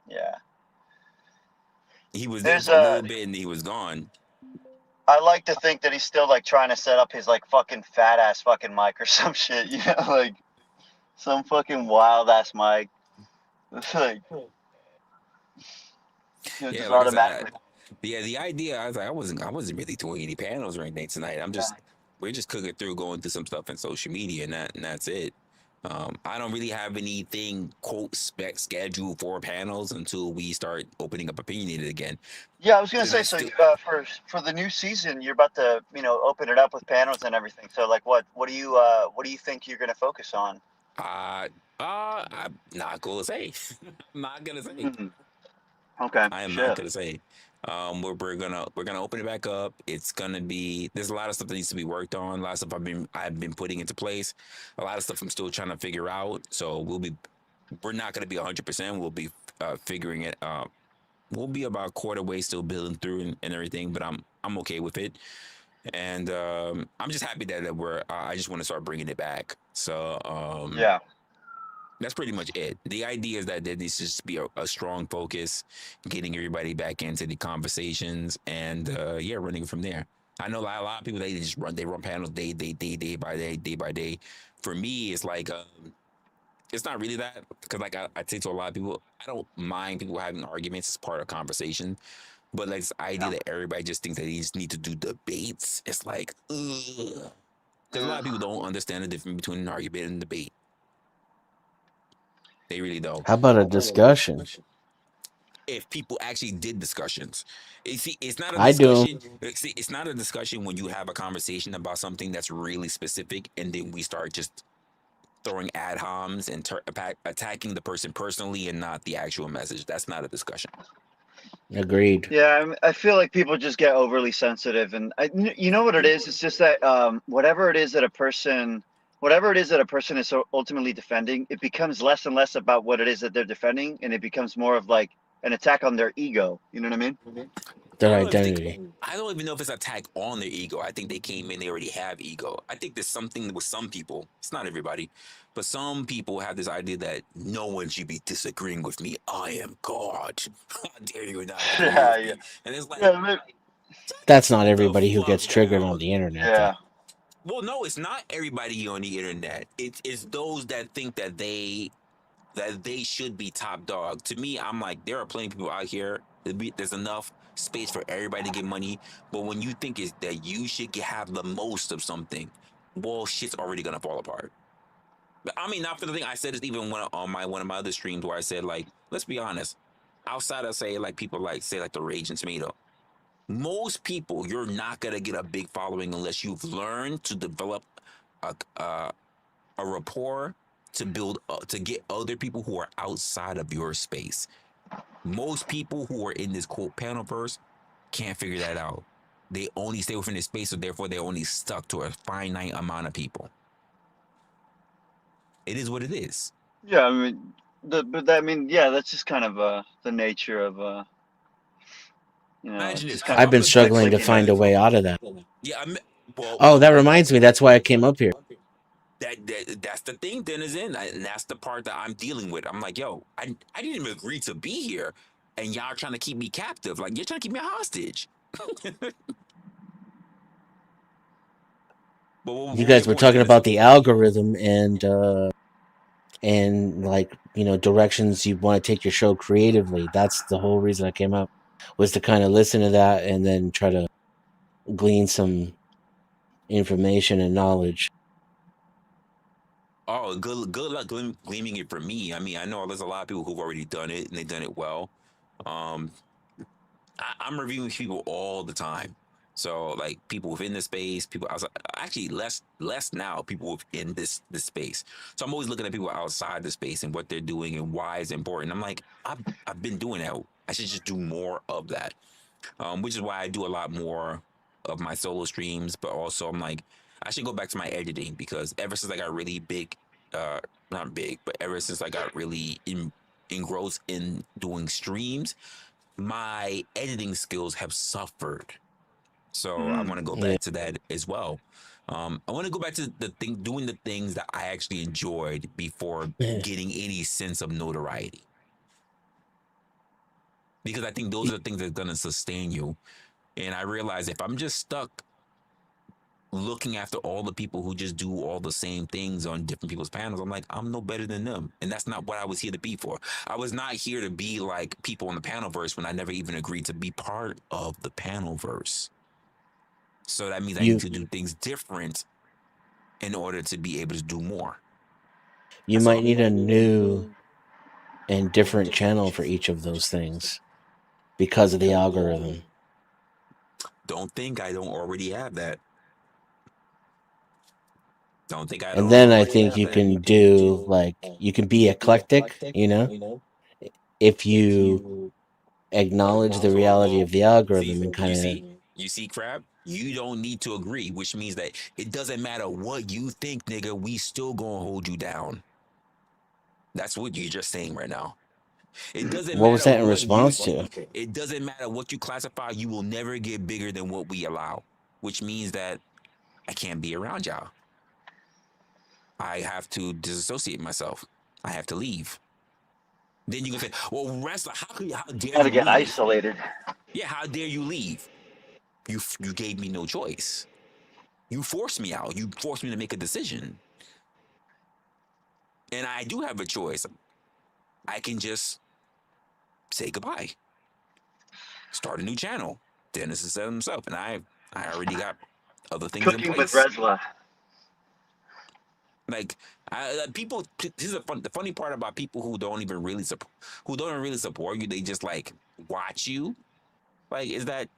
Yeah, he was there for a little bit and he was gone. I like to think that he's still like trying to set up his like fucking fat ass fucking mic or some shit, like some fucking wild ass mic. It's like, just automatically. Yeah, the idea, I was like, I wasn't really doing any panels or anything tonight. We're just cooking through, going through some stuff in social media, and that's it. I don't really have anything quote scheduled for panels until we start opening up Opinionated again. Yeah, I was gonna say, so for the new season, you're about to open it up with panels and everything. So like, what do you think you're gonna focus on? I'm not gonna say. I'm not gonna say. Mm-hmm. Okay. I am not gonna say. We're gonna open it back up. It's gonna be, there's a lot of stuff that needs to be worked on. A lot of stuff I've been putting into place. A lot of stuff I'm still trying to figure out. So we're not gonna be 100%. We'll be figuring it. We'll be about a quarter way still building through and everything. But I'm okay with it. And I'm just happy that we're. I just want to start bringing it back. So yeah. That's pretty much it. The idea is that there needs to just be a strong focus, getting everybody back into the conversations, and running from there. I know a lot of people, they run panels day by day. For me, it's like it's not really that, because like I say to a lot of people, I don't mind people having arguments as part of conversation, but like this idea that everybody just thinks that they just need to do debates, it's like, ugh. Because a lot of people don't understand the difference between an argument and debate. They really don't. How about a discussion? If people actually did discussions, see, it's not a I do. discussion. See, it's not a discussion when you have a conversation about something that's really specific, and then we start just throwing ad homs and attacking the person personally and not the actual message. That's not a discussion. Agreed. Yeah, I feel like people just get overly sensitive, and you know what it is? It's just that whatever it is that a person is ultimately defending, it becomes less and less about what it is that they're defending, and it becomes more of like an attack on their ego. You know what I mean? Their identity. I don't even know if it's an attack on their ego. I think they came in, they already have ego. I think there's something with some people, it's not everybody, but some people have this idea that no one should be disagreeing with me. I am God. How dare you not agree with me? And it's like, That's not everybody who gets triggered on the internet. Yeah. Well, no, it's not everybody on the internet. It's those that think that they should be top dog. To me, I'm like, there are plenty of people out here. There's enough space for everybody to get money. But when you think is that you should have the most of something, well, shit's already gonna fall apart. But I mean, not for the thing. I said this even on one of my other streams where I said, like, let's be honest. Outside of say like people like say like the Rage and Tomato, most people, you're not gonna get a big following unless you've learned to develop a rapport to build to get other people who are outside of your space. Most people who are in this quote panelverse can't figure that out. They only stay within this space, so therefore they're only stuck to a finite amount of people. It is what it is. Yeah, I mean, that's just kind of the nature of Imagine this. I've been struggling to find a way out of that. Yeah, Oh, that reminds me. That's why I came up here. That's the thing, Denizen, and that's the part that I'm dealing with. I'm like, yo, I didn't even agree to be here, and y'all trying to keep me captive. Like, you're trying to keep me a hostage. But You guys were talking about the algorithm and like, you know, directions you want to take your show creatively. That's the whole reason I came up, was to kind of listen to that and then try to glean some information and knowledge. Oh, good luck gleaming it for me. I mean, I know there's a lot of people who've already done it and they've done it well. I'm reviewing people all the time. So like people within the space, people outside. Actually, less now. People within this space. So I'm always looking at people outside the space and what they're doing and why it's important. I'm like, I've been doing that. I should just do more of that. Which is why I do a lot more of my solo streams. But also, I'm like, I should go back to my editing, because ever since I got really big, not big, but ever since I got really engrossed in doing streams, my editing skills have suffered. So I want to go back to that as well. I want to go back to doing the things that I actually enjoyed before getting any sense of notoriety. Because I think those are the things that are going to sustain you. And I realize if I'm just stuck looking after all the people who just do all the same things on different people's panels, I'm like, I'm no better than them. And that's not what I was here to be for. I was not here to be like people in the panelverse when I never even agreed to be part of the panelverse. So that means I need to do things different in order to be able to do more. You might need a new and different channel for each of those things because of the algorithm. Don't think I don't already have that. Don't think I And then I think you can do, like, you can be eclectic, you know, if you acknowledge the reality of the algorithm and kind of. You see, Crab? You don't need to agree, which means that it doesn't matter what you think, nigga, we still gonna hold you down. That's what you're just saying right now. It doesn't What was matter that in response to? It doesn't matter what you classify, you will never get bigger than what we allow, which means that I can't be around y'all. I have to disassociate myself. I have to leave. Then you can say, well, Resla, how dare you get leave? isolated. Yeah, how dare you leave? You gave me no choice. You forced me out. You forced me to make a decision. And I do have a choice. I can just say goodbye. Start a new channel. Dennis has said himself, and I already got other things in Cooking place. with Resla. Like people, this is the funny part about people who don't even really support you. They just like watch you. Like, is that,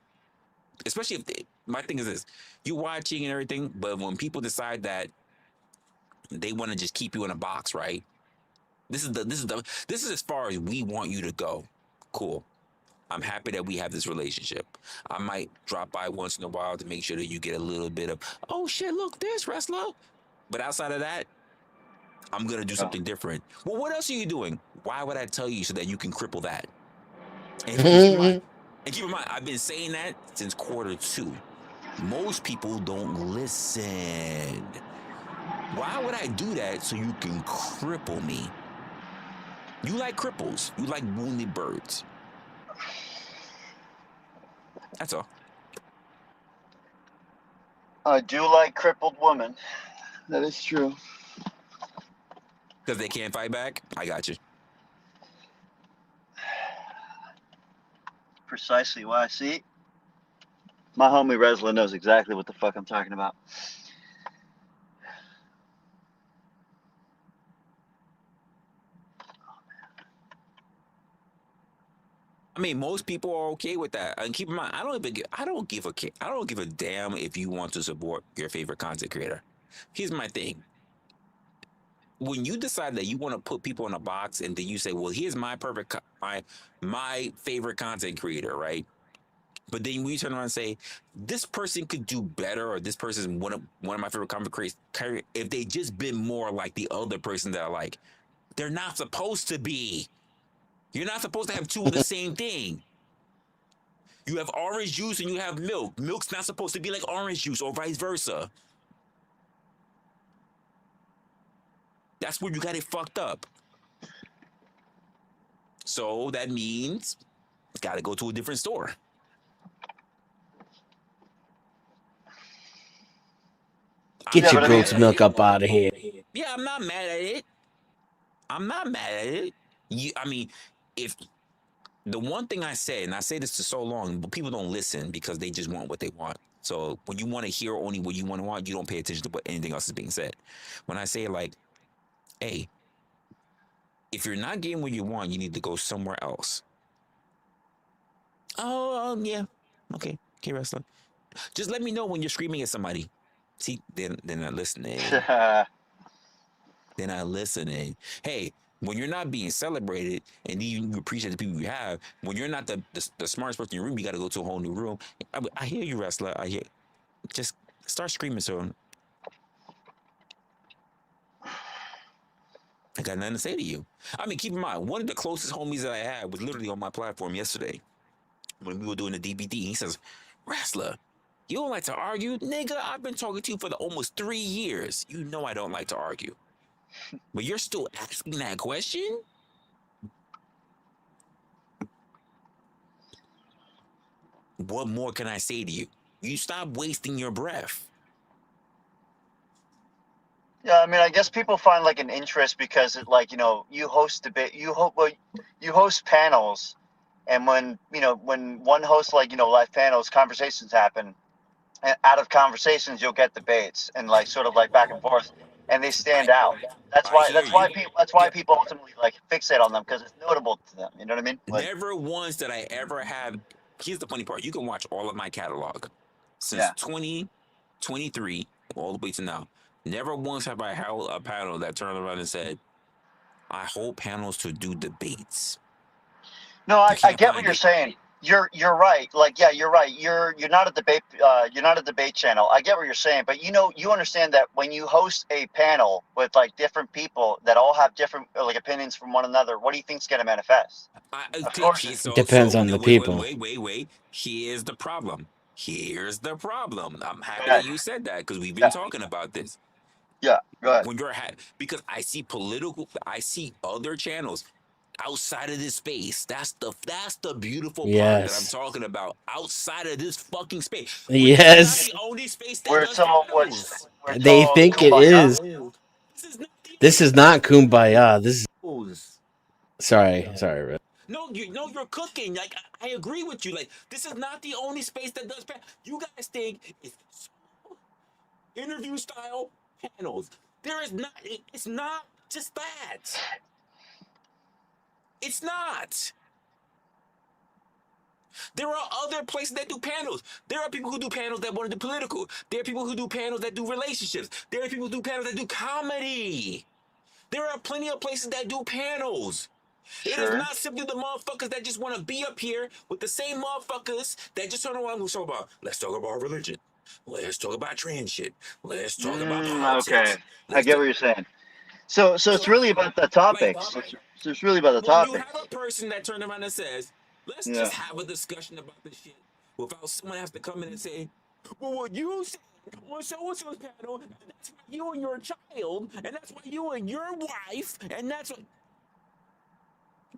especially if my thing is this: you watching and everything, but when people decide that they want to just keep you in a box, right? This is as far as we want you to go. Cool. I'm happy that we have this relationship. I might drop by once in a while to make sure that you get a little bit of, oh shit, look, there's Resla. But outside of that, I'm gonna do something different. Well, what else are you doing? Why would I tell you so that you can cripple that? And keep in mind, I've been saying that since Q2. Most people don't listen. Why would I do that so you can cripple me? You like cripples. You like wounded birds. That's all. I do like crippled women. That is true. Because they can't fight back? I got you. Precisely why. See? My homie Resla knows exactly what the fuck I'm talking about. I mean, most people are okay with that. And keep in mind, I don't give a damn if you want to support your favorite content creator. Here's my thing. When you decide that you want to put people in a box and then you say, well, here's my my favorite content creator, right? But then we turn around and say, this person could do better, or this person is one of my favorite content creators, if they just been more like the other person that I like. They're not supposed to be. You're not supposed to have two of the same thing. You have orange juice and you have milk. Milk's not supposed to be like orange juice or vice versa. That's where you got it fucked up. So that means got to go to a different store. Get your goat's milk up out of here. Yeah, I'm not mad at it. I'm not mad at it. I mean, if the one thing I said, and I say this for so long, but people don't listen because they just want what they want. So when you want to hear only what you want, you don't pay attention to what anything else is being said. When I say like, hey, if you're not getting what you want, you need to go somewhere else. Oh, yeah. Okay, Resla. Just let me know when you're screaming at somebody. See, they're not listening. They're not listening. Hey, when you're not being celebrated and you appreciate the people you have, when you're not the smartest person in your room, you got to go to a whole new room. I hear you, Resla. I hear. Just start screaming. So I got nothing to say to you. I mean, keep in mind, one of the closest homies that I had was literally on my platform yesterday when we were doing the DBD. He says, Resla, you don't like to argue? Nigga, I've been talking to you for almost 3 years. You know I don't like to argue. But you're still asking that question? What more can I say to you? You stop wasting your breath. Yeah, I mean, I guess people find like an interest because it, like, you know, you host debate, you host panels, and when one hosts like, you know, live panels, conversations happen, and out of conversations you'll get debates and like sort of like back and forth, and they stand out. That's why people ultimately like fixate on them, because it's notable to them. You know what I mean? Like, never once did I ever have. Here's the funny part: you can watch all of my catalog since 2023 all the way to now. Never once have I held a panel that turned around and said, "I hold panels to do debates." no, I get what you're saying. You're right. Like, yeah, you're right. You're not a debate. You're not a debate channel. I get what you're saying, but you understand that when you host a panel with like different people that all have different like opinions from one another, what do you think's going to manifest? Of course, Depends on the people. Wait. Here's the problem. I'm happy that you said that because we've been talking about this. Yeah, go ahead. When because I see other channels outside of this space. That's the beautiful part that I'm talking about. Outside of this fucking space. Yes. The only space that They think it is. This is not kumbaya. This is. Sorry, Rick. No, you're cooking. Like, I agree with you. Like, this is not the only space that does panels. You guys think it's interview style panels. There is not. It's not just that. It's not. There are other places that do panels. There are people who do panels that want to do political. There are people who do panels that do relationships. There are people who do panels that do comedy. There are plenty of places that do panels. It is not simply the motherfuckers that just want to be up here with the same motherfuckers that just turn around and talk about, let's talk about religion. Let's talk about trans shit. Let's talk about politics. Okay, I get what you're saying. So it's really about the topics. So it's really about the topics. You have a person that turns around and says, let's just have a discussion about this shit without someone has to come in and say, well, what you said on so-and-so's panel, that's why you and your child, and that's why you and your wife, and that's what...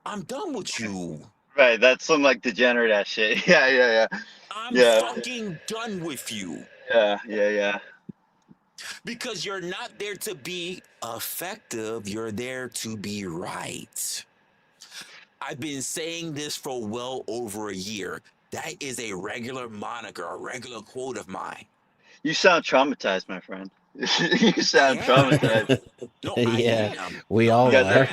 I'm done with you. Right, that's some like degenerate ass shit. Yeah. I'm fucking done with you. Yeah. Because you're not there to be effective, you're there to be right. I've been saying this for well over a year. That is a regular moniker, a regular quote of mine. You sound traumatized, my friend. You sound traumatized. We all are.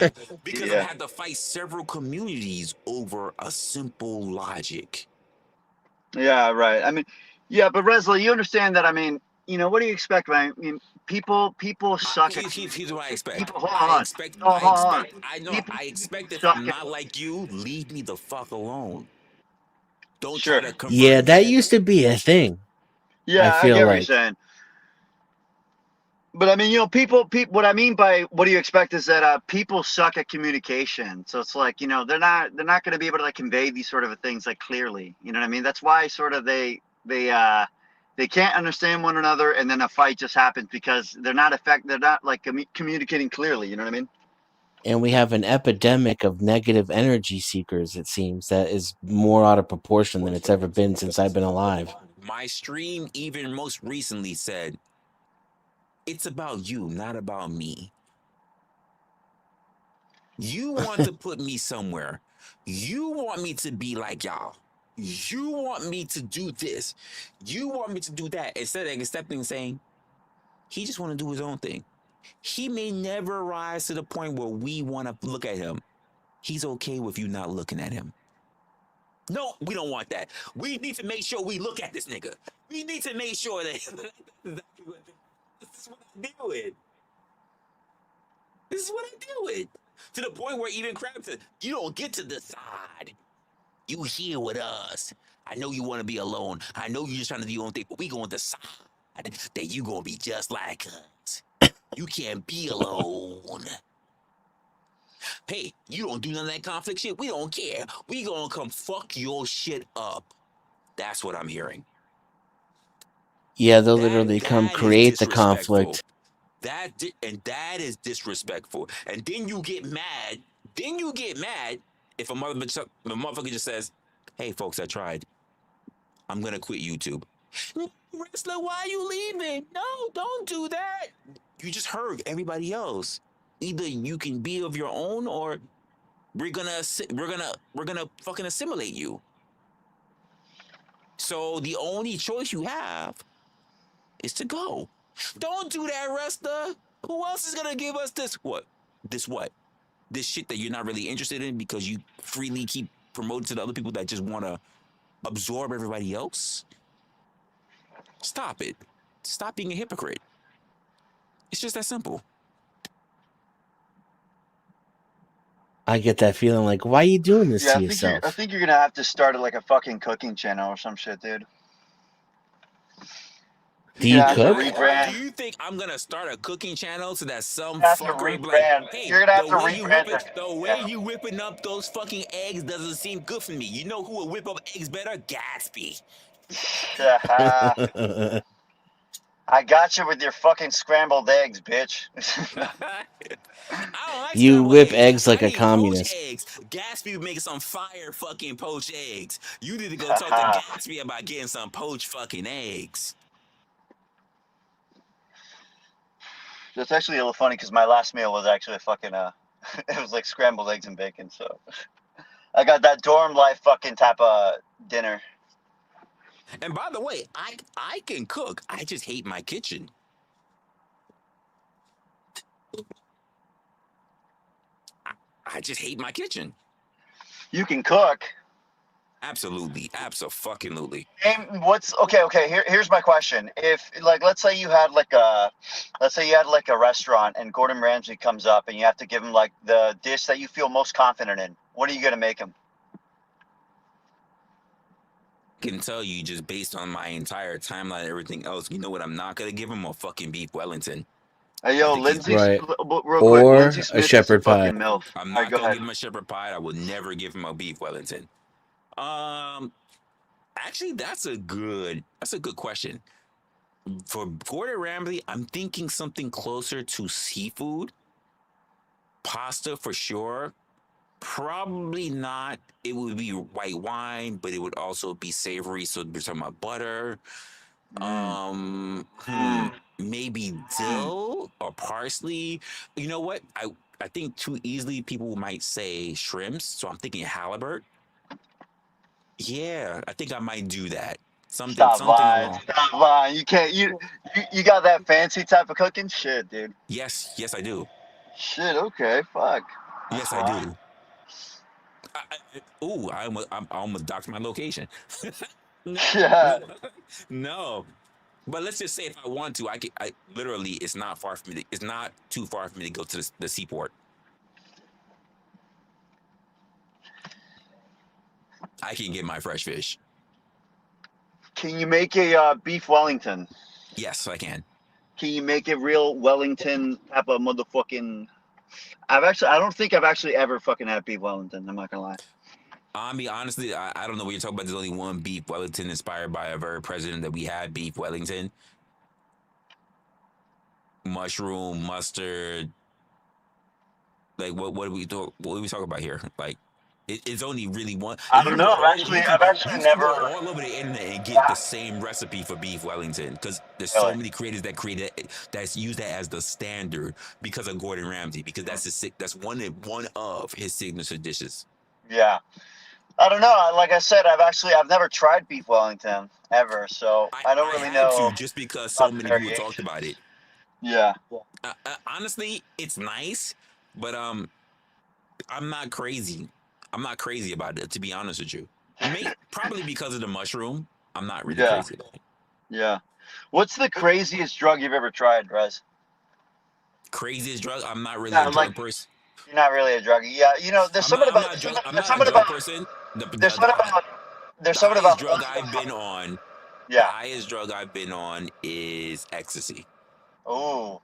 Because I had to fight several communities over a simple logic. Yeah, right. I mean, yeah, but Resla, you understand that? I mean, you know, what do you expect, man? I mean, people suck. Here's what I expect. I expect if I'm not like you, leave me the fuck alone. Don't try to convert Yeah, that used to be a thing. Yeah, I get what you're saying. But I mean, you know, people. What I mean by what do you expect is that people suck at communication. So it's like, you know, they're not going to be able to like convey these sort of things like clearly. You know what I mean? That's why sort of they They can't understand one another, and then a fight just happens because they're not like communicating clearly. You know what I mean? And we have an epidemic of negative energy seekers, it seems, that is more out of proportion than it's ever been since I've been alive. My stream even most recently said, it's about you, not about me. You want to put me somewhere. You want me to be like y'all. You want me to do this. You want me to do that. Instead of accepting and saying, he just want to do his own thing. He may never rise to the point where we want to look at him. He's okay with you not looking at him. No, we don't want that. We need to make sure we look at this nigga. We need to make sure that this is what I deal with. This is what I deal with. To the point where even Crab said, you don't get to decide. You here with us. I know you want to be alone. I know you're just trying to do your own thing, but we going to decide that you going to be just like us. You can't be alone. Hey, you don't do none of that conflict shit. We don't care. We gonna come fuck your shit up. That's what I'm hearing. Yeah, they'll literally come create the conflict. That is disrespectful. And then you get mad. If a motherfucker just says, "Hey, folks, I tried. I'm gonna quit YouTube." Resla, why are you leaving? No, don't do that. You just heard everybody else. Either you can be of your own, or we're gonna fucking assimilate you. So the only choice you have is to go. Don't do that, Resla. Who else is gonna give us this? What? This shit that you're not really interested in because you freely keep promoting to the other people that just want to absorb everybody else? Stop it. Stop being a hypocrite. It's just that simple. I get that feeling like, why are you doing this to yourself? I think you're gonna have to start like a fucking cooking channel or some shit, dude. Do you cook? Do you think I'm gonna start a cooking channel so that some fucker will be like, hey, you're gonna have to rebrand the way you whipping up those fucking eggs doesn't seem good for me. You know who will whip up eggs better? Gatsby. I got you with your fucking scrambled eggs, bitch. You whip eggs like a communist. Eggs. Gatsby making some fire fucking poached eggs. You need to go talk to Gatsby about getting some poached fucking eggs. That's actually a little funny because my last meal was actually fucking it was like scrambled eggs and bacon. So I got that dorm life fucking type of dinner. And by the way, I can cook. I just hate my kitchen. I just hate my kitchen. You can cook. Absolutely, abso-fucking-lutely. And okay? Here's my question. If let's say you had like a restaurant and Gordon Ramsay comes up and you have to give him like the dish that you feel most confident in, what are you gonna make him? I can tell you just based on my entire timeline and everything else, you know what I'm not gonna give him? A fucking beef Wellington. Hey, yo, Lindsay, right. real quick, Or Lindsay a Smith shepherd is a pie. fucking MILF. I'm not gonna give him a shepherd pie. I will never give him a beef Wellington. Actually, that's a good question. For Gordon Ramsay, I'm thinking something closer to seafood. Pasta for sure. Probably not. It would be white wine, but it would also be savory. So we're talking about butter. Maybe dill or parsley. You know what? I think too easily people might say shrimps. So I'm thinking halibut. Yeah, I think I might do that. Stop lying. You can't. You got that fancy type of cooking shit, dude. Yes, I do. Shit. Okay. Fuck. Yes, I do. I almost doxed my location. No. But let's just say if I want to, I literally, it's not far from me. It's not too far for me to go to the seaport. I can get my fresh fish. Can you make a beef Wellington? Yes, I can. Can you make a real Wellington type of motherfucking? I don't think I've actually ever fucking had beef Wellington. I'm not gonna lie. I mean, honestly, I don't know what you're talking about. There's only one beef Wellington inspired by a very president that we had, beef Wellington. Mushroom, mustard. Like, what are we talking about here? Like, it's only really one. I don't know. I've actually You can never. go all over the internet and get the same recipe for beef Wellington because there's so many creators that created that's used that as the standard because of Gordon Ramsay because that's one of his signature dishes. Yeah. I don't know. Like I said, I've never tried beef Wellington ever, so I don't really know. Just because so many people talked about it. Yeah. Honestly, it's nice, but I'm not crazy. I'm not crazy about it, to be honest with you. Probably because of the mushroom. I'm not really crazy about it. Yeah. What's the craziest drug you've ever tried, Rez? Craziest drug? I'm not really a drug person. You're not really a druggie. Yeah, you know, there's something about. I'm not a drug person. There's something about. There's something about. The highest drug I've been on. Yeah. The highest drug I've been on is ecstasy. Ooh.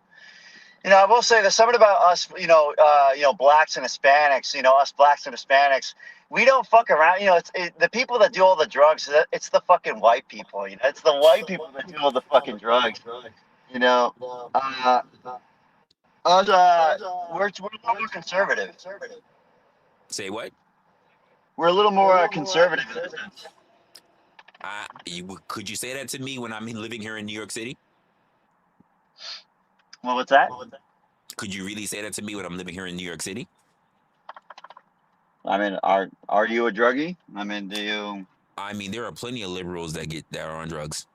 You know, I will say there's something about us, blacks and Hispanics, us blacks and Hispanics, we don't fuck around. The people that do all the drugs, it's the fucking white people. It's the white people that do all the fucking drugs. We're a little more conservative. Say what? We're a little more conservative in this sense. Could you say that to me when I'm living here in New York City? Well, what's that? Could you really say that to me when I'm living here in New York City? I mean, are you a druggie? I mean, do you? I mean, there are plenty of liberals that are on drugs.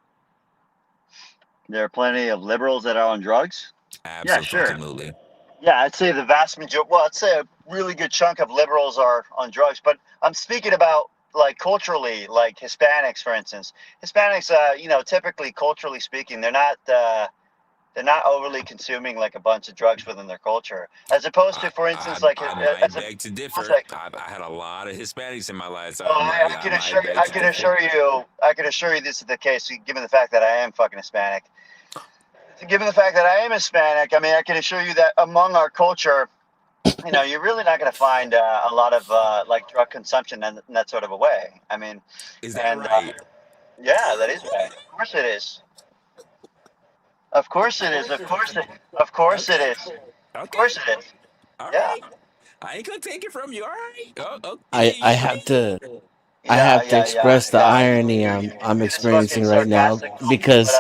There are plenty of liberals that are on drugs? Absolutely. Yeah, sure. Yeah, I'd say the vast majority. Well, I'd say a really good chunk of liberals are on drugs, but I'm speaking about like culturally, like Hispanics, for instance. Hispanics, typically culturally speaking, they're not overly consuming like a bunch of drugs within their culture, as opposed to, for instance, I beg to differ. I had a lot of Hispanics in my life. So I can assure you this is the case, given the fact that I am fucking Hispanic. Given the fact that I am Hispanic, I mean, I can assure you that among our culture, you're really not going to find a lot of like drug consumption in that sort of a way. I mean, is that right? Yeah, that is right. Of course it is. Of course it is. Of course it is. Of course it is. Of course it is. All yeah. Right. I ain't gonna take it from you. All right. I have to express the irony I'm experiencing right now because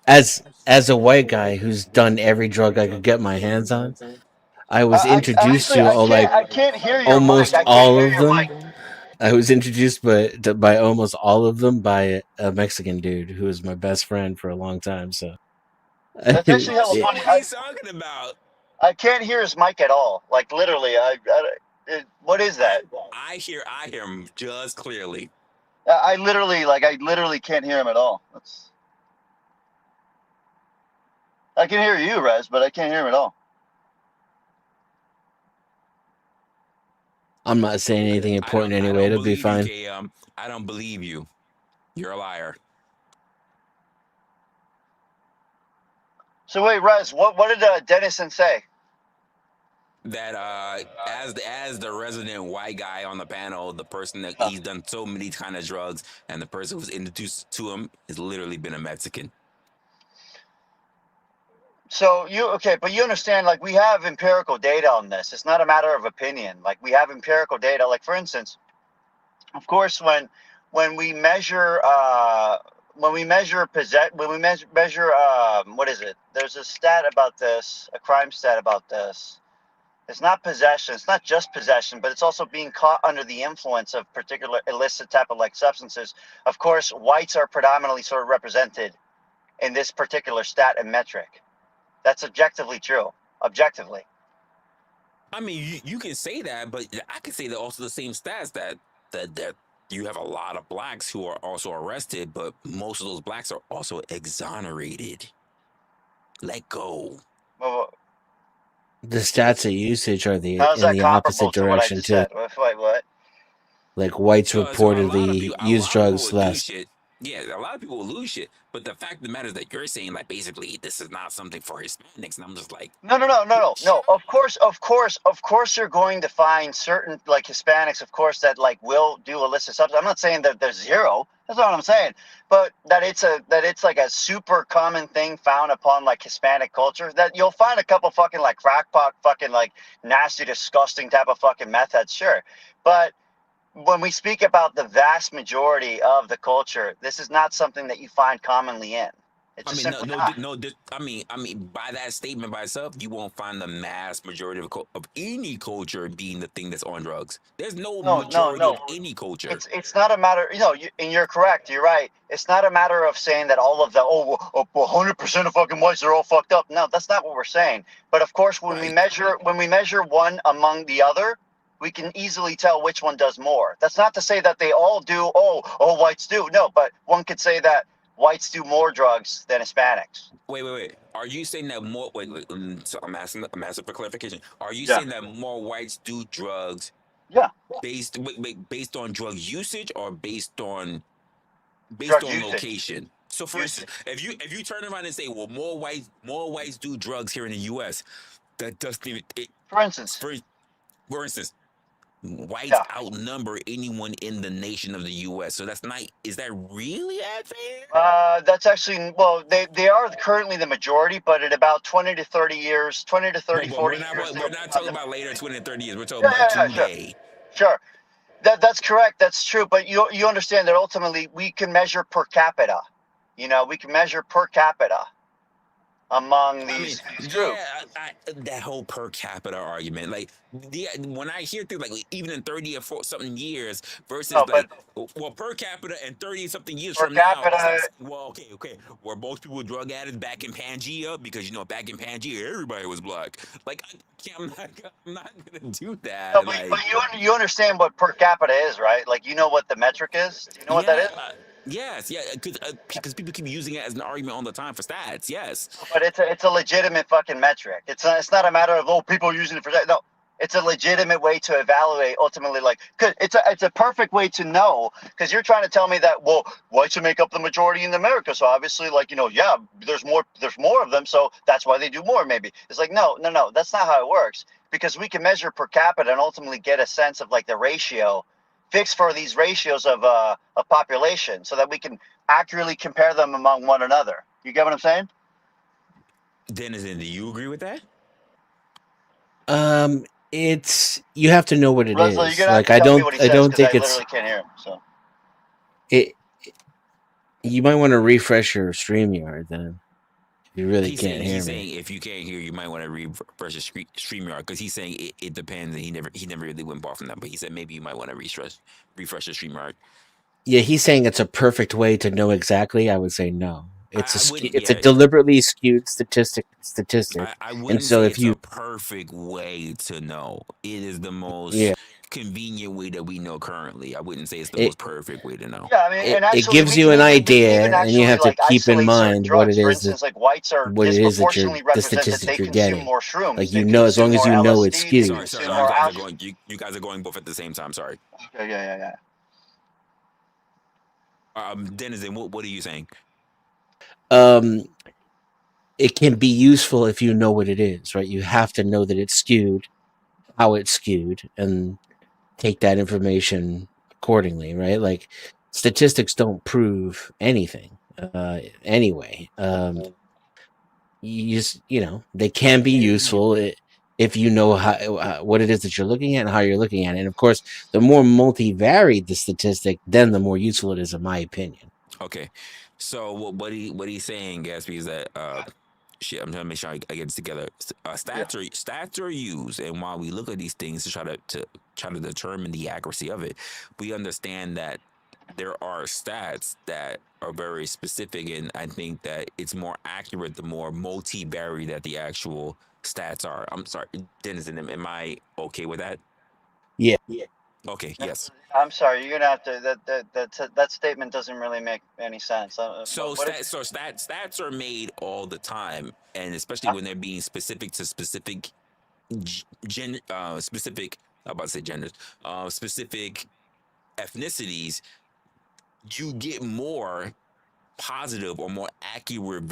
as a white guy who's done every drug I could get my hands on, I was introduced to almost all of them. I was introduced by almost all of them by a Mexican dude who was my best friend for a long time. So that's actually hella funny. What are you talking about? I can't hear his mic at all. Like literally, what is that? I hear him just clearly. I literally can't hear him at all. I can hear you, Rez, but I can't hear him at all. I'm not saying anything important anyway. It'll be fine. I don't believe you. You're a liar. So wait, Rez, what did Dennison say? That as the resident white guy on the panel, the person that he's done so many kind of drugs, and the person who's introduced to him has literally been a Mexican. So but you understand, like, we have empirical data on this. It's not a matter of opinion. Like, we have empirical data. Like, for instance, of course, when we measure what is it? There's a stat about this, a crime stat about this. It's not possession. It's not just possession, but it's also being caught under the influence of particular illicit type of like substances. Of course, whites are predominantly sort of represented in this particular stat and metric. That's objectively true. Objectively. I mean, you can say that, but I can say that also the same stats that you have a lot of blacks who are also arrested, but most of those blacks are also exonerated. Let go. Well, the stats of usage are in the opposite direction too. Wait, what? Like whites reportedly use drugs less. Yeah, a lot of people will lose shit, but the fact of the matter is that you're saying like basically this is not something for Hispanics, and I'm just like, No. Of course, you're going to find certain like Hispanics, of course, that like will do illicit substance. I'm not saying that there's zero. That's not what I'm saying. But that it's like a super common thing found upon like Hispanic culture. That you'll find a couple fucking like crackpot, fucking like nasty, disgusting type of fucking meth heads, sure. But when we speak about the vast majority of the culture, this is not something that you find commonly in. It's just simply not. I mean, by that statement by itself, you won't find the mass majority of any culture being the thing that's on drugs. There's no majority of any culture. It's not a matter, and you're correct. You're right. It's not a matter of saying that all of the 100% of fucking whites are all fucked up. No, that's not what we're saying. But of course, when we measure one among the other, we can easily tell which one does more. That's not to say that they all do. All whites do. No, but one could say that whites do more drugs than Hispanics. Wait. Are you saying that more? Wait. So I'm asking for clarification. Are you saying that more whites do drugs? Yeah. Based on drug usage or based on location? So for instance, if you turn around and say, well, more whites do drugs here in the U.S., that doesn't even. For instance. For instance. Whites outnumber anyone in the nation of the U.S. So that's not. Is that really fair? That's actually they are currently the majority, but in about 20 to 30 years, 20 to 30, 40 years. We're not talking about later 20 to 30 years. We're talking about today. Sure. That's correct. That's true. But you understand that ultimately we can measure per capita. We can measure per capita among these groups. That whole per capita argument, like when I hear things like even in 30 or something years versus per capita and 30 something years from now, okay, were most people drug addicts back in Pangea? Because back in Pangea everybody was black. Like I'm not gonna do that. No, but you understand what per capita is, right? Like what the metric is. Do you know what that is? Yes, because people keep using it as an argument all the time for stats. Yes, but it's a legitimate fucking metric. It's not a matter of people using it for that. No, it's a legitimate way to evaluate ultimately. Like, cause it's a perfect way to know. Because you're trying to tell me that whites should make up the majority in America. So obviously, there's more of them. So that's why they do more. Maybe it's like no, that's not how it works. Because we can measure per capita and ultimately get a sense of like the ratio. Fix for these ratios of population so that we can accurately compare them among one another. You get what I'm saying? Denizen, do you agree with that? It's you have to know what it is. Like I don't think it's. I literally can't hear him. So you might want to refresh your StreamYard then. You really can't hear me. He's saying if you can't hear, you might want to refresh your StreamYard because he's saying it depends, and he never really went off on that. But he said maybe you might want to refresh your StreamYard. Yeah, he's saying it's a perfect way to know exactly. I would say no. It's a deliberately skewed statistic. I wouldn't say it's a perfect way to know. It is the most convenient way that we know currently. I wouldn't say it's the most perfect way to know. Yeah, I mean, it gives you an idea, and you have to keep in mind what it is that the statistic you're getting. Like as long as you know it's skewed. Sorry, you guys are going both at the same time. Sorry. Okay, yeah. Denizen, what are you saying? It can be useful if you know what it is, right? You have to know that it's skewed, how it's skewed, and take that information accordingly, right? Like statistics don't prove anything anyway. They can be useful if you know what it is that you're looking at and how you're looking at it. And of course, the more multivariate the statistic, then the more useful it is, in my opinion. Okay, so what he's saying, Gatsby, is that I'm trying to make sure I get this together. Stats are used, and while we look at these things to try to determine the accuracy of it, we understand that there are stats that are very specific, and I think that it's more accurate the more multivariate that the actual stats are. I'm sorry, Denizen, am I okay with that? Yeah. Okay. Yes. I'm sorry. You're gonna have to. That statement doesn't really make any sense. Stats are made all the time, and especially when they're being specific to specific gender, specific. I'm about to say genders, specific ethnicities. you get more positive or more accurate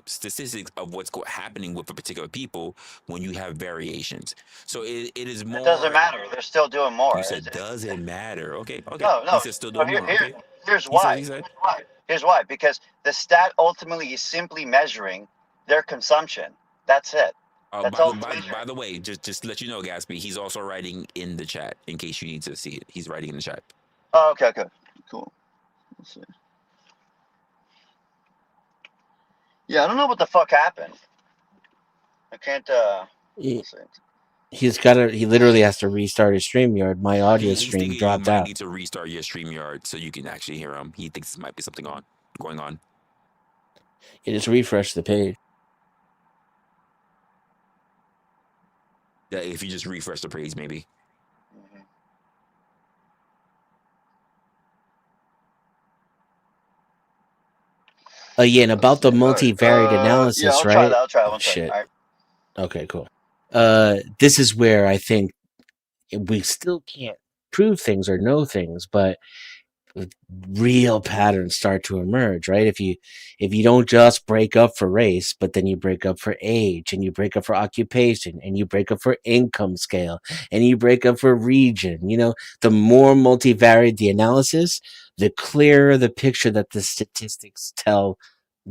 statistics of what's happening with a particular people when you have variations. So it is more. It doesn't matter. They're still doing more. You said does it matter? Okay. No, He no. said still So doing more. Okay. here's He why. said. Here's why. Because the stat ultimately is simply measuring their consumption. That's it. That's all. By the way, just to let you know, Gatsby, he's also writing in the chat in case you need to see it. He's writing in the chat. Oh, okay, cool. Let's see. Yeah, I don't know what the fuck happened. I can't. Let's see. He literally has to restart his StreamYard. My audio He's stream thinking dropped you might out. need to restart your StreamYard so you can actually hear him. He thinks there might be something going on. You just refresh the page. Yeah, if you just refresh the page, maybe. Yeah, and about the multivariate analysis, yeah, I'll right? try that. I'll try one Shit. second. All right. Okay, cool. This is where I think we still can't prove things or know things, but real patterns start to emerge, right? If you don't just break up for race, but then you break up for age, and you break up for occupation, and you break up for income scale, and you break up for region, the more multivariate the analysis, the clearer the picture that the statistics tell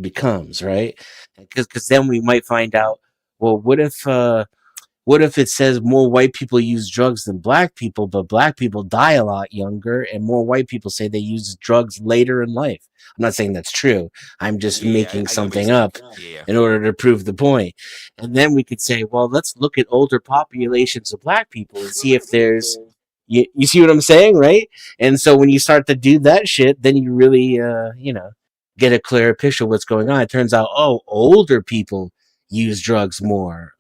becomes, right? Because then we might find out, well, what if it says more white people use drugs than black people, but black people die a lot younger, and more white people say they use drugs later in life? I'm not saying that's true. I'm just making something up in order to prove the point. And then we could say, well, let's look at older populations of black people and see if there's you see what I'm saying, right? And so when you start to do that shit, then you really get a clearer picture of what's going on. It turns out, older people use drugs more,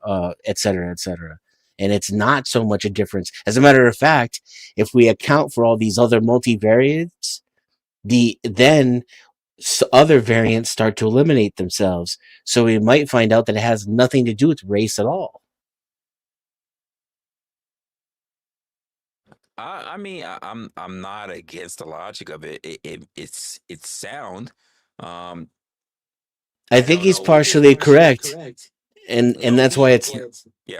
et cetera, et cetera. And it's not so much a difference. As a matter of fact, if we account for all these other multivariates, then other variants start to eliminate themselves. So we might find out that it has nothing to do with race at all. I mean, I'm not against the logic of it. It's sound. I think he's partially correct. And that's why it's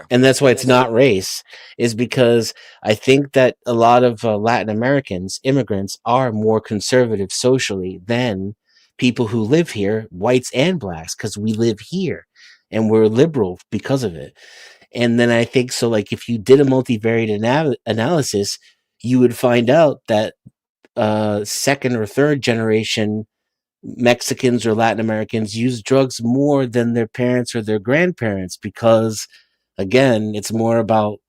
and that's why it's not race, is because I think that a lot of Latin Americans, immigrants, are more conservative socially than people who live here, whites and blacks, because we live here and we're liberal because of it. And then I think so, like, if you did a multivariate analysis, you would find out that second or third generation Mexicans or Latin Americans use drugs more than their parents or their grandparents, because, again, it's more about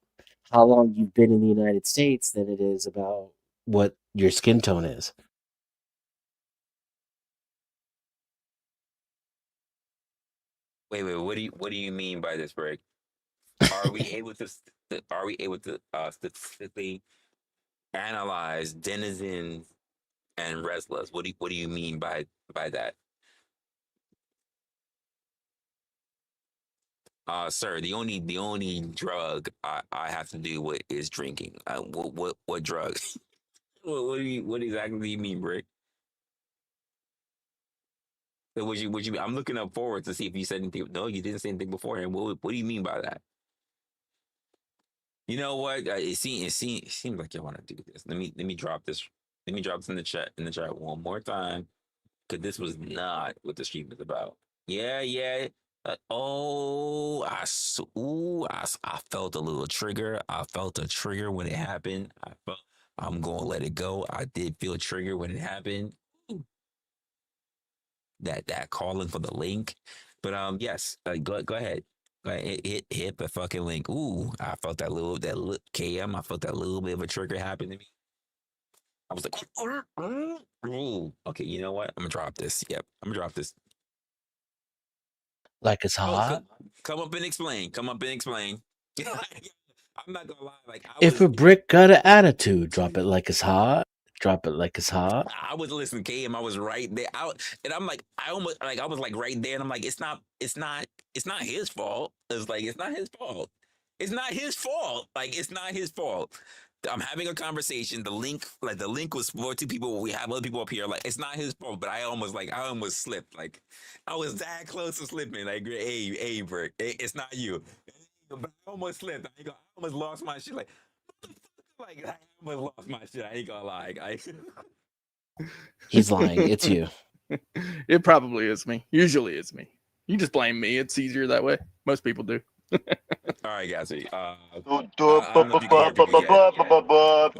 how long you've been in the United States than it is about what your skin tone is. Wait, what do you mean by this, Break? Are we able to statistically analyze denizens and Reslas? What do you mean by that? Sir, the only drug I have to do with is drinking. What drug? what exactly do you mean, Brick? So would you? I'm looking up forward to see if you said anything. No, you didn't say anything beforehand. What do you mean by that? You know what? It seems like you want to do this. Let me drop this. Let me drop this in the chat one more time, because this was not what the stream is about. Yeah. I felt a little trigger. I felt a trigger when it happened. I'm gonna let it go. I did feel a trigger when it happened. That calling for the link, but yes, go ahead. Hit the fucking link. Ooh, I felt that little KM. I felt that little bit of a trigger happen to me. I was like, ooh. Okay, you know what? I'm gonna drop this. Yep, I'm gonna drop this. Like it's hot. Come up and explain. I'm not gonna lie. Like, if a brick got an attitude, drop it like it's hot. Drop it like it's hot. I was listening to KM. I was right there. And I'm like, I was like right there, and I'm like, it's not his fault. It's like, it's not his fault. It's not his fault. Like, it's not his fault. I'm having a conversation. The link was for two people. We have other people up here. Like, it's not his fault, but I almost slipped. Like, I was that close to slipping. Like, hey, Brick, it's not you. But I almost slipped. I almost lost my shit. Like, I almost lost my shit. I ain't gonna lie. He's lying. It's you. It probably is me. Usually it's me. You just blame me. It's easier that way. Most people do. All right, Gatsby. Oh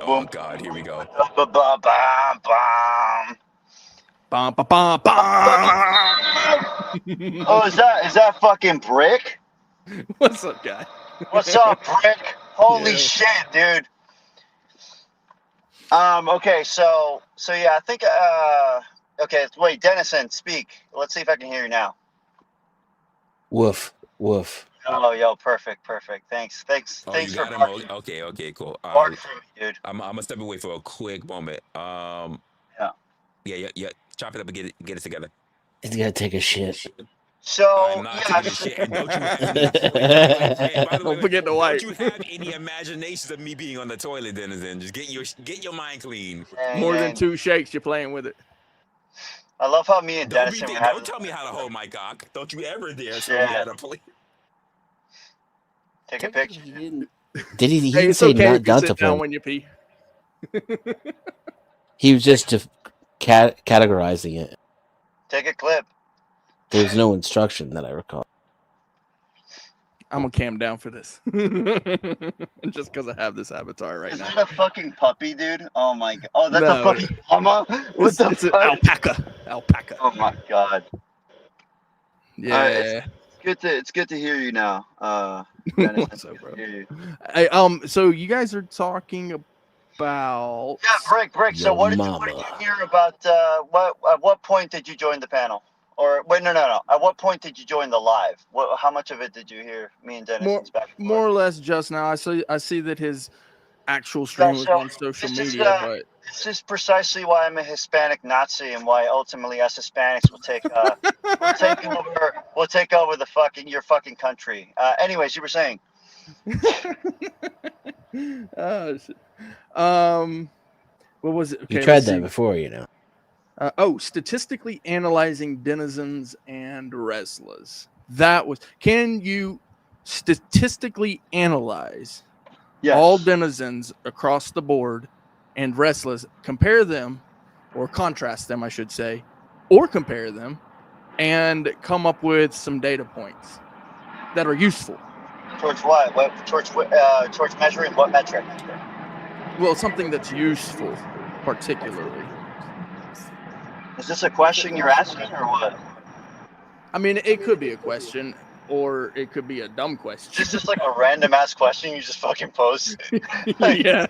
Oh God, here we go. Oh, is that fucking Brick? What's up, guy? What's up, Brick? Holy shit, dude. Okay, so yeah, I think okay, wait, Dennison, speak. Let's see if I can hear you now. Woof, woof. Oh, yo, perfect. Thanks Oh, for you got him. barking. Okay, cool. Bark for me, dude. I'm gonna step away for a quick moment. Yeah. Chop it up and get it together. He's gonna take a shit. So I'm not taking a shit. And don't you have any, Don't forget the wipe. Don't you have any imaginations of me being on the toilet, Denizen? Just get your mind clean. More than 2 shakes, you're playing with it. I love how me and Dennison were having... Don't tell me how to hold my cock. Don't you ever dare tell Yeah. me how to play. Take a picture. Did he? He Hey, didn't it's say okay not if you to sit down play. when you pee. He was just categorizing it. Take a clip. There's no instruction that I recall. I'm gonna cam down for this. Just because I have this avatar right Is now. that a fucking puppy, dude? Oh my god. Oh, that's No. a fucking llama? What the It's an fuck? alpaca. Oh my god. Yeah. It's good to hear you now. Dennison, What's up, bro? hear you. Hey, so you guys are talking about Brick. So what did you hear about at what point did you join the panel? Or wait, no. At what point did you join the live? How much of it did you hear me and Dennis more or less just now. I see that his actual stream was on social media, but this is precisely why I'm a Hispanic Nazi and why ultimately us Hispanics will take over your fucking country. Anyways, you were saying. Oh, shit. What was it? Okay, You tried that before, you know. Statistically analyzing denizens and Reslas. That was. Can you statistically analyze all denizens across the board and Reslas, compare them, or contrast them, I should say, or compare them, and come up with some data points that are useful? Towards what? Towards measuring what metric? Well, something that's useful, particularly. Is this a question you're asking, or what? I mean, it could be a question, or it could be a dumb question. It's just like a random ass question you just fucking post. Yeah.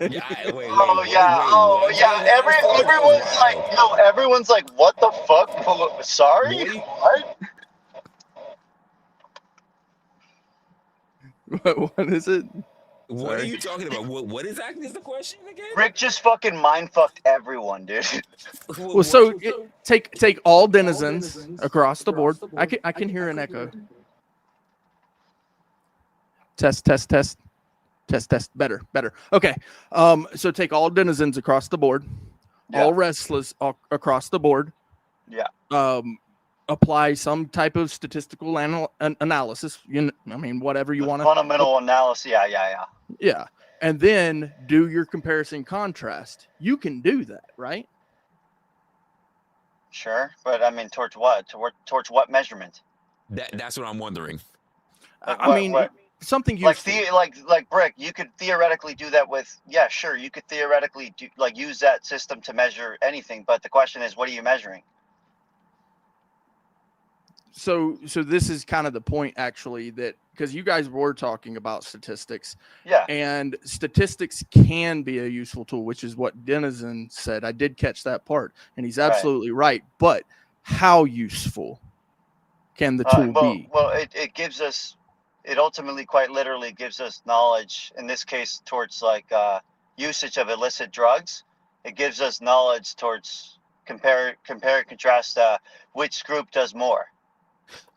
Everyone's like, what the fuck? Sorry? What? What is it? What are you talking about? What exactly is the question again? Rick just fucking mind-fucked everyone, dude. Well, so take all denizens across the board. I can hear an echo. Test. Better. Okay. So take all denizens across the board, all Reslas across the board. Yeah. Apply some type of statistical analysis. Whatever you want to. Fundamental analysis. Yeah. Yeah. And then do your comparison contrast. You can do that, right? Sure, but I mean, towards what? Towards what measurement? That's what I'm wondering. Something useful. Like Brick, you could theoretically do that with. Yeah, sure, you could theoretically use that system to measure anything. But the question is, what are you measuring? So this is kind of the point, actually, that because you guys were talking about statistics, and statistics can be a useful tool, which is what Denizen said. I did catch that part, and he's absolutely right. But how useful can the tool be? Well, it gives us, it ultimately quite literally gives us knowledge. In this case, towards usage of illicit drugs, it gives us knowledge towards compare and contrast which group does more.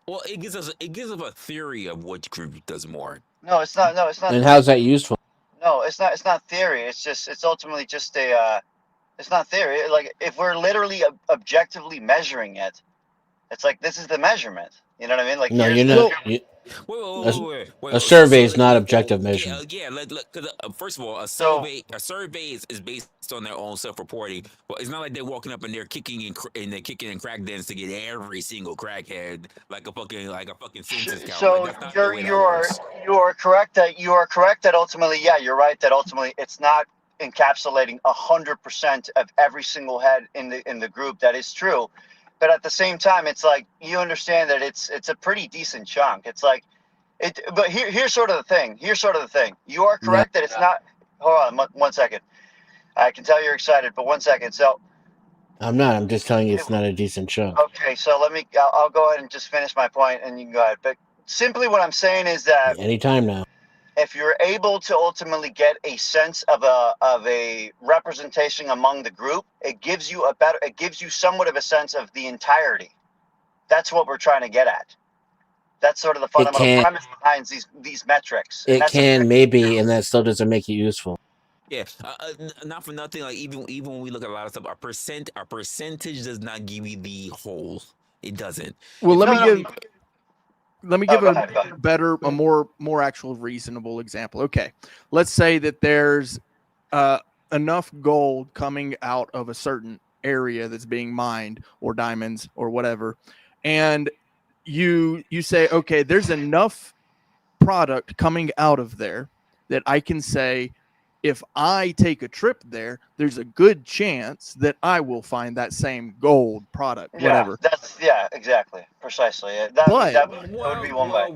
Well, it gives us a theory of which group does more. No, it's not. And how's that useful? No, it's not. It's not theory. It's ultimately just a. It's not theory. Like if we're literally objectively measuring it, it's like this is the measurement. You know what I mean? Like No, here's you're the. not. A survey is not objective measurement. Yeah. First of all, a So survey is based on their own self-reporting. But it's not like they're walking up and they're kicking in crack dens to get every single crackhead like a fucking census count. So Like, that's not the way that works. you are correct that ultimately, yeah, you're right that ultimately it's not encapsulating 100% of every single head in the group. That is true, but at the same time, it's like you understand that it's a pretty decent chunk. It's like it. But here's sort of the thing. You are correct that it's not. Hold on, 1 second. I can tell you're excited, but 1 second. So. I'm not. I'm just telling you it's not a decent chunk. Okay, so I'll go ahead and just finish my point and you can go ahead. But simply what I'm saying is that Anytime now. if you're able to ultimately get a sense of a representation among the group, it gives you somewhat of a sense of the entirety. That's what we're trying to get at. That's sort of the fundamental premise behind these metrics. It can, maybe, and that still doesn't make it useful. Yeah, not for nothing. Like even when we look at a lot of stuff, our percentage does not give you the whole. It doesn't. Well, let me give a better, a more actual reasonable example. Okay, let's say that there's enough gold coming out of a certain area that's being mined, or diamonds, or whatever, and you say, okay, there's enough product coming out of there that I can say, if I take a trip there, there's a good chance that I will find that same gold product, whatever. Yeah, exactly, precisely. That would be one way.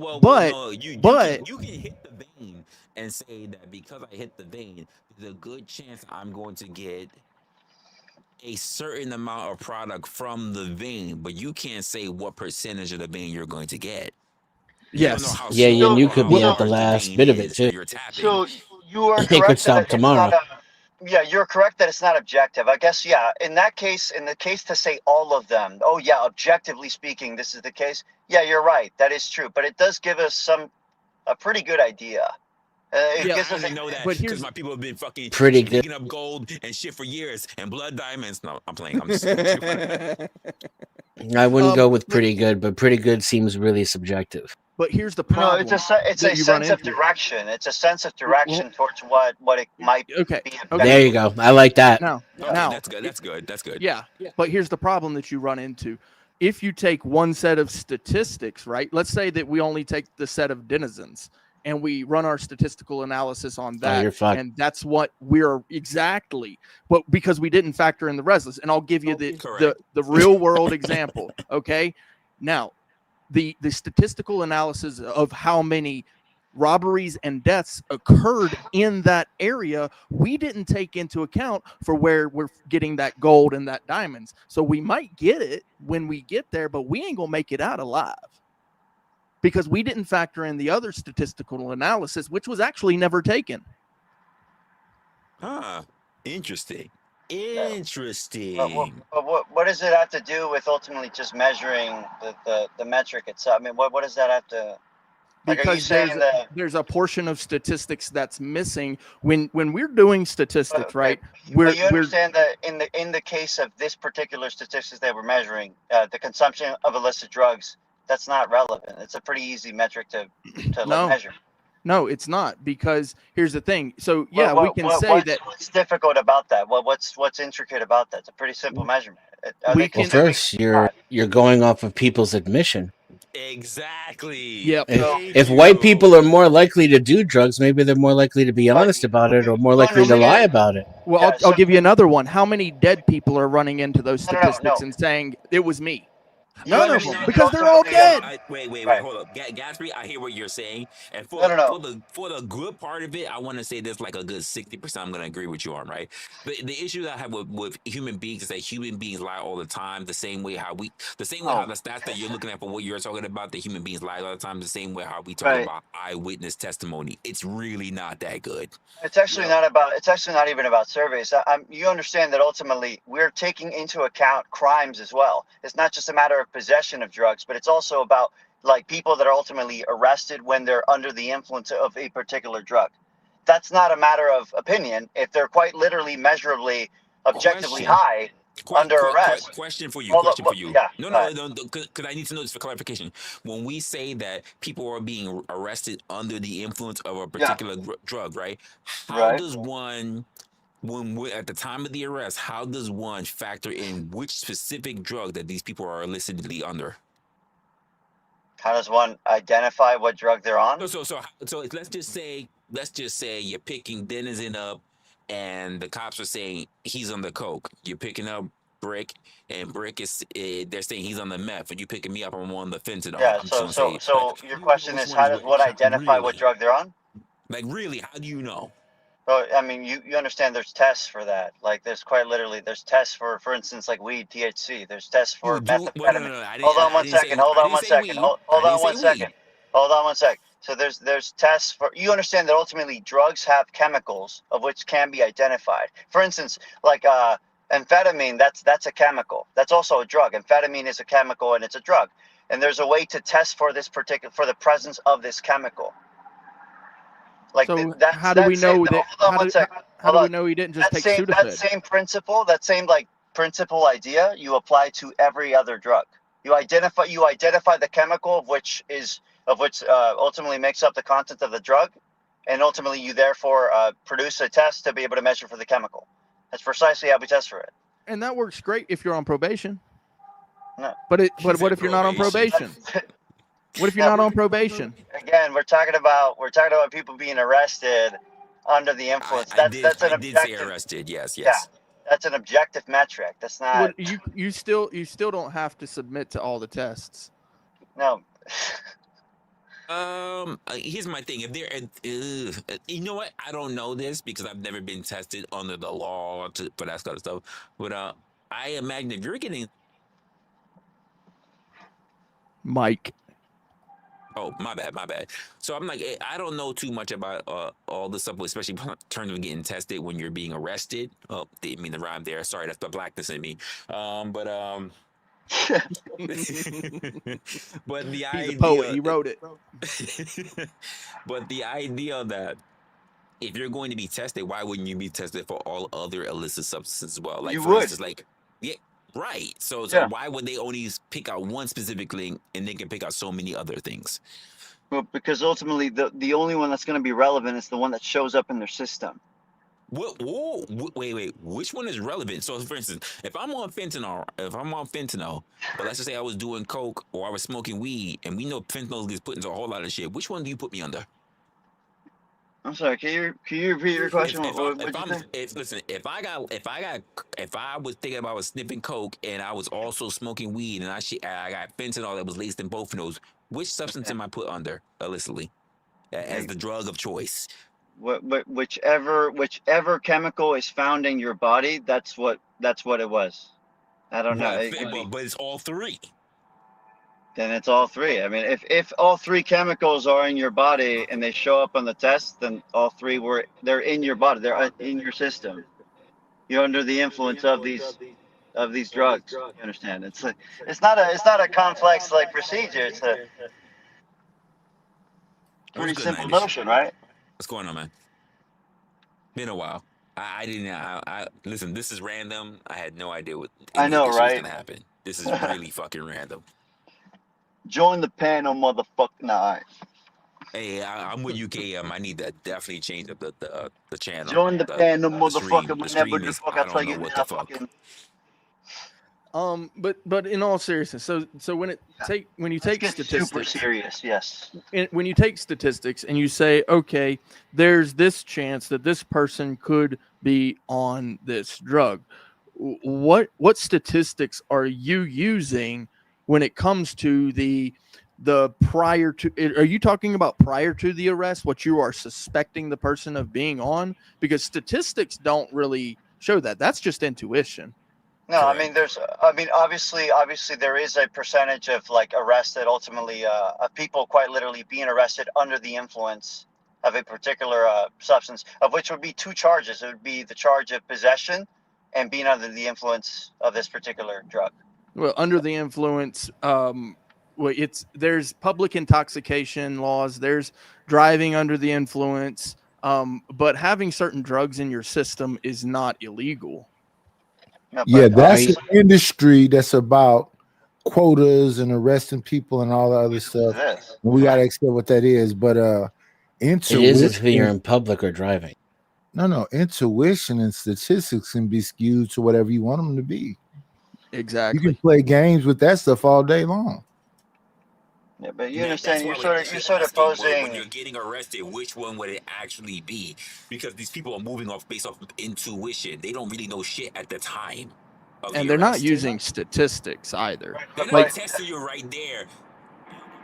You can hit the vein and say that because I hit the vein, there's a good chance I'm going to get a certain amount of product from the vein, but you can't say what percentage of the vein you're going to get. Yes. Yeah, and you could be at the last bit of it too. So you are It could correct stop that tomorrow. yeah, you're correct that it's not objective. I guess, yeah, in the case to say all of them, oh yeah, objectively speaking, this is the case. Yeah, you're right. That is true. But it does give us a pretty good idea. It gives us know that because my people have been fucking pretty good. digging up gold and shit for years and blood diamonds. No, I'm playing. I'm just I wouldn't go with pretty good, but pretty good seems really subjective. But here's the problem. No, it's a sense of direction. It's a sense of direction towards what it might be. Okay. There you go. I like that. Now, that's good. Yeah. But here's the problem that you run into. If you take one set of statistics, right? Let's say that we only take the set of denizens and we run our statistical analysis on that. You're fucked. And that's what we're exactly. But because we didn't factor in the Reslas. And I'll give you the real world example. Okay. Now, the statistical analysis of how many robberies and deaths occurred in that area, we didn't take into account for where we're getting that gold and that diamonds. So we might get it when we get there, but we ain't gonna make it out alive because we didn't factor in the other statistical analysis, which was actually never taken. Interesting. What does it have to do with ultimately just measuring the metric itself? I mean, what does that have to? Like, because there's a portion of statistics that's missing when we're doing statistics, right? But you understand that in the case of this particular statistics that we're measuring, the consumption of illicit drugs, that's not relevant. It's a pretty easy metric to measure. No, it's not, because here's the thing. So yeah, we can say that. What's difficult about that? What's intricate about that? It's a pretty simple measurement. Well, first, you're going off of people's admission. Exactly. Yep. If white people are more likely to do drugs, maybe they're more likely to be honest about it or more likely to lie about it. Well, I'll give you another one. How many dead people are running into those statistics and saying it was me? None of them, because they're all dead. Wait, hold up. Gatsby, I hear what you're saying. And for the good part of it, I want to say there's like a good 60% I'm going to agree with you on, right? The issue that I have with human beings is that human beings lie all the time, the same way how the stats that you're looking at for what you're talking about, the human beings lie all the time, the same way how we talk about eyewitness testimony. It's really not that good. It's actually not even about surveys. You understand that ultimately we're taking into account crimes as well. It's not just a matter of possession of drugs, but it's also about like people that are ultimately arrested when they're under the influence of a particular drug. that's not a matter of opinion. If they're quite literally, measurably, objectively high under arrest. Question for you. Yeah. No, because I need to know this for clarification. When we say that people are being arrested under the influence of a particular drug, right? How does one, when we're at the time of the arrest, how does one factor in which specific drug that these people are illicitly under? How does one identify what drug they're on? So let's just say you're picking Denizen up, and the cops are saying he's on the coke. You're picking up Brick, and Brick is they're saying he's on the meth, and you picking me up, I'm on the fentanyl. Yeah. So your question is, how does one identify what drug they're on? Like, really, how do you know? Well, I mean, you understand there's tests for that. Like, there's quite literally, there's tests for instance, like weed, THC. There's tests for methamphetamine. Hold on one second. Hold on one second. So there's tests for, you understand that ultimately drugs have chemicals of which can be identified. For instance, like amphetamine, that's a chemical. That's also a drug. Amphetamine is a chemical and it's a drug. And there's a way to test for the presence of this chemical. Like, so how do we know that? How do we know he didn't just take Sudafed? That same principle, that same principle idea, you apply to every other drug. You identify the chemical of which ultimately makes up the content of the drug, and ultimately you therefore produce a test to be able to measure for the chemical. That's precisely how we test for it. And that works great if you're on probation. No. But what if you're not on probation? What if you're not on probation? Again, we're talking about people being arrested under the influence. I did say arrested. Yes. Yeah, that's an objective metric. That's not. Well, you still don't have to submit to all the tests. No. Here's my thing. If there, you know what? I don't know this because I've never been tested under the law for that kind of stuff. But I imagine if you're getting Mike. Oh, my bad. So I'm like, I don't know too much about all this stuff, especially in terms of getting tested when you're being arrested. Oh, didn't mean to rhyme there. Sorry, that's the blackness in me. But the idea, he's a poet. He wrote it. But the idea that if you're going to be tested, why wouldn't you be tested for all other illicit substances as well? Like, you for would. instance, like, yeah. Right. So why would they only pick out one specific thing and they can pick out so many other things? Well, because ultimately the only one that's going to be relevant is the one that shows up in their system. What? Whoa, wait. Which one is relevant? So, for instance, if I'm on fentanyl, but let's just say I was doing coke or I was smoking weed, and we know fentanyl gets put into a whole lot of shit. Which one do you put me under? I'm sorry. Can you repeat your question? If I was thinking about sniffing coke and I was also smoking weed and I got fentanyl that was laced in both of those, which substance am I put under illicitly as the drug of choice? Whichever chemical is found in your body, that's what it was. I don't know. But it's all three. Then it's all three. I mean, if all three chemicals are in your body and they show up on the test, then all three they're in your body. They're in your system. You're under the influence of these drugs. You understand? It's not a complex procedure. It's a pretty simple notion, right? What's going on, man? Been a while. I didn't. Listen. This is random. I had no idea what I know, was right? gonna happen. This is really fucking random. Join the panel, motherfucker. Nah, all right. Hey, I'm with UKM. I need to definitely change up the channel. Join the panel, motherfucker. But in all seriousness, so when you take statistics, super serious, yes. When you take statistics and you say, okay, there's this chance that this person could be on this drug, what statistics are you using when it comes to the prior to? Are you talking about prior to the arrest, what you are suspecting the person of being on? Because statistics don't really show that. That's just intuition. No, I mean, obviously there is a percentage of arrested, ultimately, of people quite literally being arrested under the influence of a particular substance, of which would be two charges. It would be the charge of possession and being under the influence of this particular drug. Well, under the influence, there's public intoxication laws, there's driving under the influence, But having certain drugs in your system is not illegal. Yeah, that's an industry that's about quotas and arresting people and all the other stuff. And we got to accept what that is. But It is if you're in public or driving. No, intuition and statistics can be skewed to whatever you want them to be. Exactly. You can play games with that stuff all day long. Yeah, but you understand, you're sort of posing. When you're getting arrested, which one would it actually be? Because these people are moving based off of intuition. They don't really know shit at the time. And they're not using statistics either. They're not testing you right there.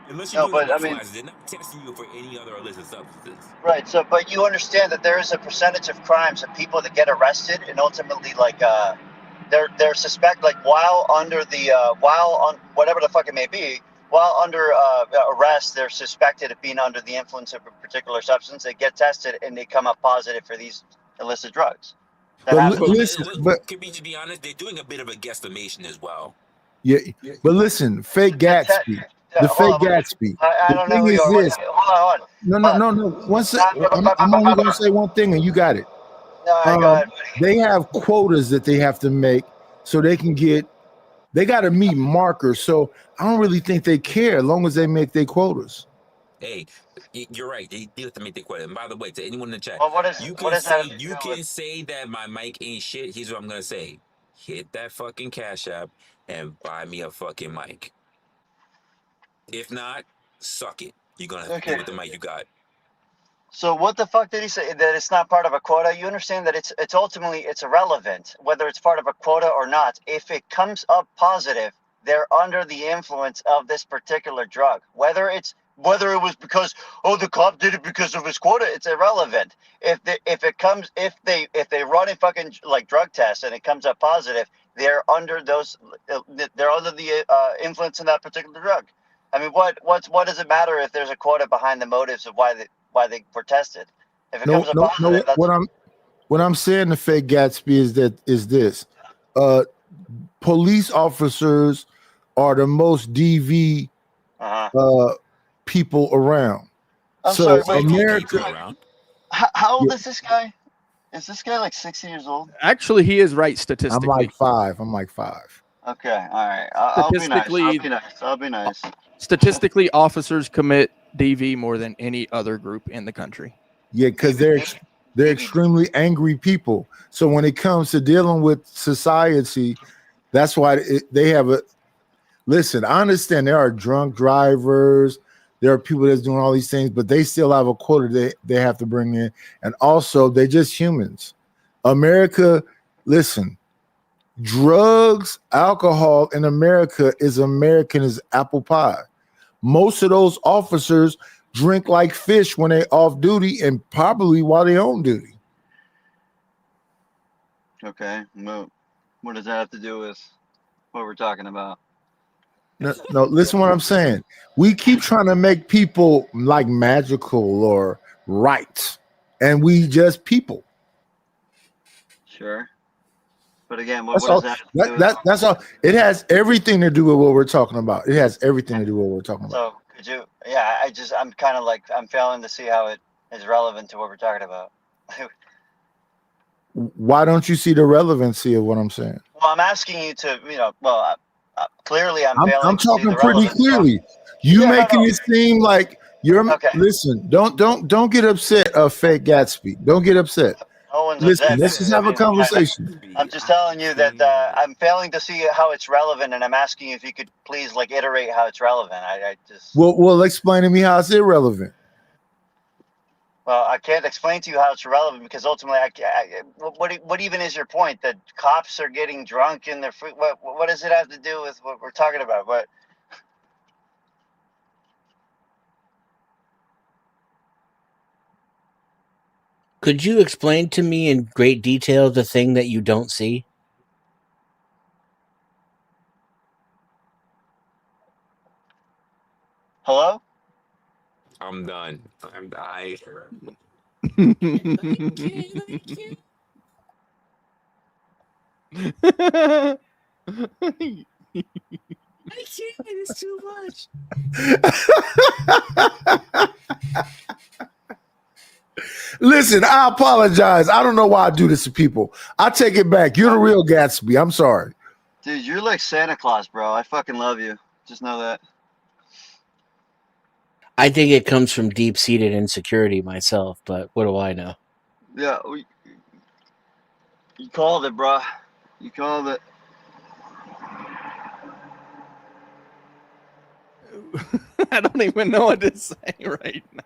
Unless you're doing breathalyzers, they're not testing you for any other illicit substances. Right. So, but you understand that there is a percentage of crimes of people that get arrested and ultimately, like, they're suspect, like, while under the while on whatever the fuck it may be, while under arrest, they're suspected of being under the influence of a particular substance. They get tested and they come up positive for these illicit drugs. But To be honest, they're doing a bit of a guesstimation as well. Yeah, but listen, fake Gatsby. The fake Gatsby. I don't know who you are. Hold on. No. One second. I'm only going to say one thing, and you got it. Go ahead, they have quotas that they have to make, so they can get. They got to meet markers. So I don't really think they care as long as they make their quotas. Hey, you're right. They have to make their quota. And by the way, to anyone in the chat, you can say that my mic ain't shit. Here's what I'm gonna say: hit that fucking Cash App and buy me a fucking mic. If not, suck it. You're gonna have to deal with the mic you got. So what the fuck did he say? That it's not part of a quota? You understand that it's ultimately it's irrelevant whether it's part of a quota or not. If it comes up positive, they're under the influence of this particular drug. Whether it was because the cop did it because of his quota, it's irrelevant. If they run a fucking like drug test and it comes up positive, they're under the influence of that particular drug. I mean, what does it matter if there's a quota behind the motives of why they were tested? If it comes up positive, what I'm saying to fake Gatsby is this: police officers are the most DV people around. Sorry, America. How old is this guy? Is this guy like 60 years old? Actually, he is right statistically. I'm like five. Okay, all right. I'll be nice. Statistically, officers commit DV more than any other group in the country. Yeah, because they're extremely angry people. So when it comes to dealing with society, that's why they have a. Listen, I understand there are drunk drivers. There are people that's doing all these things, but they still have a quota they have to bring in. And also, they're just humans. America, listen, drugs, alcohol in America is American as apple pie. Most of those officers drink like fish when they're off duty and probably while they're on duty. Okay, well, what does that have to do with what we're talking about? No, listen what I'm saying. We keep trying to make people like magical or right, and we just people. Sure. But again, what does that have to do with? That's all. It has everything to do with what we're talking about. It has everything to do with what we're talking about. So could you, I'm kind of like, I'm failing to see how it is relevant to what we're talking about. Why don't you see the relevancy of what I'm saying? Well, I'm asking you to, clearly I'm failing. I'm to see talking the pretty relevance. clearly. Making it seem like you're. Okay. Listen, don't get upset, fake Gatsby. Don't get upset. No one's Listen, upset. let's just have a conversation. I'm just telling you that I'm failing to see how it's relevant, and I'm asking you if you could please iterate how it's relevant. I just. Well, explain to me how it's irrelevant. Well, I can't explain to you how it's relevant because ultimately, what even is your point? That cops are getting drunk in their free? What does it have to do with what we're talking about? What? Could you explain to me in great detail the thing that you don't see? Hello? I'm done. I'm dying. I can't. It's too much. Listen, I apologize. I don't know why I do this to people. I take it back. You're the real Gatsby. I'm sorry. Dude, you're like Santa Claus, bro. I fucking love you. Just know that. I think it comes from deep-seated insecurity myself, but what do I know? Yeah, you called it, bro. You called it. I don't even know what to say right now.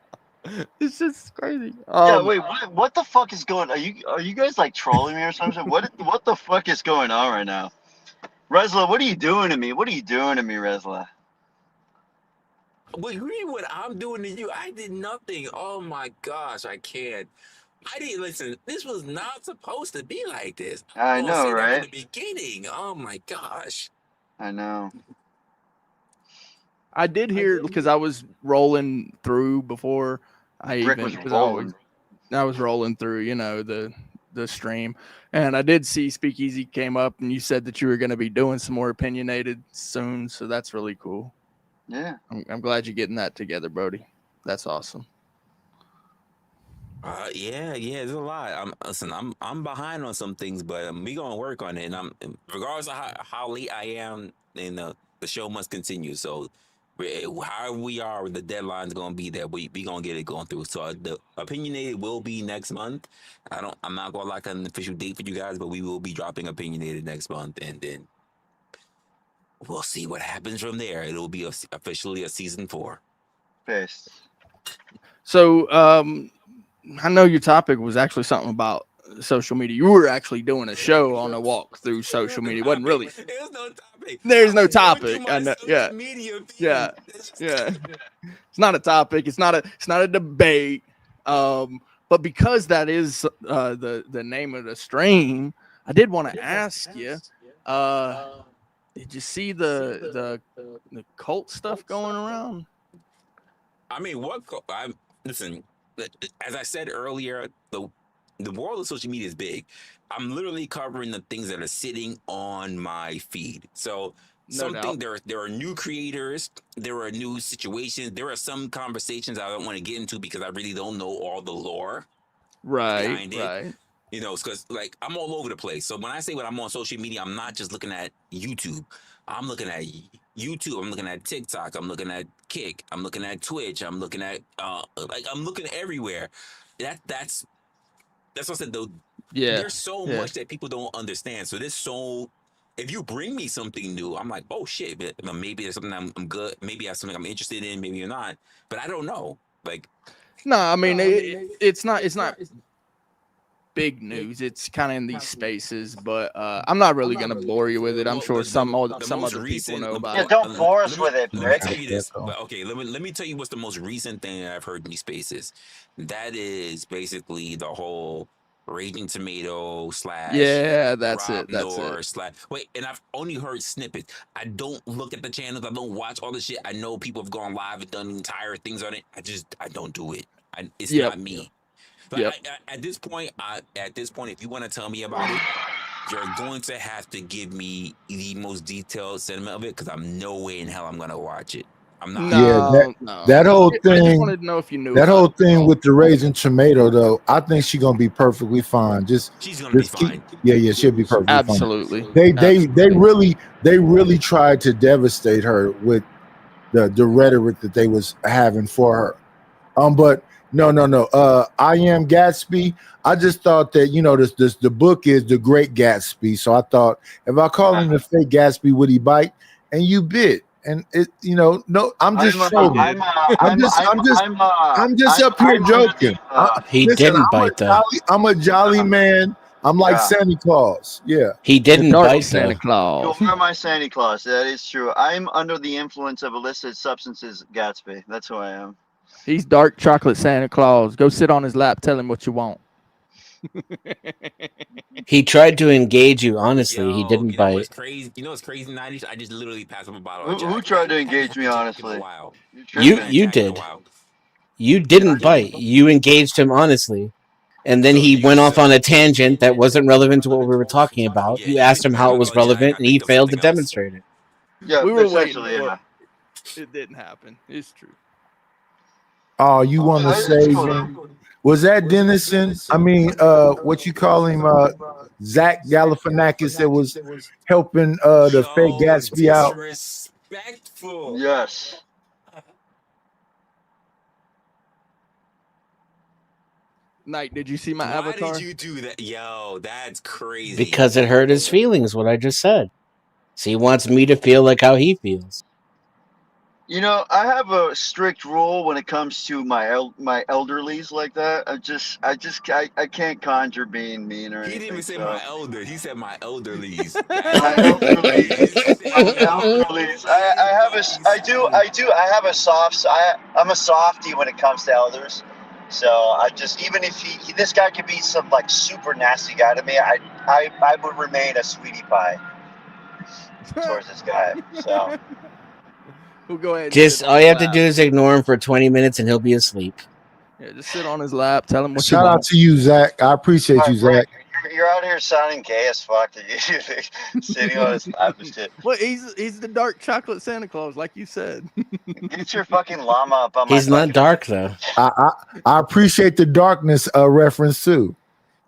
It's just crazy. Yeah, wait, what the fuck is going? Are you guys like trolling me or something? What the fuck is going on right now? Resla, what are you doing to me? What are you doing to me, Resla? What I'm doing to you? I did nothing. Oh my gosh, I can't. I didn't listen. This was not supposed to be like this. I know, say right? that from the beginning. Oh my gosh. I know. I did hear because I was rolling through before I Brick even was rolling. I was rolling through, the stream, and I did see Speakeasy came up, and you said that you were going to be doing some more opinionated soon, so that's really cool. Yeah, I'm glad you're getting that together, Brody. That's awesome. Yeah, there's a lot. I'm behind on some things, but we gonna work on it. And regardless of how late I am, the show must continue. So, however we are, the deadline's gonna be there. We gonna get it going through. So the opinionated will be next month. I'm not gonna lock an official date for you guys, but we will be dropping opinionated next month, and then we'll see what happens from there. It'll be officially a season 4. Peace. So, I know your topic was actually something about social media. You were actually doing a show on a walk through social media. It wasn't really. There's no topic. There's no topic. I know. Yeah. Media Yeah. It's not a topic. It's not a debate. But because that is the name of the stream, I did want to ask you. Did you see the cult stuff going around? I mean, listen. As I said earlier, the world of social media is big. I'm literally covering the things that are sitting on my feed. So there are new creators, there are new situations, there are some conversations I don't want to get into because I really don't know all the lore behind it. Because like I'm all over the place. So when I say when I'm on social media, I'm not just looking at YouTube. I'm looking at YouTube. I'm looking at TikTok. I'm looking at Kick. I'm looking at Twitch. I'm looking at I'm looking everywhere. That's what I said though. Yeah. There's so much that people don't understand. So if you bring me something new, I'm like, oh shit, maybe there's something I'm good. Maybe that's something I'm interested in. Maybe you're not. But I don't know. Like, no, I mean it's not big news. It's kind of in these spaces, but I'm not really gonna bore you with it. I'm sure some other people know about it. Yeah, don't bore us with it, Brick. Let me tell you this. Okay, let me tell you what's the most recent thing that I've heard in these spaces. That is basically the whole Raging Tomato / that's Rob it. That's Noor it. Wait, and I've only heard snippets. I don't look at the channels. I don't watch all the shit. I know people have gone live and done entire things on it. I don't do it. It's not me. But at this point, if you want to tell me about it, you're going to have to give me the most detailed sentiment of it because I'm no way in hell I'm going to watch it. I'm not. That whole thing. I just wanted to know if you knew. That whole thing with the Raging Tomato, though, I think she's gonna be perfectly fine. She's gonna be fine. Yeah, she'll be perfectly Absolutely. fine. They really tried to devastate her with the rhetoric that they was having for her. But no. I Am Gatsby. I just thought that the book is The Great Gatsby. So I thought if I call him the fake Gatsby, would he bite? And you bit. And it, no, I'm just trolling. I'm just up here joking. He didn't bite though. I'm a jolly man. I'm like Santa Claus. Yeah. He didn't bite Santa Claus. You are my Santa Claus. That is true. I'm under the influence of illicit substances, Gatsby. That's who I am. He's dark chocolate Santa Claus. Go sit on his lap. Tell him what you want. He tried to engage you. Honestly, he didn't bite. What's crazy? You know what's crazy? 90s. I just literally passed him a bottle. Who tried to engage me? Honestly, you did. You didn't bite. You engaged him honestly, and then he went off on a tangent that wasn't relevant to what we were talking about. You asked him how it was relevant, and he failed to demonstrate it. Yeah, we were waiting. It didn't happen. It's true. Oh, you want to save him? Was that Dennison? I mean, what you call him? Zach Galifianakis that was helping the fake Gatsby out. Disrespectful. Yes. Knight, did you see my Why avatar? did you do that? Yo, that's crazy. Because it hurt his feelings, what I just said. So he wants me to feel like how he feels. You know, I have a strict rule when it comes to my elderlies like that. I can't conjure being mean or He anything. didn't even say so. my elder. He said my elderlies. My elderlies. I have a soft. I'm a softie when it comes to elders. So I just, even if this guy could be some like super nasty guy to me, I would remain a sweetie pie towards this guy. So. We'll go ahead. And Just sit on all his you have to lap. do is ignore him for 20 minutes and he'll be asleep. Yeah, just sit on his lap. Tell him what Shout you out want. to you, Zach. I appreciate you, Zach. You're out here sounding gay as fuck. Sitting on his lap and shit. Well, he's the dark chocolate Santa Claus, like you said. Get your fucking llama up on He's not dark though. I appreciate the darkness reference too.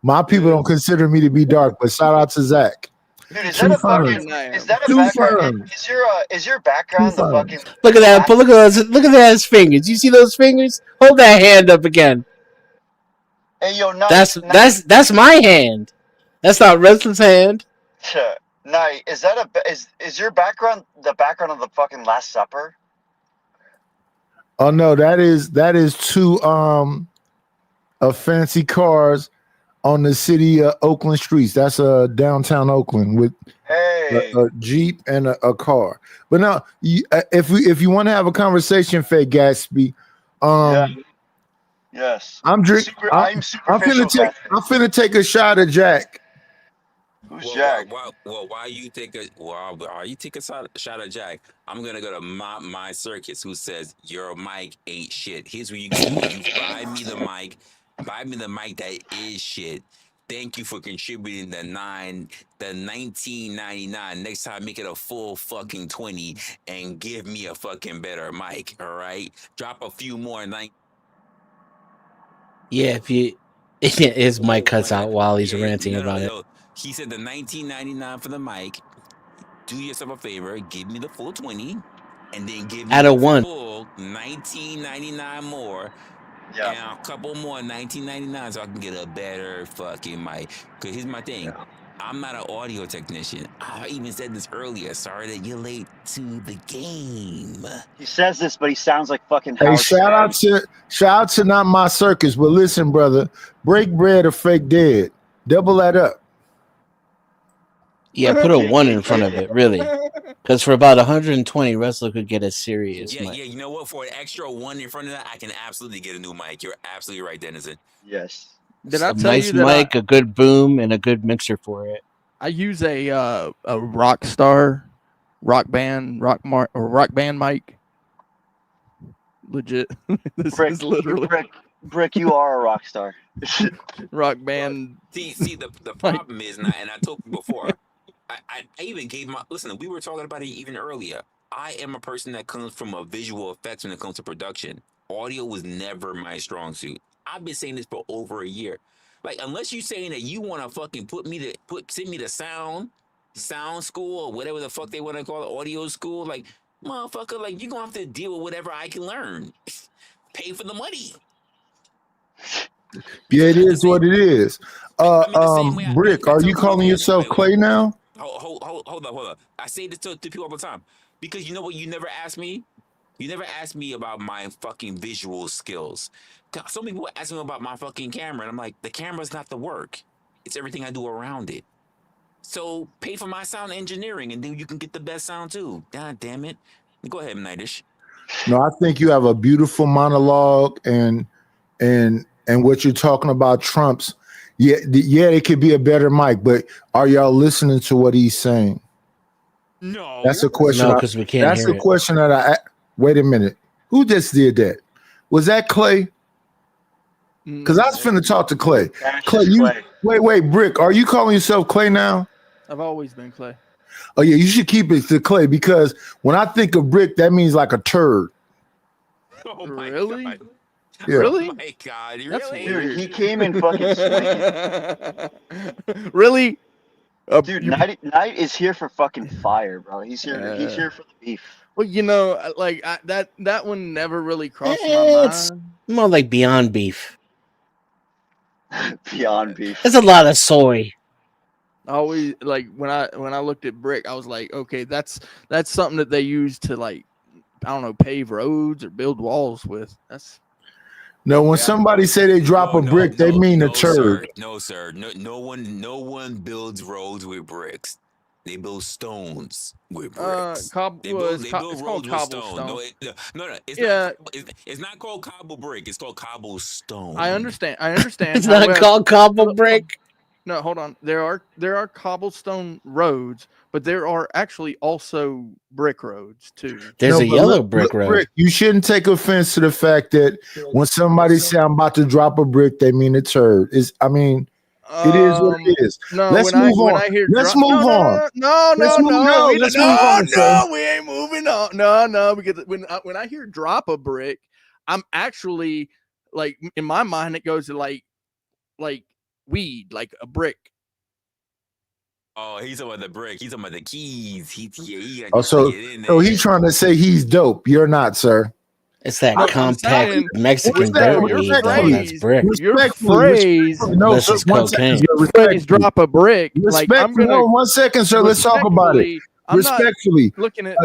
My people don't consider me to be dark, but shout out to Zach. Dude, is that a background? Is your background the fucking? Look at that! Look at his fingers. You see those fingers? Hold that hand up again. Hey, yo, that's my hand. That's not Resla's hand. Night, is your background the background of the fucking Last Supper? Oh no, that is two fancy cars on the city Oakland streets. That's downtown Oakland with a Jeep and a car. But now, if you want to have a conversation, Fake Gatsby, yes, I'm finna take a shot at Jack. Who's Jack? Why you take a shot at Jack? I'm gonna go to my circus, who says your mic ain't shit. Here's what you do: you buy me the mic that is shit. Thank you for contributing the $19.99. Next time, make it a full fucking 20 and give me a fucking better mic. All right, drop a few more. Yeah, his mic cuts out while he's ranting about it. He said the $19.99 for the mic. Do yourself a favor, give me the full 20, and then give me the full $19.99 more. And a couple more $19.99 so I can get a better fucking mic. Because here's my thing. I'm not an audio technician. I even said this earlier. Sorry that you're late to the game. He says this, but he sounds like fucking Hey, shout out to not my circus, but listen, brother, break bread or fake dead. Double that up. Yeah, put a 1 in front of it, really. Because for about 120, Resla could get a serious mic. Yeah, you know what? For an extra 1 in front of that, I can absolutely get a new mic. You're absolutely right, Dennison. Yes. Did I A tell nice you that mic, a good boom, and a good mixer for it. I use a rock band mic. Legit. This is literally Brick, you are a rock star. rock band. See, the problem is, and I told you before, I even gave listen, we were talking about it even earlier. I am a person that comes from a visual effects when it comes to production. Audio was never my strong suit. I've been saying this for over a year. Like, unless you're saying that you want to fucking send me to sound school or whatever the fuck they want to call it, audio school, like, motherfucker, like, you're going to have to deal with whatever I can learn. Pay for the money. Yeah, it is what it is. Brick, are you calling yourself Clay now? Hold up. I say this to people all the time. Because you know what? You never asked me? You never asked me about my fucking visual skills. So many people ask me about my fucking camera, and I'm like, the camera's not the work. It's everything I do around it. So pay for my sound engineering, and then you can get the best sound too. God damn it. Go ahead, Nightish. No, I think you have a beautiful monologue and what you're talking about trumps. Yeah, it could be a better mic, but are y'all listening to what he's saying? No. That's a question. No, because we can't That's hear the question that I wait a minute. Who just did that? Was that Clay? Because I was finna talk to Clay. Clay, wait, Brick, are you calling yourself Clay now? I've always been Clay. Oh yeah, you should keep it to Clay because when I think of Brick, that means like a turd. Oh my really? God. Yeah. Really? Oh my God, That's really? Dude, he came in fucking swinging. Really? Dude, Knight is here for fucking fire, bro. He's here. He's here for the beef. Well, you know, like that one never really crossed my It's mind. more like Beyond Beef. Beyond beef. There's a lot of soy. I always like when I looked at brick, I was like, okay, that's something that they use to, like, I don't know, pave roads or build walls with. That's No, when somebody say they drop a brick, they mean a turd. Sir. No one builds roads with bricks. They build stones with bricks. They build roads with stone. No, it's not called cobble brick. It's called cobblestone. I understand. It's not called cobble brick. No, hold on. There are cobblestone roads, but there are actually also brick roads too. There's a yellow brick road. You shouldn't take offense to the fact that when somebody say I'm about to drop a brick, they mean a turd. It is what it is. No, Let's move on. Let's move on. No, we ain't moving on. No, because when I hear drop a brick, I'm actually, like, in my mind it goes to like weed, like a brick. Oh, he's talking about the brick. He's talking about the keys. So he's trying to say he's dope. You're not, sir. It's that compact Mexican dirt weed that's brick. Your phrase, this is cocaine. Your phrase drop a brick. Like, I'm gonna, 1 second, sir. Let's talk about it. Respectfully, looking at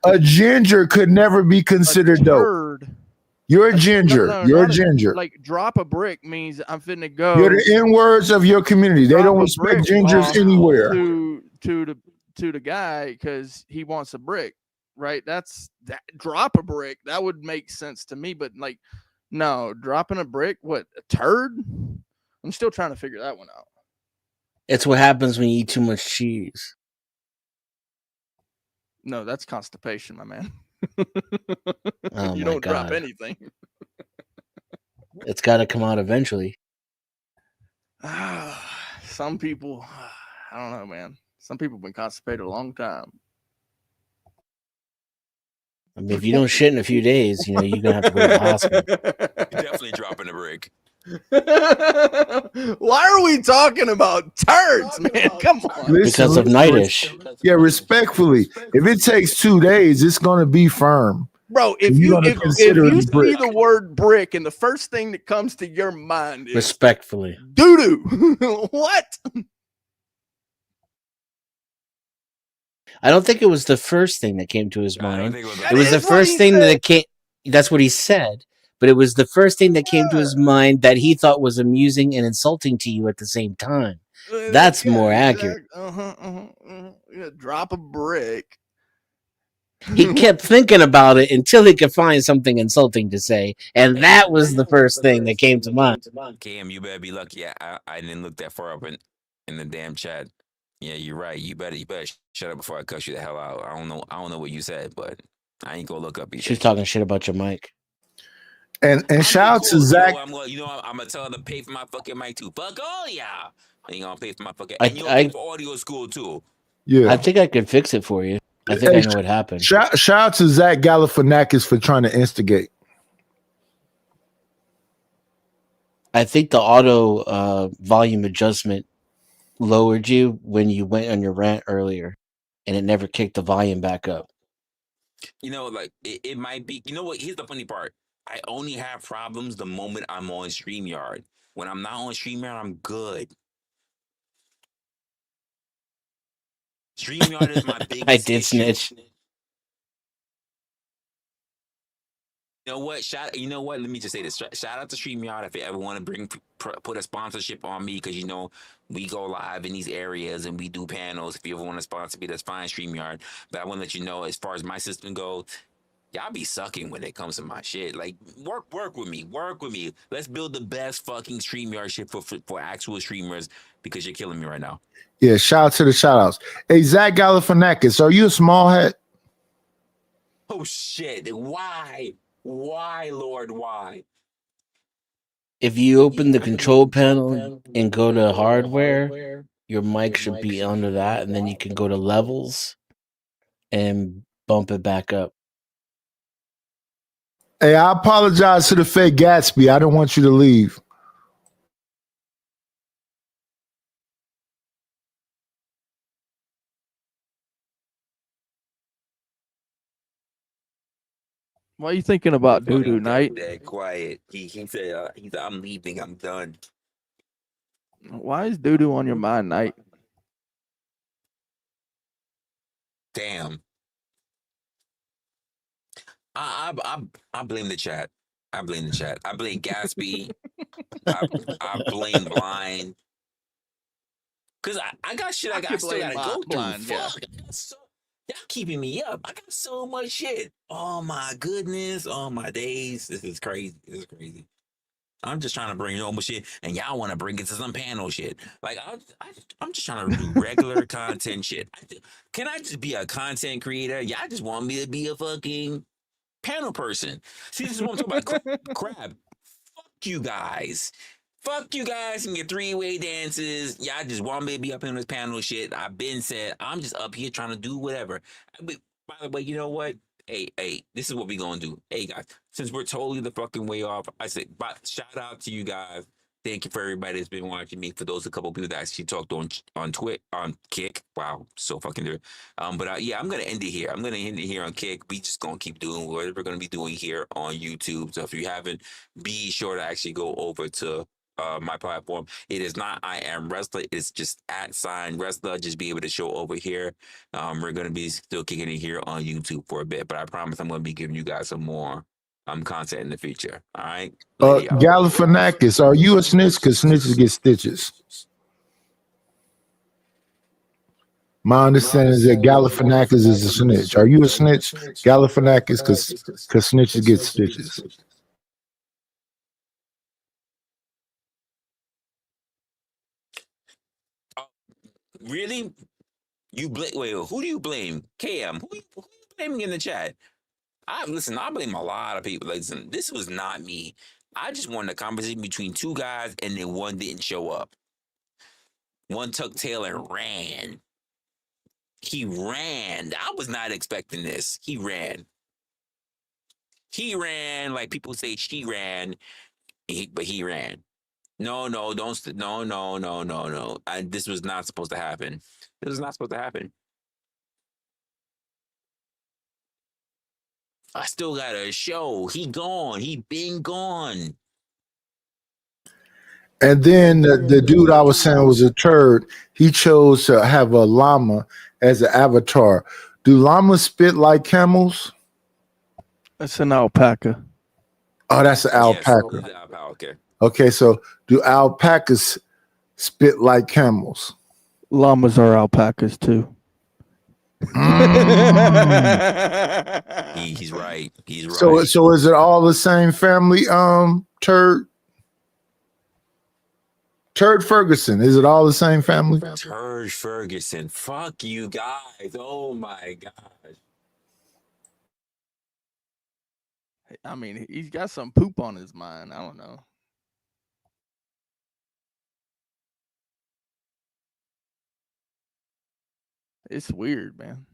a ginger could never be considered dope. You're a ginger. You're a ginger. Like, drop a brick means I'm finna go. You're the N-words of your community. They don't respect gingers anywhere. To the guy because he wants a brick, right? That's that. Drop a brick. That would make sense to me. But, like, no, dropping a brick. What, a turd? I'm still trying to figure that one out. It's what happens when you eat too much cheese. No, that's constipation, my man. Oh, you my don't drop God. anything. It's got to come out eventually. Some people, I don't know, man. Some people have been constipated a long time. I mean, if you don't shit in a few days, you're gonna have to go to the hospital. Definitely dropping a brick. Why are we talking about turds, man? Come on. Because of Nightish. Yeah, respectfully, if it takes 2 days, it's gonna be firm. Bro, if you see the word brick and the first thing that comes to your mind is respectfully doo-doo. What? I don't think it was the first thing that came to his mind. It was the first thing that came. That's what he said. But it was the first thing that came to his mind that he thought was amusing and insulting to you at the same time. That's more accurate. Yeah, drop a brick. He kept thinking about it until he could find something insulting to say, and that was the first thing that came to mind. Cam, you better be lucky. I didn't look that far up in the damn chat. Yeah, you're right. You better shut up before I cuss you the hell out. I don't know what you said, but I ain't gonna look up either. She's talking shit about your mic. And shout out to Zach. I'm gonna tell her to pay for my fucking mic too. Fuck all y'all. I ain't gonna pay for my fucking. And you'll pay for audio school too. Yeah, I think I could fix it for you. I think I know what happened. Shout out to Zach Galifianakis for trying to instigate. I think the auto volume adjustment lowered you when you went on your rant earlier, and it never kicked the volume back up. Like it might be. You know what? Here's the funny part. I only have problems the moment I'm on StreamYard. When I'm not on StreamYard, I'm good. StreamYard is my biggest I did issue. snitch. You know what? Let me just say this. Shout out to StreamYard if you ever want to put a sponsorship on me, because we go live in these areas and we do panels. If you ever want to sponsor me, that's fine, StreamYard. But I want to let you know, as far as my system goes, y'all be sucking when it comes to my shit. Like, work with me. Let's build the best fucking StreamYard shit for actual streamers, because you're killing me right now. Yeah, shout out to the shout outs. Hey, Zach Galifianakis, are you a small hat? Oh shit! Why, Lord? Why? If you open the control panel and go to hardware, your mic should be under that, and then you can go to levels and bump it back up. Hey, I apologize to the fake Gatsby. I don't want you to leave. Why are you thinking about doo-doo night? Dead quiet. He said, I'm leaving. I'm done. Why is doo-doo on your mind, Night? Damn. I blame the chat. I blame the chat. I blame Gatsby. I blame Blind. Cause I got shit I still gotta go through. Blind, yeah. Fuck. Y'all keeping me up. I got so much shit. Oh my goodness. Oh my days. This is crazy. This is crazy. I'm just trying to bring normal shit, and y'all want to bring it to some panel shit. Like I'm just trying to do regular content shit. Can I just be a content creator? Y'all just want me to be a fucking panel person. See, this is what I'm talking about. Crab. Fuck you guys. Fuck you guys and your three-way dances. Y'all just want me to be up in this panel shit. I've been said I'm just up here trying to do whatever. By the way, you know what? Hey, this is what we gonna do. Hey guys, since we're totally the fucking way off, I say shout out to you guys. Thank you for everybody that's been watching me. For those a couple people that actually talked on Kick. Wow, so fucking there. But yeah, I'm gonna end it here. I'm gonna end it here on Kick. We just gonna keep doing whatever we're gonna be doing here on YouTube. So if you haven't, be sure to actually go over to my platform. It is not I am Resla. It's just @Resla. Just be able to show over here. We're gonna be still kicking it here on YouTube for a bit, but I promise I'm gonna be giving you guys some more content in the future. All right. Galifianakis, are you a snitch? Because snitches get stitches. My understanding is that Galifianakis is a snitch. Are you a snitch? Galifianakis, because snitches get stitches. Really? You blame? Wait, who do you blame? KM. Who you blaming in the chat? I blame a lot of people. Listen, this was not me. I just wanted a conversation between two guys, and then one didn't show up. One tucked tail and ran. He ran. I was not expecting this. He ran. He ran like people say she ran, but he ran. No, don't. No. This was not supposed to happen. This was not supposed to happen. I still got a show. He gone. He been gone. And then the dude I was saying was a turd. He chose to have a llama as an avatar. Do llamas spit like camels? That's an alpaca. Oh, that's an alpaca. Yes, alpaca. Okay, so do alpacas spit like camels? Llamas are alpacas too. He's right. He's right. So is it all the same family? Turd Ferguson. Is it all the same family? Turd Ferguson. Fuck you guys. Oh my gosh. I mean, he's got some poop on his mind. I don't know. It's weird, man.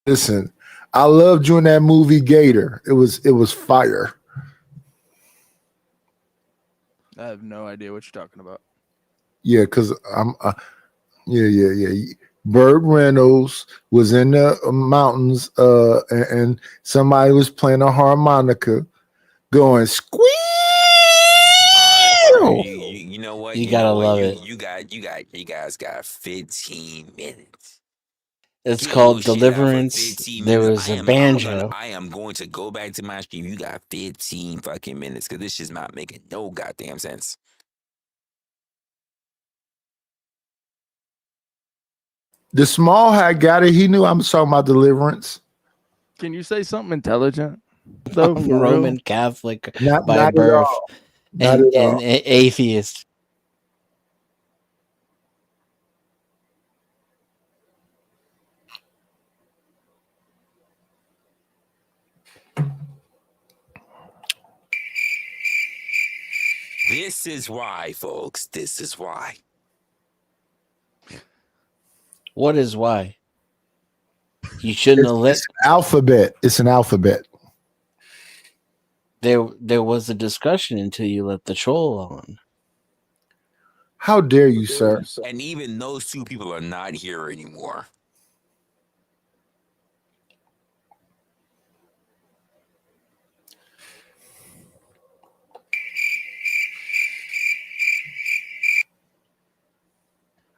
Listen, I loved you in that movie Gator. It was fire. I have no idea what you're talking about. Yeah, because I'm yeah. Burt Reynolds was in the mountains, and somebody was playing a harmonica, going squeal. You know what? You gotta love it. You guys got 15 minutes. It's called Deliverance. There was a banjo. I am going to go back to my stream. You got 15 fucking minutes because this is not making no goddamn sense. The small hat got it. He knew I'm talking about Deliverance. Can you say something intelligent? Though, Roman Catholic not by birth and all. atheist. This is why, folks. This is why. What is why? You shouldn't have let. It's an alphabet. It's an alphabet. There was a discussion until you let the troll on. How dare you, sir? And even those two people are not here anymore.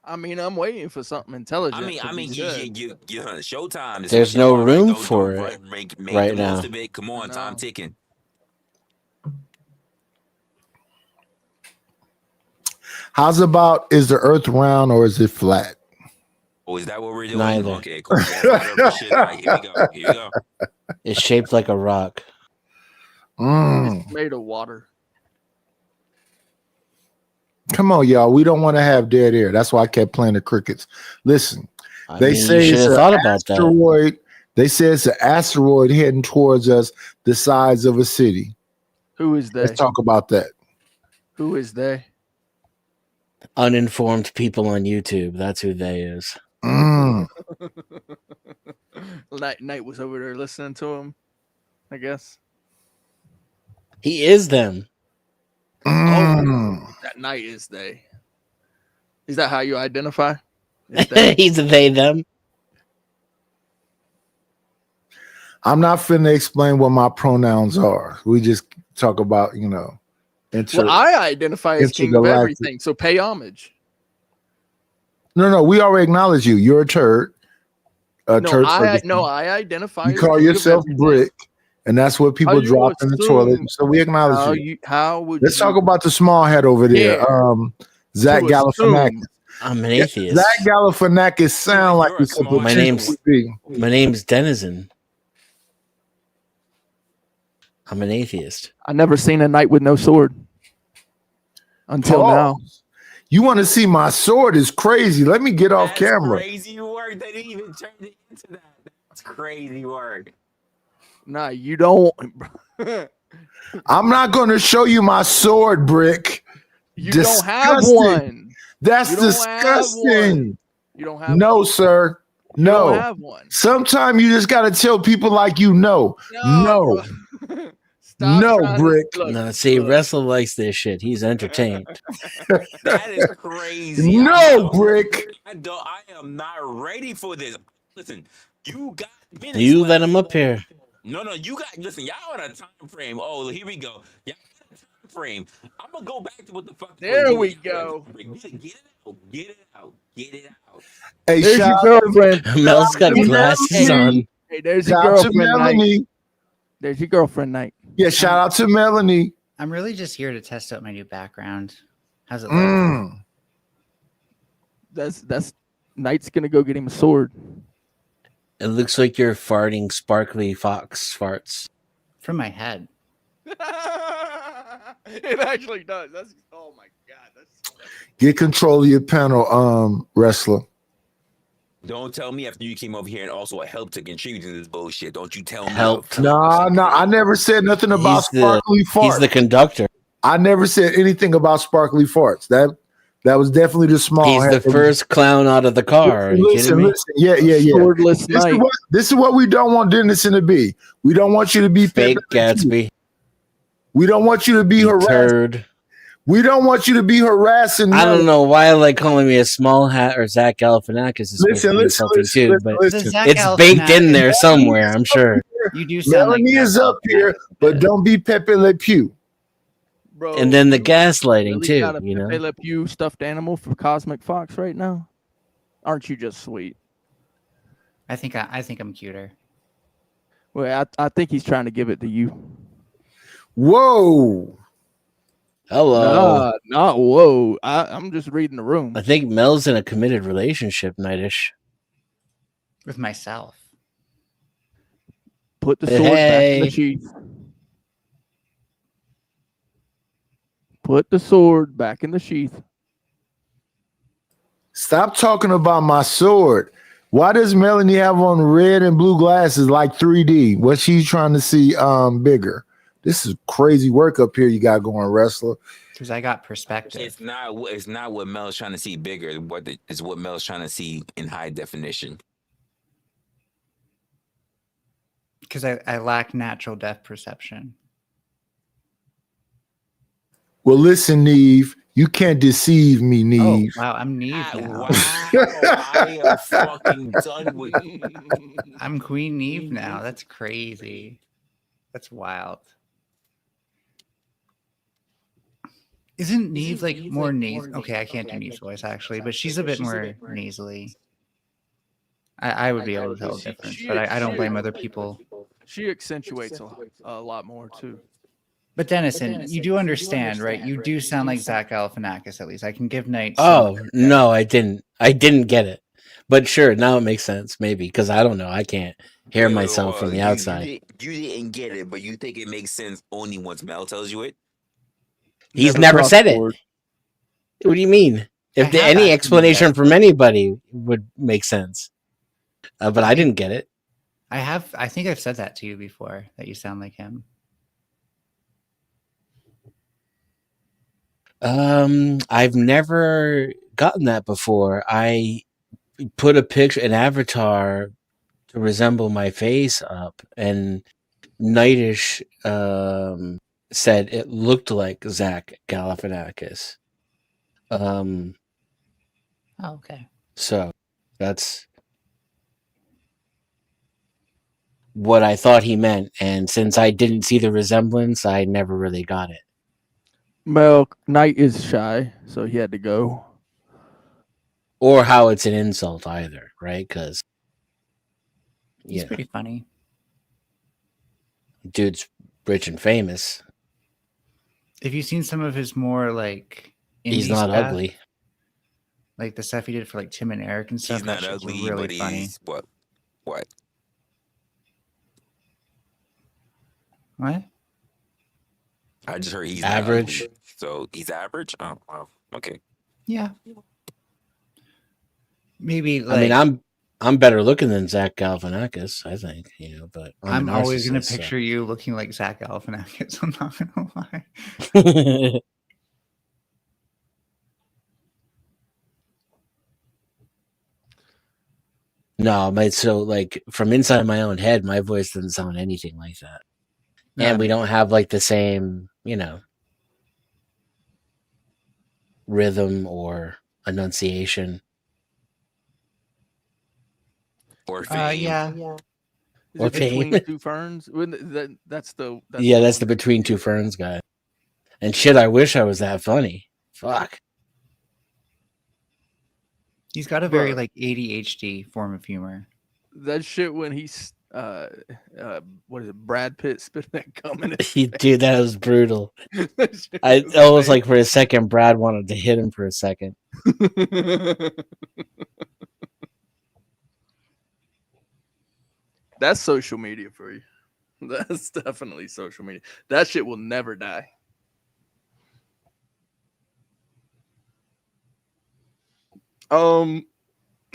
I mean, I'm waiting for something intelligent. I mean, you Showtime. There's no room for it make right the now. most of it. Come on, time ticking. How's about, is the earth round or is it flat? Oh, is that what we're doing? Neither. Okay, cool. Shit. All right, here we go. Here we go. It's shaped like a rock. It's made of water. Come on, y'all. We don't want to have dead air. That's why I kept playing the crickets. Listen, they say it's an asteroid. They say it's an asteroid heading towards us the size of a city. Who is they? Let's talk about that. Who is they? Uninformed people on YouTube. That's who they is. Knight was over there listening to him, I guess. He is them. Oh, that Knight is they. Is that how you identify? He's a they, them. I'm not finna explain what my pronouns are. We just talk about, well, I identify as king of everything, so pay homage. No, we already acknowledge you. You're a turd. I identify. You call yourself Brick, and that's what people drop in the toilet. So we acknowledge you. Let's talk about the small head over there. Zach Galifianakis. I'm an atheist. Zach Galifianakis sound like you could my name's Denizen. I'm an atheist. I never seen a knight with no sword until now. You want to see my sword is crazy. Let me get off camera. Crazy work. They didn't even turn it into that. That's crazy work. Nah, you don't. I'm not going to show you my sword, Brick. You don't have one. That's disgusting. You don't have no, one. Sir. No. You don't have one. Sometimes you just got to tell people like no. No, Brick. No, see, Resla likes this shit. He's entertained. That is crazy. No, Brick. I am not ready for this. Listen, you got minutes. You let him up here. No, you got. Listen, y'all on a time frame. Oh, here we go. Y'all on a time frame. I'm gonna go back to what the fuck. There we go. Get it out. Get it out. Get it out. Hey, there's your girlfriend. Mel's got glasses on. Hey, there's your girlfriend, Melanie. There's your girlfriend, Knight. Yeah, shout out to Melanie. I'm really just here to test out my new background. How's it look? That's Knight's gonna go get him a sword. It looks like you're farting sparkly fox farts. From my head. It actually does. Oh my god. Get control of your panel, wrestler. Don't tell me after you came over here and also helped to contribute to this bullshit. Don't you tell me. Helped. No, I never said nothing about sparkly farts. He's the conductor. I never said anything about sparkly farts. That was definitely the small. He's the first clown out of the car. Are you kidding me? Yeah. Swordless Knight. This is what we don't want Dennison to be. We don't want you to be fake Gatsby. We don't want you to be harassed. We don't want you to be harassing. I don't know why I like calling me a small hat or Zach Galifianakis. Listen, it's baked in there somewhere, I'm sure. You do sound Melanie is up here, but don't be Pepe Le Pew. Bro, and then the gaslighting really too, got a you know. Pepe Le Pew stuffed animal for Cosmic Fox right now. Aren't you just sweet? I think I'm cuter. Well, I think he's trying to give it to you. Whoa. Hello. Not whoa. I'm just reading the room. I think Mel's in a committed relationship, Nightish. With myself. Put the sword back in the sheath. Put the sword back in the sheath. Stop talking about my sword. Why does Melanie have on red and blue glasses like 3D? What's she trying to see bigger? This is crazy work up here you got going, wrestler. Because I got perspective. It's not what Mel's trying to see bigger. It's what Mel's trying to see in high definition. because I lack natural depth perception. Well, listen, Neve, you can't deceive me, Neve. Oh, wow, I'm Neve now. Wow, I am fucking done with I'm Queen Neve now. That's crazy. That's wild. Isn't Neve like more nasal? Okay, I can't do Neve's voice actually, but she's a bit more nasally. I would be able to tell the difference, but I don't blame other people. She accentuates a lot more too. But Dennison, you do understand, right? You do sound like Zach Galifianakis, at least. I can give Knight. Oh no, I didn't get it. But sure, now it makes sense, maybe, because I don't know. I can't hear myself from the outside. You didn't get it, but you think it makes sense only once Mel tells you it? He's never said it. What do you mean? If any explanation from anybody would make sense. But I didn't get it. I think I've said that to you before, that you sound like him. I've never gotten that before. I put a picture, an avatar to resemble my face up, and Nightish said it looked like Zach Galifianakis. Oh, okay. So that's what I thought he meant, and since I didn't see the resemblance, I never really got it. Well, Knight is shy, so he had to go. Or how it's an insult either, right? Because he's pretty funny. Dude's rich and famous. Have you seen some of his more like he's not stuff? Ugly. Like the stuff he did for like Tim and Eric and stuff. He's not ugly, really but funny. he's what? What? I just heard he's average. Not ugly. So he's average? Oh, wow. Okay. Yeah. Maybe like, I mean, I'm better looking than Zach Galifianakis, I think, but I'm always gonna picture you looking like Zach Galifianakis. I'm not gonna lie. No, but so like from inside my own head, my voice doesn't sound anything like that. No. And we don't have like the same, rhythm or enunciation. Or fame. Yeah. Is Or it between fame. two ferns? That's the That's the Between Two Ferns guy. And shit, I wish I was that funny. Fuck. He's got a very like ADHD form of humor. That shit when he's what is it? Brad Pitt spitting that gum in his Dude, that was brutal. That shit I was almost like for a second, Brad wanted to hit him for a second. That's social media for you. That's definitely social media. That shit will never die.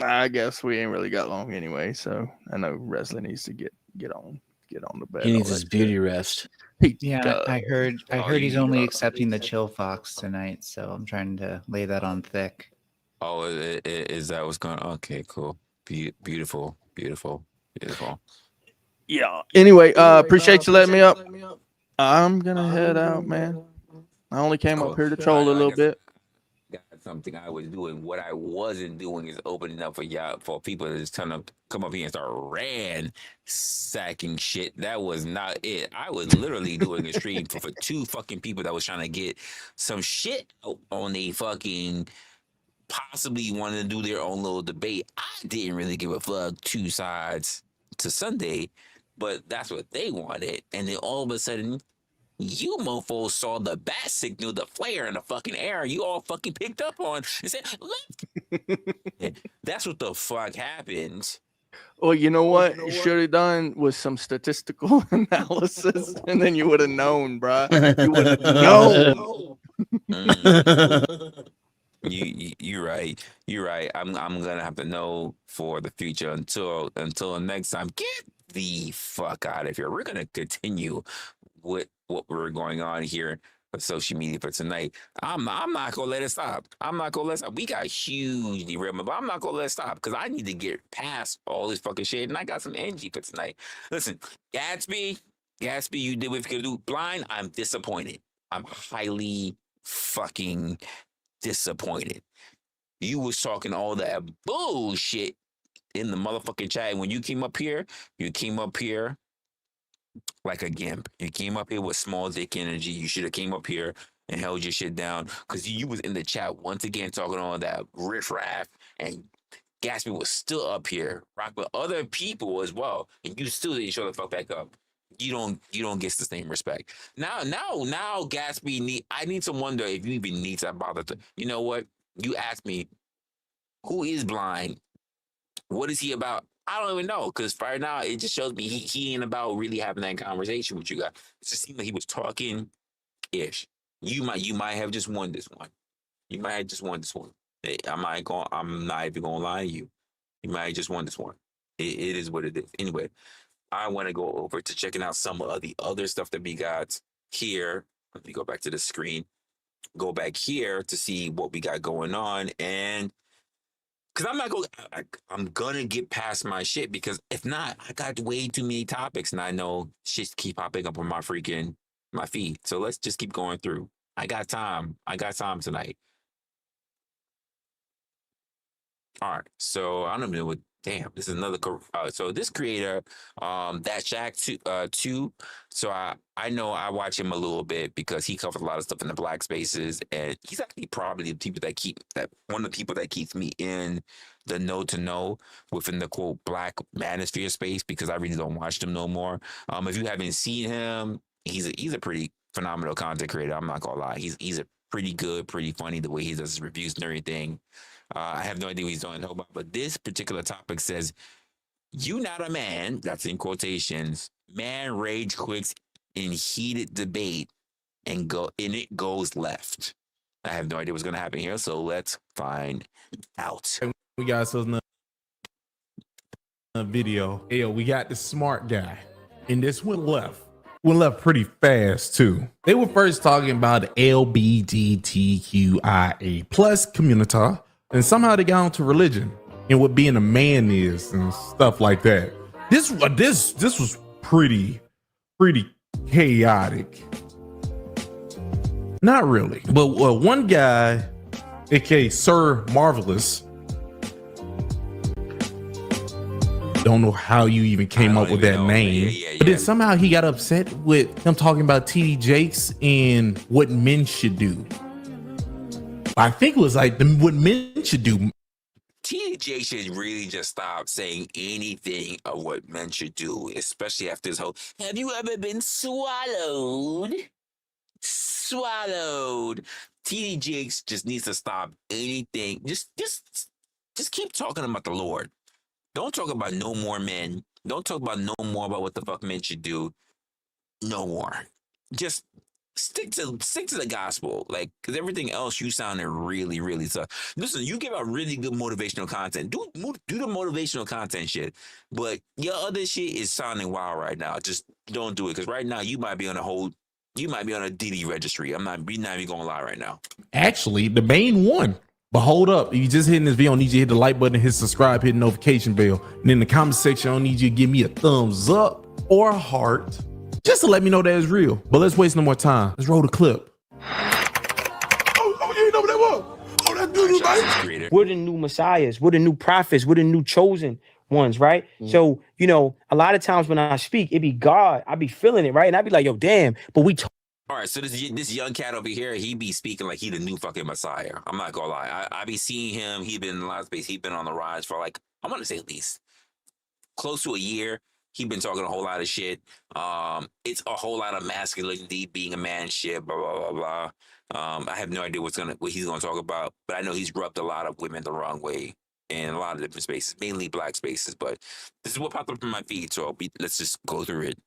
I guess we ain't really got long anyway, so I know Resla needs to get on the bed. He needs his beauty rest. Yeah, I heard he's only accepting the chill fox tonight, so I'm trying to lay that on thick. Oh, is that what's going on? Okay, cool. Beautiful. Yeah. Anyway, appreciate you letting me up. I'm gonna head out, man. I only came up here to troll a little bit. Something I was doing. What I wasn't doing is opening up for people to just come up here and start ransacking shit. That was not it. I was literally doing a stream for two fucking people that was trying to get some shit on a fucking possibly wanted to do their own little debate. I didn't really give a fuck two sides to Sunday, but that's what they wanted. And then all of a sudden, you mofos saw the bat signal, the flare in the fucking air. You all fucking picked up on and said, "Left." That's what the fuck happened. Well, you know what you should have done was some statistical analysis, and then you would have known, bruh. You would have known. You're right. You're right. I'm gonna have to know for the future until next time. Get the fuck out of here. We're gonna continue with what we're going on here. for social media for tonight. I'm not gonna let it stop. I'm not gonna let it stop. We got huge derailment, but I'm not gonna let it stop because I need to get past all this fucking shit, and I got some energy for tonight. Listen, Gatsby, you did what you could do. Blind, I'm disappointed. I'm highly fucking disappointed. You was talking all that bullshit in the motherfucking chat. When you came up here like a gimp. You came up here with small dick energy. You should have came up here and held your shit down because you was in the chat once again talking all that riffraff, and Gatsby was still up here rocking with other people as well, and you still didn't show the fuck back up. You don't get the same respect. Now Gatsby I need to wonder if you even need to bother to. You know what? You asked me, who is Blind? What is he about? I don't even know, because right now it just shows me he ain't about really having that conversation with you guys. It just seemed like he was talking ish. You might have just won this one. You might have just won this one. I'm not even gonna lie to you. You might have just won this one. It is what it is. Anyway, I want to go over to checking out some of the other stuff that we got here. Let me go back to the screen. Go back here to see what we got going on, and because I'm gonna get past my shit, because if not, I got way too many topics, and I know shit keep popping up on my feed. So let's just keep going through. I got time tonight. All right, so I don't even know what. Damn, this is another. So this creator, that Jack 2. So I know I watch him a little bit because he covers a lot of stuff in the black spaces, and he's actually probably one of the people that keeps me in the know within the quote black manosphere space, because I really don't watch them no more. If you haven't seen him, he's a pretty phenomenal content creator. I'm not gonna lie, he's a pretty good, pretty funny the way he does his reviews and everything. I have no idea what he's doing, but this particular topic says, "You not a man," that's in quotations, "man rage quits in heated debate and it goes left." I have no idea what's going to happen here, so let's find out. We got ourselves a video. Hey, we got the smart guy, and this went left. Went left pretty fast too. They were first talking about the LGBTQIA plus community, and somehow they got onto religion and what being a man is and stuff like that. This was pretty chaotic. Not really, but one guy, aka Sir Marvelous, don't know how you even came up with that name, but then somehow he got upset with him talking about TD Jakes and what men should do. I think it was like what men should do. TJ should really just stop saying anything of what men should do, especially after this whole, "Have you ever been swallowed?" TD Jakes just needs to stop anything. Just keep talking about the Lord. Don't talk about no more men. Don't talk about no more about what the fuck men should do. No more. Just stick to the gospel, like, because everything else you sounded really tough. Listen, you give out really good motivational content. Do the motivational content shit, but your other shit is sounding wild right now. Just don't do it, because right now you might be on a DD registry. I'm not even gonna lie right now. Actually, the main one. But hold up, if you just hitting this video, I need you to hit the like button, hit subscribe, hit the notification bell. And in the comment section, I need you to give me a thumbs up or a heart, just to let me know that it's real. But let's waste no more time. Let's roll the clip. Oh, you know what that was? Oh, that dude, right? We're the new messiahs. We're the new prophets. We're the new chosen ones, right? So, a lot of times when I speak, it be God. I be feeling it, right? And I be like, yo, damn. But all right, so this young cat over here, he be speaking like he the new fucking messiah. I'm not gonna lie. I be seeing him. He been in a lot of space. He been on the rise for, like, I want to say at least close to a year. He been talking a whole lot of shit. It's a whole lot of masculinity, being a man shit, blah, blah, blah, blah. I have no idea what he's gonna talk about, but I know he's rubbed a lot of women the wrong way in a lot of different spaces, mainly black spaces. But this is what popped up in my feed, so let's just go through it.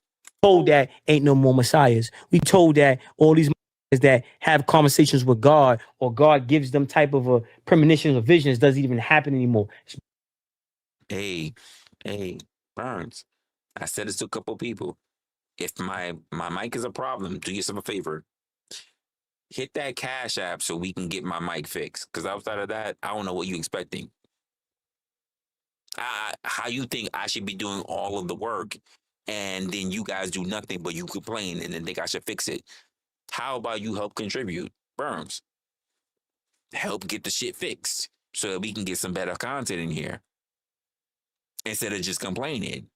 Told that ain't no more messiahs. We told that all these that have conversations with God, or God gives them type of a premonition or visions, doesn't even happen anymore. Hey, Burns, I said this to a couple people. If my mic is a problem, do yourself a favor. hit that Cash App so we can get my mic fixed. Because outside of that, I don't know what you expecting. How you think I should be doing all of the work and then you guys do nothing but you complain and then think I should fix it? How about you help contribute? Berms. Help get the shit fixed so that we can get some better content in here instead of just complaining.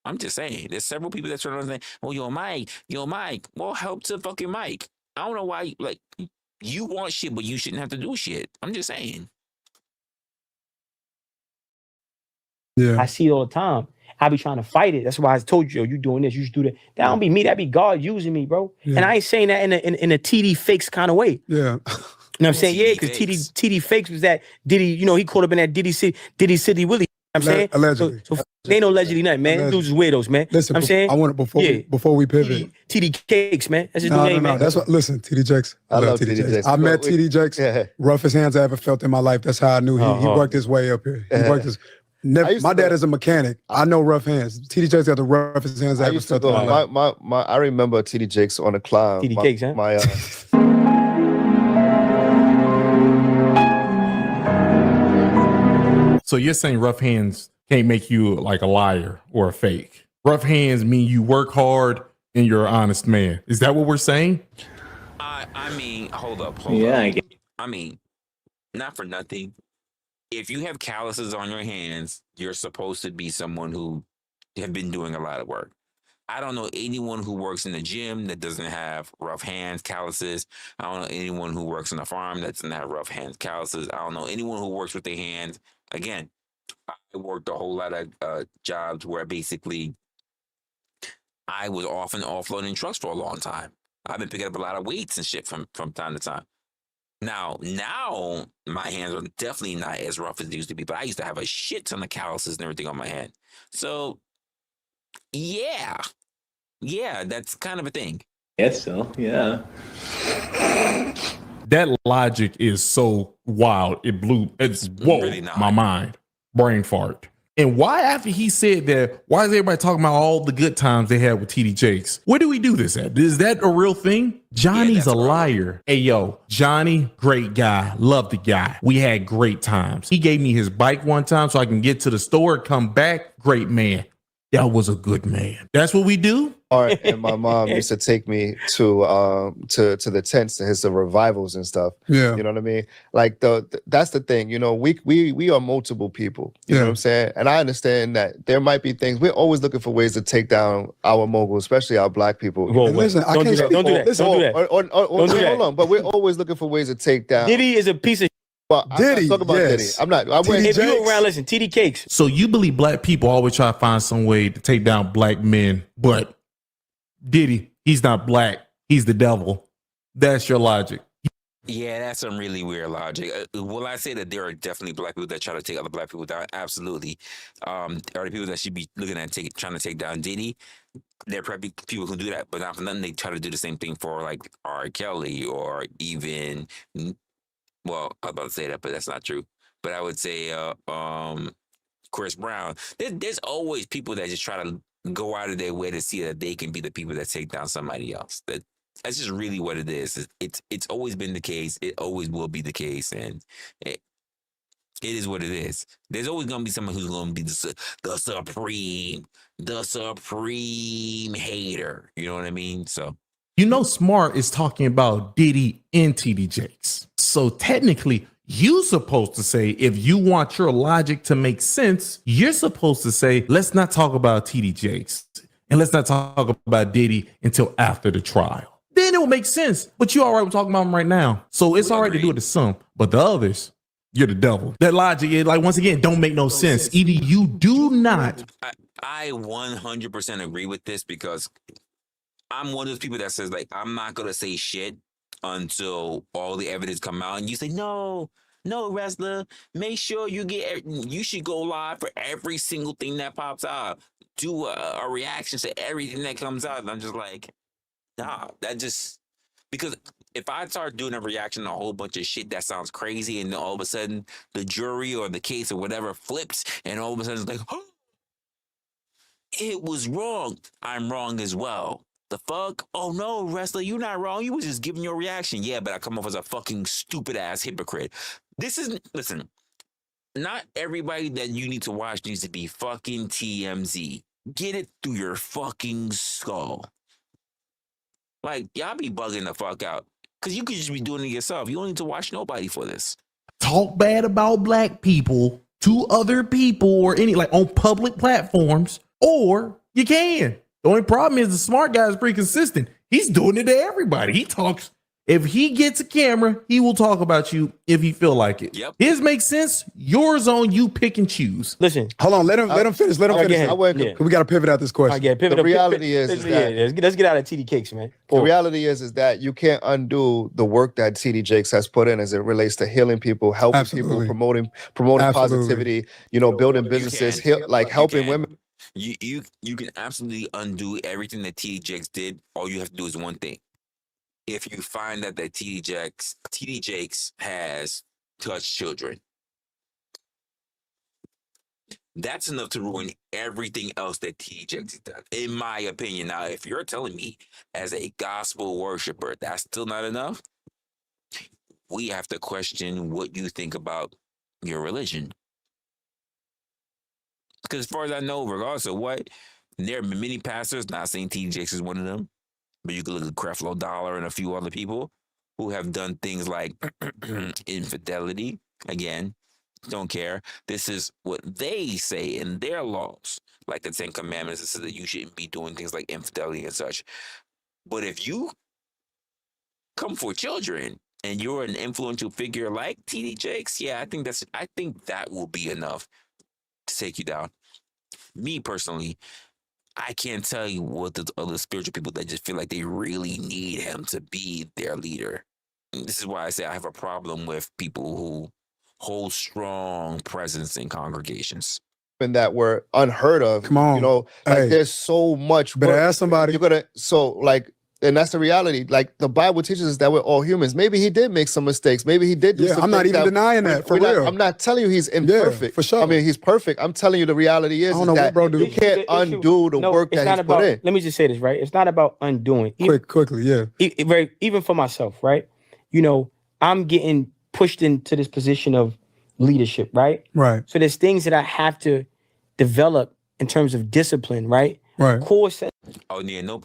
I'm just saying, there's several people that try to say, "Oh, your mic." Well, help to fucking mic. I don't know why. Like, you want shit, but you shouldn't have to do shit. I'm just saying. Yeah, I see it all the time. I be trying to fight it. That's why I told you, you doing this, you should do that. That don't be me. That be God using me, bro. And I ain't saying that in a TD Fakes kind of way. Yeah. You know what I'm saying? Yeah, because TD Fakes was that Diddy, he caught up in that Diddy City Willie. I'm saying? Allegedly. So ain't no allegedly nothing, man. Them dudes is weirdos, man. Listen, I'm saying? I want to, before we pivot. TD Cakes, man. That's his new name, man. That's what, listen, TD Jakes. I love TD Jakes. I met TD Jakes. Roughest hands I ever felt in my life. That's how I knew he worked his way up here. He worked his... my dad is a mechanic. I know rough hands. TD Jakes got the roughest hands I ever felt in my life. I remember TD Jakes on the clown. TD Cakes, huh? So you're saying rough hands can't make you like a liar or a fake? Rough hands mean you work hard and you're an honest man. Is that what we're saying? I mean, hold up. I mean, not for nothing. If you have calluses on your hands, you're supposed to be someone who have been doing a lot of work. I don't know anyone who works in the gym that doesn't have rough hands, calluses. I don't know anyone who works on a farm that doesn't have rough hands, calluses. I don't know anyone who works with their hands. Again, I worked a whole lot of jobs where basically I was often offloading trucks for a long time. I've been picking up a lot of weights and shit from time to time. Now my hands are definitely not as rough as they used to be, but I used to have a shit ton of calluses and everything on my hand. So, yeah, that's kind of a thing. Yes, so yeah. That logic is so wild. It's really my mind, brain fart. And why, after he said that, why is everybody talking about all the good times they had with TD Jakes? Where do we do this at? Is that a real thing? Johnny's a liar. Hey, yo, Johnny, great guy. Love the guy. We had great times. He gave me his bike one time so I can get to the store, come back. Great man. That was a good man. That's what we do? And my mom used to take me to the tents to his revivals and stuff. Yeah. You know what I mean? Like that's the thing, we are multiple people. You know what I'm saying? And I understand that there might be things. We're always looking for ways to take down our moguls, especially our black people. Listen, I can't don't do that. Don't do that. Hold on, but we're always looking for ways to take down. Diddy is a piece of But I'm not talking about Diddy. I'm not. If you around, listen, TD Cakes. So you believe black people always try to find some way to take down black men, but Diddy, he's not black. He's the devil. That's your logic. Yeah, that's some really weird logic. Will I say that there are definitely black people that try to take other black people down? Absolutely. Are the people that should be looking at trying to take down Diddy? There are probably people who do that, but not for nothing. They try to do the same thing for like R. Kelly or even, well, I was about to say that, but that's not true. But I would say Chris Brown. There's always people that just try to go out of their way to see that they can be the people that take down somebody else. That's just really what it is. It's always been the case. It always will be the case, and it is what it is. There's always gonna be someone who's gonna be the supreme hater. You know what I mean? So. Smart is talking about Diddy and TD Jakes. So technically, you're supposed to say, if you want your logic to make sense, you're supposed to say, let's not talk about TD Jakes and let's not talk about Diddy until after the trial. Then it will make sense. But you're all right with talking about them right now. So it's all right to do it to some, but the others, you're the devil. That logic, once again, don't make no sense. Either you do not. I 100% agree with this because I'm one of those people that says, like, I'm not going to say shit until all the evidence come out. And you say, no, Resla, make sure you should go live for every single thing that pops out. Do a reaction to everything that comes out. And I'm just like, nah, because if I start doing a reaction to a whole bunch of shit that sounds crazy and then all of a sudden the jury or the case or whatever flips and all of a sudden it's like, oh, it was wrong. I'm wrong as well. The fuck? Oh no, Resla, you're not wrong. You was just giving your reaction. Yeah, but I come off as a fucking stupid ass hypocrite. Listen, not everybody that you need to watch needs to be fucking TMZ. Get it through your fucking skull. Like, y'all be bugging the fuck out. Because you could just be doing it yourself. You don't need to watch nobody for this. Talk bad about black people to other people or like on public platforms, or you can. The only problem is the smart guy is pretty consistent. He's doing it to everybody. He talks. If he gets a camera, he will talk about you if he feel like it. Yep. His makes sense. Yours on you pick and choose. Listen, hold on. Let him finish. Let him finish. We got to pivot out this question. The reality is that let's get out of TD Cakes, man. The reality is that you can't undo the work that TD Jakes has put in as it relates to healing people, helping people, promoting positivity. Building businesses, helping women. You can absolutely undo everything that TD Jakes did. All you have to do is one thing. If you find that TD Jakes has touched children, that's enough to ruin everything else that TD Jakes has done, in my opinion. Now, if you're telling me as a gospel worshiper that's still not enough, we have to question what you think about your religion. Because as far as I know, regardless of what, there have been many pastors, not saying TD Jakes is one of them, but you can look at Creflo Dollar and a few other people who have done things like infidelity. Again, don't care. This is what they say in their laws, like the 10 Commandments that says that you shouldn't be doing things like infidelity and such. But if you come for children and you're an influential figure like TD Jakes, yeah, I think that will be enough to take you down. Me personally, I can't tell you what the other spiritual people that just feel like they really need him to be their leader. And this is why I say I have a problem with people who hold strong presence in congregations. And that were unheard of. Come on. There's so much. Better ask somebody. And that's the reality. Like the Bible teaches us that we're all humans. Maybe he did make some mistakes. Maybe he did do some I'm not even denying that, for real. I'm not telling you he's imperfect. For sure. I mean, he's perfect. I'm telling you the reality is that you can't undo the work that he's put in. Let me just say this, right? It's not about undoing. Quickly. Even for myself, right? I'm getting pushed into this position of leadership, right? Right. So there's things that I have to develop in terms of discipline, right? Right. Course. Oh yeah, no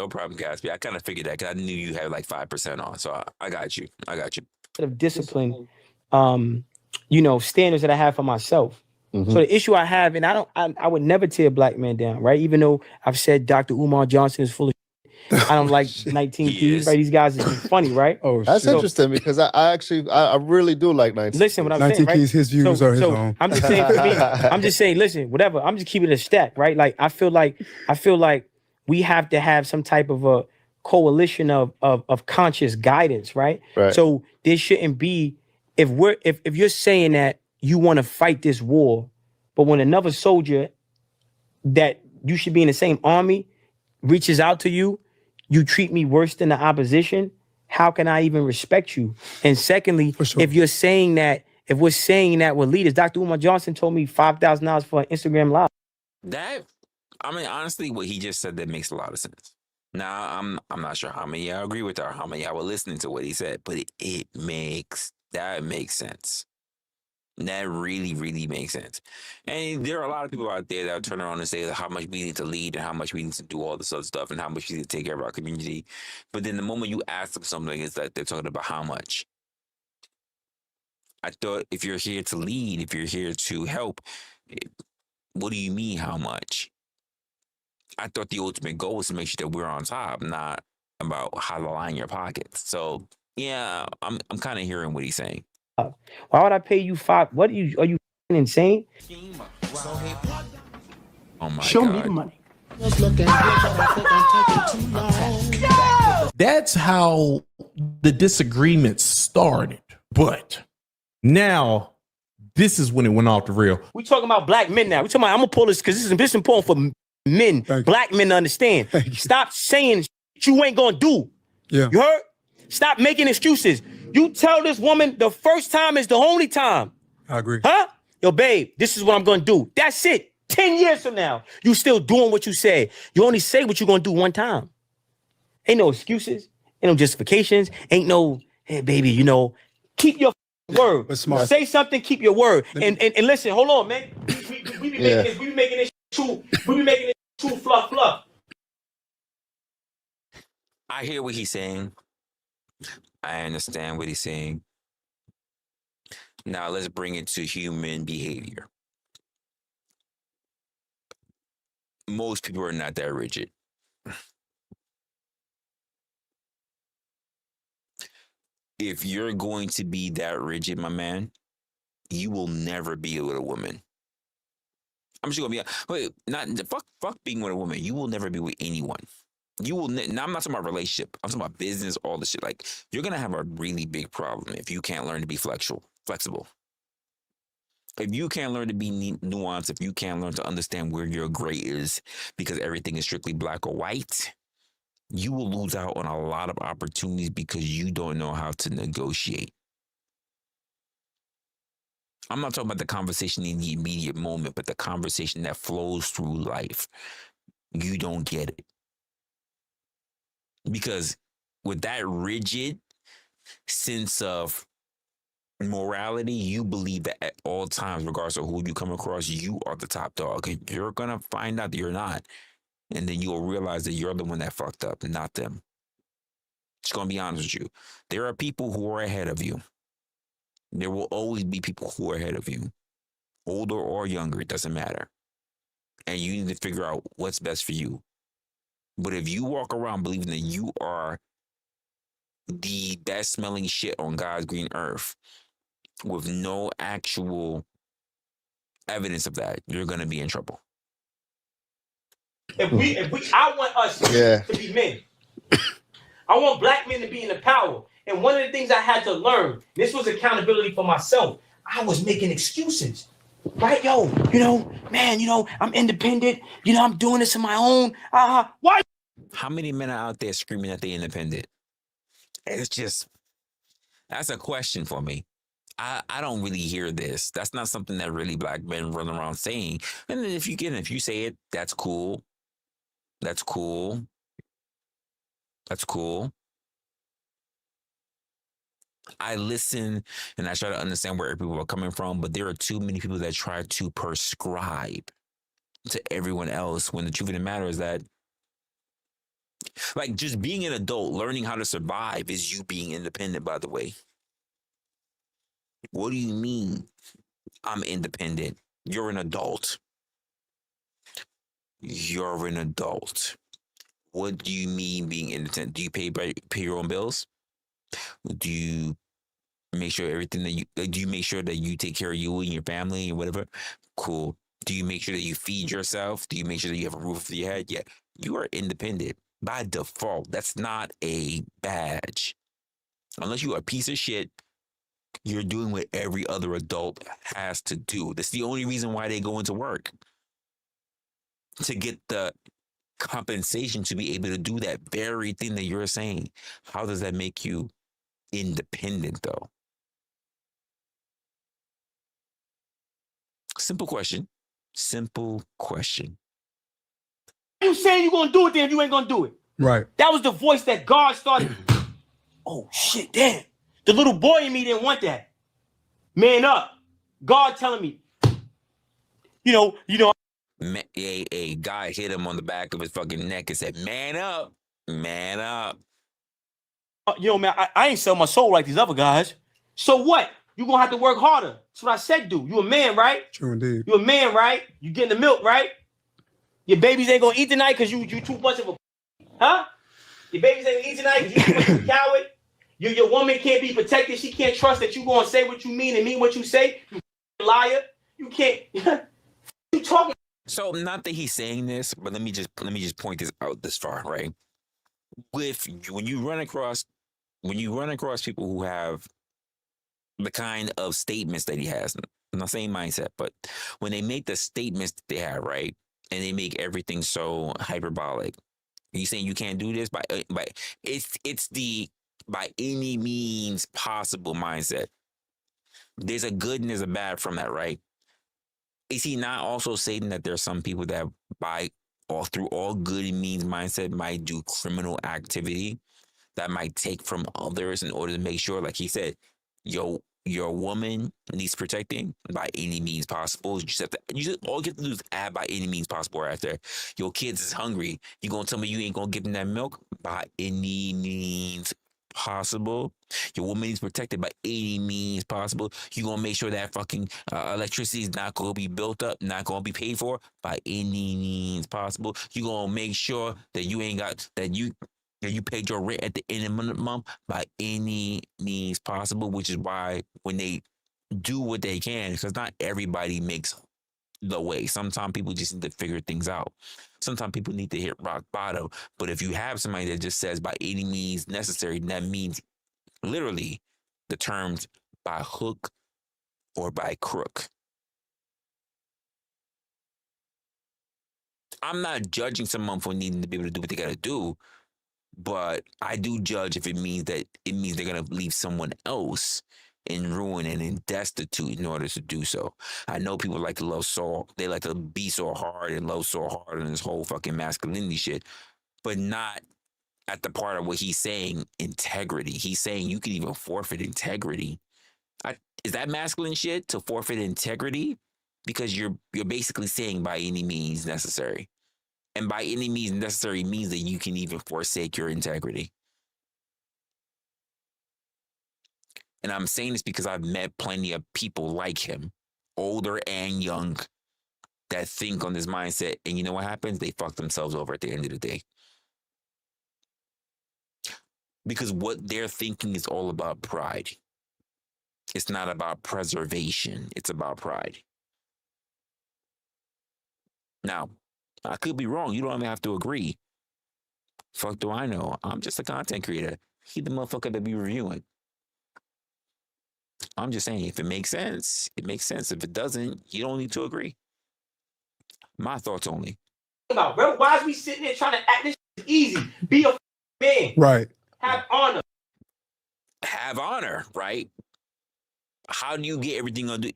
problem, Gatsby. I kind of figured that because I knew you had like 5% on, so I got you. Of discipline, standards that I have for myself. Mm-hmm. So the issue I have, and I would never tear a black man down, right? Even though I've said Dr. Umar Johnson is full of shit. I don't like 19 Keys, right? These guys are funny, right? That's interesting because I really do like 19. Listen, what I'm 19 saying, right? Keys, his views are his own. I'm just saying, for me, I'm just saying, listen, whatever. I'm just keeping it a stack, right? Like I feel like we have to have some type of a coalition of conscious guidance, right? So there shouldn't be, if you're saying that you want to fight this war, but when another soldier that you should be in the same army reaches out to you, you treat me worse than the opposition, how can I even respect you? And secondly, if you're saying that, if we're saying that we're leaders, Dr. Umar Johnson told me $5,000 for an Instagram live. Honestly, what he just said, that makes a lot of sense. Now, I'm not sure how many y'all agree with or how many y'all were listening to what he said, but that makes sense. That really, really makes sense. And there are a lot of people out there that turn around and say how much we need to lead and how much we need to do all this other stuff and how much we need to take care of our community. But then the moment you ask them something, it's like they're talking about how much. I thought if you're here to lead, if you're here to help, what do you mean how much? I thought the ultimate goal was to make sure that we're on top, not about how to line your pockets. So yeah, I'm kind of hearing what he's saying. Why would I pay you $5? What are you insane? Oh my Show God. me the money. That's how the disagreement started. But now this is when it went off the rail. We talking about black men now. We talking about, I'm gonna pull this because this is important for men, black men to understand. Stop saying you ain't gonna do. Yeah. You heard? Stop making excuses. You tell this woman the first time is the only time. I agree. Huh? Yo, babe, this is what I'm gonna do. That's it. 10 years from now, you still doing what you said. You only say what you're gonna do one time. Ain't no excuses. Ain't no justifications. Ain't no, hey, baby, you know, keep your word. Say something, keep your word. And listen, hold on, man. We be making this, we be making this too fluff. I hear what he's saying. I understand what he's saying. Now let's bring it to human behavior. Most people are not that rigid. If you're going to be that rigid, my man, you will never be with a woman. I'm just gonna be fuck being with a woman. You will never be with anyone. You will. Now I'm not talking about relationship. I'm talking about business, all this shit. Like you're gonna have a really big problem if you can't learn to be flexible. If you can't learn to be nuanced, if you can't learn to understand where your gray is, because everything is strictly black or white, you will lose out on a lot of opportunities because you don't know how to negotiate. I'm not talking about the conversation in the immediate moment, but the conversation that flows through life. You don't get it. Because with that rigid sense of morality, you believe that at all times, regardless of who you come across, you are the top dog. And you're going to find out that you're not. And then you'll realize that you're the one that fucked up, not them. Just going to be honest with you. There are people who are ahead of you. There will always be people who are ahead of you. Older or younger, it doesn't matter. And you need to figure out what's best for you. But if you walk around believing that you are the best smelling shit on God's green earth with no actual evidence of that, you're going to be in trouble. I want us to be men. I want black men to be in the power. And one of the things I had to learn, this was accountability for myself. I was making excuses. Right, yo, man, I'm independent. I'm doing this on my own. Why? How many men are out there screaming that they're independent? It's just, that's a question for me. I don't really hear this. That's not something that really black men run around saying. And then if you say it, that's cool. That's cool. That's cool. I listen and I try to understand where people are coming from, but there are too many people that try to prescribe to everyone else when the truth of the matter is that, like, just being an adult, learning how to survive is you being independent, by the way. What do you mean I'm independent? You're an adult. You're an adult. What do you mean being independent? Do you pay your own bills? Do you make sure everything that do you make sure that you take care of you and your family and whatever? Cool. Do you make sure that you feed yourself? Do you make sure that you have a roof over your head? Yeah. You are independent by default. That's not a badge. Unless you are a piece of shit, you're doing what every other adult has to do. That's the only reason why they go into work. To get the compensation to be able to do that very thing that you're saying. How does that make you independent, though? Simple question. Simple question. You saying you're going to do it, then if you ain't going to do it. Right. That was the voice that God started. Oh, shit, damn. The little boy in me didn't want that. Man up. God telling me, A guy hit him on the back of his fucking neck and said, man up. Man up. Man, I ain't sell my soul like these other guys. So what? You going to have to work harder. That's what I said, dude. You a man, right? True indeed. You a man, right? You getting the milk, right? Your babies ain't going to eat tonight because you too much of a... Huh? Your babies ain't going to eat tonight because you too much of a coward? Your woman can't be protected. She can't trust that you going to say what you mean and mean what you say. You liar. You can't... You talking... So, not that he's saying this, but let me just point this out this far, right? When you run across people who have the kind of statements that he has, I'm not saying mindset, but when they make the statements that they have, right, and they make everything so hyperbolic, you saying you can't do this by it's the by any means possible mindset. There's a good and there's a bad from that, right? Is he not also saying that there's some people that by all through all good and means mindset might do criminal activity that might take from others in order to make sure, like he said, your woman needs protecting by any means possible. You just have to, all you have to do is add by any means possible right there. Your kids is hungry. You gonna tell me you ain't gonna give them that milk? By any means possible. Your woman needs protected by any means possible. You gonna make sure that fucking electricity is not gonna be built up, not gonna be paid for by any means possible. You gonna make sure that you ain't got that you paid your rent at the end of the month by any means possible, which is why when they do what they can, because not everybody makes the way. Sometimes people just need to figure things out. Sometimes people need to hit rock bottom. But if you have somebody that just says by any means necessary, that means literally the terms by hook or by crook. I'm not judging someone for needing to be able to do what they got to do, but I do judge if it means they're going to leave someone else in ruin and in destitute in order to do so. I know people like to they like to be so hard and love so hard on this whole fucking masculinity shit, but not at the part of what he's saying, integrity. He's saying you can even forfeit integrity. Is that masculine shit, to forfeit integrity? Because you're basically saying by any means necessary. And by any means necessary means that you can even forsake your integrity. And I'm saying this because I've met plenty of people like him, older and young, that think on this mindset. And you know what happens? They fuck themselves over at the end of the day. Because what they're thinking is all about pride. It's not about preservation. It's about pride. Now, I could be wrong. You don't even have to agree. Fuck do I know? I'm just a content creator. He the motherfucker that be reviewing. I'm just saying, if it makes sense, it makes sense. If it doesn't, you don't need to agree. My thoughts only. Bro, why is we sitting there trying to act this easy? Be a man. Right. Have honor. Have honor, right? How do you get everything under?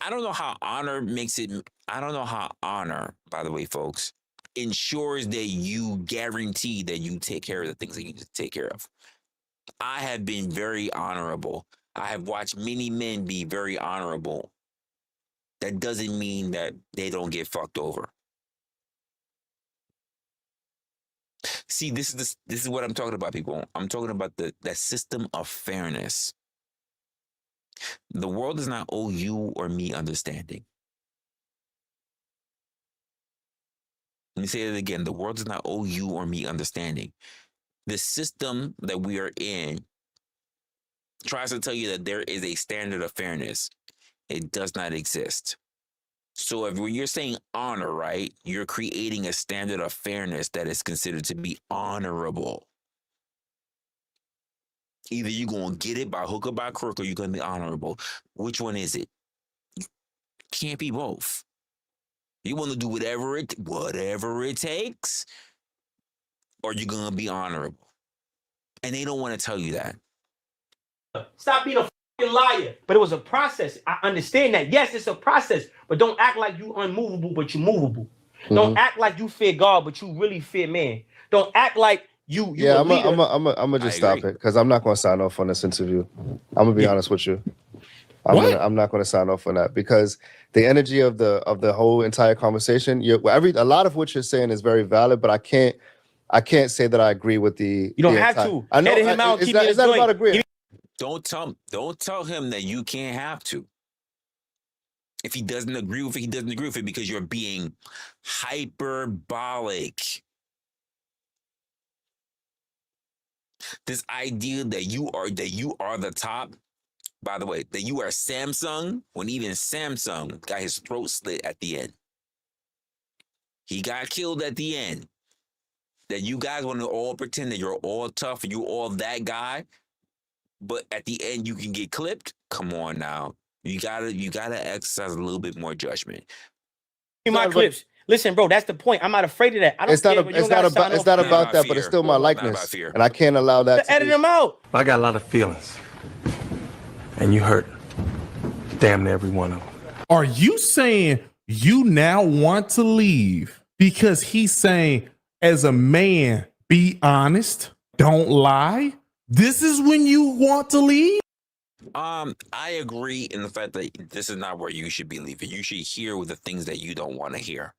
I don't know how honor makes it. I don't know how honor, by the way, folks, ensures that you guarantee that you take care of the things that you need to take care of. I have been very honorable. I have watched many men be very honorable. That doesn't mean that they don't get fucked over. See, this is what I'm talking about, people. I'm talking about that system of fairness. The world does not owe you or me understanding. Let me say it again. The world does not owe you or me understanding. The system that we are in tries to tell you that there is a standard of fairness. It does not exist. So if when you're saying honor, right, you're creating a standard of fairness that is considered to be honorable. Either you're going to get it by hook or by crook, or you're going to be honorable. Which one is it? You can't be both. You want to do whatever it takes, or you're going to be honorable. And they don't want to tell you that. Stop being a fucking liar. But it was a process. I understand that. Yes, it's a process. But don't act like you unmovable, but you movable. Mm-hmm. Don't act like you fear God, but you really fear man. Don't act like you yeah, I'm gonna just stop it because I'm not gonna sign off on this interview. I'm gonna be honest with you. I'm not gonna sign off on that because the energy of the whole entire conversation, a lot of what you're saying is very valid, but I can't say that I agree with the. You don't have to. I know. Him out, it's not about agreeing. Don't tell him that you can't have to. If he doesn't agree with it, he doesn't agree with it because you're being hyperbolic. This idea that you are the top, by the way, that you are Samsung, when even Samsung got his throat slit at the end. He got killed at the end. That you guys want to all pretend that you're all tough and you're all that guy, but at the end you can get clipped. Come on now. You gotta exercise a little bit more judgment. In my clips. Listen, bro, that's the point. I'm not afraid of that. I don't it's not about that, but it's still my likeness. And I can't allow that to edit them out. I got a lot of feelings. And you hurt damn near every one of them. Are you saying you now want to leave because he's saying, as a man, be honest, don't lie. This is when you want to leave? I agree in the fact that this is not where you should be leaving. You should hear the things that you don't want to hear.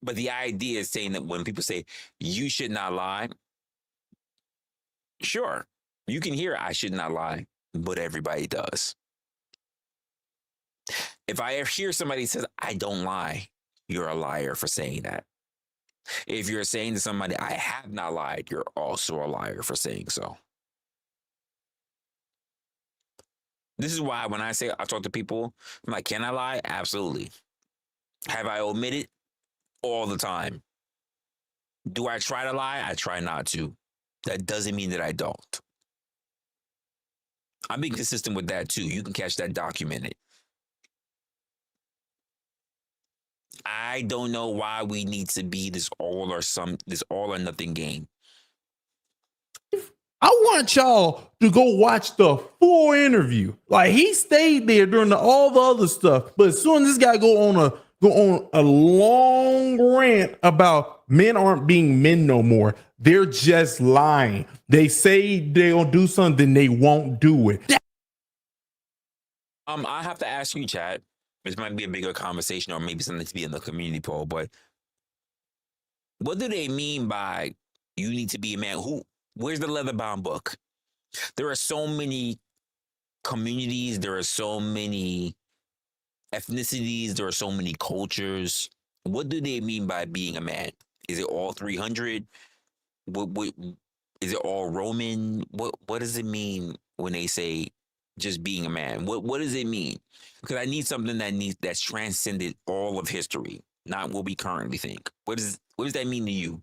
But the idea is saying that when people say you should not lie, sure, you can hear I should not lie, but everybody does. If I hear somebody says I don't lie, you're a liar for saying that. If you're saying to somebody I have not lied, you're also a liar for saying so. This is why when I say I talk to people, I'm like, can I lie? Absolutely. Have I omitted? All the time. Do I try to lie? I try not to. That doesn't mean that I don't. I'm being consistent with that too. You can catch that documented. I don't know why we need to be this all or nothing game. I want y'all to go watch the full interview. Like, he stayed there during all the other stuff, but as soon as this guy go on a long rant about men aren't being men no more, they're just lying. They say they'll do something, they won't do it. I have to ask you, Chad. This might be a bigger conversation, or maybe something to be in the community poll. But what do they mean by you need to be a man? Where's the leather-bound book? There are so many communities. There are so many ethnicities. There are so many cultures. What do they mean by being a man? Is it all 300? What is it all Roman? What does it mean when they say just being a man? What does it mean? Because I need something that's transcended all of history, not what we currently think. What does that mean to you?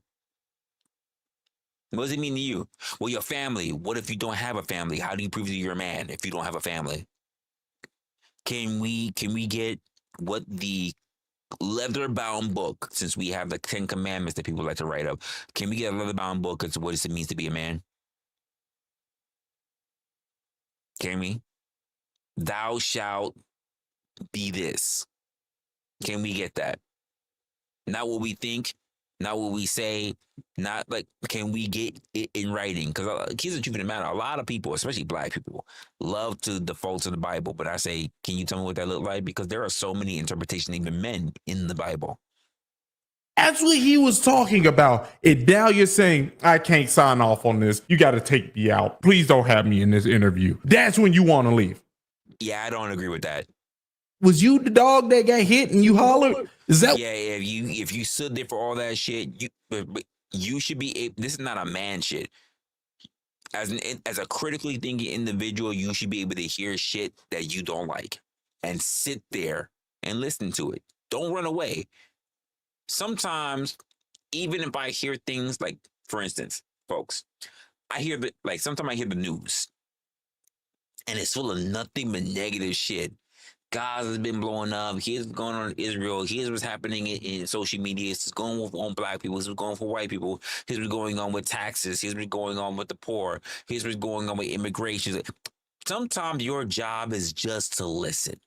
What does it mean to you? Well, your family. What if you don't have a family? How do you prove that you're a man if you don't have a family? Can we get what the leather-bound book, since we have the 10 Commandments that people like to write up, can we get a leather-bound book as to what it means to be a man? Can we? Thou shalt be this. Can we get that? Not what we think, not what we say, not like, can we get it in writing? Because here's the truth of the matter. A lot of people, especially black people, love to default to the Bible. But I say, can you tell me what that looked like? Because there are so many interpretations, even men, in the Bible. That's what he was talking about. And now you're saying, I can't sign off on this. You got to take me out. Please don't have me in this interview. That's when you want to leave. Yeah, I don't agree with that. Was you the dog that got hit and you hollered? Is that? Yeah, if you stood there for all that shit, you should be. This is not a man shit. As a critically thinking individual, you should be able to hear shit that you don't like and sit there and listen to it. Don't run away. Sometimes, even if I hear things like, for instance, folks, sometimes I hear the news and it's full of nothing but negative shit. Gaza has been blowing up. Here's what's going on in Israel. Here's what's happening in social media. It's going on black people. It's going for white people. Here's what's going on with taxes. Here's what's going on with the poor. Here's what's going on with immigration. Sometimes your job is just to listen.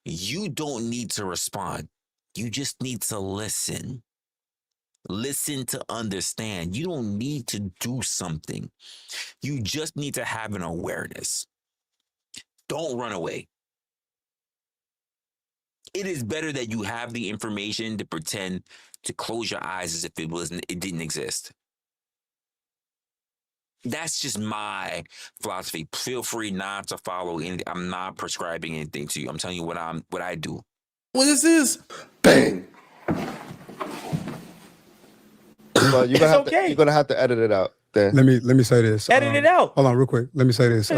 You don't need to respond. You just need to listen. Listen to understand. You don't need to do something. You just need to have an awareness. Don't run away. It is better that you have the information to pretend to close your eyes as if it didn't exist. That's just my philosophy. Feel free not to follow anything. I'm not prescribing anything to you. I'm telling you what I do. Well, this is bang. Well, you're gonna have to edit it out. Then let me say this. Edit it out. Hold on, real quick. Let me say this.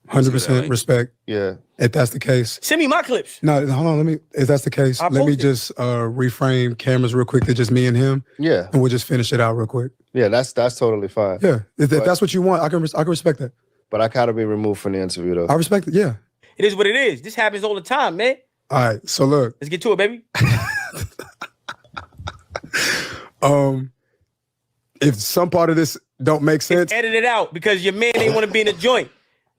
100% respect. Yeah. If that's the case, send me my clips. No, hold on. If that's the case, let me just reframe cameras real quick to just me and him. Yeah. And we'll just finish it out real quick. Yeah, that's totally fine. Yeah. If that's what you want, I can respect that. But I gotta be removed from the interview though. I respect it. Yeah. It is what it is. This happens all the time, man. All right. So look. Let's get to it, baby. If some part of this don't make sense, edit it out because your man ain't want to be in the joint.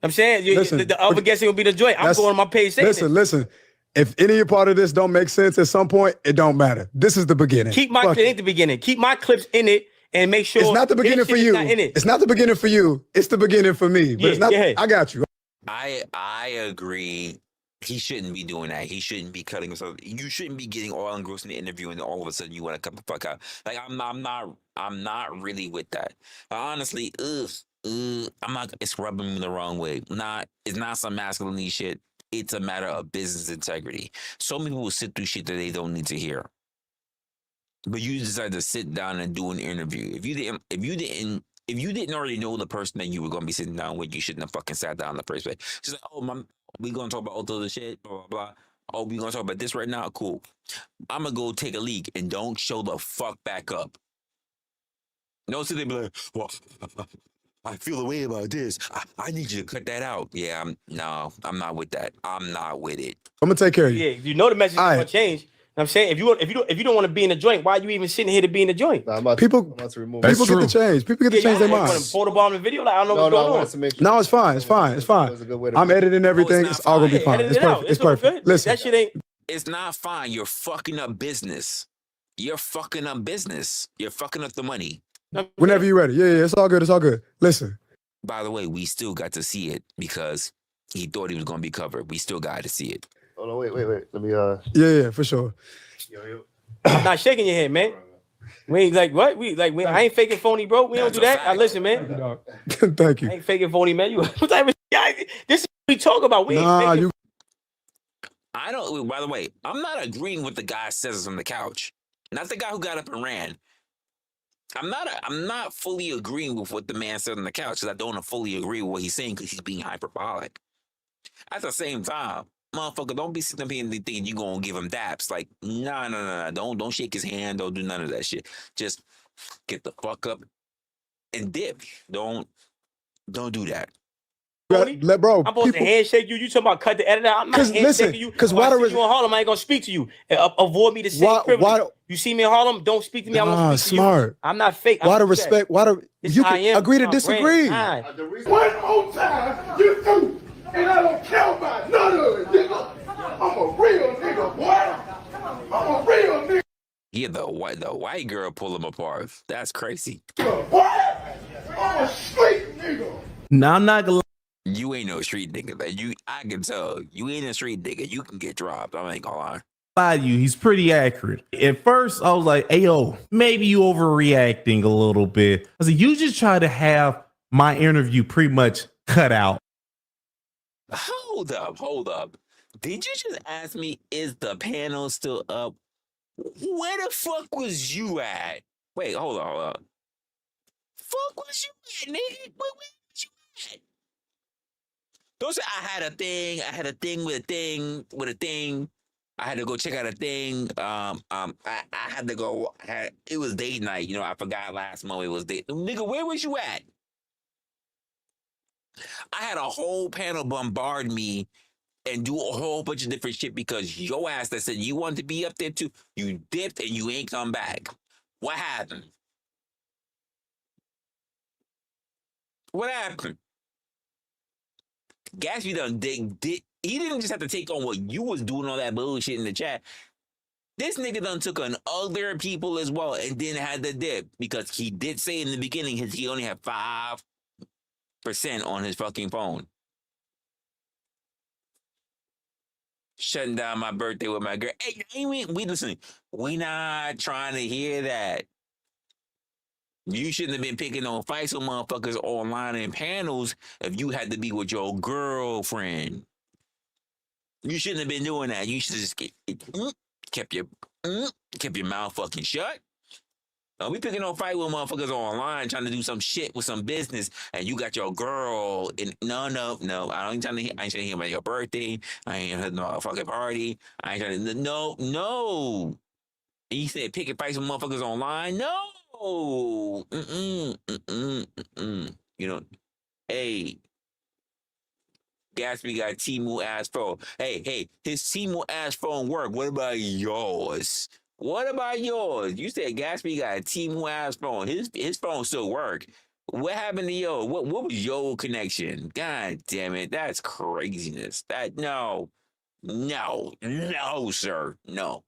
I'm saying the other guest ain't gonna be in the joint. I'm going on my page saying listen. If any part of this don't make sense at some point, it don't matter. This is the beginning. Keep my shit ain't the beginning. Keep my clips in it and make sure it's not the beginning for you. It's not the beginning for you. It's the beginning for me. But it's not. I got you. I agree. He shouldn't be doing that. He shouldn't be cutting himself. You shouldn't be getting all engrossed in the interview and all of a sudden you want to cut the fuck out. Like I'm not really with that. Honestly, I'm not. It's rubbing me the wrong way. It's not some masculine shit. It's a matter of business integrity. So many people will sit through shit that they don't need to hear. But you decide to sit down and do an interview. If you didn't already know the person that you were going to be sitting down with, you shouldn't have fucking sat down in the first place. She's like, oh, we going to talk about all the other shit, blah, blah, blah. Oh, we going to talk about this right now? Cool. I'm going to go take a leak and don't show the fuck back up. No, so they be like, well, I feel a way about this. I need you to cut that out. Yeah, I'm not with that. I'm not with it. I'm going to take care of you. Yeah, you know the message is going to change. I'm saying if you don't want to be in the joint, why are you even sitting here to be in the joint? People get the change. People get to change their minds. Photobomb the video, like I don't know what's going on. No, it's fine. It's fine. It's fine. I'm editing everything. It's all gonna be fine. It's perfect. It's perfect. Listen, that shit ain't. It's not fine. You're fucking up business. You're fucking up business. You're fucking up the money. Whenever you're ready. Yeah, it's all good. It's all good. Listen. By the way, we still got to see it because he thought he was gonna be covered. We still got to see it. Oh no, wait. Let me Yeah, for sure. Not shaking your head, man. We ain't like what? I ain't faking phony, bro. We don't do that. Listen, man. Thank you. I ain't faking phony, man. You what type of guy? This is what we talk about. We ain't faking. I don't. By the way, I'm not agreeing with the guy says on the couch. Not the guy who got up and ran. I'm not fully agreeing with what the man said on the couch because I don't fully agree with what he's saying because he's being hyperbolic. At the same time, motherfucker, don't be sitting here thinking you gonna give him daps. Like, no. Don't shake his hand. Don't do none of that shit. Just get the fuck up and dip. Don't do that. Let bro. I'm supposed to handshake you. You talking about cut the editor? I'm not handshaking you. Because why you in Harlem? I ain't gonna speak to you. Avoid me the same privilege. You see me in Harlem? Don't speak to me. I'm gonna speak to you. I'm not fake. Why the respect? You can agree to disagree. One more time, you do. And I don't care about none of it, nigga. I'm a real nigga, boy. I'm a real nigga. Yeah, the white girl pull him apart. That's crazy. What? I'm a street nigga. Now I'm not gonna. You ain't no street nigga. I can tell. You ain't a street nigga. You can get dropped. I ain't gonna lie to you. He's pretty accurate. At first, I was like, "Ayo, maybe you overreacting a little bit." I said, "You just try to have my interview pretty much cut out." Hold up. Did you just ask me, is the panel still up? Where the fuck was you at? Wait, hold on. Fuck was you at, nigga? Where was you at? Don't say I had a thing with a thing. I had to go check out a thing. I had to go. It was date night. You know, I forgot last month it was date. Nigga, where was you at? I had a whole panel bombard me and do a whole bunch of different shit because your ass that said you wanted to be up there too, you dipped and you ain't come back. What happened? What happened? Gatsby done he didn't just have to take on what you was doing all that bullshit in the chat. This nigga done took on other people as well and then had the dip because he did say in the beginning he only had 5% on his fucking phone. Shutting down my birthday with my girl. Hey, we listen. We not trying to hear that. You shouldn't have been picking on fights with motherfuckers online and panels if you had to be with your girlfriend. You shouldn't have been doing that. You should just kept your mouth fucking shut. We picking on fight with motherfuckers online trying to do some shit with some business, and you got your girl. And no. I ain't trying to hear about your birthday. I ain't had no fucking party. I ain't trying to. No. And you said picking fights with motherfuckers online. No. You know, hey. Gatsby got T-Move ass phone. Hey, his T-Move ass phone work. What about yours? You said Gatsby got a T-Move ass phone. His phone still work. What happened to yo? What was your connection? God damn it, that's craziness. No. No, sir, no.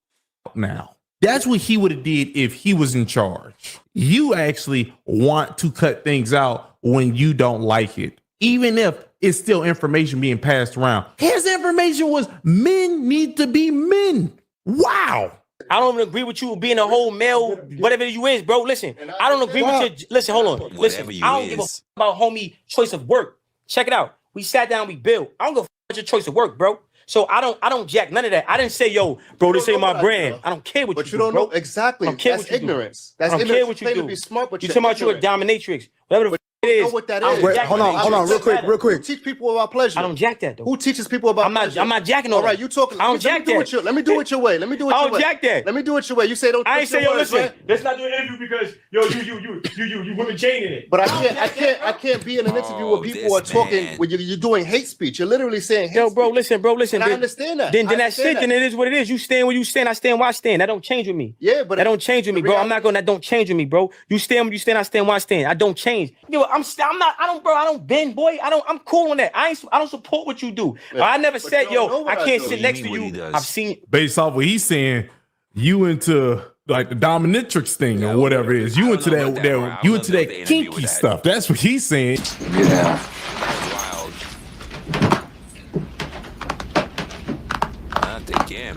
Now, that's what he would have did if he was in charge. You actually want to cut things out when you don't like it, even if it's still information being passed around. His information was men need to be men. Wow. I don't even agree with you being a whole male, whatever you is, bro. Listen, I don't agree with you. Listen, hold on. Listen, I don't give a f about homie choice of work. Check it out. We sat down, we built. I don't give a f about your choice of work, bro. So I don't jack none of that. I didn't say, yo, bro, this ain't my brand. I don't care what you do, But you don't know exactly. That's ignorance. That's ignorance. I don't care what you do. Be smart, but you talking about you a dominatrix. Whatever the f it is. Know what that is. Wait, hold on, real quick. Who teach people about pleasure? I don't jack that though. Who teaches people about pleasure? I'm not jacking all right, that. you talking. I don't jack that. Let me do it your way. Let me do it your way. I don't jack that. Let me do it your way. You say don't. I ain't say, yo, listen, right? let's not do an interview because you women chaining it. But I can't be in an interview where people are talking when you're doing hate speech. You're literally saying hate yo, bro, listen. And I understand that. Then that's it. Then it is what it is. You stand where you stand. I stand where I stand. That don't change with me. Yeah, but that don't change with me, bro. That don't change with me, bro. You stand where you stand. I stand where I stand. I don't change. Yo, I'm not. I don't bend, boy. I'm cool on that. I don't support what you do. I never said, yo, I can't sit next to you. I've seen. Based off what he's saying, you into like the dominatrix thing or whatever it is. You into that you into that kinky stuff. That's what he's saying. Yeah.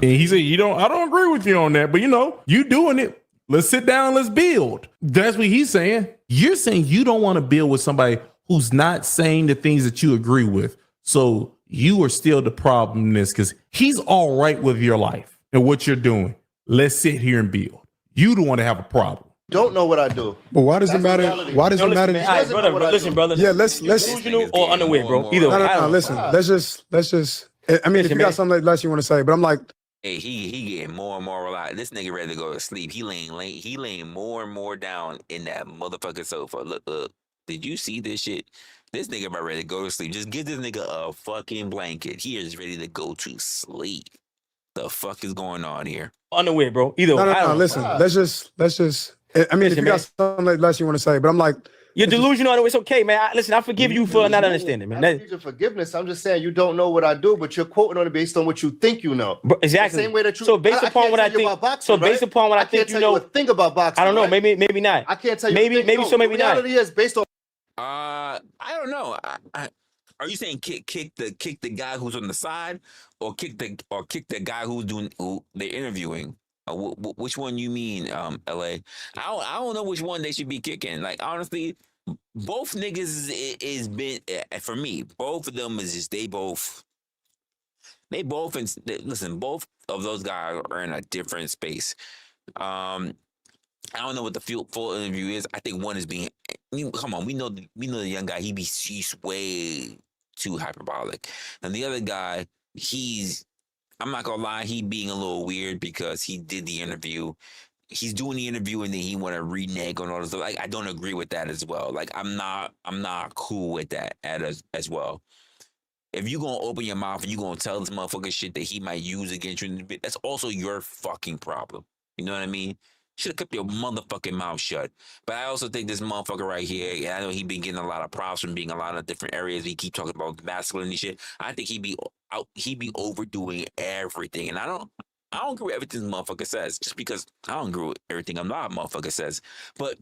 And he said, I don't agree with you on that, but you doing it. Let's sit down, let's build. That's what he's saying. You're saying you don't want to build with somebody who's not saying the things that you agree with. So you are still the problem in this because he's all right with your life and what you're doing. Let's sit here and build. You don't want to have a problem. Don't know what I do. But why does it matter? Why does it matter? Listen, brother. Yeah, let's delusional or unaware, bro. Either way. No, listen. Let's just. I mean, if you got something less you want to say, but I'm like. Hey, he getting more and more relaxed. This nigga ready to go to sleep. He laying more and more down in that motherfucking sofa. Look. Did you see this shit? This nigga about ready to go to sleep. Just give this nigga a fucking blanket. He is ready to go to sleep. The fuck is going on here? Unaware, bro. Either way. No, listen. Let's just. I mean, if you got something less you want to say, but I'm like. You're delusional. It's okay, man. Listen, I forgive you for not understanding, man. I don't need your forgiveness. I'm just saying you don't know what I do, but you're quoting on it based on what you think you know. Exactly. The same way that you. So based upon what I think. Boxing, based upon what I think you know. A thing about boxing. I don't know. Right? Maybe not. I can't tell you. Maybe so. Maybe not. The reality is based on. I don't know. Are you saying kick the guy who's on the side, or kick the guy who they're interviewing? Which one you mean, LA? I don't know which one they should be kicking. Like honestly, both niggas is been for me. Both of them is just they both. Listen, both of those guys are in a different space. I don't know what the full interview is. I think one is being. Come on, we know the young guy. He's way too hyperbolic, and the other guy, I'm not gonna lie, he being a little weird because he did the interview. He's doing the interview and then he want to renege on all this. Like I don't agree with that as well. Like I'm not cool with that as well. If you gonna open your mouth and you gonna tell this motherfucker shit that he might use against you, that's also your fucking problem. You know what I mean? Should have kept your motherfucking mouth shut. But I also think this motherfucker right here, and I know he been getting a lot of props from being a lot of different areas. He keep talking about masculine and shit. I think he be overdoing everything. And I don't agree with everything the motherfucker says, just because I don't agree with everything a lot of motherfucker says. But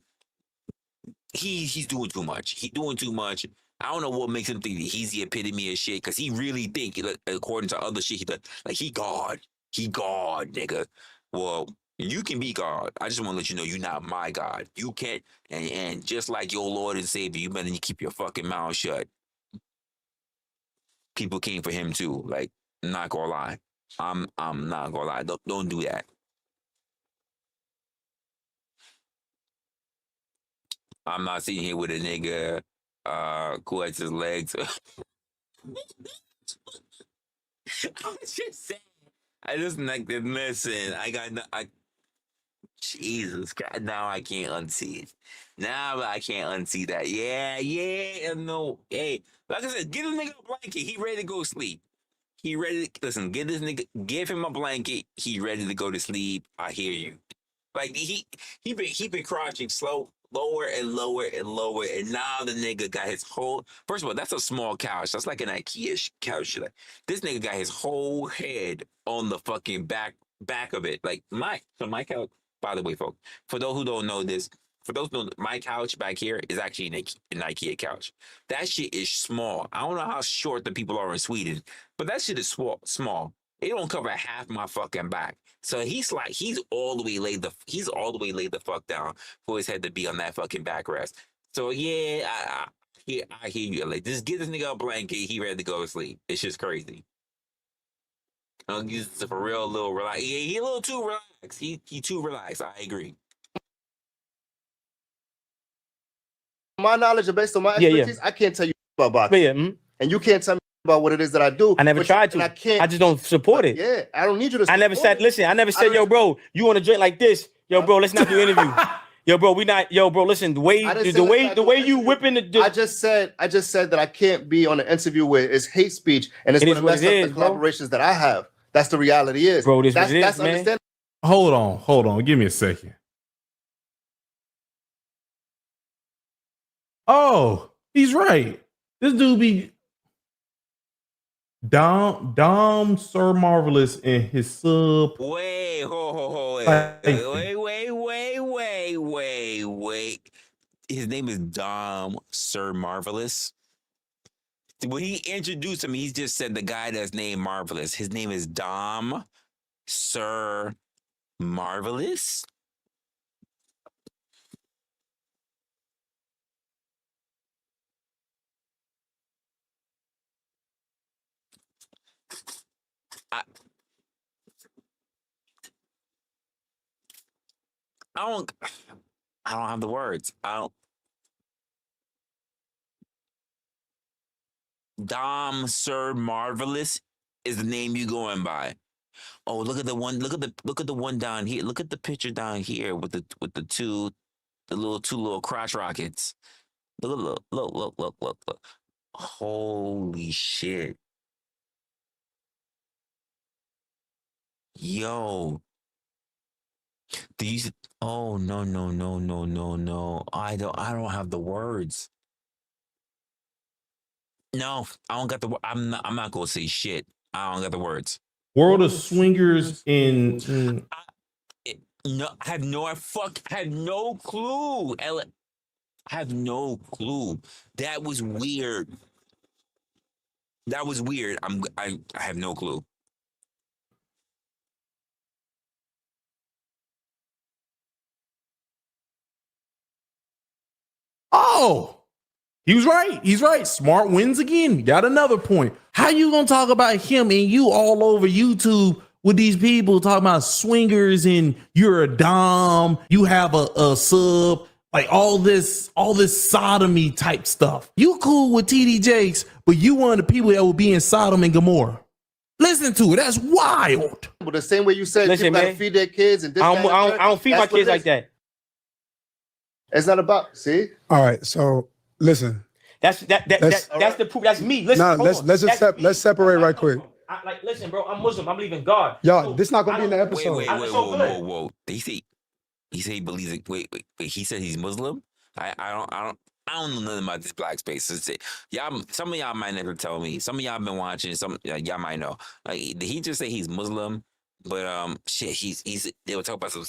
he's doing too much. He's doing too much. I don't know what makes him think that he's the epitome of shit, because he really think, according to other shit, he God. He God, nigga. Well, you can be God. I just want to let you know you're not my God. You can't, and just like your Lord and Savior, you better keep your fucking mouth shut. People came for him too. Like, I'm not gonna lie. I'm not gonna lie. Don't do that. I'm not sitting here with a nigga who has his legs. I'm just saying. I just like to listen. Jesus Christ, now I can't unsee it. Now I can't unsee that. Yeah, no. Hey, like I said, give this nigga a blanket. He ready to go sleep. He ready to listen, give him a blanket. He ready to go to sleep. I hear you. Like he been crouching lower and lower and lower, and now the nigga got his whole. First of all, that's a small couch. That's like an IKEA couch. Like, this nigga got his whole head on the fucking back of it. Like my couch. By the way, folks, for those who don't know this, my couch back here is actually an IKEA couch. That shit is small. I don't know how short the people are in Sweden, but that shit is small. It don't cover half my fucking back. So he's all the way laid the fuck down for his head to be on that fucking backrest. So yeah, I hear you. Like, just get this nigga a blanket. He ready to go to sleep. It's just crazy. He's for real, a little relaxed. He a little too relaxed. He too relaxed. I agree. My knowledge and based on my expertise, I can't tell you about boxing. And you can't tell me about what it is that I do. I never tried to. I just don't support it. Yeah, I don't need you to support I never said, listen, I never said, yo, bro, you want to drink like this? Yo, bro, let's not do an interview. Yo, bro, listen, the way you whipping the I just said that I can't be on an interview where it's hate speech and it's going to mess up the collaborations that I have. That's the reality is. Bro, that's man. Understandable. Hold on. Give me a second. Oh, he's right. This dude be Dom Sir Marvelous and his sub. Wait. His name is Dom Sir Marvelous. When he introduced him, he just said the guy that's named Marvelous. His name is Dom Sir Marvelous. I don't have the words. Dom Sir Marvelous is the name you going by. Oh, look at the one down here. Look at the picture down here with the two little crotch rockets. Look. Holy shit. Yo. Oh no. I don't have the words. No, I don't got the. I'm not gonna say shit. I don't got the words. World of Swingers in. No, I have no clue. I have no clue. That was weird. I have no clue. Oh. He's right. Smart wins again. Got another point. How you gonna talk about him and you all over YouTube with these people talking about swingers and you're a dom, you have a sub, like all this sodomy type stuff. You cool with TD Jakes, but you one of the people that will be in Sodom and Gomorrah. Listen to it. That's wild. But the same way you said people gotta feed their kids and this, I don't feed my kids like that. It's not about All right, so listen. That's the proof. That's me. Listen, let's separate right quick. Listen, bro. I'm Muslim. I believe in God. Y'all, this not gonna be in the episode. Whoa. He say he believes it. Wait. He said he's Muslim. I don't know nothing about this black space. Some of y'all might never tell me. Some of y'all been watching. Some y'all might know. Like, did he just say he's Muslim? But shit, they were talking about some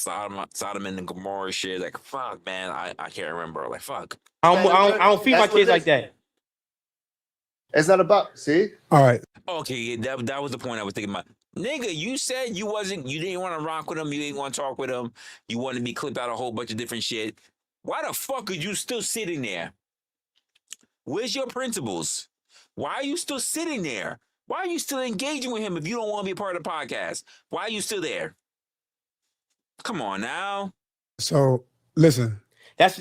Sodom and Gomorrah shit. Like, fuck, man, I can't remember. Like, fuck. I don't feed my kids like that. It's not about. All right. Okay, that was the point I was thinking about. Nigga, you said you didn't want to rock with him. You didn't want to talk with him. You wanted to be clipped out a whole bunch of different shit. Why the fuck are you still sitting there? Where's your principles? Why are you still sitting there? Why are you still engaging with him if you don't want to be a part of the podcast? Why are you still there? Come on now. So listen. That's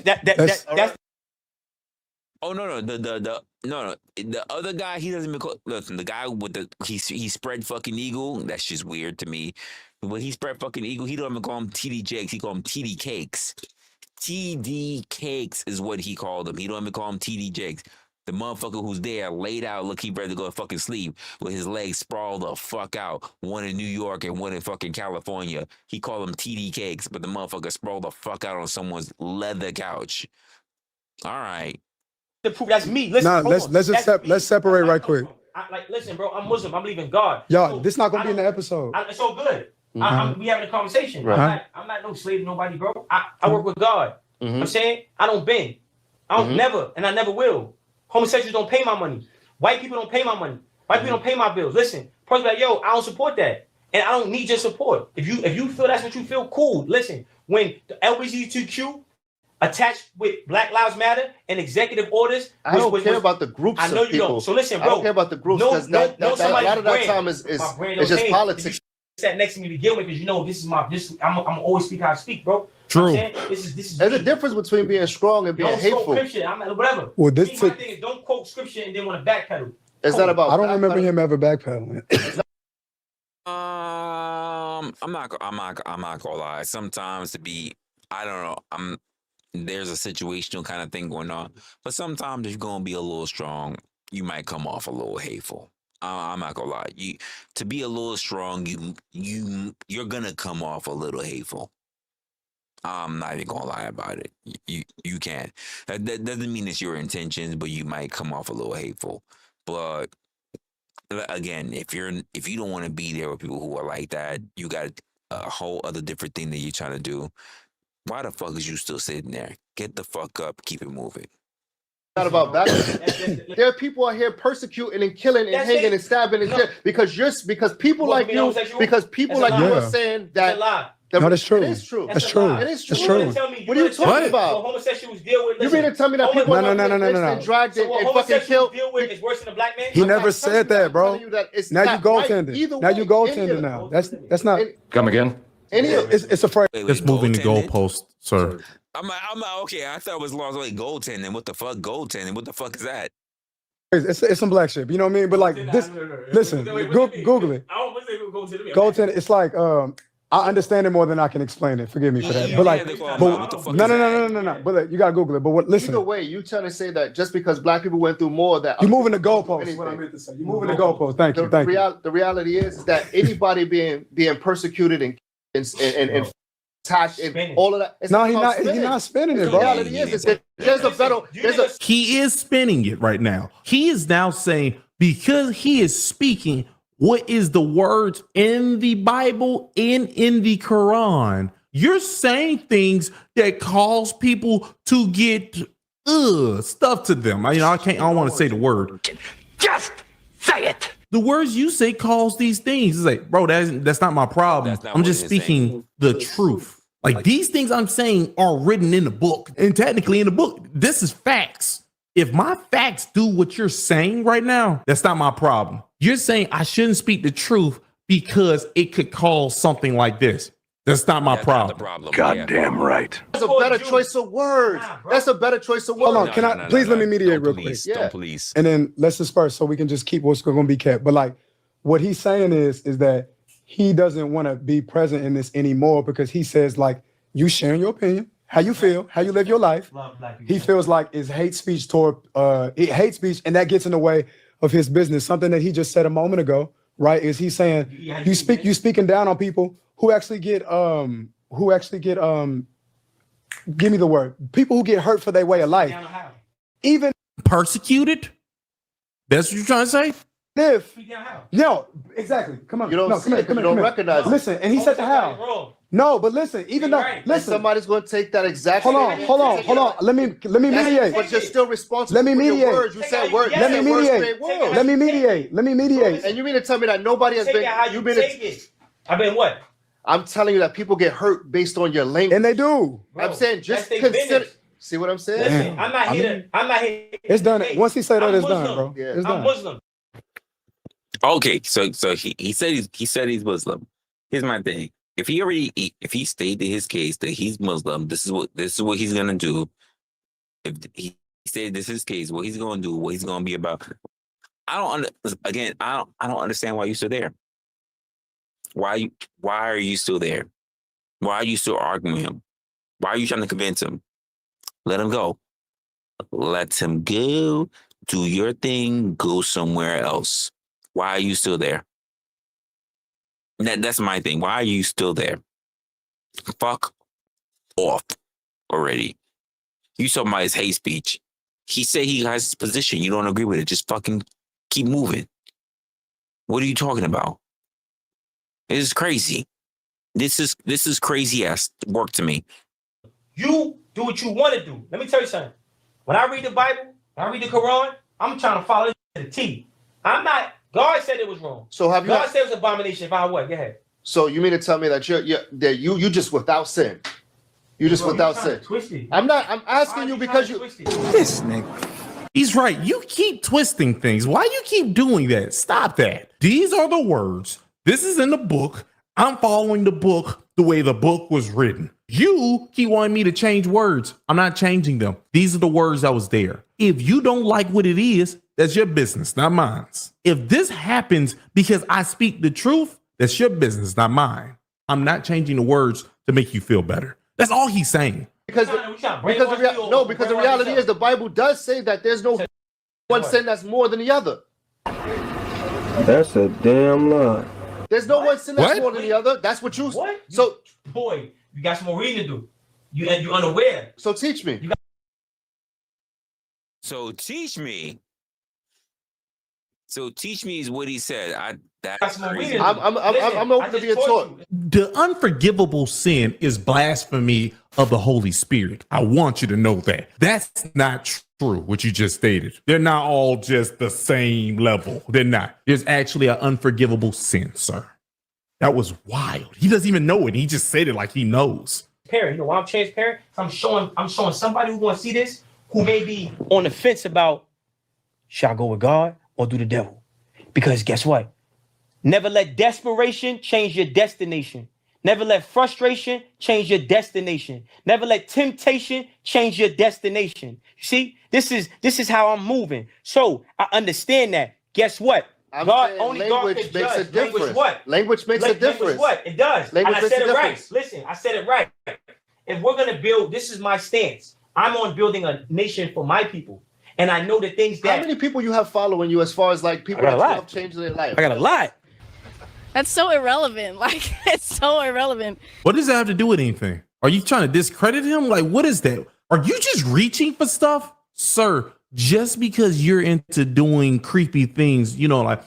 Oh no. The other guy, he doesn't even call. Listen, the guy with he spread fucking eagle. That's just weird to me. When he spread fucking eagle, he don't even call him TD Jakes. He call him TD Cakes. TD Cakes is what he called him. He don't even call him TD Jakes. The motherfucker who's there laid out, look, he ready to go to fucking sleep with his legs sprawled the fuck out. One in New York and one in fucking California. He called them TD cakes, but the motherfucker sprawled the fuck out on someone's leather couch. All right. To prove that's me. Listen, Nah, let's separate right quick. Listen, bro, I'm Muslim. I believe in God. Y'all, So, this not gonna be in the episode. It's all good. Mhm. We having a conversation. Right. I'm not no slave to nobody, bro. I work with God. I'm saying I don't bend. I don't never, and I never will. Homosexuals don't pay my money. White people don't pay my money. White people don't pay my bills. Listen, person like, yo, I don't support that. And I don't need your support. If you feel that's what you feel, cool. Listen, when the LGBTQ attached with Black Lives Matter and executive orders, I don't care about the groups. I know of you people. don't. So listen, bro. I don't care about the groups because a lot of that time is just politics. Sat next to me to begin with because you know I'm always speak how I speak, bro. True. This is There's a difference between being strong and being don't hateful. quote scripture. Whatever. Well, this My thing is don't quote scripture and then want to backpedal. It's not about. I don't remember him ever backpedaling. I'm not gonna lie. Sometimes I don't know. There's a situational kind of thing going on, but sometimes if you're gonna be a little strong, you might come off a little hateful. I'm not gonna lie. To be a little strong, you're gonna come off a little hateful. I'm not even gonna lie about it. You can. That doesn't mean it's your intentions, but you might come off a little hateful. But again, if you don't want to be there with people who are like that, you got a whole other different thing that you're trying to do. Why the fuck is you still sitting there? Get the fuck up, keep it moving. Not about background. There are people out here persecuting and killing and hanging and stabbing and shit because people like you are saying that. No, that's true. It is true. That's true. It is true. That's true. What are you talking about? Homosexuals deal with. You mean to tell me that people No. dragged and fucking killed? Deal with is worse than a black man. He never said that, bro. Now you goaltending. Now you goaltending now. That's not. Come again. It's a phrase. It's moving the goalpost, sir. I'm okay. I thought it was lost like goaltending. What the fuck, goaltending? What the fuck is that? It's some black shit. You know what I mean? But like this, listen, Google it. Goaltending. It's like I understand it more than I can explain it. Forgive me for that. But like, no. But you gotta Google it. But listen. Either way, you trying to say that just because black people went through more that you're moving the goalpost. What I meant to say. You're moving the goalpost. Thank you. The reality is that anybody being persecuted and attacked and all of that. He's not spinning it, bro. The reality is that He is spinning it right now. He is now saying because he is speaking what is the words in the Bible and in the Quran. You're saying things that cause people to get stuff to them. I don't want to say the word. Just say it. The words you say cause these things. It's like, bro, that's not my problem. I'm just speaking the truth. Like these things I'm saying are written in the book. And technically in the book, this is facts. If my facts do what you're saying right now, that's not my problem. You're saying I shouldn't speak the truth because it could cause something like this. That's not my problem. Goddamn right. That's a better choice of words. That's a better choice of words. Hold on, can I please let me mediate real quick? Don't police. And then let's disperse so we can just keep what's going to be kept. But like what he's saying is that he doesn't want to be present in this anymore because he says like you sharing your opinion, how you feel, how you live your life. He feels like it's hate speech hate speech, and that gets in the way of his business. Something that he just said a moment ago, right? Is he saying you speaking down on people who actually get give me the word. People who get hurt for their way of life. Even persecuted? That's what you're trying to say? No, exactly. Come on. You don't see it, you don't recognize it. Listen, and he said the how. No, but listen, even though listen, somebody's going to take that exact. Hold on. Let me mediate. But you're still responsible. Let me for mediate. your words. You said words. Let me mediate. Let me mediate. And you mean to tell me that nobody has been? You've been. I've been what? I'm telling you that people get hurt based on your language. And they do. I'm saying just consider. See what I'm saying? Listen, I'm not here. It's done. Once he said that, it's done, bro. Yeah. It's done. I'm Muslim. Okay, so he said he's Muslim. Here's my thing. If he stated his case that he's Muslim, this is what he's gonna do. If he said this is his case, what he's gonna do, what he's gonna be about. I don't understand why you're still there. Why are you still there? Why are you still arguing with him? Why are you trying to convince him? Let him go. Let him go. do your thing, go somewhere else. Why are you still there? That's my thing. Why are you still there? Fuck off already. You talking about his hate speech. He said he has his position. You don't agree with it. Just fucking keep moving. What are you talking about? This is crazy. This is crazy ass work to me. You do what you want to do. Let me tell you something. When I read the Bible, when I read the Quran, I'm trying to follow it to the T. I'm not. God said it was wrong. So have you? God said it was an abomination. If I what? Go ahead. So you mean to tell me that you just without sin? You just without sin. I'm not. I'm asking you because you. This nigga. He's right. You keep twisting things. Why you keep doing that? Stop that. These are the words. This is in the book. I'm following the book the way the book was written. You keep wanting me to change words. I'm not changing them. These are the words that was there. If you don't like what it is, that's your business, not mine. If this happens because I speak the truth, that's your business, not mine. I'm not changing the words to make you feel better. That's all he's saying. Because the reality is the Bible does say that there's no one sin that's more than the other. That's a damn lie. There's no one sin that's more than the other. That's what you. What? So, boy, you got some more reading to do. You're unaware. So teach me. So teach me. So teach me is what he said. That's crazy. I'm open to being taught. The unforgivable sin is blasphemy of the Holy Spirit. I want you to know that. That's not true, what you just stated. They're not all just the same level. They're not. There's actually an unforgivable sin, sir. That was wild. He doesn't even know it. He just said it like he knows. Parent, you know why I'm transparent? I'm showing somebody who wants to see this, who may be on the fence about, should I go with God or do the devil? Because guess what? Never let desperation change your destination. Never let frustration change your destination. Never let temptation change your destination. See, this is how I'm moving. So I understand that. Guess what? Language makes a difference. Language makes a difference. What? It does. And I said it right. Listen, I said it right. If we're going to build, this is my stance. I'm on building a nation for my people. And I know the things that... How many people you have following you as far as like people that have changed their life? I got a lot. That's so irrelevant. Like, it's so irrelevant. What does that have to do with anything? Are you trying to discredit him? Like, what is that? Are you just reaching for stuff? Sir, just because you're into doing creepy things, you know, like,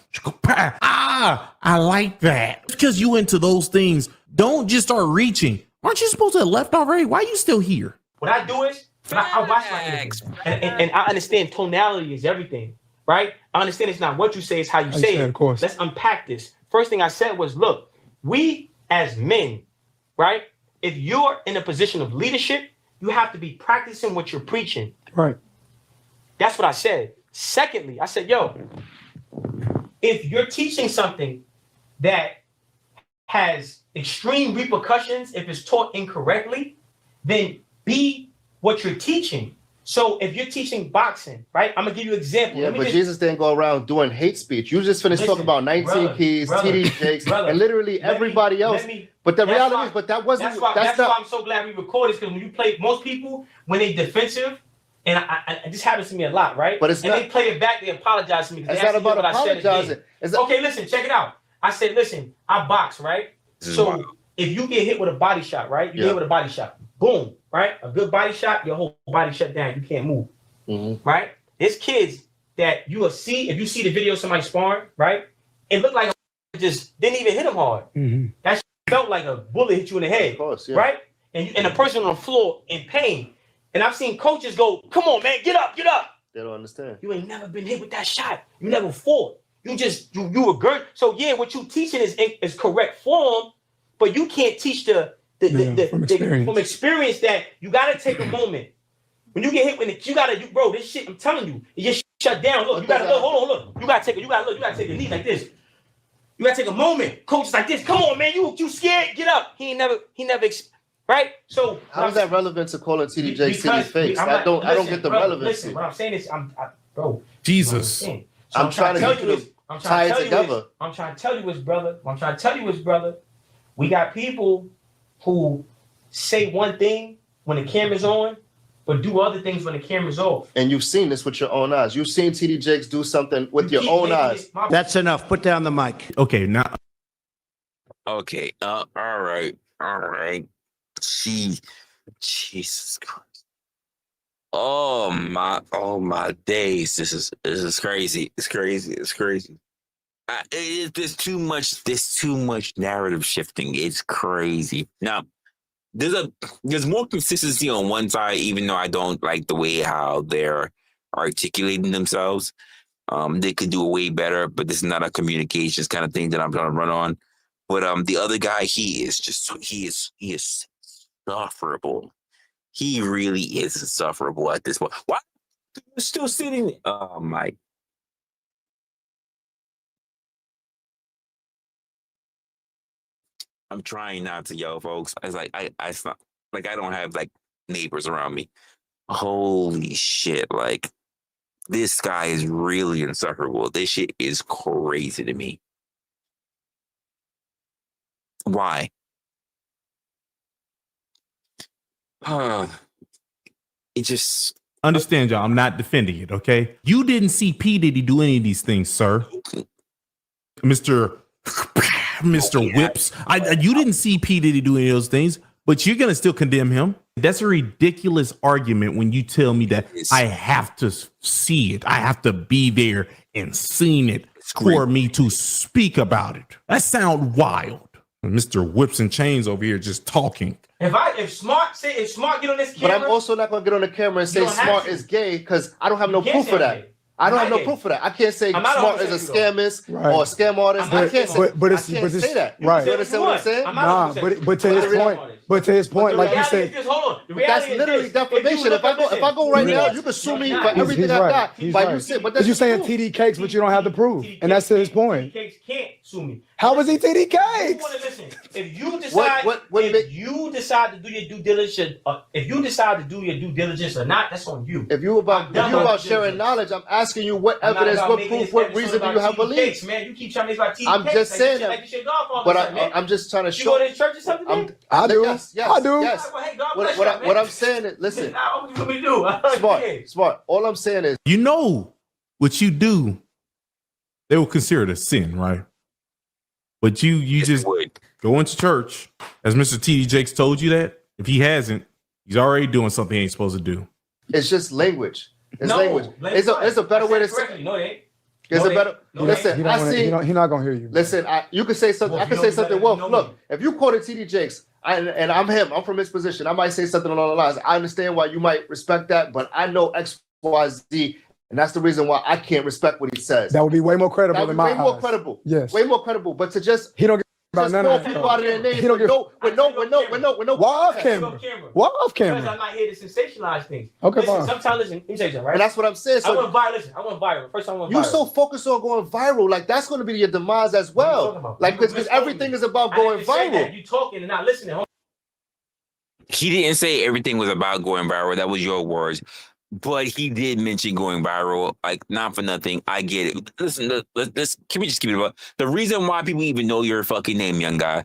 I like that. Because you into those things, don't just start reaching. Aren't you supposed to have left already? Why are you still here? What I do is, I watch my interviews, and I understand tonality is everything, right? I understand it's not what you say, it's how you say it. Of course. Let's unpack this. First thing I said was, look, we as men, right? If you're in a position of leadership, you have to be practicing what you're preaching. Right. That's what I said. Secondly, I said, yo, if you're teaching something that has extreme repercussions, if it's taught incorrectly, then be what you're teaching. So if you're teaching boxing, right? I'm gonna give you an example. Yeah, but Jesus didn't go around doing hate speech. You just finished talking about 19 Keys, TD Jakes, and literally everybody else. But the reality is, but that wasn't. That's why I'm so glad we recorded this, because when you play, most people, when they defensive, and this happens to me a lot, right? But it's and they play it back, they apologize to me. It's not about apologizing. Okay, listen, check it out. I said, listen, I box, right? So if you get hit with a body shot, right? You get hit with a body shot. Boom, right? A good body shot, your whole body shut down. You can't move, right? There's kids that you will see, if you see the video of somebody sparring, right? It looked like a just didn't even hit him hard. That shit felt like a bullet hit you in the head, right? And the person on the floor in pain. And I've seen coaches go, come on, man, get up, get up. They don't understand. You ain't never been hit with that shot. You never fought. You just, you were good. So yeah, what you teaching is correct form, but you can't teach from experience that you got to take a moment. When you get hit with it, you got to, bro, this shit, I'm telling you, it just shut down. Look, you got to look, hold on, look. You got to take a knee like this. You got to take a moment. Coach is like this. Come on, man, you scared? Get up. He never, right? So how is that relevant to calling TD Jakes TD fakes? I don't get the relevancy. Listen, what I'm saying is, bro. Jesus. I'm trying to get you to tie it together. I'm trying to tell you this, brother. We got people who say one thing when the camera's on, but do other things when the camera's off. And you've seen this with your own eyes. You've seen TD Jakes do something with your own eyes. That's enough. Put down the mic. Okay, now. Okay. All right. Jesus Christ. Oh my days. This is crazy. It's crazy. There's too much narrative shifting. It's crazy. Now, there's more consistency on one side, even though I don't like the way how they're articulating themselves. They could do it way better, but this is not a communications kind of thing that I'm trying to run on. But the other guy, he is insufferable. He really is insufferable at this point. Why are you still sitting? Oh my. I'm trying not to yell, folks. It's like I don't have like neighbors around me. Holy shit! Like this guy is really insufferable. This shit is crazy to me. Why? It just understand, y'all. I'm not defending it. Okay, you didn't see P. Diddy do any of these things, sir. Mr. Whips. You didn't see P. Diddy do any of those things, but you're gonna still condemn him. That's a ridiculous argument when you tell me that I have to see it. I have to be there and seen it for me to speak about it. That sounds wild. Mr. Whips and Chains over here just talking. If Smart get on this camera, but I'm also not gonna get on the camera and say Smart is gay because I don't have no proof of that. I don't have no proof of that. I can't say Smart is a scamist or a scam artist. I can't say that. Right. You understand what I'm saying? Nah, but to his point, like you said, that's literally defamation. If I go right now, you can sue me for everything I got. But you're saying TD Cakes, but you don't have the proof, and that's to his point. TD Cakes can't sue me. How was he TD Cakes? If you decide to do your due diligence, or not, that's on you. If you about sharing knowledge, I'm asking you what evidence, what proof, what reason do you have belief? Man, you keep trying to make about TD I'm Cakes, just saying that. Like but I'm just trying to show. You go to church or something? I do. Yes. I do. Yes. What I'm saying is, listen. What do we do? Smart. All I'm saying is, you know what you do, they will consider it a sin, right? But you just go into church, as Mr. TD Jakes told you that. If he hasn't, he's already doing something he ain't supposed to do. It's just language. It's language. It's a better way to say. No, it ain't. There's a better. Listen, he's not gonna hear you. Listen, you can say something. I can say something. Well, look, if you quoted TD Jakes, and I'm him, I'm from his position. I might say something along the lines. I understand why you might respect that, but I know X, Y, Z, and that's the reason why I can't respect what he says. That would be way more credible than my eyes. Way more credible. Yes. Way more credible. But to just he don't get about none of that. People out of their names with no. Why off camera? Why off camera? Because I'm not here to sensationalize things. Okay, listen, fine. Sometimes, listen, let me tell you something, right? And that's what I'm saying. So I went viral. First time I went viral. You so focused on going viral, like that's going to be your demise as well. Like because everything is about going viral. You talking and not listening. He didn't say everything was about going viral. That was your words. But he did mention going viral, like not for nothing. I get it. Listen, can we just keep it up? The reason why people even know your fucking name, young guy,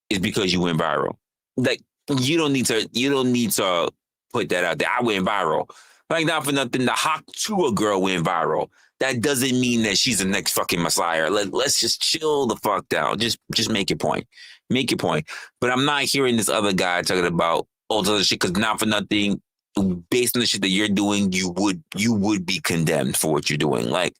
is because you went viral. Like you don't need to put that out there. I went viral. Like not for nothing. The Hawk to a girl went viral. That doesn't mean that she's the next fucking Messiah. Let's just chill the fuck down. Just make your point. Make your point. But I'm not hearing this other guy talking about all this other shit because not for nothing. Based on the shit that you're doing, you would be condemned for what you're doing. Like,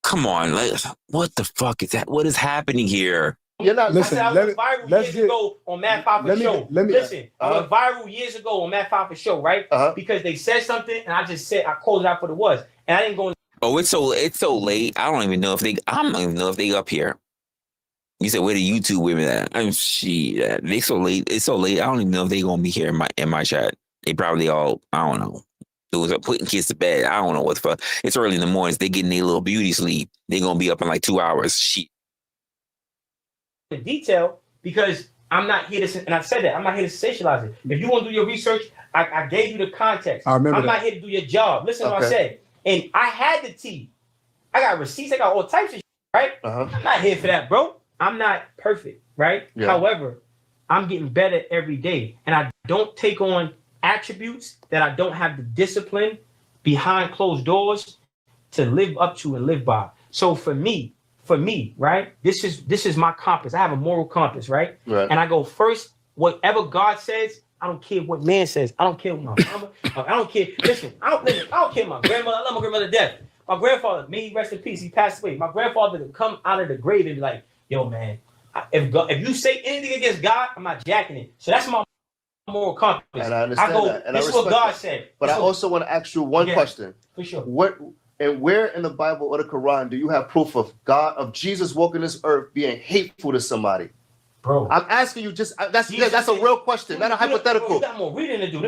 come on, like, what the fuck is that? What is happening here? You're not listening. I went viral years ago on Matt Fafa's show. Listen, I went viral years ago on Matt Fafa's show, right? Because they said something, and I called it out for what it was, and I didn't go. Oh, it's so late. I don't even know if they up here. You said where the YouTube women at? They so late. It's so late. I don't even know if they gonna be here in my chat. They probably all, I don't know. It was putting kids to bed. I don't know what the fuck. It's early in the mornings. They getting their little beauty sleep. They're going to be up in like 2 hours. Shit. The detail, because I'm not here to, and I said that, I'm not here to sensationalize it. If you want to do your research, I gave you the context. I remember I'm not here to do your job. Listen to what I said. And I had the tea. I got receipts. I got all types of shit, right? I'm not here for that, bro. I'm not perfect, right? Yeah. However, I'm getting better every day. And I don't take on attributes that I don't have the discipline behind closed doors to live up to and live by. So for me, right? This is my compass. I have a moral compass, right? And I go first, whatever God says, I don't care what man says. I don't care what my mama. I don't care. Listen, I don't care my grandmother. I love my grandmother to death. My grandfather, may he rest in peace. He passed away. My grandfather would come out of the grave and be like, "Yo, man, if you say anything against God, I'm not jacking it." So that's my moral compass. And I understand that. And this is what God said. But I also want to ask you one question. For sure. Where in the Bible or the Quran do you have proof of Jesus walking this earth being hateful to somebody? Bro, I'm asking you that's a real question, not a hypothetical. You got more reading to do.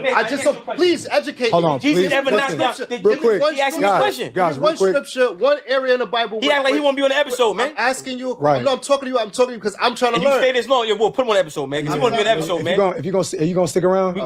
Please educate me. Hold on, Jesus please. never knocked down. Real quick, He asked me a question. Guys, one scripture, one area in the Bible. He act like he won't be on the episode, man. I'm asking you. Right. No, I'm talking to you. I'm talking to you because I'm trying to if learn. If you stay this long, we'll put him on the episode, man. Because he want to be on the episode, man. If you gonna stick around?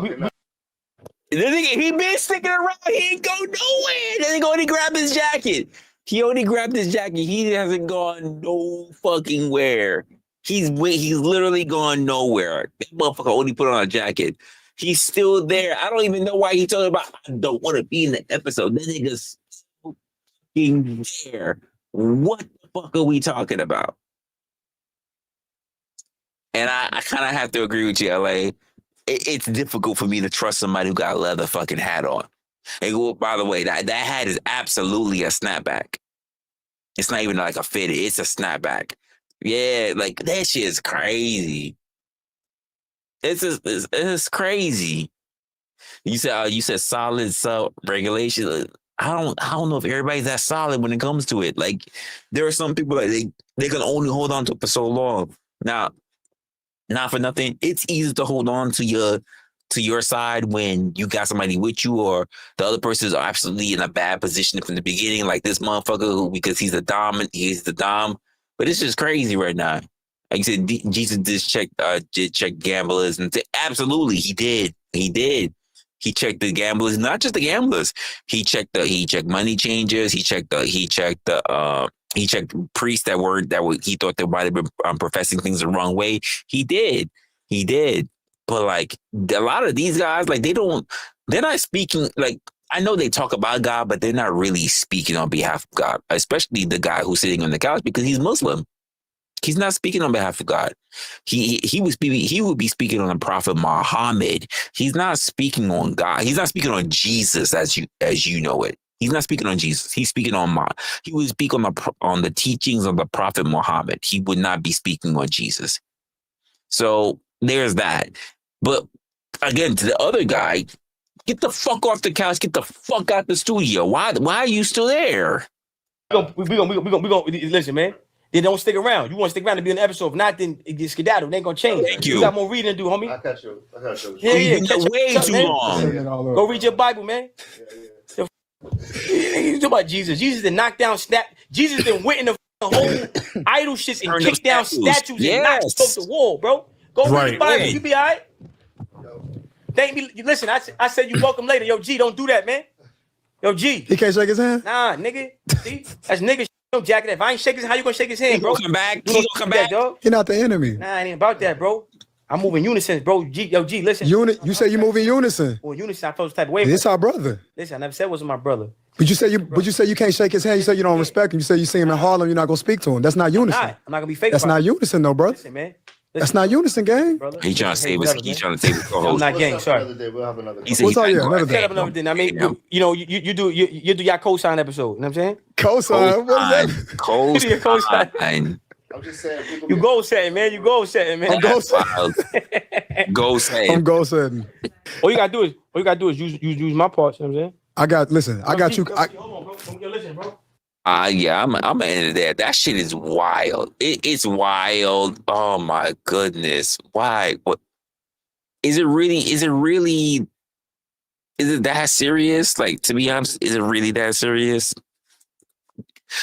He been sticking around. He ain't go nowhere. Then he only grabbed his jacket. He only grabbed his jacket. He hasn't gone no fucking where. He's literally gone nowhere. That motherfucker only put on a jacket. He's still there. I don't even know why he talking about I don't want to be in the episode. That nigga's fucking there. What the fuck are we talking about? And I kind of have to agree with you, LA. It's difficult for me to trust somebody who got a leather fucking hat on. And by the way, that hat is absolutely a snapback. It's not even like a fitted. It's a snapback. Yeah, like that shit is crazy. It's crazy. You said solid regulation. I don't know if everybody's that solid when it comes to it. Like there are some people that they can only hold on to it for so long. Now, not for nothing, it's easy to hold on to your side when you got somebody with you or the other person is absolutely in a bad position from the beginning, like this motherfucker because he's the dom. But it's just crazy right now. Like you said, Jesus did check gamblers and absolutely he did. He checked the gamblers, not just the gamblers. He checked money changers. He checked priests he thought they might have been professing things the wrong way. He did. But like a lot of these guys, like they're not speaking. Like I know they talk about God, but they're not really speaking on behalf of God. Especially the guy who's sitting on the couch because he's Muslim. He's not speaking on behalf of God. He would be speaking on the Prophet Muhammad. He's not speaking on God. He's not speaking on Jesus as you know it. He's not speaking on Jesus. He's speaking on he would speak on the teachings of the Prophet Muhammad. He would not be speaking on Jesus. So there's that. But again, to the other guy, get the fuck off the couch. Get the fuck out the studio. Why are you still there? We gonna listen, man. They don't stick around. You want to stick around to be in the episode. If not, then it gets skedaddled. They ain't gonna change. Thank you. You got more reading to do, homie. I got you. Yeah. Way too long. Go read your Bible, man. You talk about Jesus. Jesus did knock down Jesus did went in the whole idol shits and kicked down statues and knocked off the wall, bro. Go read the Bible. You be all right. Thank me. Listen, I said you welcome later. Yo, G, don't do that, man. Yo, G. He can't shake his hand? Nah, nigga. See? That's nigga. Don't jack it. If I ain't shake his hand, how you gonna shake his hand, bro? He gonna come back. Dog. You're not the enemy. Nah, it ain't about that, bro. I'm moving unison, bro. G, listen. You say you move in unison. Well, unison, I felt type of way. It's our brother. Listen, I never said it wasn't my brother. But you say you can't shake his hand. You say you don't respect him. You say you see him in Harlem, you're not gonna speak to him. That's not unison. I'm not gonna be fake. That's not unison, though, brother. Listen, man. That's not unison, gang. He trying to save us. He's trying to save us. I'm not gang. Sorry. We'll have another. What's all another day? Another day. I mean, you do your co-sign episode. You know what I'm saying? Co-sign. What is that? Co-sign. I'm just saying. You goal setting, man. You goal setting, man. I'm goal setting. Goal setting. I'm goal setting. All you gotta do is use my parts. You know what I'm saying? I got you. Hold on, bro. Listen, bro. Yeah, I'm into that. That shit is wild. It's wild. Oh my goodness. Why? What? Is it really? Is it that serious? Like, to be honest, is it really that serious?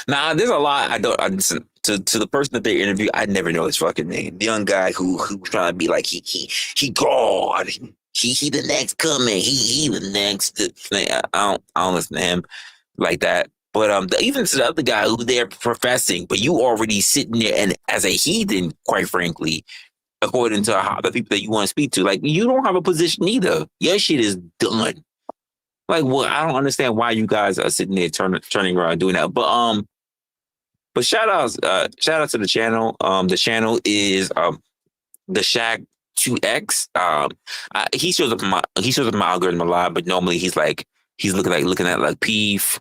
Nah, there's a lot. To the person that they interview, I never know his fucking name. The young guy who trying to be like he God. He the next coming. He the next. I don't listen to him like that. But even to the other guy who they're professing, but you already sitting there and as a heathen, quite frankly, according to how the people that you want to speak to. Like, you don't have a position either. Your shit is done. Like, well, I don't understand why you guys are sitting there turning around doing that. But shout out to the channel. The channel is the Shaq 2X. He shows up in my algorithm a lot, but normally he's looking at like Peef,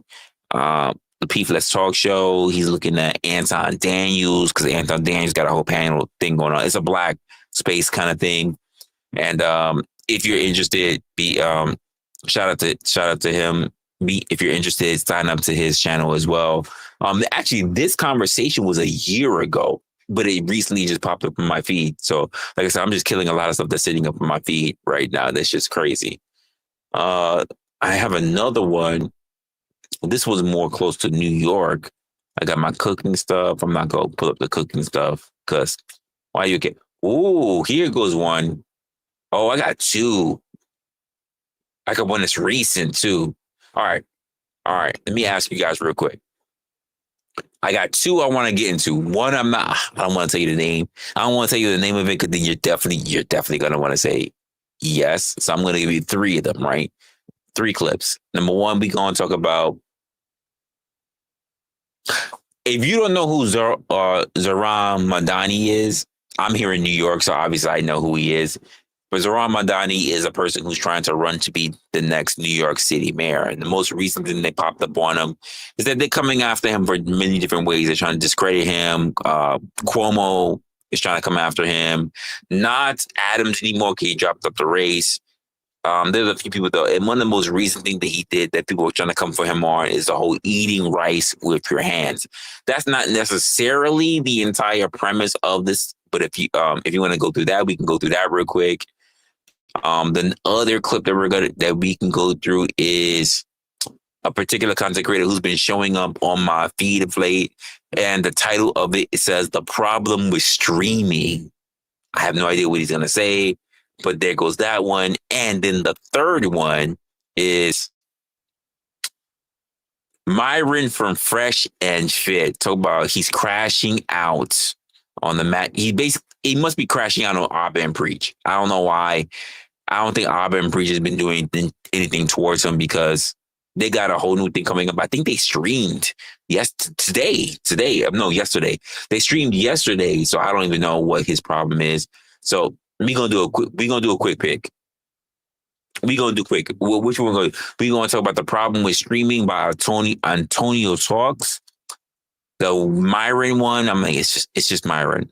the Peef Let's Talk show. He's looking at Anton Daniels because Anton Daniels got a whole panel thing going on. It's a black space kind of thing. And if you're interested, shout out to him. If you're interested, sign up to his channel as well. Actually, this conversation was a year ago, but it recently just popped up in my feed. So, like I said, I'm just killing a lot of stuff that's sitting up in my feed right now. That's just crazy. I have another one. This was more close to New York. I got my cooking stuff. I'm not going to pull up the cooking stuff because why you get? Ooh, here goes one. Oh, I got two. I got one that's recent too. All right. Let me ask you guys real quick. I got two I want to get into. One, I don't want to tell you the name. I don't want to tell you the name of it because then you're definitely going to want to say yes. So I'm going to give you three of them, right? 3 clips. Number one, we going to talk about, if you don't know who Zohran Madani is, I'm here in New York, so obviously I know who he is. But Zohran Madani is a person who's trying to run to be the next New York City mayor. And the most recent thing they popped up on him is that they're coming after him for many different ways. They're trying to discredit him. Cuomo is trying to come after him. Not Adams anymore because he dropped up the race. There's a few people though, and one of the most recent things that he did that people were trying to come for him on is the whole eating rice with your hands. That's not necessarily the entire premise of this, but if you want to go through that, we can go through that real quick. The other clip that we can go through is a particular content creator who's been showing up on my feed of late, and the title of it says "The Problem with Streaming." I have no idea what he's gonna say. But there goes that one. And then the third one is Myron from Fresh and Fit. Talk about he's crashing out on the mat. He must be crashing out on Abba and Preach. I don't know why. I don't think Abba and Preach has been doing anything towards him because they got a whole new thing coming up. I think they streamed yesterday. They streamed yesterday, so I don't even know what his problem is. So we're gonna do a quick pick. We're gonna do quick. Well, which one? We're gonna talk about The Problem with Streaming by Antonio Talks. The Myron one, I mean, it's just Myron.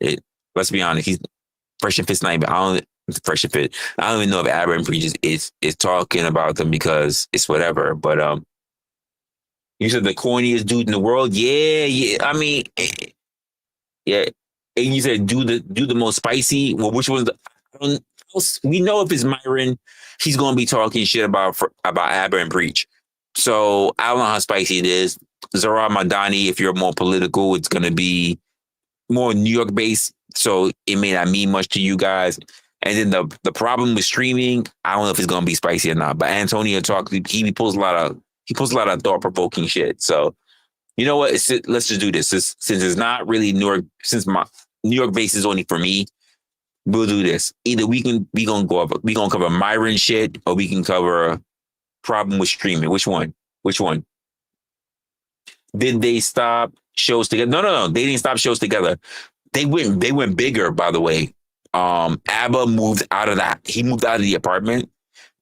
Let's be honest, he's Fresh and Fit's not even. Fresh and Fit. I don't even know if Abba and Preach is talking about them because it's whatever. But you said the corniest dude in the world. Yeah. I mean, yeah. And you said do the most spicy. Well, which one's we know if it's Myron, he's gonna be talking shit about Abba and Preach. So I don't know how spicy it is. Zohran Madani, if you're more political, it's gonna be more New York based. So it may not mean much to you guys. And then the problem with streaming, I don't know if it's gonna be spicy or not. But Antonio Talk, he pulls a lot of thought provoking shit. So you know what? Let's just do this. Since it's not really New York, since my New York base is only for me, we'll do this. Either we gonna cover Myron shit, or we can cover problem with streaming. Which one? Did they stop shows together? No. They didn't stop shows together. They went bigger, by the way. Abba moved out of that. He moved out of the apartment,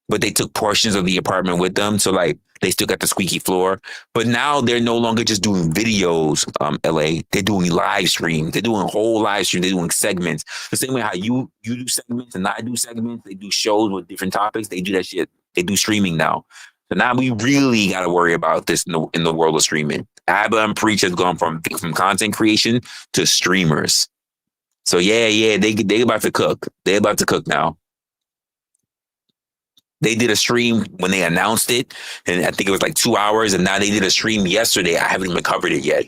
but they took portions of the apartment with them. So like they still got the squeaky floor. But now they're no longer just doing videos, LA. They're doing live stream. They're doing whole live stream. They're doing segments. The same way how you do segments and I do segments. They do shows with different topics. They do that shit. They do streaming now. So now we really got to worry about this in the world of streaming. Abba and Preach has gone from content creation to streamers. So yeah, they about to cook. They're about to cook now. They did a stream when they announced it, and I think it was like 2 hours, and now they did a stream yesterday. I haven't even covered it yet.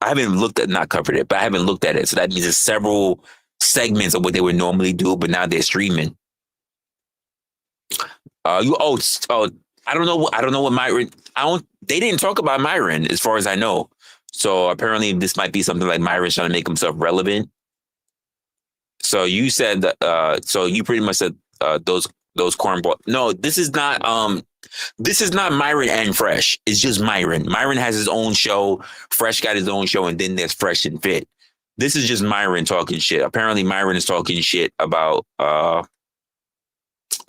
I haven't looked at it. So that means there's several segments of what they would normally do, but now they're streaming. I don't know what Myron. They didn't talk about Myron as far as I know. So apparently this might be something like Myron's trying to make himself relevant. So you said that. So you pretty much said those cornball. No, this is not. This is not Myron and Fresh. It's just Myron. Myron has his own show. Fresh got his own show, and then there's Fresh and Fit. This is just Myron talking shit. Apparently, Myron is talking shit about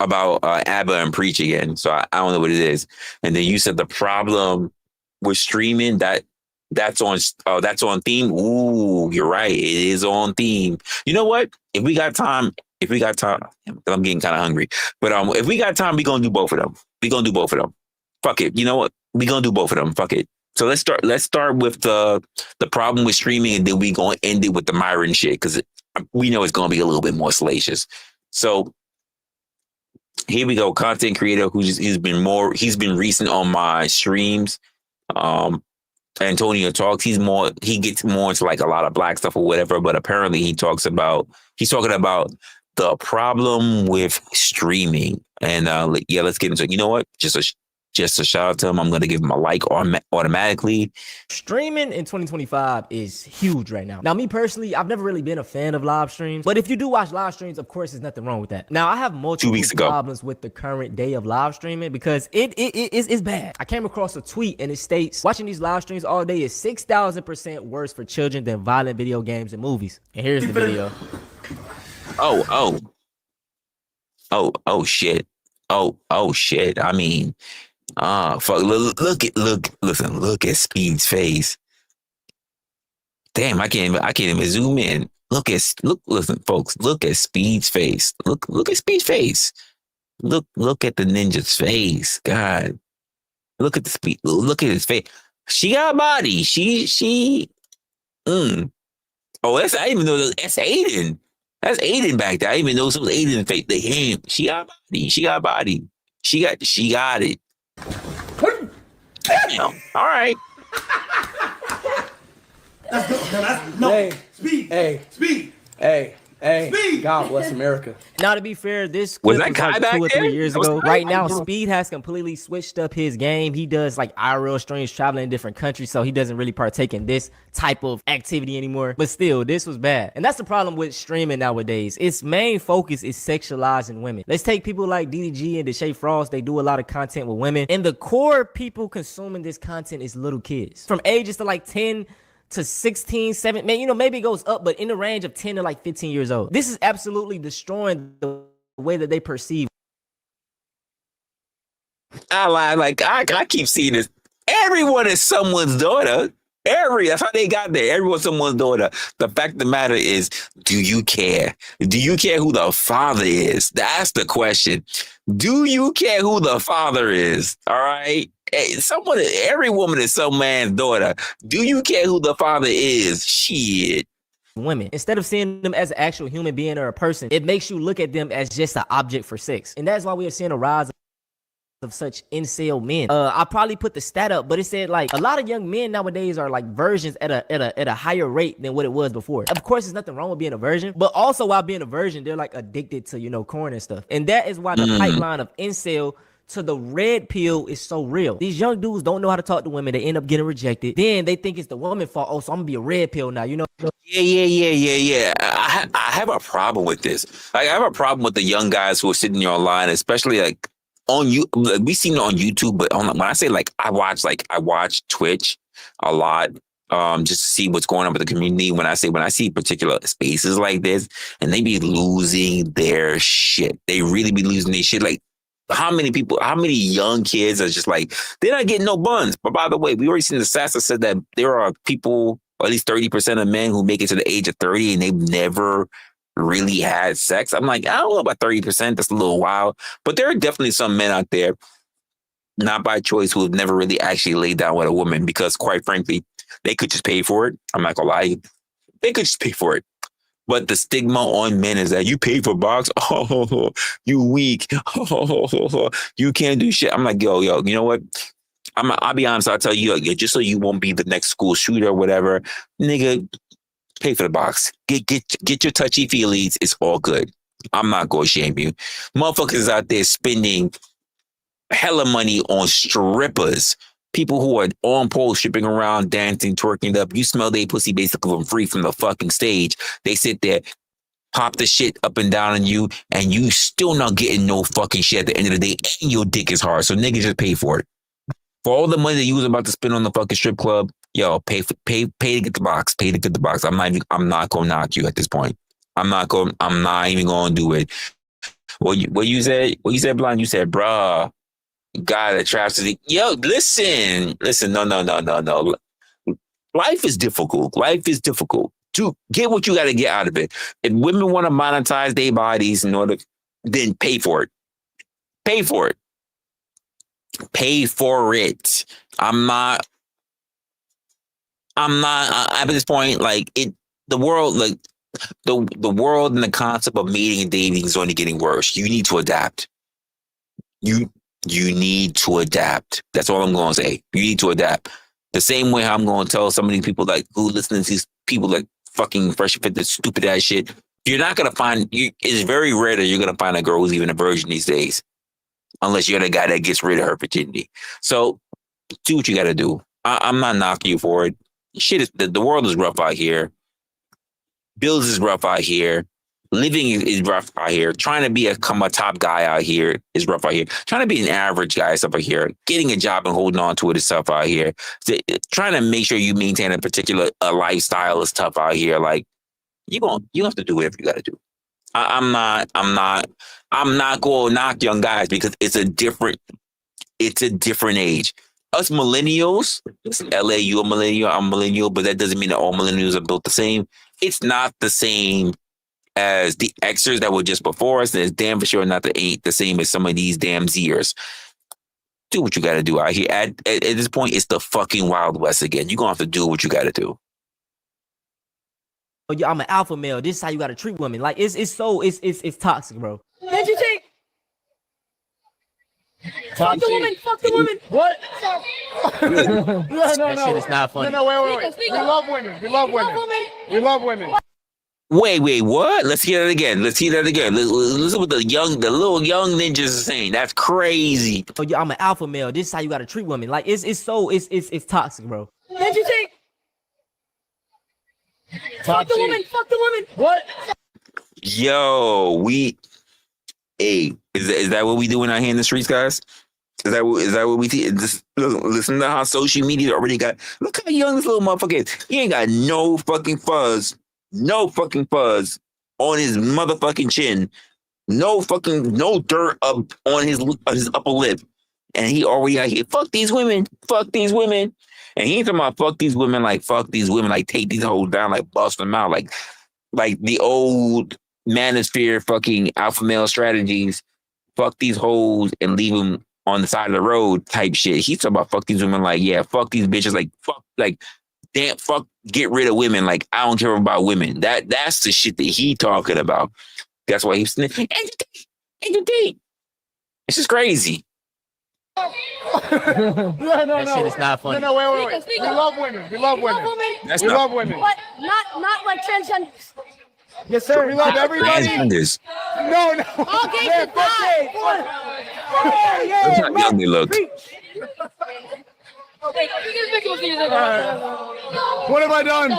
ABBA and Preach again. So I don't know what it is. And then you said the problem with streaming that's on theme. Ooh, you're right. It is on theme. You know what? If we got time, I'm getting kind of hungry. But if we got time, we're gonna do both of them. Fuck it. You know what? We're gonna do both of them. Fuck it. So let's start with the problem with streaming, and then we gonna end it with the Myron shit, because we know it's gonna be a little bit more salacious. So here we go. Content creator he's been recent on my streams. Antonio talks. He gets more into like a lot of black stuff or whatever, but apparently he's talking about the problem with streaming. And let's get into it. You know what? Just a shout out to him. I'm going to give him a like automatically. Streaming in 2025 is huge right now. Now, me personally, I've never really been a fan of live streams, but if you do watch live streams, of course, there's nothing wrong with that. Now, I have multiple problems with the current day of live streaming because it's bad. I came across a tweet and it states, watching these live streams all day is 6,000% worse for children than violent video games and movies. And here's the video. Oh shit. Oh shit. I mean, fuck, look at Speed's face. Damn, I can't even zoom in. Listen, folks, look at Speed's face. Look at Speed's face. Look at the ninja's face. God. Look at his face. She got a body. Oh, I didn't even know that's Aiden. That's Aiden back there. I didn't even know it was Aiden's face. She got a body. She got it. Damn. All right. Hey, Speed. Hey, Speed. God bless America. Now, to be fair, this clip was like 2 or 3 years ago. Right now, Speed has completely switched up his game. He does like IRL streams traveling in different countries, so he doesn't really partake in this type of activity anymore. But still, this was bad. And that's the problem with streaming nowadays. Its main focus is sexualizing women. Let's take people like DDG and Deshae Frost. They do a lot of content with women. And the core people consuming this content is little kids. From ages to like 10 to 16, 7, man, maybe it goes up, but in the range of 10 to like 15 years old. This is absolutely destroying the way that they perceive. I keep seeing this. Everyone is someone's daughter. That's how they got there. Everyone's someone's daughter. The fact of the matter is, do you care? Do you care who the father is? That's the question. Do you care who the father is? All right. Hey, every woman is some man's daughter. Do you care who the father is? Shit. Women, instead of seeing them as an actual human being or a person, it makes you look at them as just an object for sex. And that's why we are seeing a rise of such incel men. I probably put the stat up, but it said like a lot of young men nowadays are like virgins at a higher rate than what it was before. Of course, there's nothing wrong with being a virgin, but also while being a virgin, they're like addicted to corn and stuff. And that is why the pipeline of incel to the red pill is so real. These young dudes don't know how to talk to women. They end up getting rejected. Then they think it's the woman's fault. Oh, so I'm gonna be a red pill now, Yeah. I have a problem with this. I have a problem with the young guys who are sitting there online, especially like on you. We seen it on YouTube, but when I say like I watch Twitch a lot, just to see what's going on with the community. When I see particular spaces like this, and they be losing their shit. They really be losing their shit. Like, how many young kids are just like, they're not getting no buns. But by the way, we already seen the stats that said that there are people, or at least 30% of men who make it to the age of 30 and they've never really had sex. I'm like, I don't know about 30%. That's a little wild. But there are definitely some men out there, not by choice, who have never really actually laid down with a woman because, quite frankly, they could just pay for it. I'm not gonna lie. They could just pay for it. But the stigma on men is that you pay for box. Oh, you weak. Oh, you can't do shit. I'm like, yo, you know what? I'll be honest. I'll tell you, just so you won't be the next school shooter or whatever, nigga, pay for the box. Get your touchy feelies. It's all good. I'm not going to shame you. Motherfuckers out there spending hella money on strippers. People who are on pole, stripping around, dancing, twerking up. You smell their pussy basically for free from the fucking stage. They sit there. pop the shit up and down on you, and you still not getting no fucking shit at the end of the day, and your dick is hard. So niggas just pay for it. For all the money that you was about to spend on the fucking strip club, yo, pay to get the box. Pay to get the box. I'm not gonna knock you at this point. I'm not even gonna do it. What you said, Blind? You said, bruh, God, the tragedy. Yo, listen. No. Life is difficult. To get what you got to get out of it. If women want to monetize their bodies in order, then pay for it. Pay for it. I'm not at this point, like the world and the concept of mating and dating is only getting worse. You need to adapt. You need to adapt. That's all I'm going to say. You need to adapt. The same way I'm going to tell some of these people like who listen to these people like fucking Fresh Fit, this stupid ass shit. You're not going to find, it's very rare that you're going to find a girl who's even a virgin these days. Unless you're the guy that gets rid of her virginity. So do what you got to do. I'm not knocking you for it. Shit is, the world is rough out here. Bills is rough out here. Living is rough out here. Trying to become a top guy out here is rough out here. Trying to be an average guy is tough out here. Getting a job and holding on to it is tough out here. Trying to make sure you maintain a particular lifestyle is tough out here. Like you have to do whatever you got to do. I'm not going to knock young guys because it's a different age. Us millennials, LA, you a millennial, I'm a millennial, but that doesn't mean that all millennials are built the same. It's not the same as the Xers that were just before us, and it's damn for sure not the same as some of these damn Zers. Do what you got to do out here. At this point, it's the fucking Wild West again. You're going to have to do what you got to do. I'm an alpha male. This is how you got to treat women. Like, it's toxic, bro. Did you take? Fuck the woman. What? That shit is not funny. No, wait. We love women. Wait, what? Let's hear that again. Listen what the little young ninjas are saying. That's crazy. I'm an alpha male. This is how you got to treat women. Like, it's toxic, bro. Did you take? Fuck the woman. What? Yo, is that what we doing out here in the streets, guys? Is that what we see? Listen to how social media already got. Look how young this little motherfucker is. He ain't got no fucking fuzz on his motherfucking chin. No dirt up on his upper lip, and he already out here. Fuck these women. And he ain't talking about fuck these women, like take these hoes down, like bust them out, like the old manosphere fucking alpha male strategies. Fuck these hoes and leave them on the side of the road type shit. He's talking about fuck these women, like, yeah, fuck these bitches, like, fuck, like, damn, fuck, get rid of women, like, I don't care about women. That's the shit that he talking about. That's why he's entertain. It's just crazy. No. That shit is not funny. No, wait. We love women. We love women. But not like transgenders. Yes, sir. We love everybody. Transgenders. No. Okay, That's how young they look. What have I done?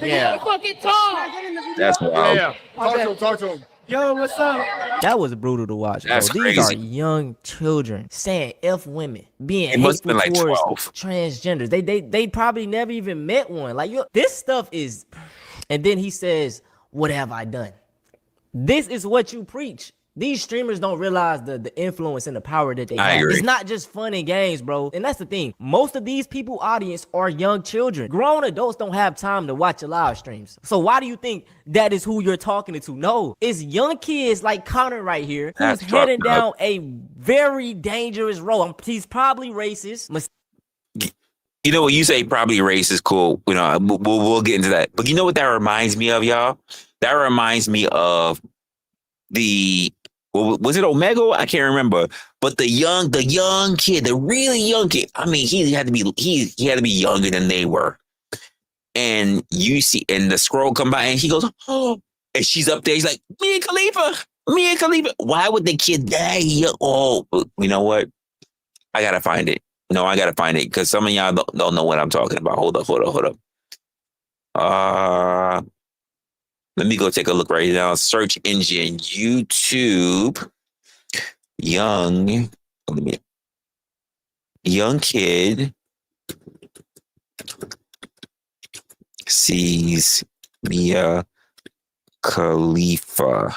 Yeah. Fucking talk. That's wild. Yeah. Talk to him. Yo, what's up? That was brutal to watch, bro. That's These crazy. are young children saying F women, being It must hateful have been like towards 12. transgenders. They probably never even met one. Like, this stuff is. And then he says, "What have I done?" This is what you preach. These streamers don't realize the influence and the power that they I have. agree. It's not just fun and games, bro. And that's the thing. Most of these people audience are young children. Grown adults don't have time to watch your live streams. So why do you think that is who you're talking to? No, it's young kids like Connor right here who's That's heading fucked up. down a very dangerous road. He's probably racist. You know what you say? Probably racist. Cool. You know, we'll get into that. But you know what that reminds me of, y'all? That reminds me of was it Omega? I can't remember. But the young kid, the really young kid. I mean, he had to be younger than they were. And you see, and the scroll come by, and he goes, "Oh," and she's up there. He's like, "Me and Khalifa. Why would the kid die? Oh, you know what? I gotta find it. No, I gotta find it because some of y'all don't know what I'm talking about. Hold up. Let me go take a look right now. Search engine, YouTube, young kid sees Mia Khalifa.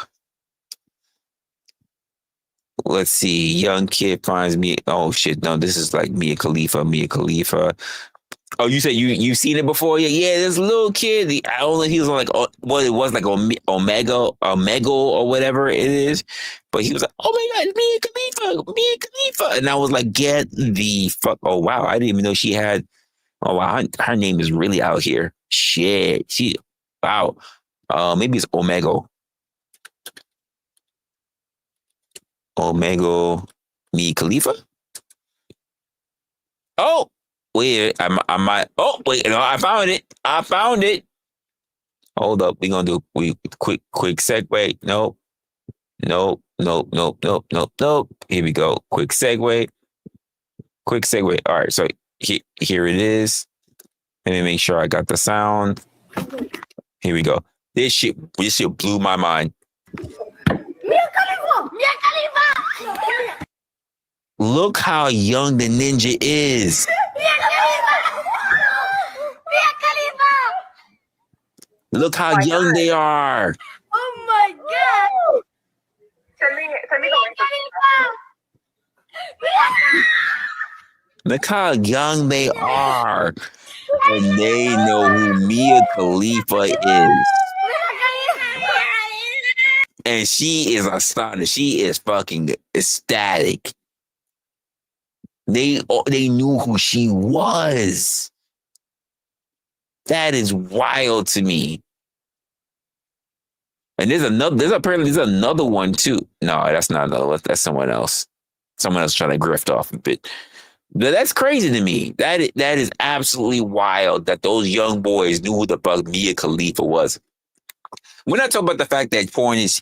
Let's see. Young kid finds me. Oh shit! No, this is like Mia Khalifa. Mia Khalifa. Oh, you said you've seen it before? Yeah. This little kid. He was on like it was like Omega or whatever it is. But he was like, oh my god, Mia Khalifa, and I was like, get the fuck. Oh wow, I didn't even know she had. Oh wow, her name is really out here. Shit, wow. Maybe it's Omega. Omega Mia Khalifa. Oh, wait, I might. Oh, wait, no, I found it. Hold up, we're gonna do quick segue. Nope. Here we go. Quick segue. All right, so here it is. Let me make sure I got the sound. Here we go. This shit blew my mind. Mia Khalifa! Look how young the ninja is. Look how young they are. Oh my god! Look how young they are. And they know who Mia Khalifa is. And she is astonished. She is fucking ecstatic. They knew who she was. That is wild to me. And there's another one too. No, that's not another one. That's someone else. Someone else trying to grift off a bit. But that's crazy to me. That is absolutely wild that those young boys knew who the fuck Mia Khalifa was. We're not talking about the fact that porn is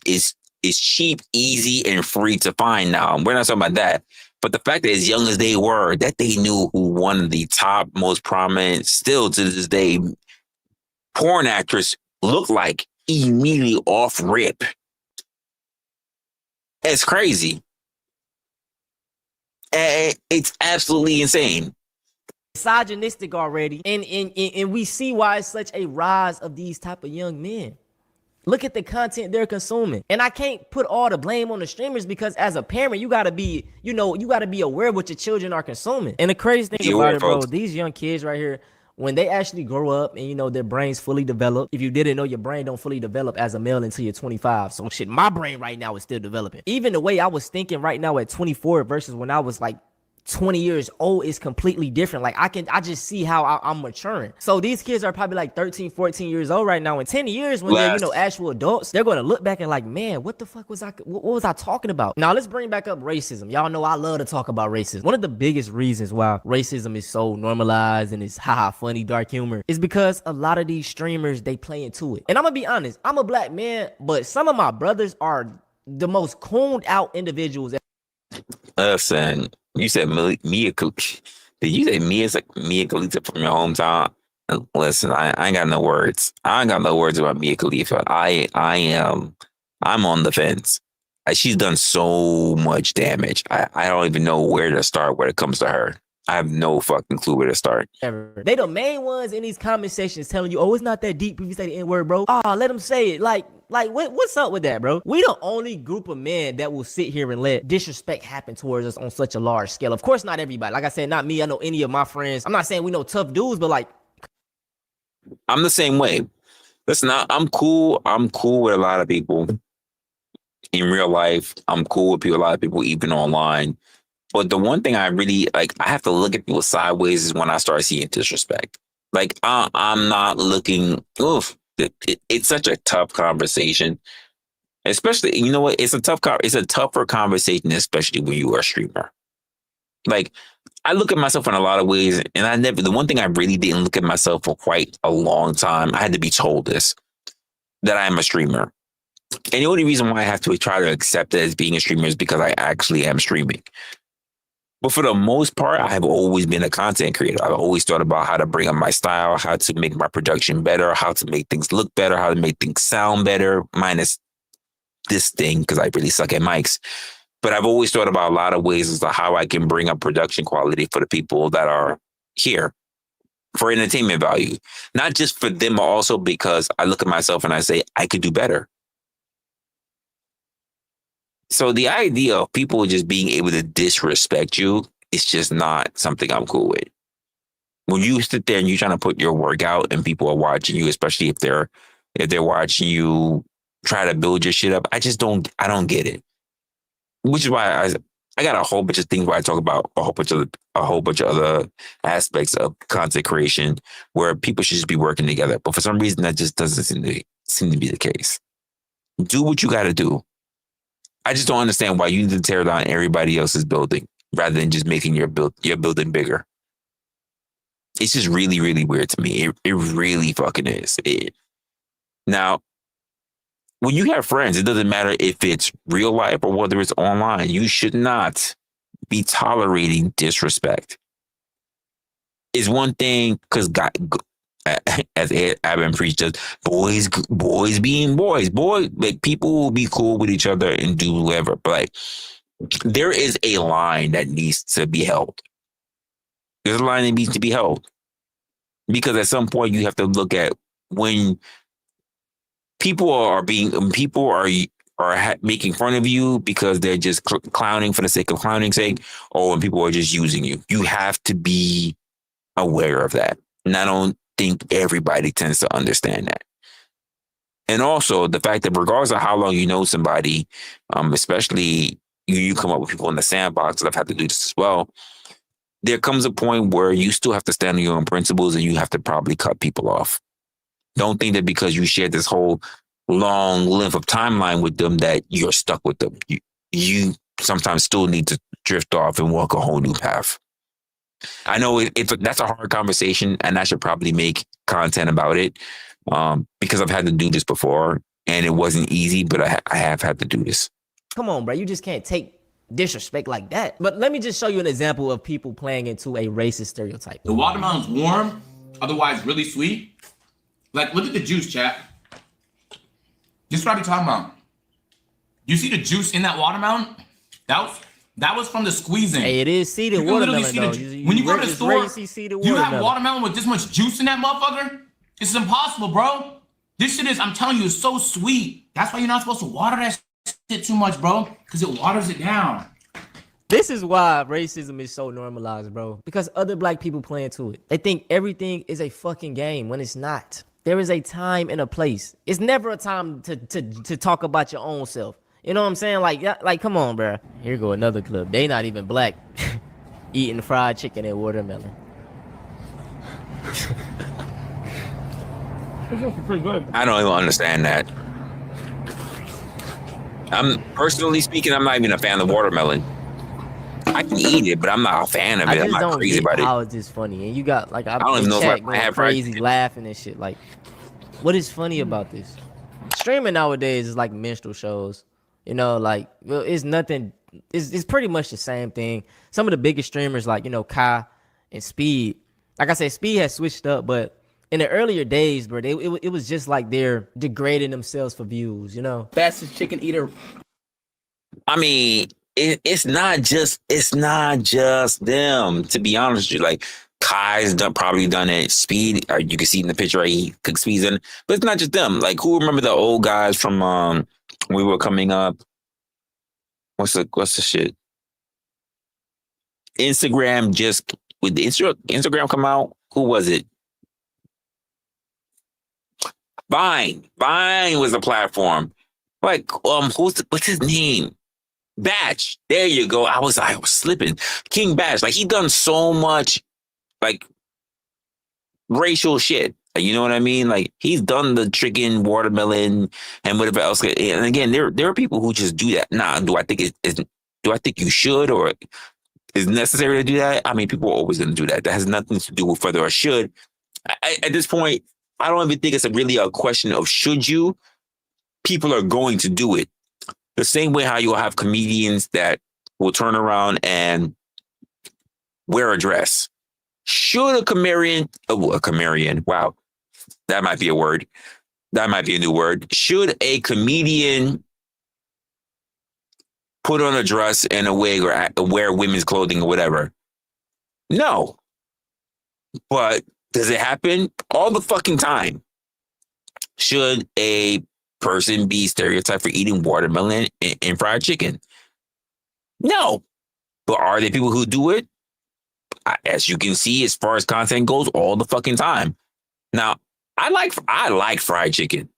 cheap, easy, and free to find now. We're not talking about that. But the fact that as young as they were, that they knew who one of the top, most prominent, still to this day, porn actress looked like immediately off rip. It's crazy. It's absolutely insane. Misogynistic already, and we see why it's such a rise of these type of young men. Look at the content they're consuming. And I can't put all the blame on the streamers because as a parent, you gotta be, you gotta be aware of what your children are consuming. And the crazy thing about it, bro, these young kids right here, when they actually grow up and their brains fully develop. If you didn't know, your brain don't fully develop as a male until you're 25. So shit, my brain right now is still developing. Even the way I was thinking right now at 24 versus when I was like 20 years old is completely different. Like I just see how I'm maturing. So these kids are probably like 13, 14 years old right now. In 10 years when they're, actual adults, they're going to look back and like, man, what the fuck what was I talking about? Now let's bring back up racism. Y'all know I love to talk about racism. One of the biggest reasons why racism is so normalized and it's funny, dark humor is because a lot of these streamers, they play into it. And I'm going to be honest, I'm a black man, but some of my brothers are the most cooned out individuals. Listen, you said Mia Khalifa. Did you say Mia Khalifa from your hometown? Listen, I ain't got no words. I ain't got no words about Mia Khalifa. I'm on the fence. She's done so much damage. I don't even know where to start when it comes to her. I have no fucking clue where to start. They the main ones in these comment sections telling you, oh, it's not that deep if you say the N-word, bro. Let them say it. Like what's up with that, bro? We the only group of men that will sit here and let disrespect happen towards us on such a large scale. Of course, not everybody. Like I said, not me. I know any of my friends. I'm not saying we know tough dudes, but like, I'm the same way. Listen, I'm cool. I'm cool with a lot of people in real life. I'm cool with a lot of people even online. But the one thing I really I have to look at people sideways is when I start seeing disrespect. Like I'm not looking. Oof. It's such a tough conversation, especially you know what? It's a tougher conversation, especially when you are a streamer. Like I look at myself in a lot of ways, and the one thing I really didn't look at myself for quite a long time. I had to be told this that I am a streamer, and the only reason why I have to try to accept it as being a streamer is because I actually am streaming. But for the most part, I've always been a content creator. I've always thought about how to bring up my style, how to make my production better, how to make things look better, how to make things sound better, minus this thing, because I really suck at mics. But I've always thought about a lot of ways as to how I can bring up production quality for the people that are here for entertainment value. Not just for them, but also because I look at myself and I say, I could do better. So the idea of people just being able to disrespect you is just not something I'm cool with. When you sit there and you're trying to put your work out and people are watching you, especially if they're watching you try to build your shit up, I don't get it. Which is why I got a whole bunch of things where I talk about a whole bunch of other aspects of content creation where people should just be working together. But for some reason, that just doesn't seem to be the case. Do what you got to do. I just don't understand why you need to tear down everybody else's building rather than just making your building bigger. It's just really, really weird to me. It really fucking is. Now, when you have friends, it doesn't matter if it's real life or whether it's online. You should not be tolerating disrespect. It's one thing because as I've been preached, boys being boys. Like people will be cool with each other and do whatever. But like, there is a line that needs to be held. There's a line that needs to be held. Because at some point you have to look at when people are making fun of you because they're just clowning for the sake of clowning's sake, or when people are just using you. You have to be aware of that. And I don't think everybody tends to understand that. And also the fact that regardless of how long you know somebody, especially you come up with people in the sandbox, and I've had to do this as well, there comes a point where you still have to stand on your own principles and you have to probably cut people off. Don't think that because you shared this whole long length of timeline with them that you're stuck with them. You sometimes still need to drift off and walk a whole new path. I know that's a hard conversation and I should probably make content about it because I've had to do this before and it wasn't easy, but I have had to do this. Come on, bro. You just can't take disrespect like that. But let me just show you an example of people playing into a racist stereotype. The watermelon's warm, otherwise really sweet. Like, look at the juice, chat. This is what I'm talking about. You see the juice in that watermelon? That was from the squeezing. Hey, it is seeded watermelon, though. When you go to the store, you have watermelon with this much juice in that motherfucker? This is impossible, bro. This shit is, I'm telling you, it's so sweet. That's why you're not supposed to water that shit too much, bro, because it waters it down. This is why racism is so normalized, bro, because other black people play into it. They think everything is a fucking game when it's not. There is a time and a place. It's never a time to talk about your own self. You know what I'm saying? Like, come on, bro. Here go another clip. They not even black, eating fried chicken and watermelon. I don't even understand that. I'm personally speaking, I'm not even a fan of watermelon. I can eat it, but I'm not a fan of it. I'm not crazy about it. How is this funny? And you got like I don't even know if I have crazy laughing and shit. Like, what is funny about this? Streaming nowadays is like minstrel shows. You know, like it's nothing. It's pretty much the same thing. Some of the biggest streamers, like Kai and Speed. Like I said, Speed has switched up, but in the earlier days, bro, it was just like they're degrading themselves for views. Fastest chicken eater. I mean, it's not just them. To be honest with you, like Kai's probably done it. Speed, or you can see in the picture, right? He cooks Speed's in, but it's not just them. Like, who remember the old guys from when we were coming up? What's the shit? Instagram with the Instagram come out. Who was it? Vine was the platform. Like, what's his name? Batch. There you go. I was slipping. King Batch. Like, he done so much, like, racial shit. Like, you know what I mean? Like, he's done the chicken, watermelon, and whatever else. And again, there are people who just do that. Nah, do I think you should or is necessary to do that? I mean, people are always going to do that. That has nothing to do with whether I should. At this point, I don't even think it's really a question of should you. People are going to do it. The same way how you'll have comedians that will turn around and wear a dress? Should a comedian, wow, that might be a word. That might be a new word. Should a comedian put on a dress and a wig or wear women's clothing or whatever? No. But does it happen all the fucking time? Should a person be stereotyped for eating watermelon and fried chicken? No. But are there people who do it? As you can see, as far as content goes, all the fucking time. Now, I like fried chicken.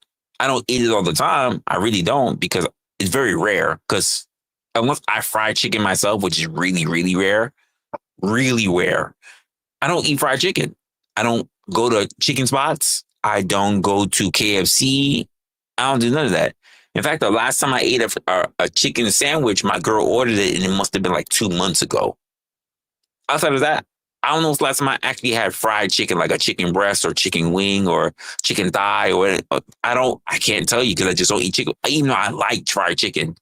I don't eat it all the time. I really don't, because it's very rare. Because unless I fry chicken myself, which is really, really rare, I don't eat fried chicken. I don't go to chicken spots. I don't go to KFC. I don't do none of that. In fact, the last time I ate a chicken sandwich, my girl ordered it, and it must have been like 2 months ago. Outside of that, I don't know if the last time I actually had fried chicken, like a chicken breast or chicken wing or chicken thigh. Or I can't tell you because I just don't eat chicken. Even though I like fried chicken,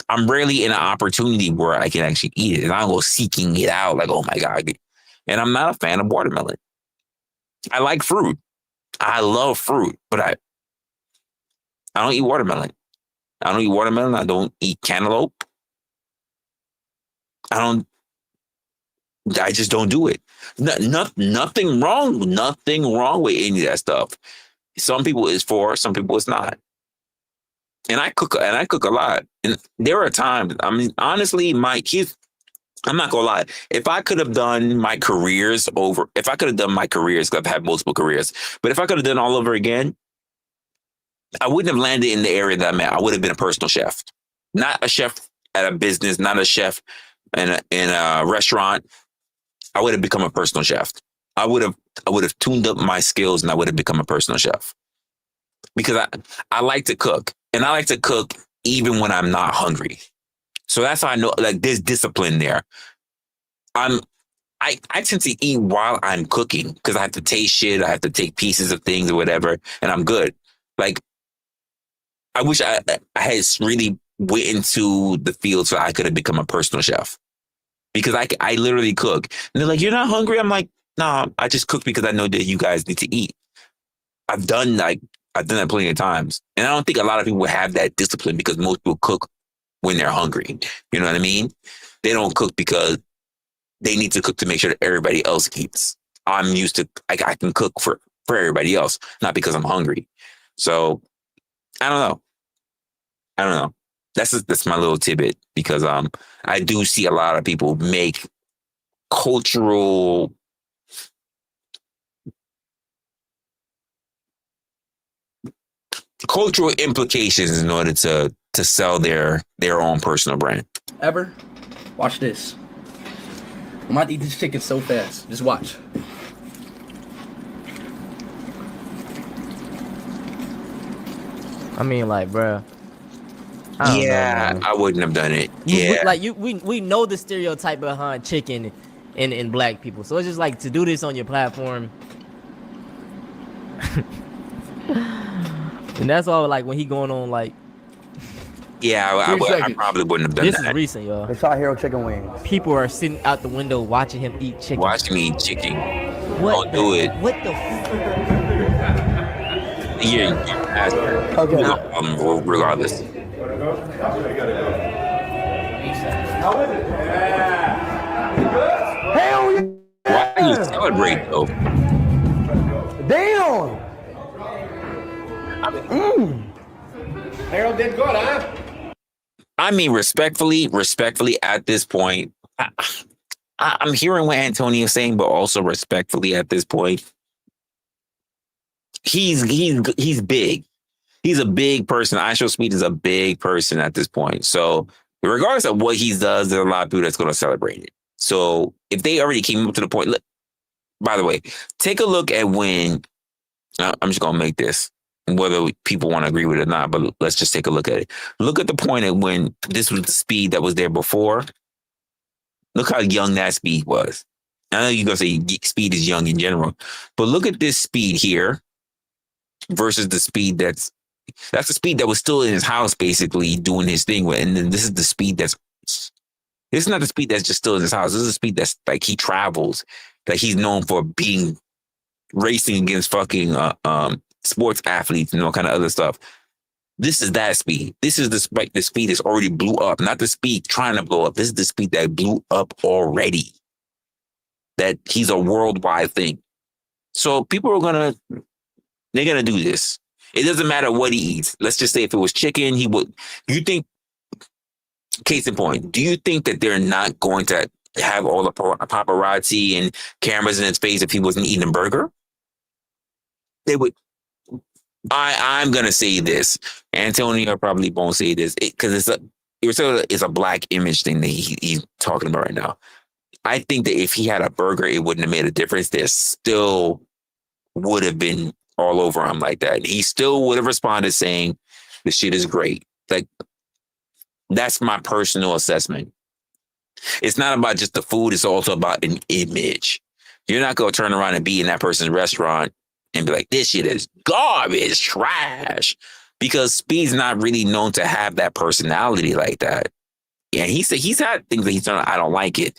I'm rarely in an opportunity where I can actually eat it. And I don't go seeking it out like, oh my God. And I'm not a fan of watermelon. I like fruit. I love fruit, but I don't eat watermelon. I don't eat cantaloupe. I just don't do it. Nothing wrong with any of that stuff. Some people it's for, some people it's not. And I cook a lot. And there are times, I mean, honestly, I'm not gonna lie. If I could have done my careers, because I've had multiple careers, but if I could have done all over again, I wouldn't have landed in the area that I'm at. I would have been a personal chef, not a chef at a business, not a chef in a restaurant. I would have become a personal chef. I would have tuned up my skills, and I would have become a personal chef, because I like to cook, and I like to cook even when I'm not hungry. So that's how I know, like, there's discipline there. I tend to eat while I'm cooking because I have to taste shit. I have to take pieces of things or whatever, and I'm good. Like, I wish I had really went into the field so I could have become a personal chef, because I literally cook. And they're like, "You're not hungry?" I'm like, "Nah, I just cook because I know that you guys need to eat." I've done that plenty of times, and I don't think a lot of people have that discipline because most people cook when they're hungry. You know what I mean? They don't cook because they need to cook to make sure that everybody else eats. I'm used to, I can cook for everybody else, not because I'm hungry. So I don't know. That's my little tidbit, because I do see a lot of people make cultural implications in order to sell their own personal brand. Ever? Watch this. I'm about to eat this chicken so fast. Just watch. I mean, like, bro. I wouldn't have done it. We know the stereotype behind chicken in black people, so it's just like, to do this on your platform. And that's all, like, when he going on, like, I probably wouldn't have done that. This is recent, y'all. They saw Hero Chicken Wings. People are sitting out the window watching him eat chicken. Watching me eat chicken. What? Don't do it. What the? You're regardless. Hell yeah! Why do you celebrate though? Damn! Harold did good, huh? I mean, respectfully, at this point, I'm hearing what Antonio's saying, but also respectfully at this point, he's big. He's a big person. IShowSpeed is a big person at this point. So regardless of what he does, there's a lot of people that's going to celebrate it. So if they already came up to the point, look, by the way, take a look at when, I'm just going to make this, whether people want to agree with it or not, but let's just take a look at it. Look at the point at when this was the speed that was there before. Look how young that speed was. I know you're going to say speed is young in general, but look at this speed here versus the speed that's the speed that was still in his house, basically doing his thing with. And then this is the speed that's This is not the Speed that's just still in his house. This is a Speed that's like he travels, that he's known for being racing against fucking sports athletes and all kind of other stuff. This is that Speed. This is the Speed that's already blew up, not the Speed trying to blow up. This is the Speed that blew up already. That he's a worldwide thing. So people are they're gonna do this. It doesn't matter what he eats. Let's just say if it was chicken, he would. You think? Case in point, do you think that they're not going to have all the paparazzi and cameras in his face if he wasn't eating a burger? They would. I'm gonna say this. Antonio probably won't say this because it's a black image thing that he's talking about right now. I think that if he had a burger, it wouldn't have made a difference. There still would have been all over him like that. He still would have responded saying, "The shit is great." Like, that's my personal assessment. It's not about just the food. It's also about an image. You're not going to turn around and be in that person's restaurant and be like, this shit is garbage, trash. Because Speed's not really known to have that personality like that. Yeah, he said he's had things that he's done. I don't like it.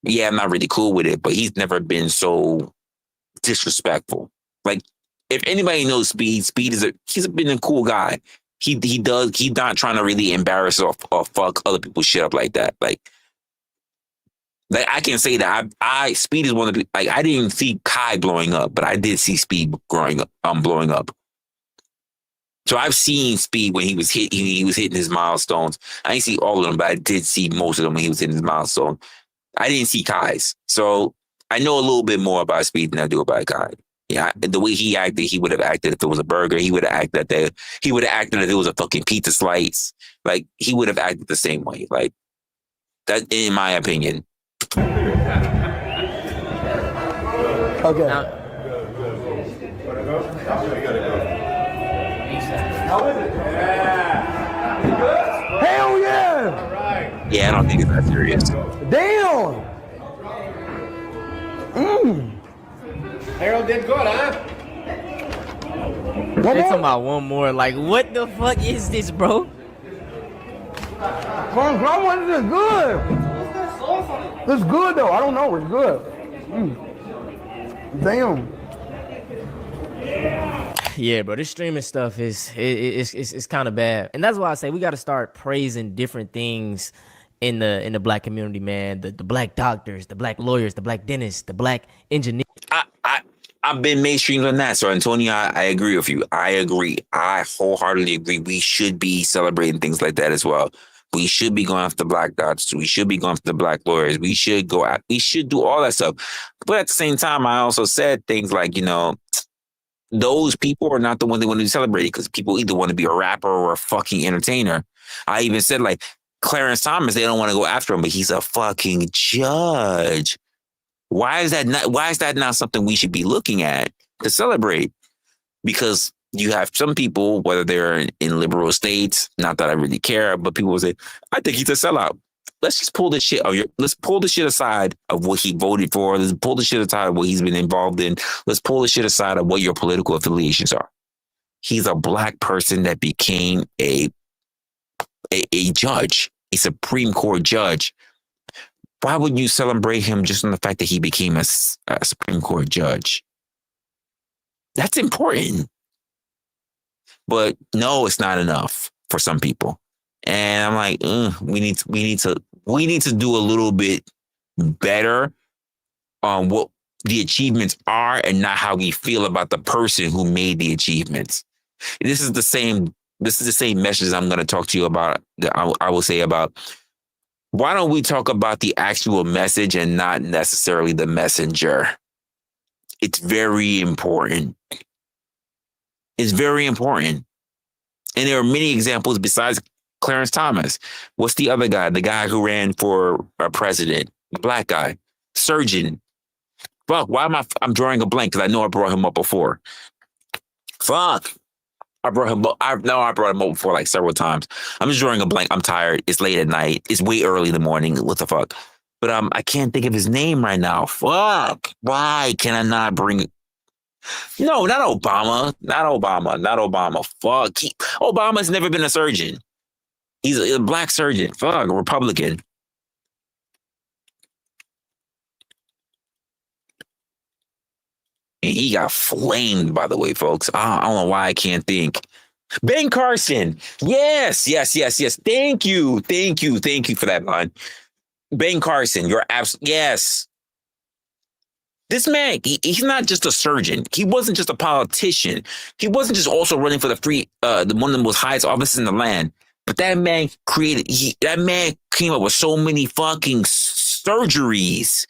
Yeah, I'm not really cool with it, but he's never been so disrespectful. Like, if anybody knows Speed he's been a cool guy. He's not trying to really embarrass or fuck other people's shit up like that. Like I can say that Speed is one of the, like, I didn't see Kai blowing up, but I did see Speed blowing up. So I've seen Speed when he was hitting his milestones. I didn't see all of them, but I did see most of them when he was hitting his milestone. I didn't see Kai's. So I know a little bit more about Speed than I do about Kai. Yeah, the way he acted, he would have acted if it was a burger. He would have acted if it was a fucking pizza slice. Like, he would have acted the same way. Like, that, in my opinion. Okay. Hell yeah! Yeah, I don't think it's that serious. Damn! Harold did good, huh? They're talking about one more. Like, what the fuck is this, bro? This is good. This is good though. I don't know. It's good. Damn. Yeah, bro, this streaming stuff is kind of bad, and that's why I say we got to start praising different things in the black community, man. The black doctors, the black lawyers, the black dentists, the black engineers. I've been mainstream on that. So, Antonio, I agree with you. I agree. I wholeheartedly agree. We should be celebrating things like that as well. We should be going after the black doctors. We should be going after the black lawyers. We should do all that stuff. But at the same time, I also said things like, those people are not the ones they want to be celebrated, because people either want to be a rapper or a fucking entertainer. I even said, like, Clarence Thomas, they don't want to go after him, but he's a fucking judge. Why is that not something we should be looking at to celebrate? Because you have some people, whether they're in liberal states, not that I really care, but people will say, I think he's a sellout. Let's just pull this shit. Let's pull the shit aside of what he voted for. Let's pull the shit aside of what he's been involved in. Let's pull the shit aside of what your political affiliations are. He's a black person that became a judge, a Supreme Court judge. Why wouldn't you celebrate him just on the fact that he became a Supreme Court judge? That's important. But no, it's not enough for some people. And I'm like, we need to do a little bit better on what the achievements are and not how we feel about the person who made the achievements. This is the same message I'm going to talk to you about. I will say about, why don't we talk about the actual message and not necessarily the messenger? It's very important. It's very important. And there are many examples besides Clarence Thomas. What's the other guy? The guy who ran for president, the black guy, surgeon. Fuck, why am I'm drawing a blank? Because I know I brought him up before. Fuck. I brought him up before, like, several times. I'm just drawing a blank. I'm tired. It's late at night. It's way early in the morning. What the fuck? But I can't think of his name right now. Fuck. Why can I not bring it? No, not Obama. Fuck. Obama's never been a surgeon. He's a black surgeon. Fuck, a Republican. And he got flamed, by the way, folks. I don't know why I can't think. Ben Carson. Yes. Thank you for that line. Ben Carson, you're absolutely, yes. This man, he's not just a surgeon. He wasn't just a politician. He wasn't just also running for the one of the most highest offices in the land. But that man came up with so many fucking surgeries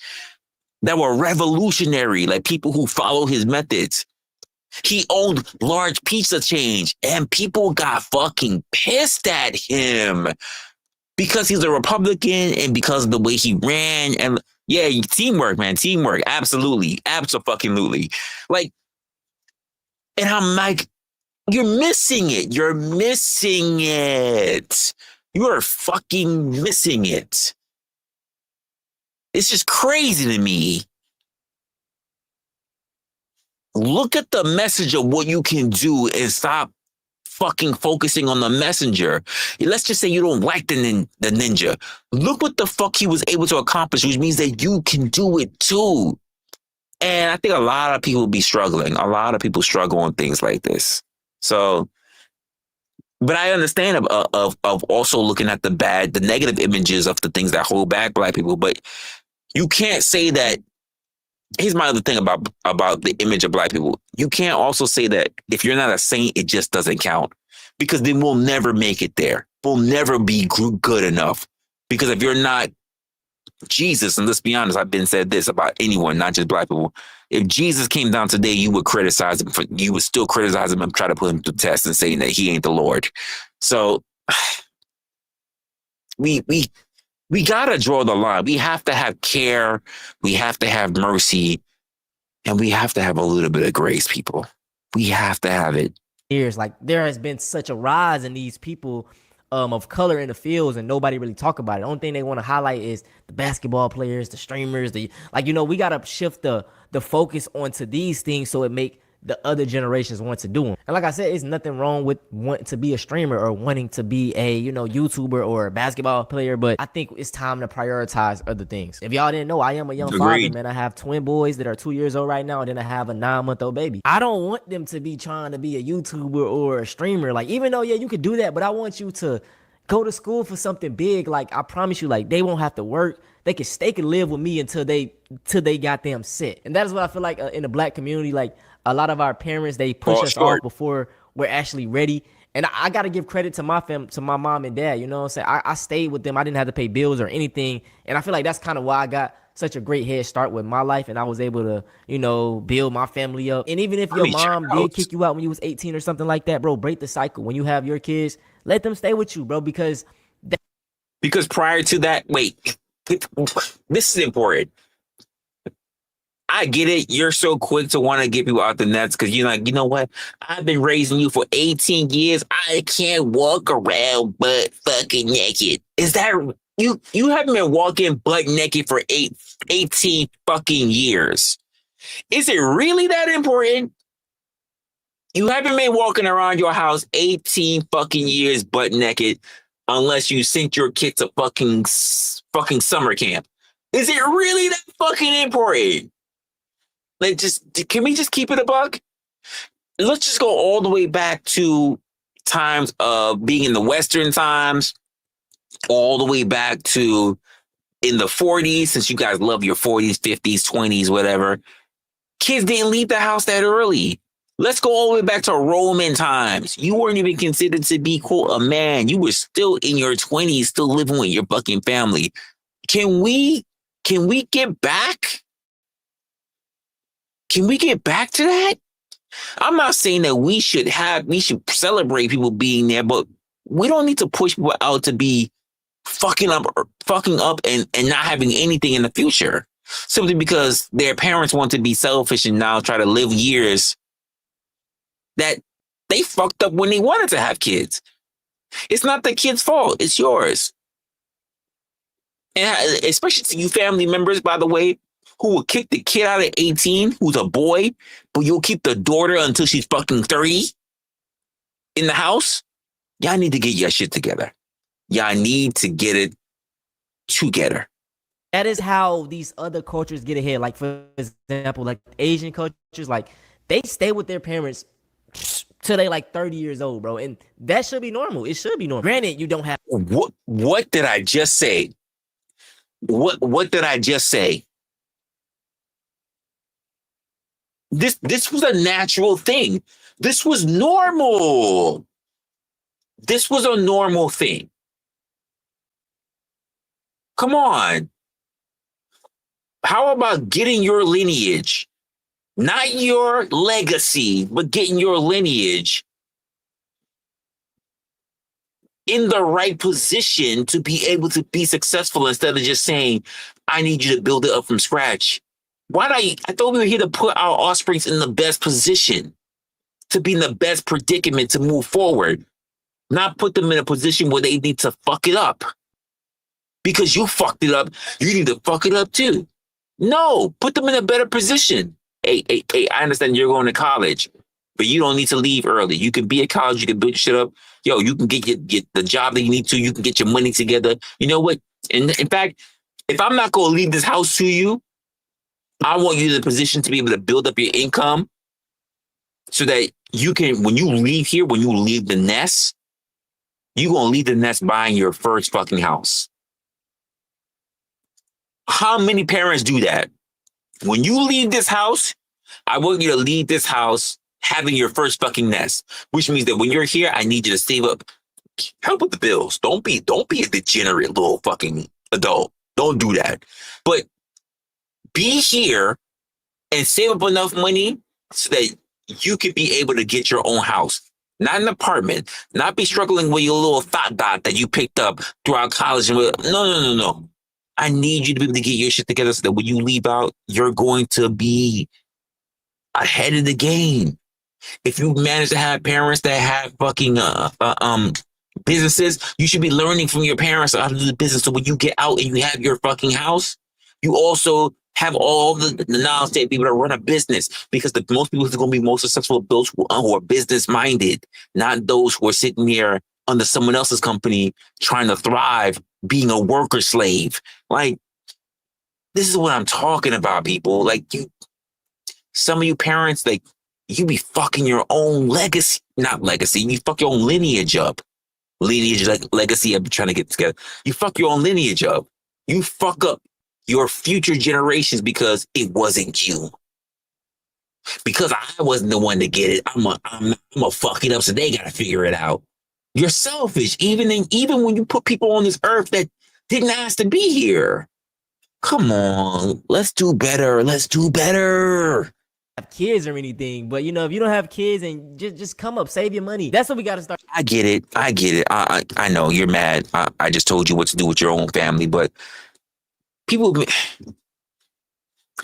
that were revolutionary, like people who follow his methods. He owned large pizza chains, and people got fucking pissed at him because he's a Republican and because of the way he ran. And yeah, teamwork, man, teamwork. Absolutely. Abso-fucking-lutely. Like, and I'm like, you're missing it. You're missing it. You are fucking missing it. It's just crazy to me. Look at the message of what you can do and stop fucking focusing on the messenger. Let's just say you don't like the ninja. Look what the fuck he was able to accomplish, which means that you can do it too. And I think a lot of people be struggling. A lot of people struggle on things like this. So, but I understand of also looking at the negative images of the things that hold back Black people. But you can't say that. Here's my other thing about the image of Black people. You can't also say that if you're not a saint, it just doesn't count, because then we'll never make it there. We'll never be good enough, because if you're not Jesus, and let's be honest, I've been said this about anyone, not just Black people. If Jesus came down today, you would criticize him you would still criticize him and try to put him to test and saying that he ain't the Lord. So we gotta draw the line. We have to have care. We have to have mercy, and we have to have a little bit of grace, people. We have to have it. Years, like, there has been such a rise in these people of color in the fields, and nobody really talk about it. The only thing they want to highlight is the basketball players, the streamers, we got to shift the focus onto these things so it make the other generations want to do them. And like I said, it's nothing wrong with wanting to be a streamer or wanting to be a, YouTuber or a basketball player, but I think it's time to prioritize other things. If y'all didn't know, I am a young father, man. I have twin boys that are 2 years old right now, and then I have a 9-month-old baby. I don't want them to be trying to be a YouTuber or a streamer. Like, even though, yeah, you could do that, but I want you to go to school for something big. Like, I promise you, like, they won't have to work. They can live with me until they got them set. And that is what I feel like in the Black community. Like, a lot of our parents, they push us off before we're actually ready. And I got to give credit to my mom and dad. You know what I'm saying? I stayed with them. I didn't have to pay bills or anything. And I feel like that's kind of why I got such a great head start with my life. And I was able to, build my family up. And even if your mom did kick you out when you was 18 or something like that, bro, break the cycle. When you have your kids, let them stay with you, bro, because prior to that, wait, this is important. I get it. You're so quick to want to get people out the nets because you're like, you know what? I've been raising you for 18 years. I can't walk around butt fucking naked. Is that you haven't been walking butt naked for 18 fucking years? Is it really that important? You haven't been walking around your house 18 fucking years butt naked unless you sent your kid to fucking summer camp. Is it really that fucking important? Like, can we just keep it a buck? Let's just go all the way back to times of being in the Western times, all the way back to in the 40s, since you guys love your 40s, 50s, 20s, whatever. Kids didn't leave the house that early. Let's go all the way back to Roman times. You weren't even considered to be, quote, a man. You were still in your 20s, still living with your fucking family. Can we get back? Can we get back to that? I'm not saying that we should celebrate people being there, but we don't need to push people out to be fucking up and not having anything in the future simply because their parents want to be selfish and now try to live years that they fucked up when they wanted to have kids. It's not the kid's fault. It's yours. And especially to you family members, by the way, who will kick the kid out at 18, who's a boy, but you'll keep the daughter until she's fucking 30 in the house. Y'all need to get your shit together. Y'all need to get it together. That is how these other cultures get ahead. Like, for example, like Asian cultures, like they stay with their parents till they like 30 years old, bro. And that should be normal. It should be normal. Granted, you don't have. What did I just say? What did I just say? This was a natural thing. This was normal. This was a normal thing. Come on. How about getting your lineage? Not your legacy, but getting your lineage in the right position to be able to be successful instead of just saying, I need you to build it up from scratch. Why not? I thought we were here to put our offsprings in the best position, to be in the best predicament to move forward, not put them in a position where they need to fuck it up. Because you fucked it up, you need to fuck it up too. No, put them in a better position. Hey, I understand you're going to college, but you don't need to leave early. You can be at college, you can build your shit up. Yo, you can get the job that you need to, you can get your money together. You know what? In fact, if I'm not going to leave this house to you, I want you in a position to be able to build up your income so that you can, when you leave here, when you leave the nest, you're going to leave the nest buying your first fucking house. How many parents do that? When you leave this house, I want you to leave this house having your first fucking nest, which means that when you're here, I need you to save up, help with the bills. Don't be a degenerate little fucking adult. Don't do that. But be here and save up enough money so that you could be able to get your own house, not an apartment, not be struggling with your little thought dot that you picked up throughout college. No. I need you to be able to get your shit together so that when you leave out, you're going to be ahead of the game. If you manage to have parents that have fucking businesses, you should be learning from your parents how to do the business. So when you get out and you have your fucking house, you also have all the knowledge to be able to run a business. Because the most people who are going to be most successful are those who are business minded, not those who are sitting there under someone else's company trying to thrive, being a worker slave. Like, this is what I'm talking about, people. Like, some of you parents, like, you be fucking your own legacy, not legacy, you fuck your own lineage up. Lineage, like legacy, I'm trying to get together. You fuck your own lineage up. You fuck up your future generations because it wasn't you. Because I wasn't the one to get it, I'm a fuck it up, so they gotta figure it out. You're selfish, even when you put people on this earth that didn't ask to be here. Come on, let's do better. Let's do better. Have kids or anything, but if you don't have kids, and just come up, save your money. That's what we got to start. I get it. I know you're mad. I just told you what to do with your own family, but people,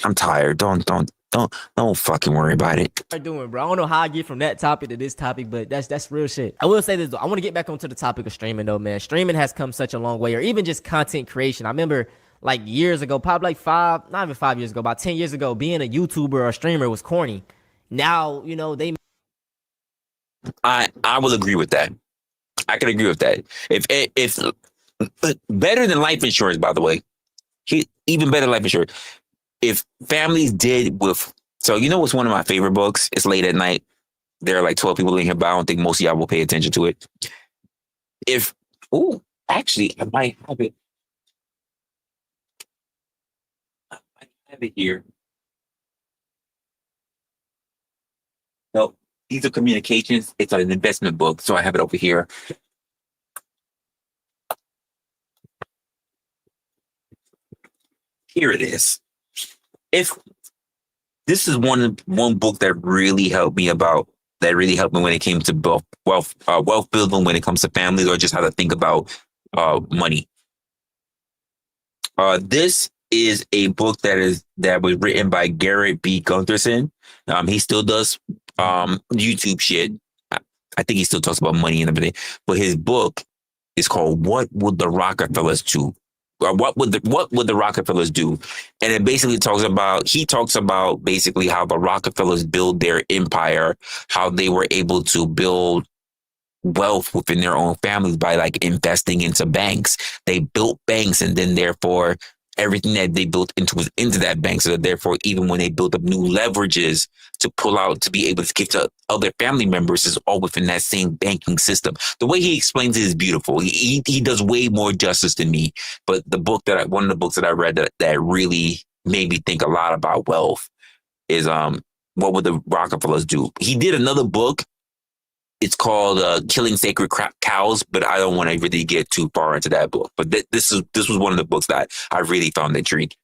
I'm tired. Don't fucking worry about it. Start doing, bro. I don't know how I get from that topic to this topic, but that's real shit. I will say this though. I want to get back onto the topic of streaming though, man. Streaming has come such a long way, or even just content creation. I remember like years ago, probably like not even 5 years ago, about 10 years ago, being a YouTuber or a streamer was corny. Now, they. I will agree with that. I can agree with that. If better than life insurance, by the way, even better than life insurance. If families did with, so what's one of my favorite books? It's Late at Night. There are like 12 people in here, but I don't think most of y'all will pay attention to it. Actually, I might have it. Here. No, these are communications. It's an investment book, so I have it over here. Here it is. If this is one book that really helped me when it came to wealth building, when it comes to families, or just how to think about money. This is a book that was written by Garrett B. Gunderson. He still does YouTube shit. I think he still talks about money and everything. But his book is called "What Would the Rockefellers Do?" Or what would the Rockefellers do? And it basically talks about basically how the Rockefellers build their empire, how they were able to build wealth within their own families by like investing into banks. They built banks, and then therefore everything that they built into that bank. So that therefore, even when they build up new leverages to pull out to be able to give to other family members, is all within that same banking system. The way he explains it is beautiful. He does way more justice than me. But one of the books that I read that really made me think a lot about wealth is what would the Rockefellers do? He did another book. It's called Killing Sacred Cows, but I don't want to really get too far into that book. But this was one of the books that I really found intriguing.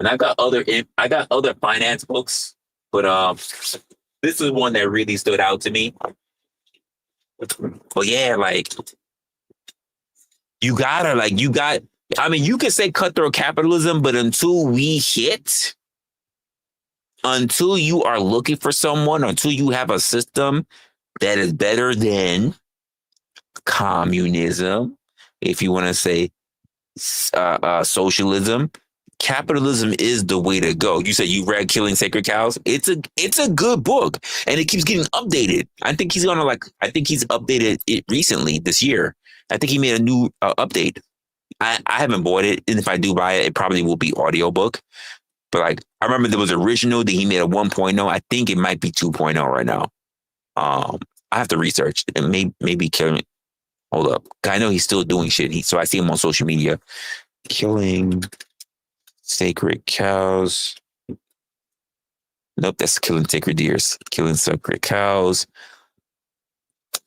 And I got other finance books, but this is one that really stood out to me. But yeah, like you can say cutthroat capitalism, but until you are looking for someone, until you have a system that is better than communism, if you want to say socialism, capitalism is the way to go. You said you read Killing Sacred Cows. It's a good book, and it keeps getting updated. I think he's updated it recently this year. I think he made a new update. I haven't bought it, and if I do buy it, it probably will be audiobook. But like, I remember there was original that he made a 1.0. I think it might be 2.0 right now. I have to research and maybe Killing. Hold up, I know he's still doing shit. So I see him on social media. Killing Sacred Cows. Nope, that's Killing Sacred Deers. Killing Sacred Cows.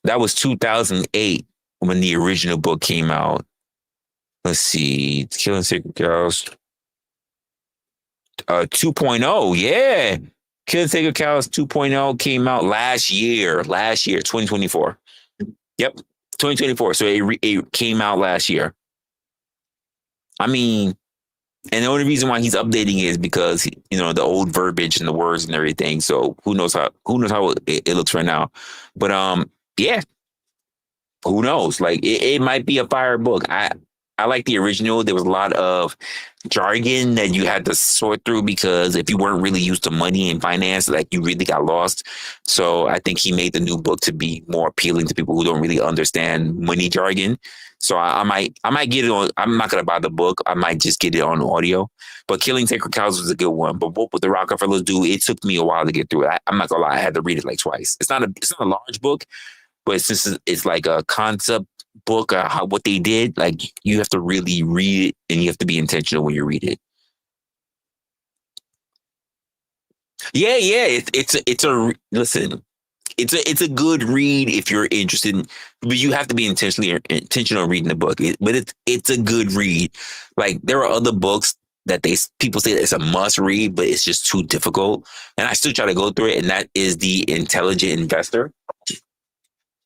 That was 2008 when the original book came out. Let's see, Killing Sacred Cows. 2.0, yeah. Killing Sacred Cows 2.0 came out last year, 2024. Yep, 2024. So it came out last year. I mean, and the only reason why he's updating it is because the old verbiage and the words and everything. So who knows how it looks right now. But yeah, who knows? Like it might be a fire book. I like the original. There was a lot of jargon that you had to sort through because if you weren't really used to money and finance, like you really got lost. So I think he made the new book to be more appealing to people who don't really understand money jargon. So I might get it on. I'm not gonna buy the book. I might just get it on audio. But Killing Sacred Cows was a good one. But what would the Rockefellers do? It took me a while to get through it. I'm not gonna lie. I had to read it like twice. It's not a large book, but since it's like a concept book, what they did, like you have to really read it and you have to be intentional when you read it. Yeah. It's a good read if you're interested, but you have to be intentional reading the book. But it's a good read. Like there are other books that people say that it's a must read, but it's just too difficult. And I still try to go through it. And that is The Intelligent Investor.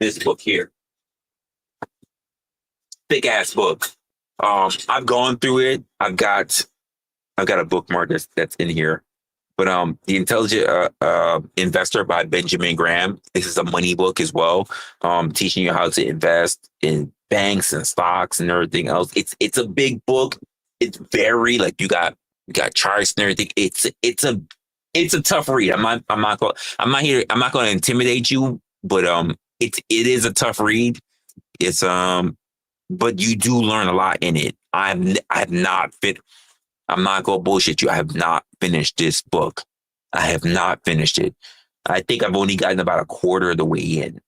This book here. Thick ass book. I've gone through it. I've got a bookmark that's in here. But The Intelligent Investor by Benjamin Graham. This is a money book as well. Teaching you how to invest in banks and stocks and everything else. It's a big book. It's very like you got charts and everything. It's a tough read. I'm not going to intimidate you, but it is a tough read. It's but you do learn a lot in it. I'm not going to bullshit you. I have not finished this book. I have not finished it. I think I've only gotten about a quarter of the way in.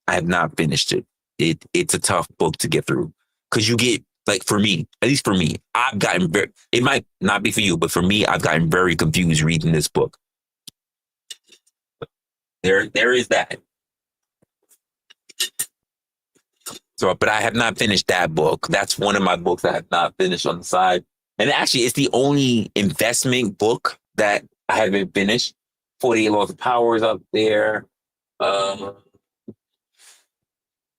I have not finished it. It's a tough book to get through because you get, like for me, at least for me, I've gotten it might not be for you, but for me, I've gotten very confused reading this book. There is that. So, but I have not finished that book. That's one of my books I have not finished on the side. And actually, it's the only investment book that I haven't finished. 48 Laws of Power is up there. The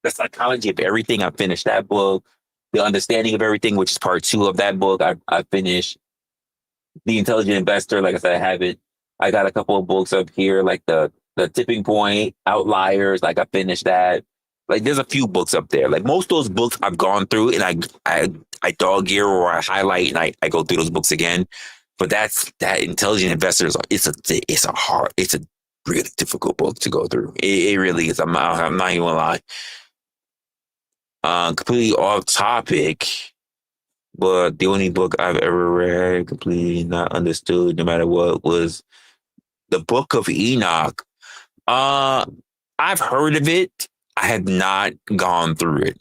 Psychology of Everything, I finished that book. The Understanding of Everything, which is part 2 of that book, I finished. The Intelligent Investor, like I said, I haven't. I got a couple of books up here, like the Tipping Point, Outliers, like I finished that. Like there's a few books up there. Like most of those books I've gone through and I dog ear or I highlight and I go through those books again. But that Intelligent Investors, it's a really difficult book to go through. It really is. I'm not even gonna lie. Completely off topic. but the only book I've ever read completely not understood, no matter what, was the Book of Enoch. I've heard of it. I have not gone through it.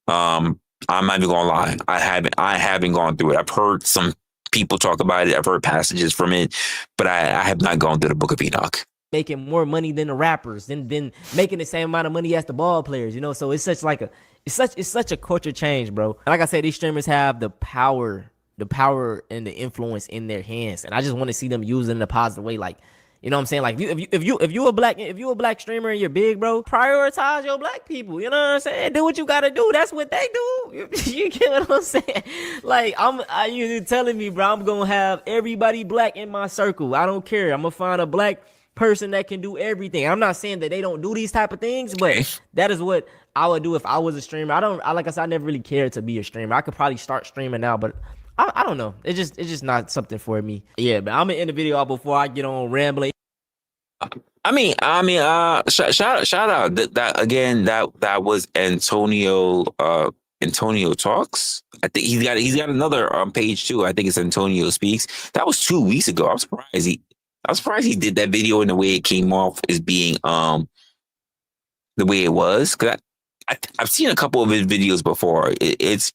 I'm not even gonna lie. I haven't gone through it. I've heard some people talk about it. I've heard passages from it, but I have not gone through the Book of Enoch. Making more money than the rappers, than making the same amount of money as the ball players, you know. So it's such a culture change, bro. Like I said, these streamers have the power and the influence in their hands, and I just want to see them use it in a positive way. Like, you know what I'm saying? Like, if you a black streamer and you're big, bro, prioritize your black people. You know what I'm saying? Do what you gotta do. That's what they do. You get what I'm saying? Like, you telling me, bro, I'm gonna have everybody black in my circle. I don't care. I'm gonna find a black person that can do everything. I'm not saying that they don't do these type of things, but that is what I would do if I was a streamer. Like I said, I never really cared to be a streamer. I could probably start streaming now, but I don't know. It's just not something for me. Yeah, but I'm gonna end the video off before I get on rambling. Shout out that again. That was Antonio. Antonio Talks. I think he's got another page too. I think it's Antonio Speaks. That was 2 weeks ago. I'm surprised he did that video in the way it came off as being the way it was. Cause I've seen a couple of his videos before. It's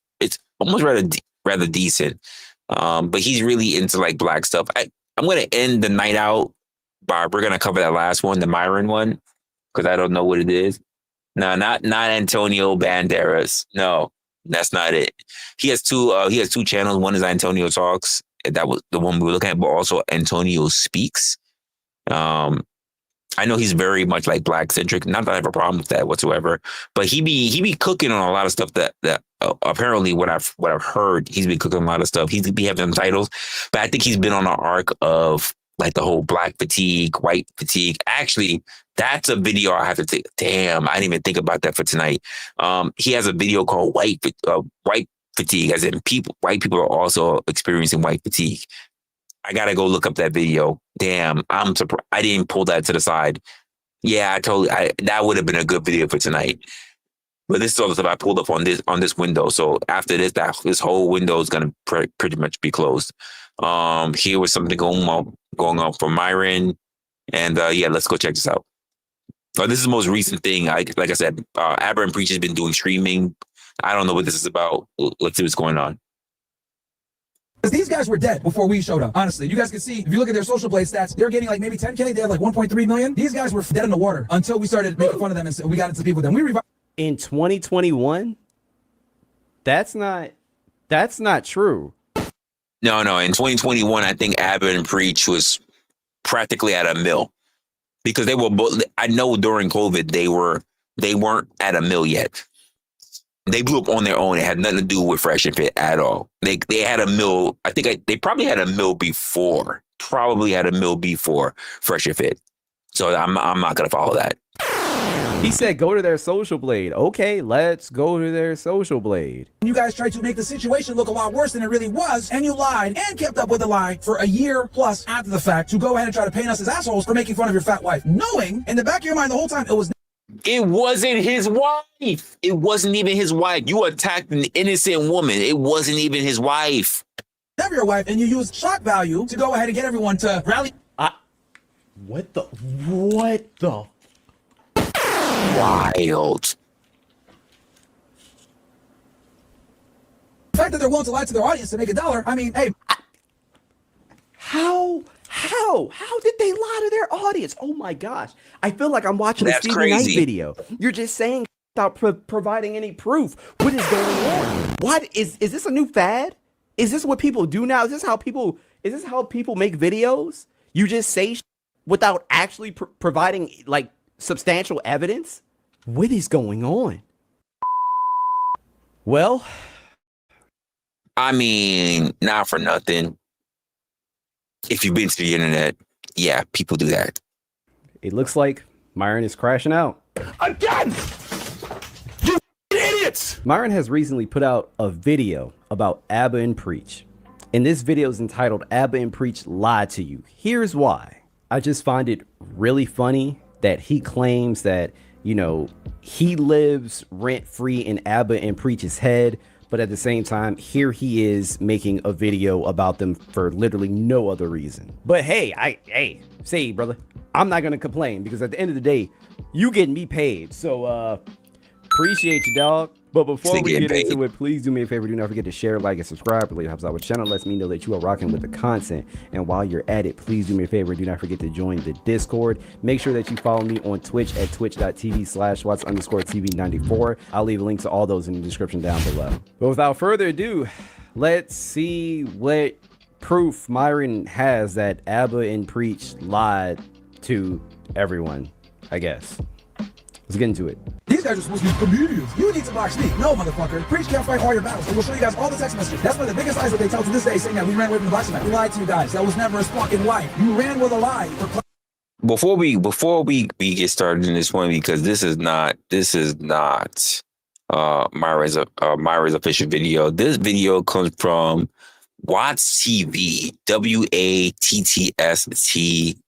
almost rather decent. But he's really into like black stuff. I'm gonna end the night out. We're gonna cover that last one, the Myron one, because I don't know what it is. No, not Antonio Banderas. No, that's not it. He has two channels. One is Antonio Talks. That was the one we were looking at, but also Antonio Speaks. I know he's very much like black centric. Not that I have a problem with that whatsoever, but he be cooking on a lot of stuff that apparently what I've heard, he's been cooking a lot of stuff. He's be having them titles, but I think he's been on an arc of like the whole black fatigue, white fatigue. Actually, that's a video I have to take. Damn, I didn't even think about that for tonight. He has a video called white fatigue, as in white people are also experiencing white fatigue. I gotta go look up that video. Damn, I'm surprised I didn't pull that to the side. Yeah, that would have been a good video for tonight. But this is all the stuff I pulled up on this window. So after this whole window is gonna pretty much be closed. Here was something going on for Myron, and yeah, let's go check this out. This is the most recent thing. Like I said, Aberrant Preach has been doing streaming. I don't know what this is about. Let's see what's going on. Because these guys were dead before we showed up. Honestly, you guys can see, if you look at their social blade stats, they're getting like maybe 10K. They have like 1.3 million. These guys were dead in the water until we started making fun of them and we got into people with them. In 2021, that's not true. No. In 2021, I think Aberrant Preach was practically at a mill because they were both. I know during COVID they weren't at a mill yet. They blew up on their own. It had nothing to do with Fresh and Fit at all. They had a mill. I think they probably had a mill before. Probably had a mill before Fresh and Fit. So I'm not gonna follow that. He said go to their social blade. Okay, let's go to their social blade. You guys tried to make the situation look a lot worse than it really was, and you lied and kept up with the lie for a year plus after the fact to go ahead and try to paint us as assholes for making fun of your fat wife, knowing in the back of your mind the whole time it wasn't his wife. It wasn't even his wife. You attacked an innocent woman. It wasn't even his wife. Never your wife, and you used shock value to go ahead and get everyone to rally. What the? Wild. The fact that they're willing to lie to their audience to make $1, I mean, hey. How did they lie to their audience? Oh my gosh. I feel like I'm watching a Stevie Knight video. You're just saying without providing any proof. What is going on? What is this a new fad? Is this what people do now? Is this how people make videos? You just say without actually providing like substantial evidence? What is going on? Well, I mean, not for nothing. If you've been to the internet, yeah, people do that. It looks like Myron is crashing out. Again! You idiots! Myron has recently put out a video about Aberrant Preach. And this video is entitled Aberrant Preach Lied to You. Here's why. I just find it really funny that he claims that, you know, he lives rent-free in Aberrant Preach's head, but at the same time, here he is making a video about them for literally no other reason. But hey, say, brother, I'm not gonna complain because at the end of the day, you getting me paid. So appreciate you, dog. But before we get into it, please do me a favor. Do not forget to share, like, and subscribe. It really helps out with the channel. Lets me know that you are rocking with the content. And while you're at it, please do me a favor. Do not forget to join the Discord. Make sure that you follow me on Twitch at twitch.tv/Watts_TV94. I'll leave a link to all those in the description down below. But without further ado, let's see what proof Myron has that Abba and Preach lied to everyone, I guess. Let's get into it. These guys are supposed to be comedians. You need to box me. No, motherfucker. Preach can't fight all your battles. And we'll show you guys all the text messages. That's one of the biggest lies that they tell to this day, saying that we ran away from the boxing match. We lied to you guys. That was never a fucking lie. You ran with a lie. Before we get started in this one, because this is not Myra's official video. This video comes from Watts TV, WATTS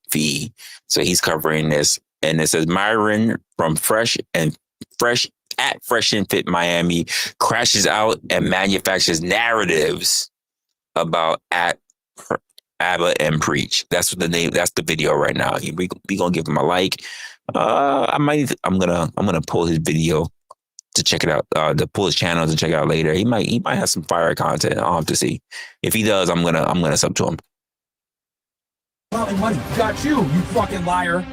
TV. So he's covering this. And it says Myron from Fresh and Fit Miami crashes out and manufactures narratives about Abba and Preach. That's what the name. That's the video right now. We gonna give him a like. I'm gonna pull his video to check it out. To pull his channel to check it out later. He might have some fire content. I'll have to see. If he does, I'm gonna sub to him. Money. Got you fucking liar.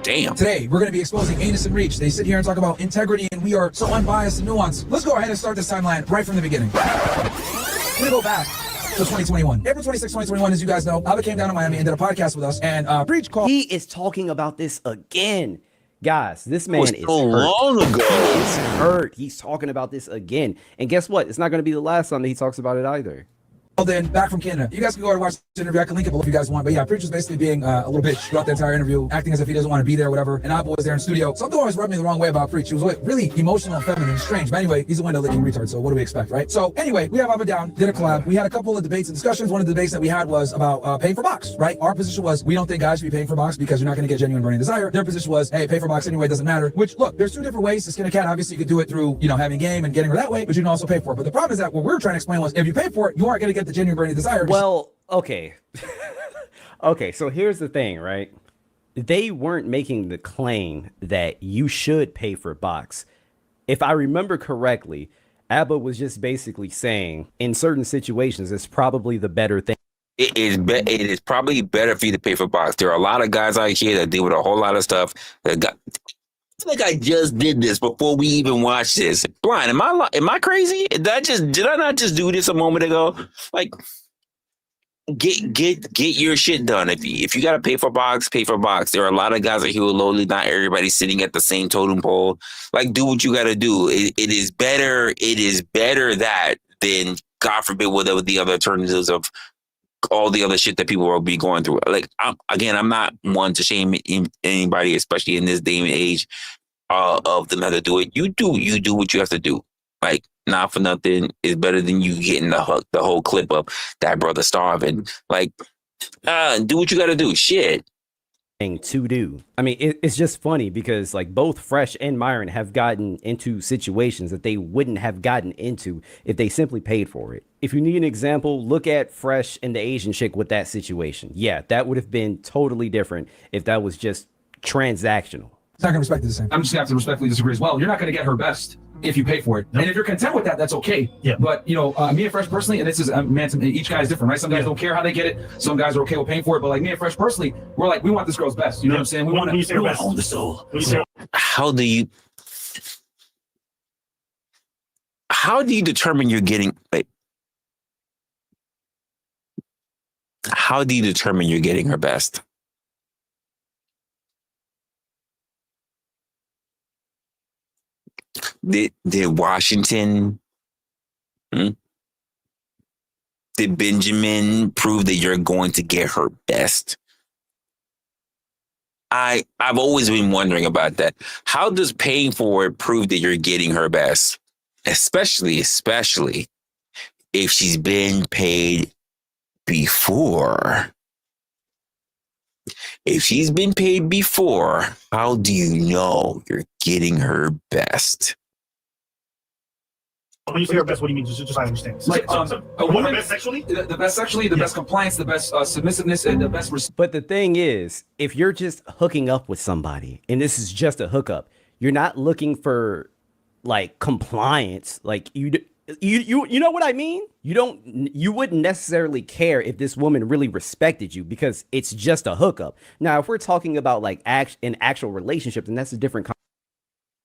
Damn. Today, we're going to be exposing Anus and Reach. They sit here and talk about integrity, and we are so unbiased and nuanced. Let's go ahead and start this timeline right from the beginning. We're going to go back to 2021. April 26, 2021, as you guys know, Abba came down to Miami and did a podcast with us, and Preach called. He is talking about this again. Guys, this man is so long ago. He is hurt. He's talking about this again. And guess what? It's not going to be the last time that he talks about it either. Well, then, back from Canada. You guys can go and watch the interview. I can link it below if you guys want. But yeah, Preach was basically being a little bitch throughout the entire interview, acting as if he doesn't want to be there, whatever. And Abba was there in studio. Something always rubbed me the wrong way about Preach. He was really emotional and feminine and strange. But anyway, he's a window-licking retard, so what do we expect, right? So anyway, we have Abba down, did a collab. We had a couple of debates and discussions. One of the debates that we had was about paying for box, right? Our position was, we don't think guys should be paying for box because you're not going to get genuine burning desire. Their position was, hey, pay for box anyway, doesn't matter. Which, look, there's two different ways to skin a cat. Obviously, you could do it through, having game and getting her that way, but you can also pay for it. But the problem is that what we're trying to explain was, if you pay for it, you aren't going to get the genuine burning desire. Well, okay. Okay, so here's the thing, right? They weren't making the claim that you should pay for box. If I remember correctly, Abba was just basically saying, in certain situations, it's probably the better thing. It is probably better for you to pay for box. There are a lot of guys out here that deal with a whole lot of stuff that got. I feel like I just did this before we even watched this. Blind, am I crazy? Did I not just do this a moment ago? Like, get your shit done. If you gotta pay for box, pay for box. There are a lot of guys out here who are lonely. Not everybody's sitting at the same totem pole. Like, do what you gotta do. It is better. It is better that than, God forbid, whatever the other alternatives of all the other shit that people will be going through. Like, I'm not one to shame anybody, especially in this day and age, of them how to do it. You do what you have to do. Like, not for nothing, is better than you getting the whole clip of that brother starving. Like, do what you got to do. Shit. To do. I mean, it's just funny because like both Fresh and Myron have gotten into situations that they wouldn't have gotten into if they simply paid for it. If you need an example, look at Fresh and the Asian chick with that situation. Yeah, that would have been totally different if that was just transactional. It's not going to respect it the same. I'm just going to have to respectfully disagree as well. You're not going to get her best if you pay for it. Nope. And if you're content with that, that's okay. Yeah. But, me and Fresh personally, and this is, each guy is different, right? Some guys don't care how they get it. Some guys are okay with paying for it. But like me and Fresh personally, we're like, we want this girl's best. You know what I'm saying? We want to own the soul. How do you determine you're getting, how do you determine you're getting her best? Did Washington, did Benjamin prove that you're going to get her best? I've always been wondering about that. How does paying for it prove that you're getting her best? Especially if she's been paid before. If she's been paid before, how do you know you're getting her best? When you say her best, what do you mean? Just so I understand. Like a woman best sexually? The best sexually, the best compliance, the best submissiveness, and the best. But the thing is, if you're just hooking up with somebody, and this is just a hookup, you're not looking for like compliance. Like you know what I mean? You wouldn't necessarily care if this woman really respected you because it's just a hookup. Now, if we're talking about like an actual relationship, then that's a different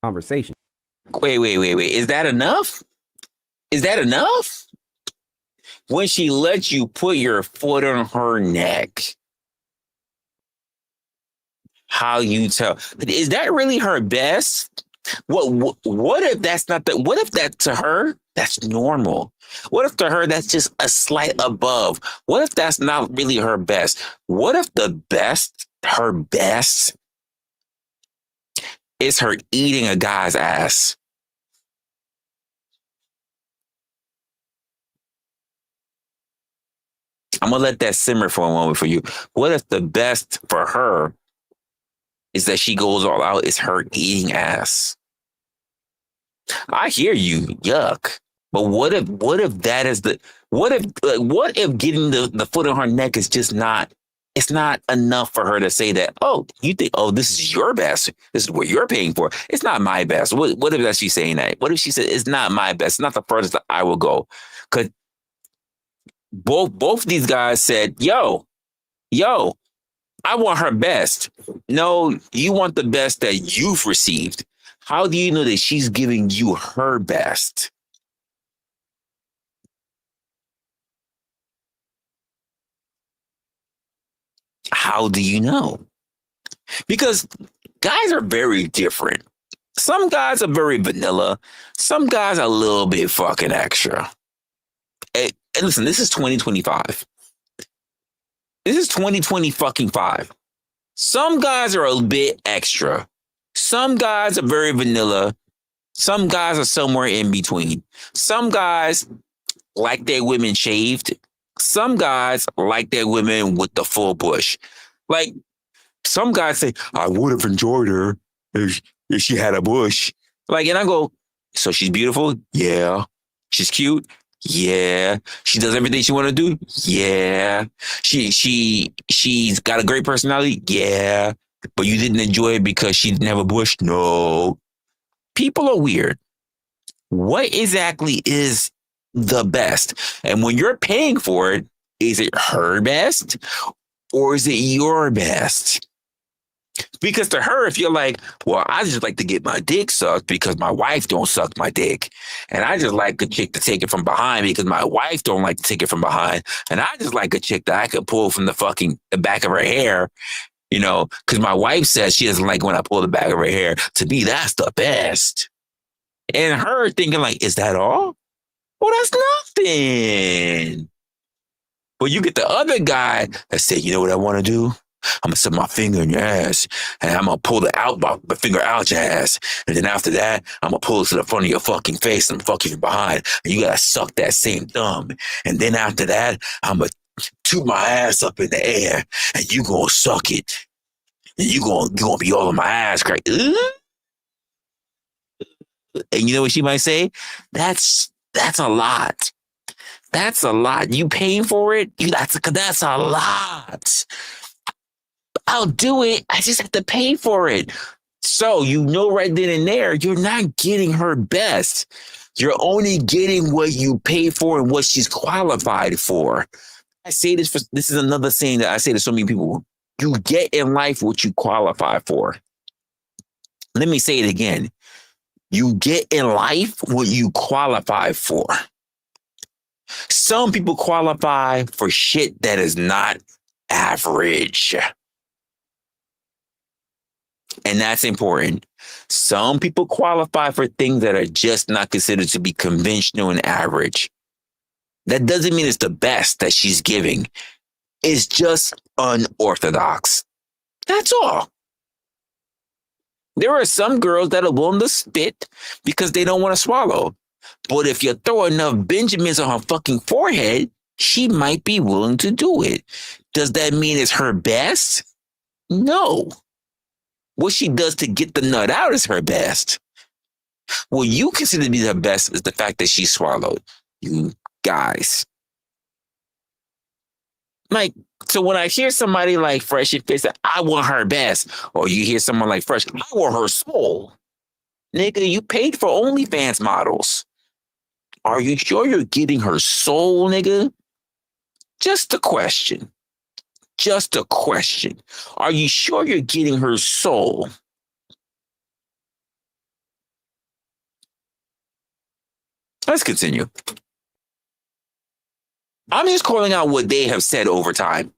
conversation. Wait. Is that enough? Is that enough? When she lets you put your foot on her neck, how you tell? Is that really her best? What if that's not the? What if that to her that's normal? What if to her that's just a slight above? What if that's not really her best? What if her best, is her eating a guy's ass? I'm going to let that simmer for a moment for you. What if the best for her is that she goes all out, is her eating ass? I hear you. Yuck. But what if that is what if getting the foot on her neck is just not, it's not enough for her to say that, oh, you think, oh, this is your best. This is what you're paying for. It's not my best. What if that's she saying that? What if she said, it's not my best. It's not the furthest that I will go? Because both these guys said, yo, I want her best. No, you want the best that you've received. How do you know that she's giving you her best? How do you know? Because guys are very different. Some guys are very vanilla. Some guys are a little bit fucking extra. And listen, this is 2025. This is 2025. Some guys are a bit extra. Some guys are very vanilla. Some guys are somewhere in between. Some guys like their women shaved. Some guys like their women with the full bush. Like, some guys say, I would have enjoyed her if she had a bush. Like, and I go, so she's beautiful? Yeah. She's cute? Yeah. She does everything she want to do? Yeah. She's got a great personality? Yeah. But you didn't enjoy it because she didn't have a bush? No. People are weird. What exactly is the best? And when you're paying for it, is it her best or is it your best? Because to her, if you're like, well, I just like to get my dick sucked because my wife don't suck my dick. And I just like a chick to take it from behind because my wife don't like to take it from behind. And I just like a chick that I could pull from the back of her hair, you know, because my wife says she doesn't like when I pull the back of her hair. To me, that's the best. And her thinking like, is that all? Well, that's nothing. But you get the other guy that said, you know what I want to do? I'm going to set my finger in your ass and I'm going to pull the finger out your ass. And then after that, I'm going to pull it to the front of your fucking face and fuck you from behind. And you got to suck that same thumb. And then after that, I'm going to toot my ass up in the air and you going to suck it. And you going to be all in my ass crack. And you know what she might say? That's a lot. That's a lot. You paying for it? That's a lot. I'll do it. I just have to pay for it. So you know right then and there, you're not getting her best. You're only getting what you pay for and what she's qualified for. I say this is another saying that I say to so many people. You get in life what you qualify for. Let me say it again. You get in life what you qualify for. Some people qualify for shit that is not average. And that's important. Some people qualify for things that are just not considered to be conventional and average. That doesn't mean it's the best that she's giving. It's just unorthodox. That's all. There are some girls that are willing to spit because they don't want to swallow. But if you throw enough Benjamins on her fucking forehead, she might be willing to do it. Does that mean it's her best? No. What she does to get the nut out is her best. What you consider to be the best is the fact that she swallowed. You guys. Like, so when I hear somebody like Fresh and Fit say, I want her best, or you hear someone like Fresh, I want her soul. Nigga, you paid for OnlyFans models. Are you sure you're getting her soul, nigga? Just a question. Just a question. Are you sure you're getting her soul? Let's continue. I'm just calling out what they have said over time.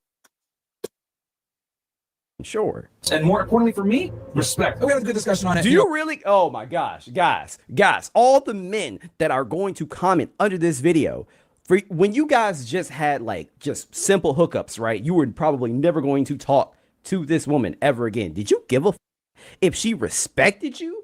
Sure. And more importantly for me, respect. We had a good discussion on it. Do you really? Oh my gosh, guys, all the men that are going to comment under this video, for when you guys just had like just simple hookups, right? You were probably never going to talk to this woman ever again. Did you give a if she respected you?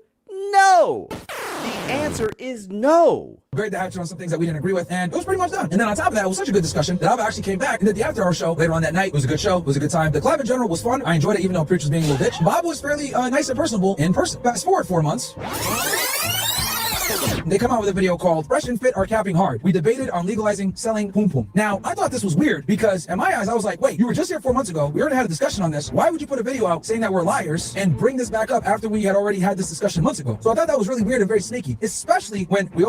No. The answer is no. Great to have you on some things that we didn't agree with, and it was pretty much done. And then on top of that, it was such a good discussion that I actually came back and did the after hour show later on that night. It was a good show. It was a good time. The collab in general was fun. I enjoyed it, even though Preach was being a little bitch. Bob was fairly nice and personable in person. Fast forward 4 months. They come out with a video called Fresh and Fit Are Capping Hard. We debated on legalizing selling poom poom. Now, I thought this was weird because in my eyes, I was like, wait, you were just here 4 months ago. We already had a discussion on this. Why would you put a video out saying that we're liars and bring this back up after we had already had this discussion months ago? So I thought that was really weird and very sneaky, especially when we...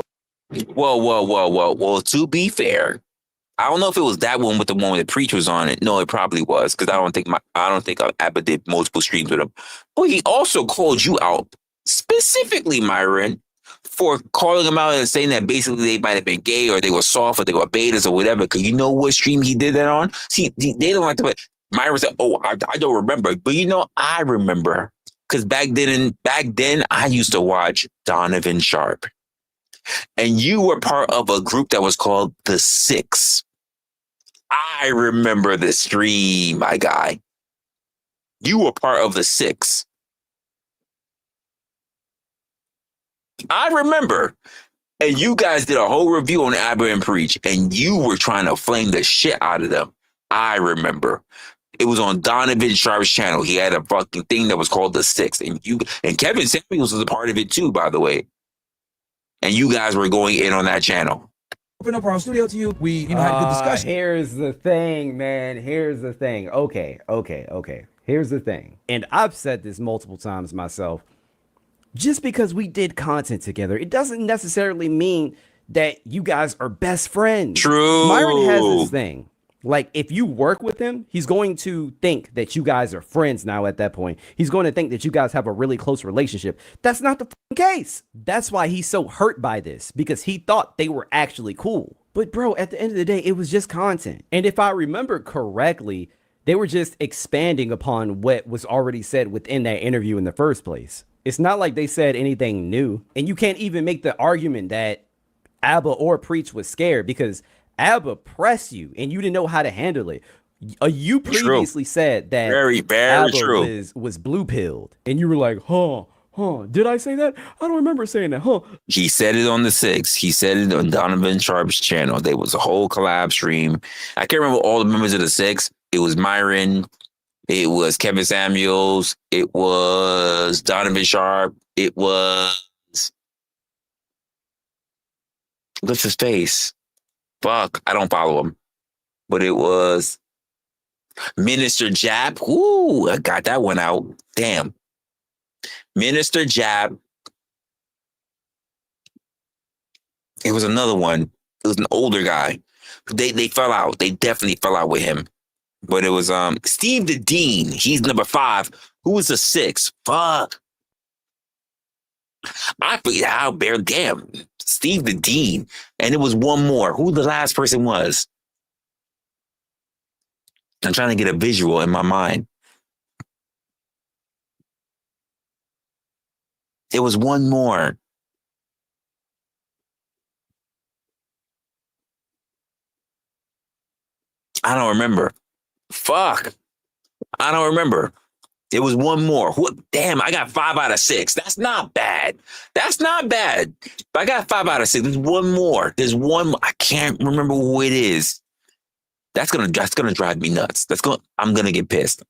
Well, to be fair, I don't know if it was that one with the one with the Preach was on it. No, it probably was, because I don't think Abba did multiple streams with him. But he also called you out, specifically, Myron, for calling them out and saying that basically they might have been gay or they were soft or they were betas or whatever. Because you know what stream he did that on? See, they don't like to. Myron said, "Oh, I don't remember," but you know, I remember because back then I used to watch Donovan Sharp, and you were part of a group that was called The Six. I remember the stream, my guy. You were part of The Six. I remember. And you guys did a whole review on Abba and Preach, and you were trying to flame the shit out of them. I remember. It was on Donovan Sharp's channel. He had a fucking thing that was called The Six. And Kevin Samuels was a part of it too, by the way. And you guys were going in on that channel. Open up our studio to you. We had a good discussion. Here's the thing, man. Here's the thing. Okay. Here's the thing. And I've said this multiple times myself. Just because we did content together, it doesn't necessarily mean that you guys are best friends. True. Myron has this thing. Like, if you work with him, he's going to think that you guys are friends now at that point. He's going to think that you guys have a really close relationship. That's not the case. That's why he's so hurt by this, because he thought they were actually cool. But bro, at the end of the day, it was just content. And if I remember correctly, they were just expanding upon what was already said within that interview in the first place. It's not like they said anything new. And you can't even make the argument that Abba or Preach was scared, because Abba pressed you and you didn't know how to handle it. You previously said that very Abba true. was blue-pilled. And you were like, did I say that? I don't remember saying that, He said it on The Six. He said it on Donovan Sharp's channel. There was a whole collab stream. I can't remember all the members of The Six. It was Myron. It was Kevin Samuels. It was Donovan Sharp. It was... What's his face? Fuck, I don't follow him. But it was Minister Jab. Ooh, I got that one out. Damn. Minister Jab. It was another one. It was an older guy. They fell out. They definitely fell out with him. But it was Steve the Dean. He's number 5. Who was the 6? Fuck. I forget how bare. Damn. Steve the Dean. And it was one more. Who the last person was? I'm trying to get a visual in my mind. It was one more. I don't remember. Fuck. I don't remember. It was one more. What? Damn, I got 5 out of 6. That's not bad. That's not bad. But I got 5 out of 6. There's one more. There's one more. I can't remember who it is. That's gonna drive me nuts. I'm gonna get pissed.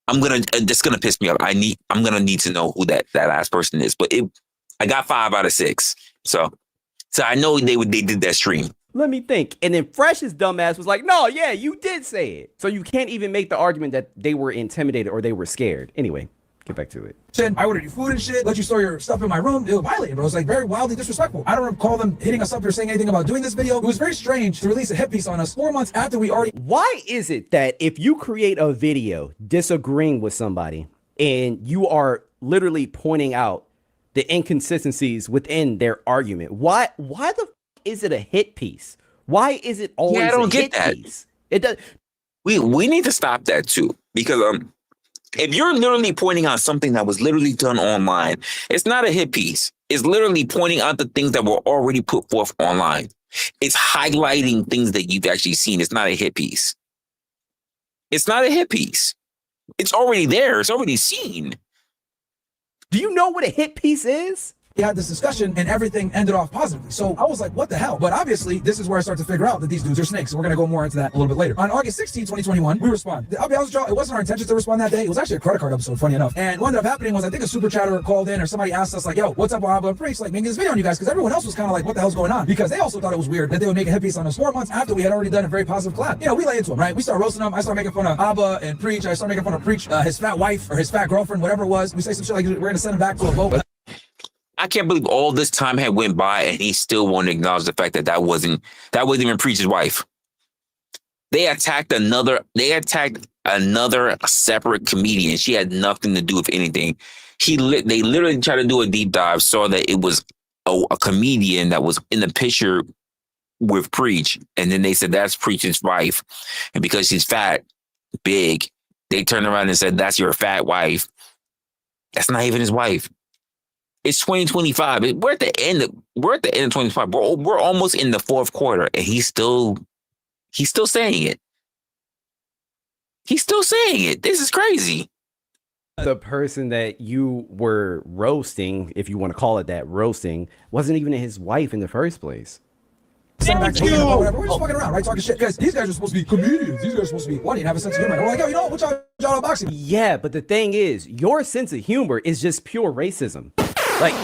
That's gonna piss me off. I'm gonna need to know who that last person is. But I got 5 out of 6. So I know they did that stream. Let me think. And then Fresh's dumbass was like, no, yeah, you did say it. So you can't even make the argument that they were intimidated or they were scared. Anyway, get back to it. I ordered you food and shit, let you store your stuff in my room. It was violating, bro. It was like very wildly disrespectful. I don't recall them hitting us up or saying anything about doing this video. It was very strange to release a hit piece on us 4 months after we already. Why is it that if you create a video disagreeing with somebody and you are literally pointing out the inconsistencies within their argument, why the is it a hit piece? Why is it always I don't a hit get that. piece? It does. We need to stop that too, because if you're literally pointing out something that was literally done online, it's not a hit piece. It's literally pointing out the things that were already put forth online. It's highlighting things that you've actually seen. It's not a hit piece. It's not a hit piece. It's already there. It's already seen. Do you know what a hit piece is? We had this discussion and everything ended off positively. So I was like, what the hell? But obviously, this is where I start to figure out that these dudes are snakes. And we're going to go more into that a little bit later. On August 16, 2021, we respond. I'll be honest with y'all, it wasn't our intention to respond that day. It was actually a credit card episode, funny enough. And what ended up happening was I think a super chatter called in or somebody asked us like, yo, what's up, Abba and Preach? Like, making this video on you guys, because everyone else was kind of like, what the hell's going on? Because they also thought it was weird that they would make a hit piece on us 4 months after we had already done a very positive collab. You know, we lay into them, right? We start roasting them. I start making fun of Abba and Preach. I start making fun of Preach, his fat wife or his fat girlfriend, whatever it was. We say some shit like, we're going to send him back to a vote. I can't believe all this time had went by and he still won't acknowledge the fact that that wasn't even Preach's wife. They attacked another separate comedian. She had nothing to do with anything. They literally tried to do a deep dive, saw that it was a comedian that was in the picture with Preach, and then they said that's Preach's wife, and because she's fat, big, they turned around and said that's your fat wife. That's not even his wife. It's 2025. We're at the end of 2025. We're almost in the fourth quarter, and he's still saying it. He's still saying it. This is crazy. The person that you were roasting, if you want to call it that, roasting, wasn't even his wife in the first place. Thank you. We're just fucking around, right? Talking shit. Because these guys are supposed to be comedians. These guys are supposed to be funny and have a sense of humor. And we're like, yo, you know what? Y'all boxing. Yeah, but the thing is, your sense of humor is just pure racism. Like,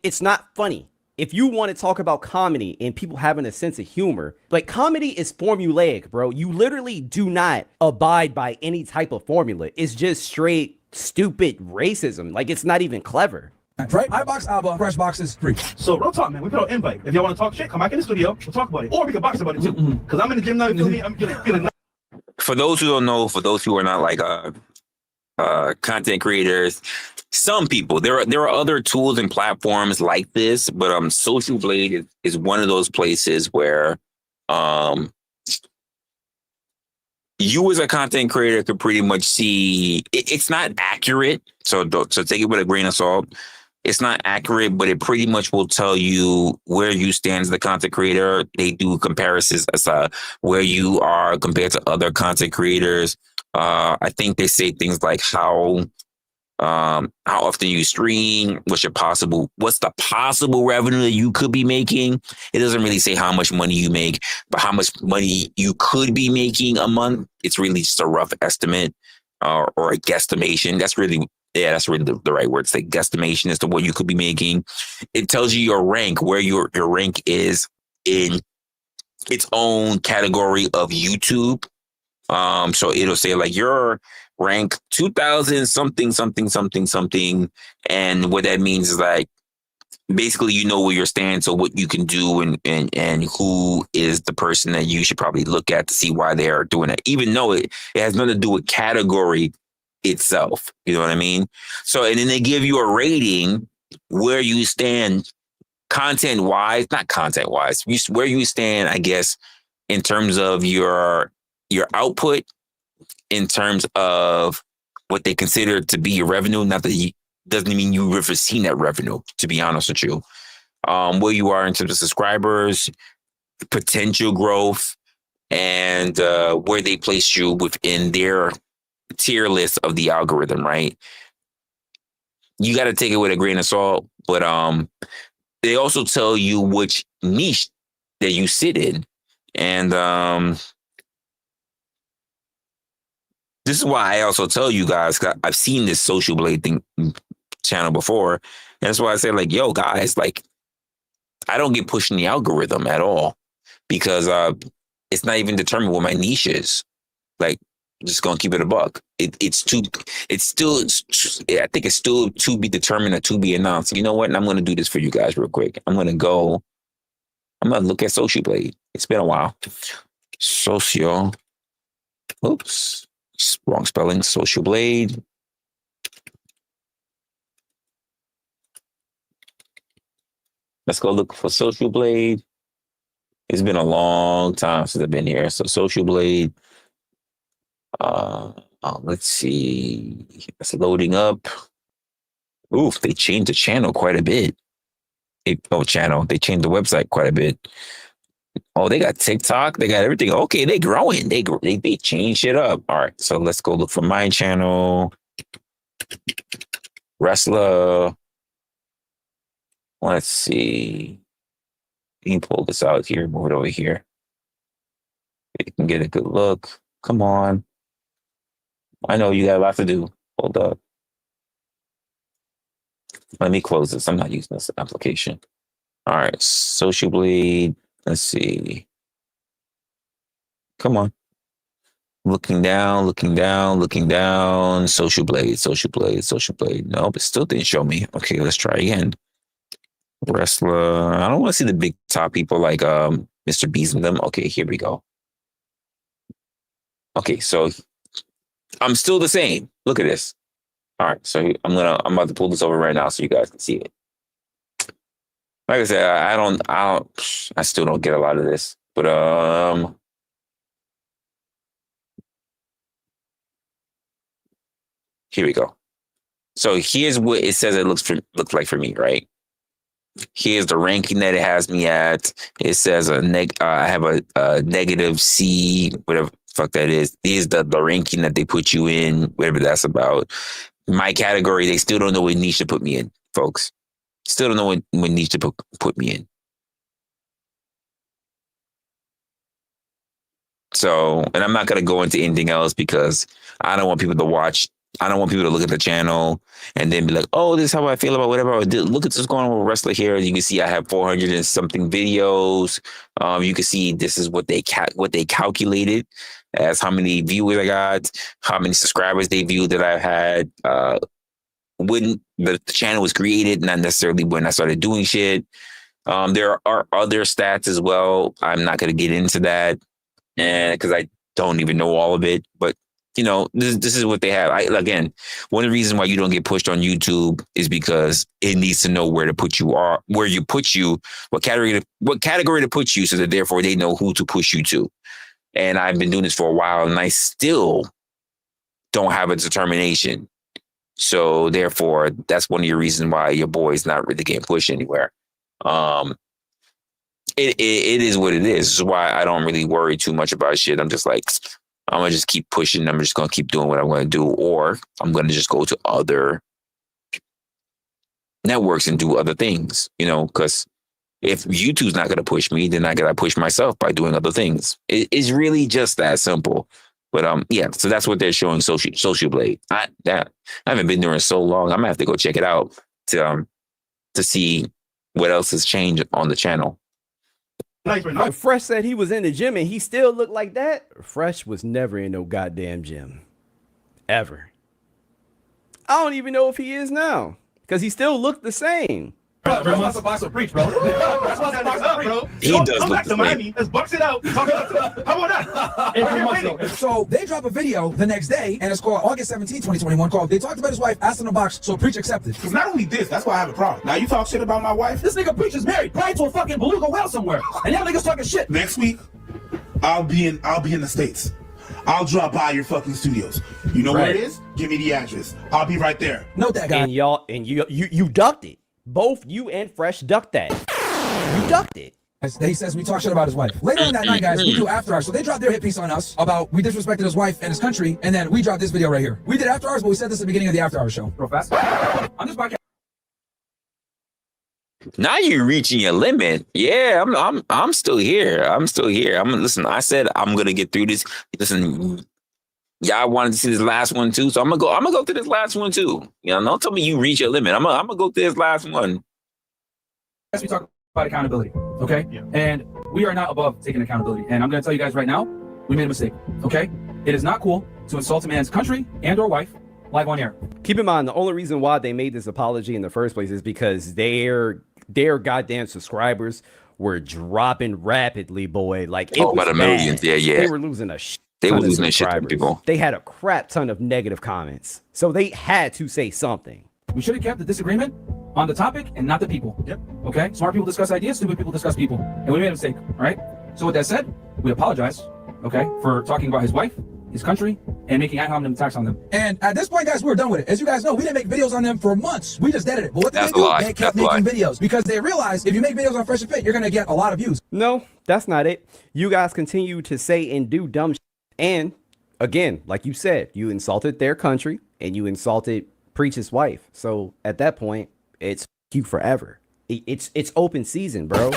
it's not funny. If you want to talk about comedy and people having a sense of humor, like, comedy is formulaic, bro. You literally do not abide by any type of formula. It's just straight stupid racism. Like, it's not even clever. Right? I box Abba, Fresh boxes Preach. So real talk, man. We put out an invite. If y'all want to talk shit, come back in the studio. We'll talk about it, or we can box about it too. Because I'm in the gym now. You feel me? I'm feeling. For those who don't know, for those who are not like content creators, some people there are other tools and platforms like this, but Social Blade is one of those places where you as a content creator could pretty much see it's not accurate, so take it with a grain of salt. It's not accurate, but it pretty much will tell you where you stand as the content creator. They do comparisons as where you are compared to other content creators. I think they say things like how often you stream, what's the possible revenue that you could be making. It doesn't really say how much money you make, but how much money you could be making a month. It's really just a rough estimate or a guesstimation. That's really the right word. It's like guesstimation as to what you could be making. It tells you your rank, where your rank is in its own category of YouTube. So it'll say like your rank 2000 something. And what that means is like, basically, you know where you're standing, so what you can do and who is the person that you should probably look at to see why they are doing it, even though it has nothing to do with category itself. You know what I mean? So, and then they give you a rating where you stand content-wise, not content-wise, where you stand, I guess, in terms of your output, in terms of what they consider to be your revenue. Not that doesn't mean you've ever seen that revenue, to be honest with you. Where you are in terms of subscribers, potential growth, and where they place you within their tier list of the algorithm, right? You got to take it with a grain of salt, but they also tell you which niche that you sit in. And this is why I also tell you guys, I've seen this Social Blade thing channel before. And that's why I say, like, yo, guys, like, I don't get pushed in the algorithm at all because it's not even determined what my niche is. Like, just gonna keep it a buck. I think it's still to be determined or to be announced. You know what? And I'm gonna do this for you guys real quick. I'm gonna look at Social Blade. It's been a while. Oops, wrong spelling. Social Blade. Let's go look for Social Blade. It's been a long time since I've been here. So Social Blade. Let's see. It's loading up. Oof, they changed the channel quite a bit. They changed the website quite a bit. Oh, they got TikTok. They got everything. Okay, they growing. They changed it up. All right, so let's go look for my channel. Resla. Let's see. You can pull this out here, move it over here. You can get a good look. Come on. I know you got a lot to do. Hold up. Let me close this. I'm not using this application. All right, Social Blade. Let's see. Come on. Looking down. Social Blade. Nope, it still didn't show me. Okay, let's try again. Resla. I don't want to see the big top people like Mr. Beast and them. Okay, here we go. Okay, so I'm still the same. Look at this. All right, so I'm about to pull this over right now so you guys can see it. Like I said, I still don't get a lot of this, but here we go. So here's what it says it looks like for me, right? Here's the ranking that it has me at. It says I have a negative C, whatever the fuck that is. Here's the ranking that they put you in, whatever that's about. My category, they still don't know what niche to put me in, folks. Still don't know what niche to put me in. So, and I'm not going to go into anything else because I don't want people to watch. I don't want people to look at the channel and then be like, oh, this is how I feel about whatever I did. Look at what's going on with Resla here. You can see I have 400 and something videos. You can see this is what they calculated as how many viewers I got, how many subscribers they viewed that I had. When the channel was created, not necessarily when I started doing shit. There are other stats as well. I'm not going to get into that and because I don't even know all of it, but you know, this is what they have. Again, one of the reasons why you don't get pushed on YouTube is because it needs to know where to put you what category to put you, so that therefore they know who to push you to. And I've been doing this for a while, and I still don't have a determination. So therefore, that's one of your reasons why your boy's not really getting pushed anywhere. It is what it is. This is why I don't really worry too much about shit. I'm just like, I'm going to just keep pushing. I'm just going to keep doing what I'm going to do. Or I'm going to just go to other networks and do other things, you know, because if YouTube's not going to push me, then I got to push myself by doing other things. It's really just that simple. But yeah, so that's what they're showing Social Blade. I haven't been there in so long. I'm going to have to go check it out to see what else has changed on the channel. Fresh said he was in the gym and he still looked like that. Fresh was never in no goddamn gym. Ever. I don't even know if he is now. Because he still looked the same. Bro, wants a box of preach, bro. Bro. He does come look back to Miami. Let's box it out. How about that? So they drop a video the next day, and it's called August 17, 2021, called They Talked About His Wife, Asked in a Box, so Preach Accepted. Because not only this, that's why I have a problem. Now you talk shit about my wife. This nigga Preach is married, probably to a fucking beluga whale somewhere. And y'all niggas talking shit. Next week, I'll be in the States. I'll drop by your fucking studios. You know where it is? Give me the address. I'll be right there. Note that, guy. And you ducked it. Both you and Fresh ducked that. You ducked it. He says we talk shit about his wife. Later on that night, guys, we do After Hours. So they dropped their hit piece on us about we disrespected his wife and his country, and then we dropped this video right here. We did After Hours, but we said this at the beginning of the After Hours show. Real fast. On this podcast. Now you're reaching your limit. Yeah, I'm still here. I'm still here. Listen, I said I'm gonna get through this. Listen, y'all wanted to see this last one too, so I'm gonna go to this last one too. You know, don't tell me you reach your limit. I'm gonna go to this last one. As we talk about accountability, okay? Yeah. And we are not above taking accountability. And I'm going to tell you guys right now, we made a mistake, okay? It is not cool to insult a man's country and or wife live on air. Keep in mind, the only reason why they made this apology in the first place is because their goddamn subscribers were dropping rapidly, boy. Like, it was by the millions. Yeah. They were losing a shit. They were losing a shit ton of people. They had a crap ton of negative comments. So they had to say something. We should have kept the disagreement on the topic and not the people. Yep. Okay? Smart people discuss ideas, stupid people discuss people. And we made a mistake, all right? So with that said, we apologize, okay, for talking about his wife, his country, and making ad hominem attacks on them. And at this point, guys, we're done with it. As you guys know, we didn't make videos on them for months. We just edited it. But what did they do? They kept making videos because they realized if you make videos on Fresh and Fit, you're going to get a lot of views. No, that's not it. You guys continue to say and do dumb shit. And again, like you said, you insulted their country and you insulted Preach's wife. So at that point, it's you forever. It's open season, bro.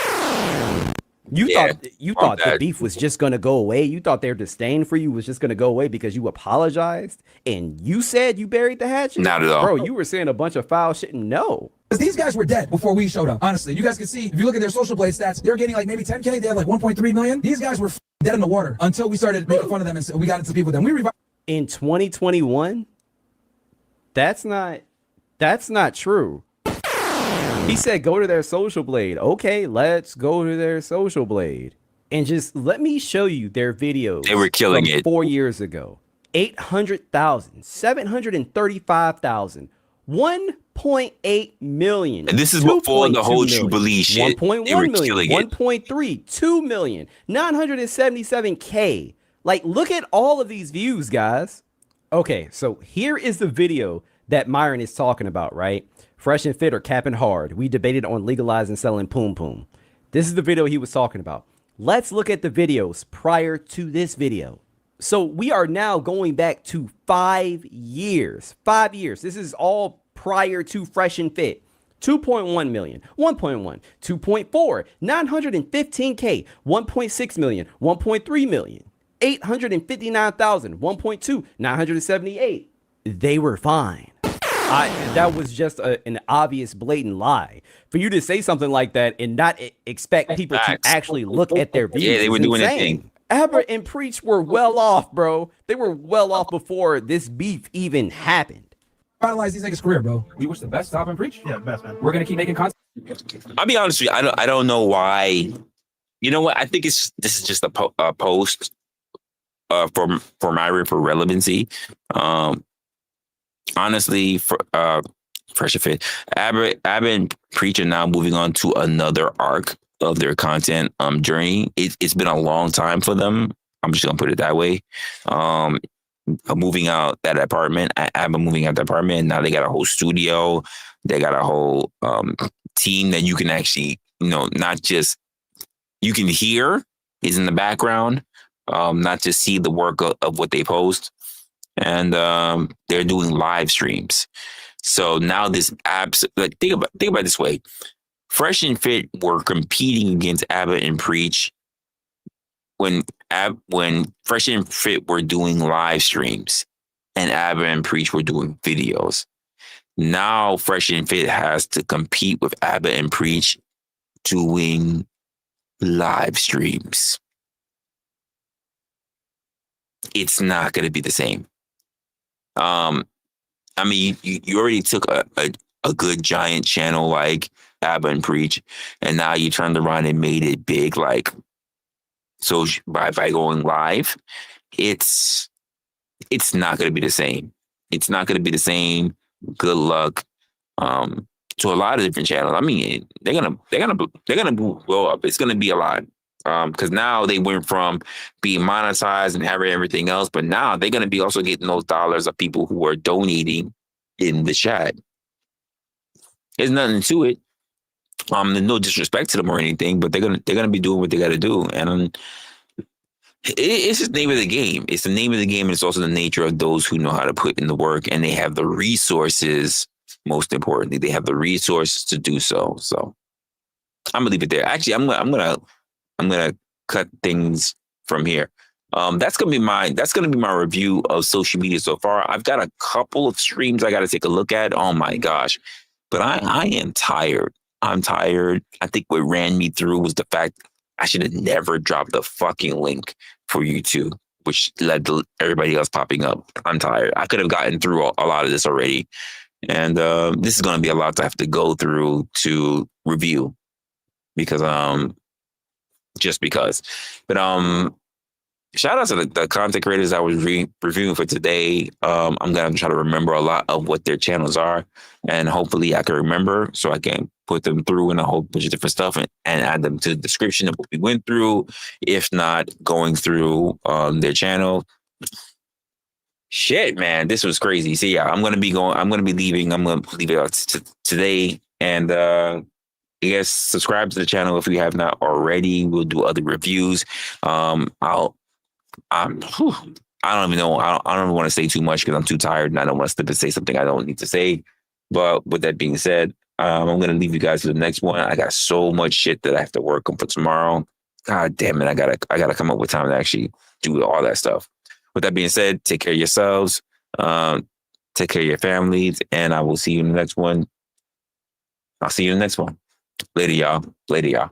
You thought the beef was just gonna go away. You thought their disdain for you was just gonna go away because you apologized and you said you buried the hatchet. Not at all, bro. You were saying a bunch of foul shit. No, because these guys were dead before we showed up. Honestly, you guys can see if you look at their social blade stats, they're getting like maybe 10K. They had like 1.3 million. These guys were dead in the water until we started making fun of them and we got into beef with them. We revived in 2021. That's not true. He said, go to their social blade. Okay, let's go to their social blade. And just let me show you their videos. They were killing it 4 years ago. 800,000, 735,000, 1.8 million. And this is before the whole Jubilee shit. 1.1 million, 1.3, 2 million, 977K. Like, look at all of these views, guys. Okay, so here is the video that Myron is talking about, right? Fresh and Fit are capping hard. We debated on legalizing selling poom poom. This is the video he was talking about. Let's look at the videos prior to this video. So we are now going back to 5 years. 5 years. This is all prior to Fresh and Fit. 2.1 million, 1.1, 2.4, 915K, 1.6 million, 1.3 million, 859,000, 1.2, 978. They were fine. That was just an obvious, blatant lie. For you to say something like that and not expect people to actually look at their views. Yeah, they were doing their thing. Aber and Preach were well off, bro. They were well off before this beef even happened. Finalize these niggas' career, bro. We wish the best to Abba and Preach. Yeah, best, man. We're gonna keep making content. I'll be honest with you. I don't know why. You know what? I think this is just a post for relevancy. Honestly, for Fresh and Fit, Abba and Preach are now moving on to another arc of their content journey. It's been a long time for them. I'm just gonna put it that way. Moving out that apartment, Abba moving out the apartment. Now they got a whole studio. They got a whole team that you can actually, not just you can hear is in the background, not just see the work of what they post. And they're doing live streams. So now this think about it this way. Fresh and Fit were competing against Abba and Preach when Fresh and Fit were doing live streams and Abba and Preach were doing videos. Now Fresh and Fit has to compete with Abba and Preach doing live streams. It's not going to be the same. I mean, you already took a good giant channel like Abba and Preach, and now you turned around and made it big. Like, so by going live, it's not going to be the same. It's not going to be the same. Good luck to a lot of different channels. I mean, they're gonna blow up. It's going to be a lot. Because now they went from being monetized and having everything else, but now they're going to be also getting those dollars of people who are donating in the chat. There's nothing to it. There's no disrespect to them or anything, but they're gonna be doing what they got to do, and it's just the name of the game. It's the name of the game, and it's also the nature of those who know how to put in the work, and they have the resources. Most importantly, they have the resources to do so. So I'm gonna leave it there. Actually, I'm gonna cut things from here. That's gonna be my review of social media so far. I've got a couple of streams I got to take a look at. Oh my gosh, but I am tired. I'm tired. I think what ran me through was the fact I should have never dropped the fucking link for YouTube, which led to everybody else popping up. I'm tired. I could have gotten through a lot of this already, and this is gonna be a lot to have to go through to review because just because, but shout out to the content creators I was reviewing for today. I'm going to try to remember a lot of what their channels are, and hopefully I can remember so I can put them through in a whole bunch of different stuff and add them to the description of what we went through. If not, going through their channel. Shit, man, this was crazy. So yeah, I'm going to be leaving. I'm going to leave it out today. And I guess subscribe to the channel if you have not already. We'll do other reviews. I don't even know. I don't even want to say too much because I'm too tired and I don't want to say something I don't need to say. But with that being said, I'm going to leave you guys to the next one. I got so much shit that I have to work on for tomorrow. God damn it. I gotta come up with time to actually do all that stuff. With that being said, take care of yourselves. Take care of your families, and I will see you in the next one. I'll see you in the next one. Later, y'all.